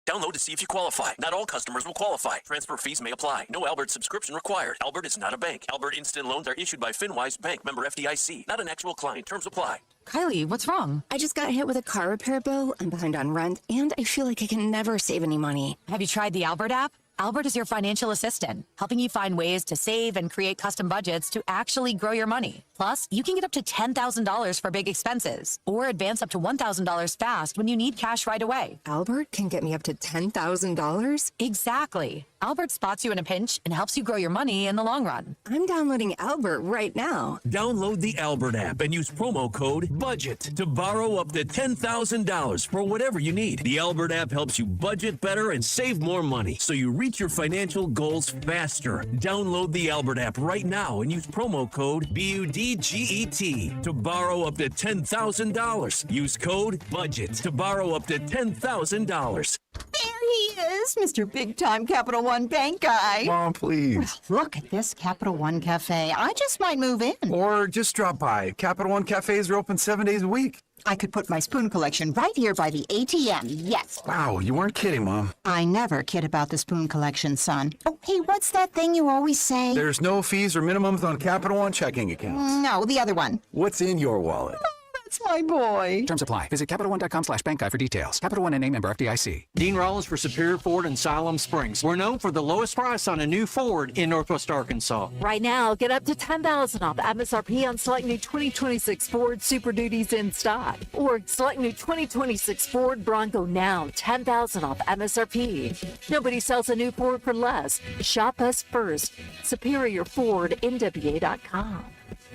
Download to see if you qualify. Not all customers will qualify. Transfer fees may apply. No Albert subscription required. Albert is not a bank. Albert Instant Loans are issued by FinWise Bank, member FDIC. Not an actual client. Terms apply. Kylie, what's wrong? I just got hit with a car repair bill. I'm behind on rent, and I feel like I can never save any money. Have you tried the Albert app? Albert is your financial assistant, helping you find ways to save and create custom budgets to actually grow your money. Plus, you can get up to $10,000 for big expenses or advance up to $1,000 fast when you need cash right away. Albert can get me up to $10,000? Exactly. Albert spots you in a pinch and helps you grow your money in the long run. I'm downloading Albert right now. Download the Albert app and use promo code BUDGET to borrow up to $10,000 for whatever you need. The Albert app helps you budget better and save more money, so you reach your financial goals faster. Download the Albert app right now and use promo code BUDGET to borrow up to $10,000. Use code BUDGET to borrow up to $10,000. There he is, Mr. Big Time Capital One Bank guy. Mom, please. Well, look at this Capital One Cafe. I just might move in. Or just drop by. Capital One cafes are open 7 days a week. I could put my spoon collection right here by the ATM, yes. Wow, you weren't kidding, Mom. I never kid about the spoon collection, son. Oh, hey, what's that thing you always say? There's no fees or minimums on Capital One checking accounts. No, the other one. What's in your wallet? That's my my boy. Terms apply. Visit CapitalOne.com/bank guide for details. Capital One NA, member FDIC. Dean Rollins for Superior Ford in Siloam Springs. We're known for the lowest price on a new Ford in Northwest Arkansas. Right now, get up to $10,000 off MSRP on select new 2026 Ford Super Duties in stock. Or select new 2026 Ford Bronco now, $10,000 off MSRP. Nobody sells a new Ford for less. Shop us first. SuperiorFordNWA.com.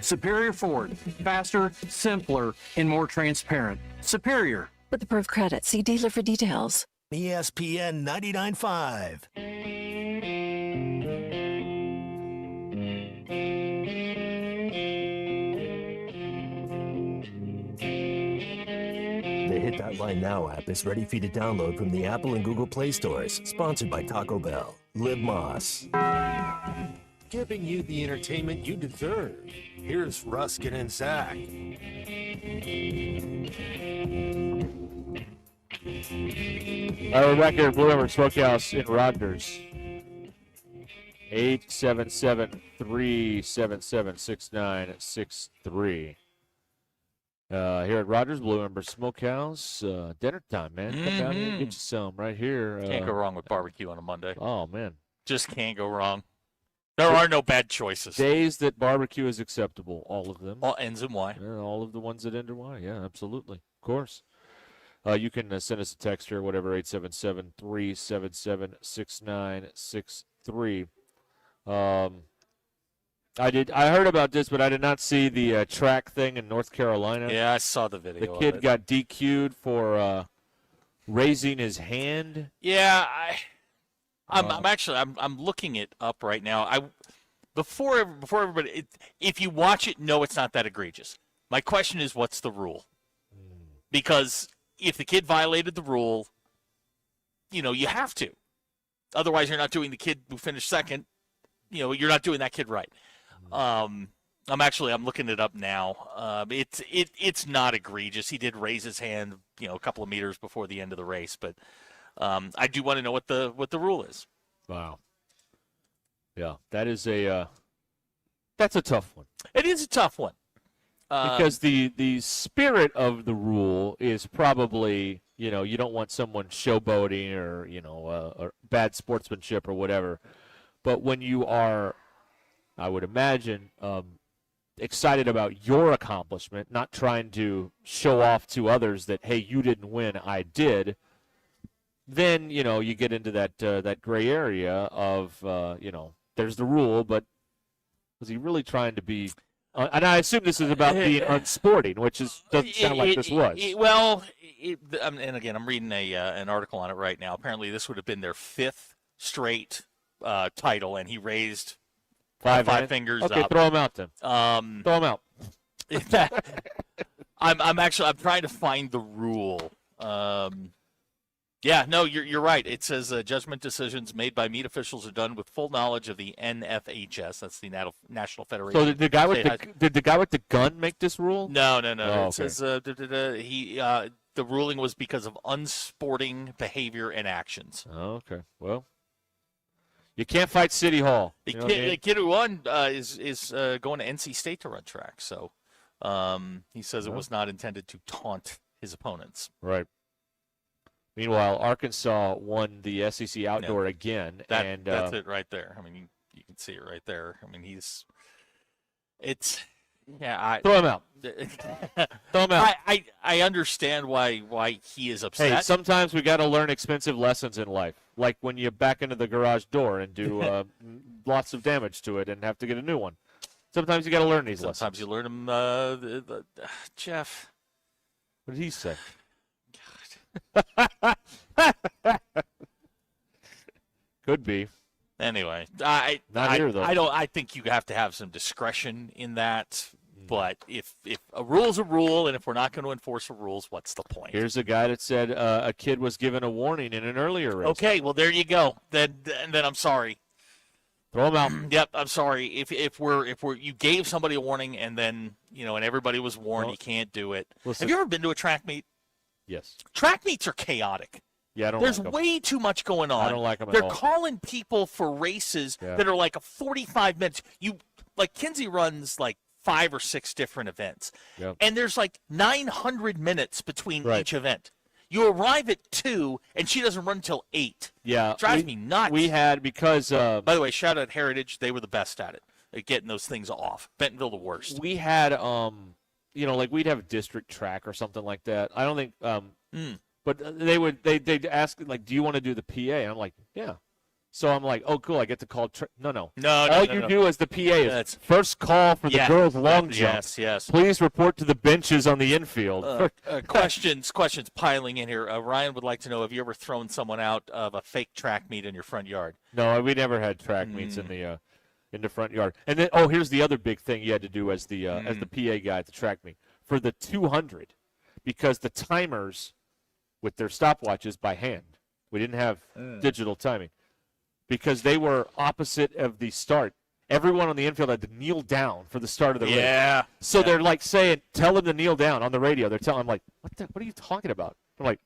Superior Ford. Faster, simpler, and more transparent. Superior. With approved credit, see dealer for details. ESPN 99.5. The Hit That Line Now app is ready for you to download from the Apple and Google Play stores. Sponsored by Taco Bell. Live Moss. Giving you the entertainment you deserve. Here's Ruscin and Zach. All right, we're back here at Blue River Smokehouse in Rogers. 877-377-6963. Here at Rogers, Blue Ember Smokehouse. Dinner time, man. Come down here and get you some right here. Can't go wrong with barbecue on a Monday. Oh, man. Just can't go wrong. There are no bad choices. Days that barbecue is acceptable, all of them. All ends in Y. Yeah, all of the ones that end in Y. Yeah, absolutely. Of course. You can send us a text here, whatever, 877-377-6963. I heard about this, but I did not see the track thing in North Carolina. Yeah, I saw the video. The kid got DQ'd for raising his hand. Yeah, I'm looking it up right now. Before everybody, if you watch it, no, it's not that egregious. My question is, what's the rule? Because if the kid violated the rule, you have to. Otherwise, you're not doing the kid who finished second. You're not doing that kid right. I'm looking it up now. It's not egregious. He did raise his hand, a couple of meters before the end of the race, but I do want to know what the rule is. Wow. Yeah, that's a tough one. It is a tough one. Because the spirit of the rule is probably, you don't want someone showboating or bad sportsmanship or whatever. But when you are, I would imagine, excited about your accomplishment, not trying to show off to others that, hey, you didn't win, I did, then, you get into that gray area of, there's the rule, but was he really trying to be and I assume this is about being unsporting, which doesn't sound like this was. And again, I'm reading an article on it right now. Apparently, this would have been their fifth straight title, and he raised five fingers up. Okay, throw him out then. Throw him out. I'm trying to find the rule. Yeah, no, you're right. It says judgment decisions made by meet officials are done with full knowledge of the NFHS. That's the National Federation. So did the guy with the gun make this rule? No. Oh, it says the ruling was because of unsporting behavior and actions. Oh, okay. Well, you can't fight City Hall. The kid who won is going to NC State to run track. So he says it was not intended to taunt his opponents. Right. Meanwhile, Arkansas won the SEC Outdoor again. That's it right there. I mean, you can see it right there. I mean, throw him out. Throw him out. I understand why he is upset. Hey, sometimes we got to learn expensive lessons in life, like when you back into the garage door and do lots of damage to it and have to get a new one. Sometimes you got to learn these lessons. Sometimes you learn them, Jeff. What did he say? Could be. Anyway, Not here, though. I think you have to have some discretion in that. But if a rule's a rule, and if we're not going to enforce the rules, what's the point? Here's a guy that said a kid was given a warning in an earlier race. Okay, well there you go. Then I'm sorry. Throw him out. Yep, I'm sorry. If you gave somebody a warning and then and everybody was warned you can't do it. Listen. Have you ever been to a track meet? Yes. Track meets are chaotic. Yeah, I don't There's like them. way too much going on. I don't like them at They're all. calling people for races that are like a 45 minutes. Kinsey runs like 5 or 6 different events. Yep. And there's like 900 minutes between Right. each event. You arrive at 2, and she doesn't run until 8. Yeah. Drives me nuts. We had, because By the way, shout out Heritage. They were the best at it, at getting those things off. Bentonville the worst. we had, like we'd have a district track or something like that. I don't think, but they'd ask, like, do you want to do the PA? And I'm like, yeah. So I'm like, oh, cool, I get to call. No. All you do as the PA is first call for the girls' long jump. Yes. Please report to the benches on the infield. Questions questions piling in here. Ryan would like to know, have you ever thrown someone out of a fake track meet in your front yard? No, we never had track meets in the front yard. And then, here's the other big thing you had to do as the PA guy at the track meet. For the 200, because the timers with their stopwatches by hand. We didn't have digital timing. Because they were opposite of the start. Everyone on the infield had to kneel down for the start of the race. Yeah. So they're like saying, tell them to kneel down on the radio. They're telling, I'm like, what are you talking about? I'm like,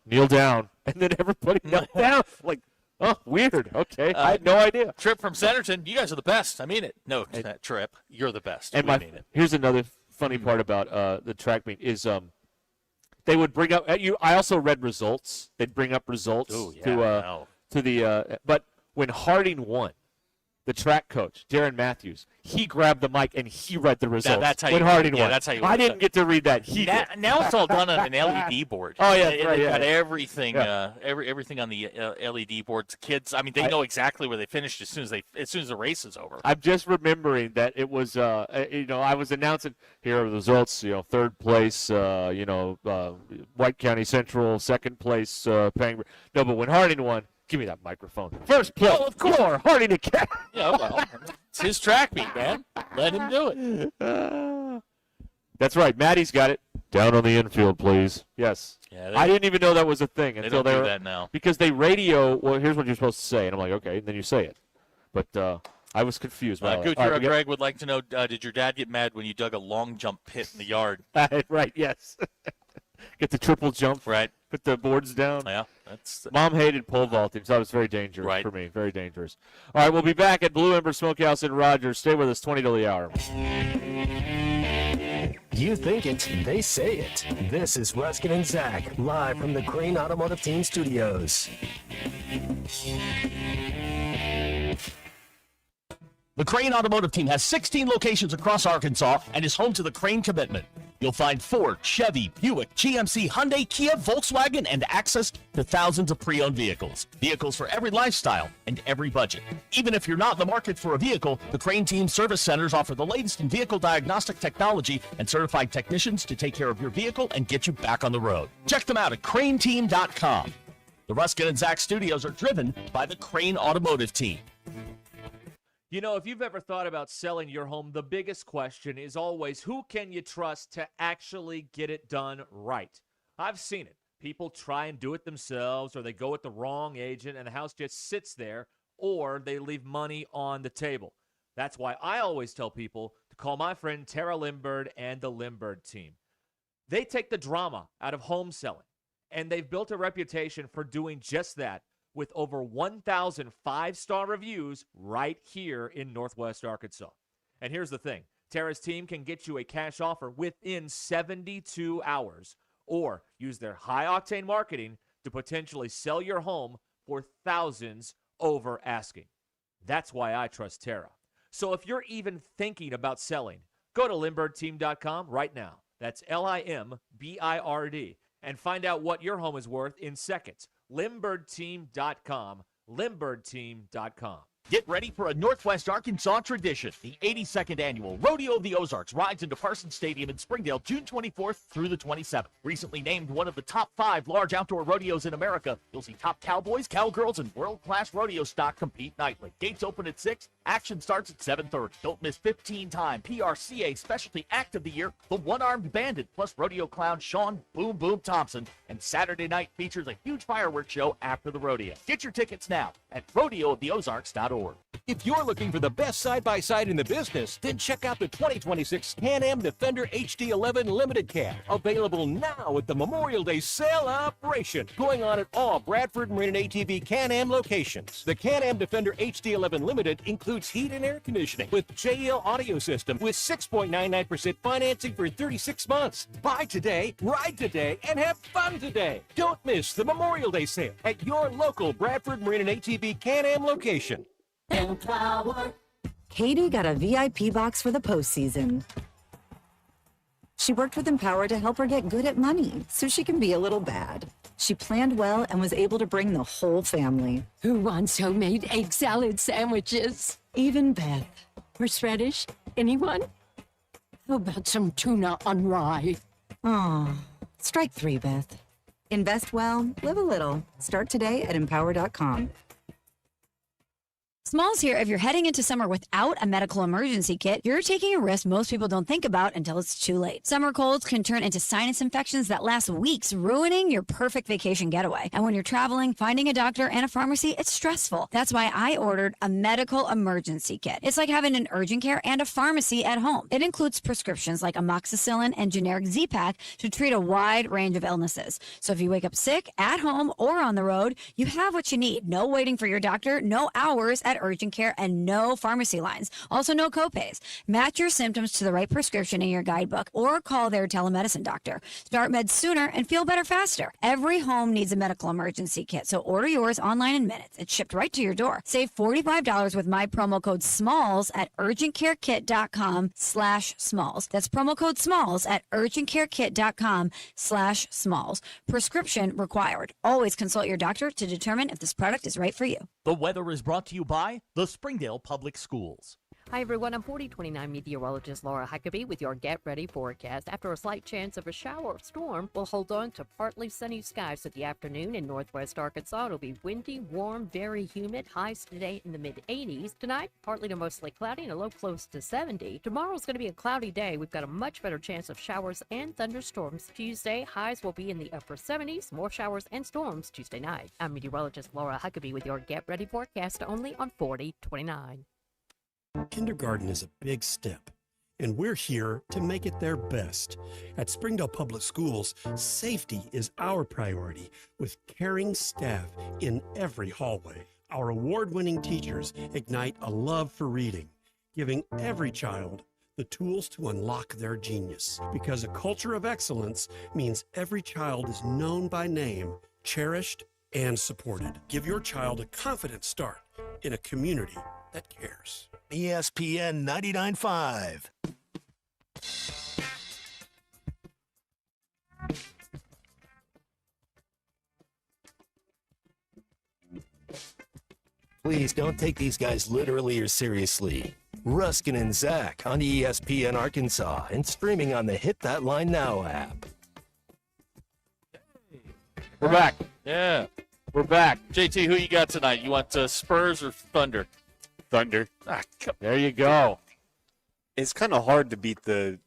kneel down. And then everybody knelt down. Like, oh, weird. Okay. I had no idea. Trip from Centerton, you guys are the best. I mean it. No, Trip, you're the best. And we mean it. Here's another funny part about the track meet is they would bring up, I also read results. They'd bring up results to the, but when Harding won, the track coach, Darren Matthews, he grabbed the mic and he read the results. That's how when Harding won. That's how you. I didn't get to read that. He did. Now it's all done on an LED board. Oh yeah, They've right. got everything, everything on the LED boards. Kids, I mean, they know exactly where they finished as soon as the race is over. I'm just remembering that it was, I was announcing here are the results. Third place, White County Central, second place, Pang. No, but when Harding won. Give me that microphone. First place. Oh, of course. Harding again. Yeah, well, it's his track meet, man. Let him do it. That's right. Maddie's got it. Down on the infield, please. Yes. Yeah, I didn't even know that was a thing until they don't do that now. Because they radio. Well, here's what you're supposed to say, and I'm like, okay, and then you say it. But I was confused. Greg would like to know: did your dad get mad when you dug a long jump pit in the yard? Right. Yes. Get the triple jump. Right. Put the boards down. Yeah. Mom hated pole vaulting, so that was very dangerous for me. Very dangerous. All right, we'll be back at Blue Ember Smokehouse in Rogers. Stay with us, 20 till the hour. You think it, they say it. This is Ruscin and Zach, live from the Crane Automotive Team Studios. The Crane Automotive Team has 16 locations across Arkansas and is home to the Crane Commitment. You'll find Ford, Chevy, Buick, GMC, Hyundai, Kia, Volkswagen, and access to thousands of pre-owned vehicles. Vehicles for every lifestyle and every budget. Even if you're not in the market for a vehicle, the Crane Team Service Centers offer the latest in vehicle diagnostic technology and certified technicians to take care of your vehicle and get you back on the road. Check them out at craneteam.com. The Ruscin and Zach studios are driven by the Crane Automotive Team. If you've ever thought about selling your home, the biggest question is always, who can you trust to actually get it done right? I've seen it. People try and do it themselves, or they go with the wrong agent, and the house just sits there, or they leave money on the table. That's why I always tell people to call my friend Tara Limbird and the Limbird team. They take the drama out of home selling, and they've built a reputation for doing just that, with over 1,000 five-star reviews right here in Northwest Arkansas. And here's the thing. Tara's team can get you a cash offer within 72 hours or use their high-octane marketing to potentially sell your home for thousands over asking. That's why I trust Tara. So if you're even thinking about selling, go to LimbirdTeam.com right now. That's LIMBIRD. And find out what your home is worth in seconds. LimbirdTeam.com. LimbirdTeam.com. Get ready for a Northwest Arkansas tradition. The 82nd annual Rodeo of the Ozarks rides into Parsons Stadium in Springdale, June 24th through the 27th. Recently named one of the top 5 large outdoor rodeos in America, you'll see top cowboys, cowgirls, and world-class rodeo stock compete nightly. Gates open at 6. Action starts at 7:30. Don't miss 15-time PRCA Specialty Act of the Year, the One-Armed Bandit, plus rodeo clown Sean Boom Boom Thompson. And Saturday night features a huge fireworks show after the rodeo. Get your tickets now at rodeooftheozarks.org. If you're looking for the best side-by-side in the business, then check out the 2026 Can-Am Defender HD11 Limited Cab. Available now at the Memorial Day Sale Operation, going on at all Bradford Marine and ATV Can-Am locations. The Can-Am Defender HD11 Limited includes heat and air conditioning with JL audio system with 6.99% financing for 36 months. Buy today, ride today, and have fun today. Don't miss the Memorial Day sale at your local Bradford Marine and ATV Can-Am location. Katie got a VIP box for the postseason. She worked with Empower to help her get good at money so she can be a little bad. She planned well and was able to bring the whole family. Who wants homemade egg salad sandwiches? Even Beth. Horseradish? Anyone? How about some tuna on rye? Aw, strike 3, Beth. Invest well, live a little. Start today at empower.com. Smalls here. If you're heading into summer without a medical emergency kit, you're taking a risk most people don't think about until it's too late. Summer colds can turn into sinus infections that last weeks, ruining your perfect vacation getaway. And when you're traveling, finding a doctor and a pharmacy, it's stressful. That's why I ordered a medical emergency kit. It's like having an urgent care and a pharmacy at home. It includes prescriptions like amoxicillin and generic Z-Pak to treat a wide range of illnesses. So if you wake up sick, at home, or on the road, you have what you need. No waiting for your doctor, no hours at urgent care, and no pharmacy lines. Also, no copays. Match your symptoms to the right prescription in your guidebook or call their telemedicine doctor. Start meds sooner and feel better faster. Every home needs a medical emergency kit, so order yours online in minutes. It's shipped right to your door. Save $45 with my promo code SMALLS at urgentcarekit.com/smalls. That's promo code SMALLS at urgentcarekit.com/smalls. Prescription required. Always consult your doctor to determine if this product is right for you. The weather is brought to you by the Springdale Public Schools. Hi everyone, I'm 4029 meteorologist Laura Huckabee with your Get Ready forecast. After a slight chance of a shower or storm, we'll hold on to partly sunny skies at the afternoon in northwest Arkansas. It'll be windy, warm, very humid, highs today in the mid-80s. Tonight, partly to mostly cloudy and a low close to 70. Tomorrow's going to be a cloudy day. We've got a much better chance of showers and thunderstorms. Tuesday, highs will be in the upper 70s. More showers and storms Tuesday night. I'm meteorologist Laura Huckabee with your Get Ready forecast only on 4029. Kindergarten is a big step, and we're here to make it their best. At Springdale Public Schools, safety is our priority, with caring staff in every hallway. Our award-winning teachers ignite a love for reading, giving every child the tools to unlock their genius. Because a culture of excellence means every child is known by name, cherished, and supported. Give your child a confident start in a community that cares. ESPN 99.5. Please don't take these guys literally or seriously. Ruscin and Zach on ESPN Arkansas and streaming on the Hit That Line Now app. We're back. Yeah. We're back. JT, who you got tonight? You want Spurs or Thunder? Thunder. There you go. It's kind of hard to beat the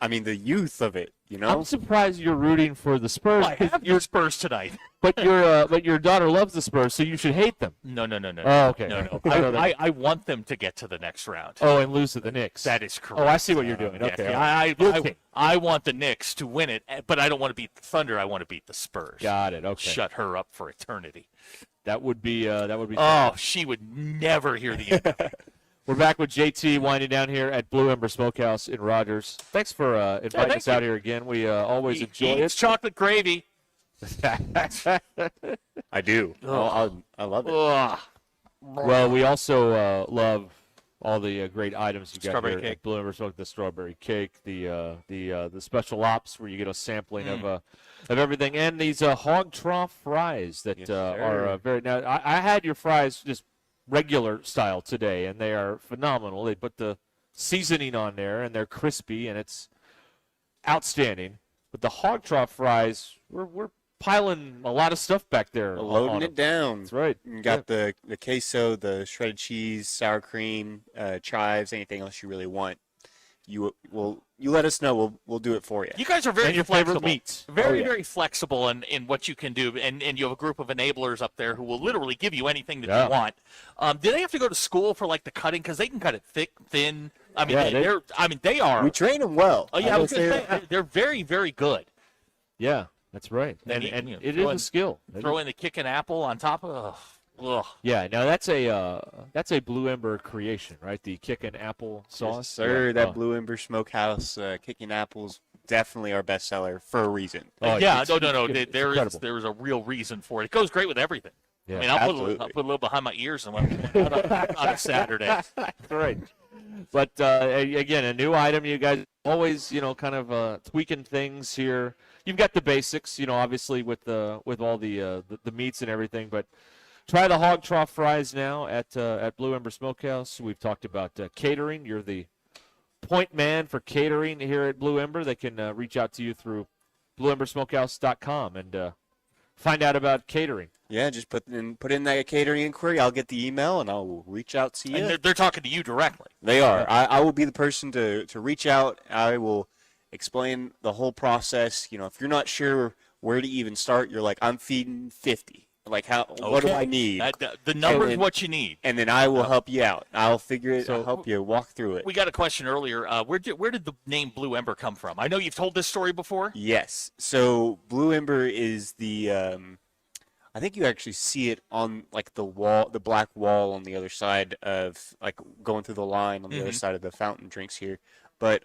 youth of it, you know? I'm surprised you're rooting for the Spurs. I have your Spurs tonight. but your daughter loves the Spurs, so you should hate them. No. Oh, okay. No. I want them to get to the next round. Oh, and lose to the Knicks. That is correct. Oh, I see what you're doing. Okay. Yeah. I want the Knicks to win it, but I don't want to beat the Thunder. I want to beat the Spurs. Got it. Okay. Shut her up for eternity. That would be. Oh, she would never hear the end of it. We're back with JT winding down here at Blue Ember Smokehouse in Rogers. Thanks for inviting us out here again. We always enjoy it. It's chocolate gravy. I do. Oh. I love it. Well, we also love all the great items you got strawberry here cake. at Blue Ember Smoke. The strawberry cake, the special ops where you get a sampling of everything, and these hog trough fries that are very. Now, I had your fries just regular style today, and they are phenomenal. They put the seasoning on there, and they're crispy, and it's outstanding. But the hog trough fries, we're piling a lot of stuff back there. Loading it down. That's right. You got the queso, the shredded cheese, sour cream, chives, anything else you really want. you let us know. We'll do it for you. You guys are very And your flexible. favorite meats. Very, very flexible in what you can do, and you have a group of enablers up there who will literally give you anything that you want. Do they have to go to school for like the cutting? Because they can cut it thick, thin. I mean, they are. We train them well. Oh yeah, I was gonna say, they're very, very good. Yeah, that's right. And it is a skill. Throw in the kicking apple on top of. Ugh. Yeah, now that's a Blue Ember creation, right? The kickin' apple sauce. Yes, sir. Yeah. That Blue Ember Smokehouse kicking apples definitely our bestseller for a reason. No. There is a real reason for it. It goes great with everything. Yeah, I mean, I'll put a little behind my ears and on a Saturday. That's right. But again, a new item. You guys always, kind of tweaking things here. You've got the basics, obviously with all the meats and everything, but. Try the hog trough fries now at Blue Ember Smokehouse. We've talked about catering. You're the point man for catering here at Blue Ember. They can reach out to you through blueembersmokehouse.com and find out about catering. Yeah, just put in that catering inquiry. I'll get the email and I'll reach out to you. And they're talking to you directly. They are. I will be the person to reach out. I will explain the whole process. If you're not sure where to even start, you're like, I'm feeding 50. Like what do I need? The number is what you need, and then I will help you out. I'll figure it. I'll help you walk through it. We got a question earlier. Where did the name Blue Ember come from? I know you've told this story before. Yes. So Blue Ember is the. I think you actually see it on like the wall, the black wall on the other side of like going through the line on the other side of the fountain drinks here, but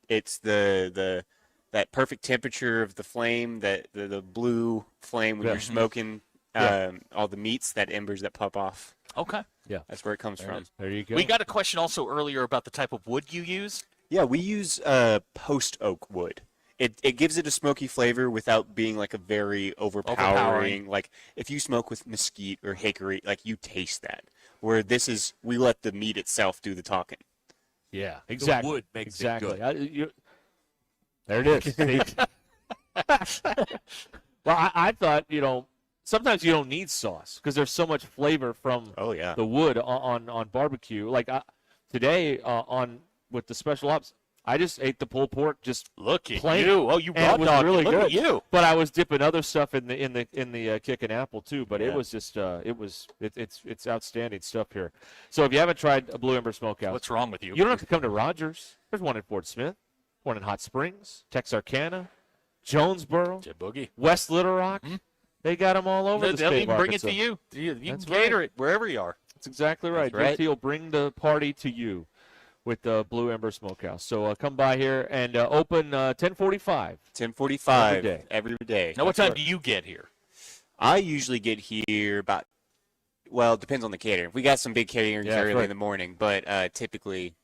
it's the that perfect temperature of the flame, that the blue flame when you're smoking. All the meats, that embers that pop off. Okay. Yeah. That's where it comes from. There you go. We got a question also earlier about the type of wood you use. Yeah, we use post oak wood. It gives it a smoky flavor without being like a very overpowering. Like if you smoke with mesquite or hickory, like you taste that. Where we let the meat itself do the talking. Yeah, exactly. The wood makes it good. There it is. Well, I thought, sometimes you don't need sauce because there's so much flavor from the wood on barbecue. Like today with the special ops, I just ate the pulled pork just look at plain. you. Oh, you raw was dog. really Look good. at you. But I was dipping other stuff in the kicking apple too. But it was just it's outstanding stuff here. So if you haven't tried a Blue Ember Smokehouse, What's wrong with you? You don't have to come to Rogers. There's one in Fort Smith, one in Hot Springs, Texarkana, Jonesboro, Boogie, West Little Rock. They got them all over the state They'll of even bring it Arkansas. to you. You can That's cater right. it wherever you are. That's exactly right. That's right. JT will bring the party to you with the Blue Ember Smokehouse. So come by here and open 10:45. 10:45 every day. Now, what time do you get here? I usually get here about. Well, it depends on the catering. If we got some big caterings early in the morning, but typically.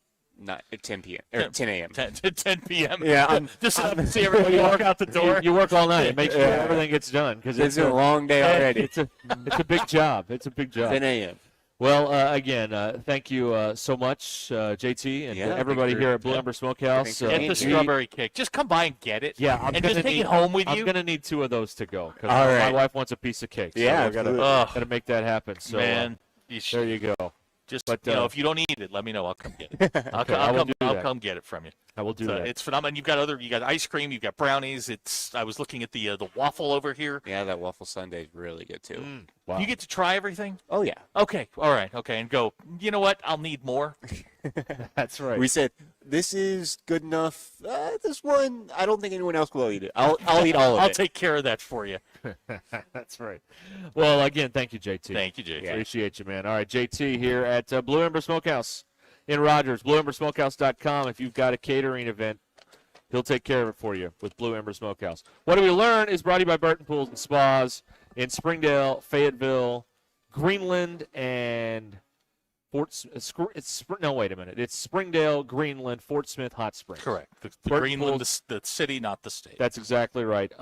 Not at 10 p.m. or 10 a.m. 10 p.m. Yeah, I'm just to see everybody walk out the door. You work all night. Make sure everything gets done because it's a long day already. It's a big job. It's a big job. 10 a.m. Well, again, thank you so much, JT, and everybody here at Blue Ember Smokehouse. Get the strawberry cake. Just come by and get it. Yeah, and just take it home with you. I'm gonna need 2 of those to go because All right. my wife wants a piece of cake. So Yeah, I've gotta make that happen. So Man, there you go. Just But, if you don't need it, let me know. I'll come get it. I'll come get it from you. I will do that. It's phenomenal. You got ice cream. You've got brownies. I was looking at the waffle over here. Yeah, that waffle sundae is really good too. Wow. You get to try everything. Oh yeah. Okay. All right. Okay. And go. You know what? I'll need more. That's right. We said this is good enough. This one, I don't think anyone else will eat it. I'll eat all of it. I'll take care of that for you. That's right. Well, again, thank you, JT. Thank you, JT. Appreciate you, man. All right, JT here at Blue Ember Smokehouse in Rogers, blueembersmokehouse.com. If you've got a catering event, he'll take care of it for you with Blue Ember Smokehouse. What do we learn is brought to you by Burton Pools and Spas in Springdale, Fayetteville, Greenland, and it's Springdale, Greenland, Fort Smith, Hot Springs. Correct. The Burton Greenland, Pools. the city, not the state. That's exactly right.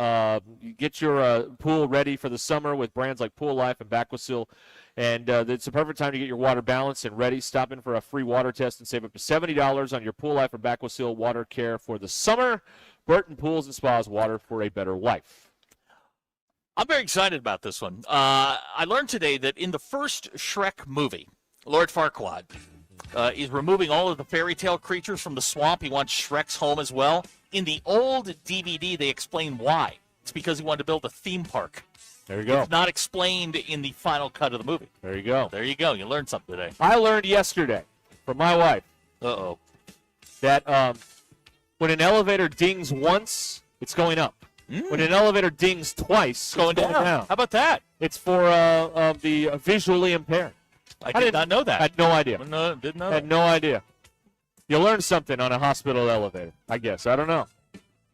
You get your pool ready for the summer with brands like Pool Life and Baquasil. And it's a perfect time to get your water balanced and ready. Stop in for a free water test and save up to $70 on your Pool Life or Baquasil water care for the summer. Burton Pools and Spas, water for a better life. I'm very excited about this one. I learned today that in the first Shrek movie, Lord Farquaad is removing all of the fairy tale creatures from the swamp. He wants Shrek's home as well. In the old DVD, they explain why. It's because he wanted to build a theme park. There you go. It's not explained in the final cut of the movie. There you go. There you go. You learned something today. I learned yesterday from my wife. Uh-oh. That when an elevator dings once, it's going up. When an elevator dings twice, it's going down. How about that? It's for the visually impaired. I did not know that. I had no idea. No, didn't know Had no idea. You learn something on a hospital elevator, I guess. I don't know.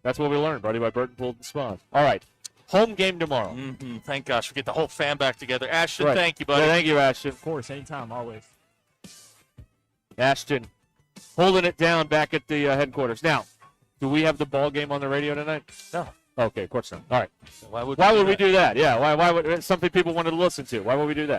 That's what we learned, buddy, by Burton Pooled and Spons. All right. Home game tomorrow. Mm-hmm. Thank gosh. We get the whole fan back together. Ashton, Right. thank you, buddy. Yeah, thank you, Ashton. Of course, anytime, always. Ashton holding it down back at the headquarters. Now, do we have the ball game on the radio tonight? No. Okay, of course not. All right. Why would we do that? Yeah, why would something people wanted to listen to? Why would we do that?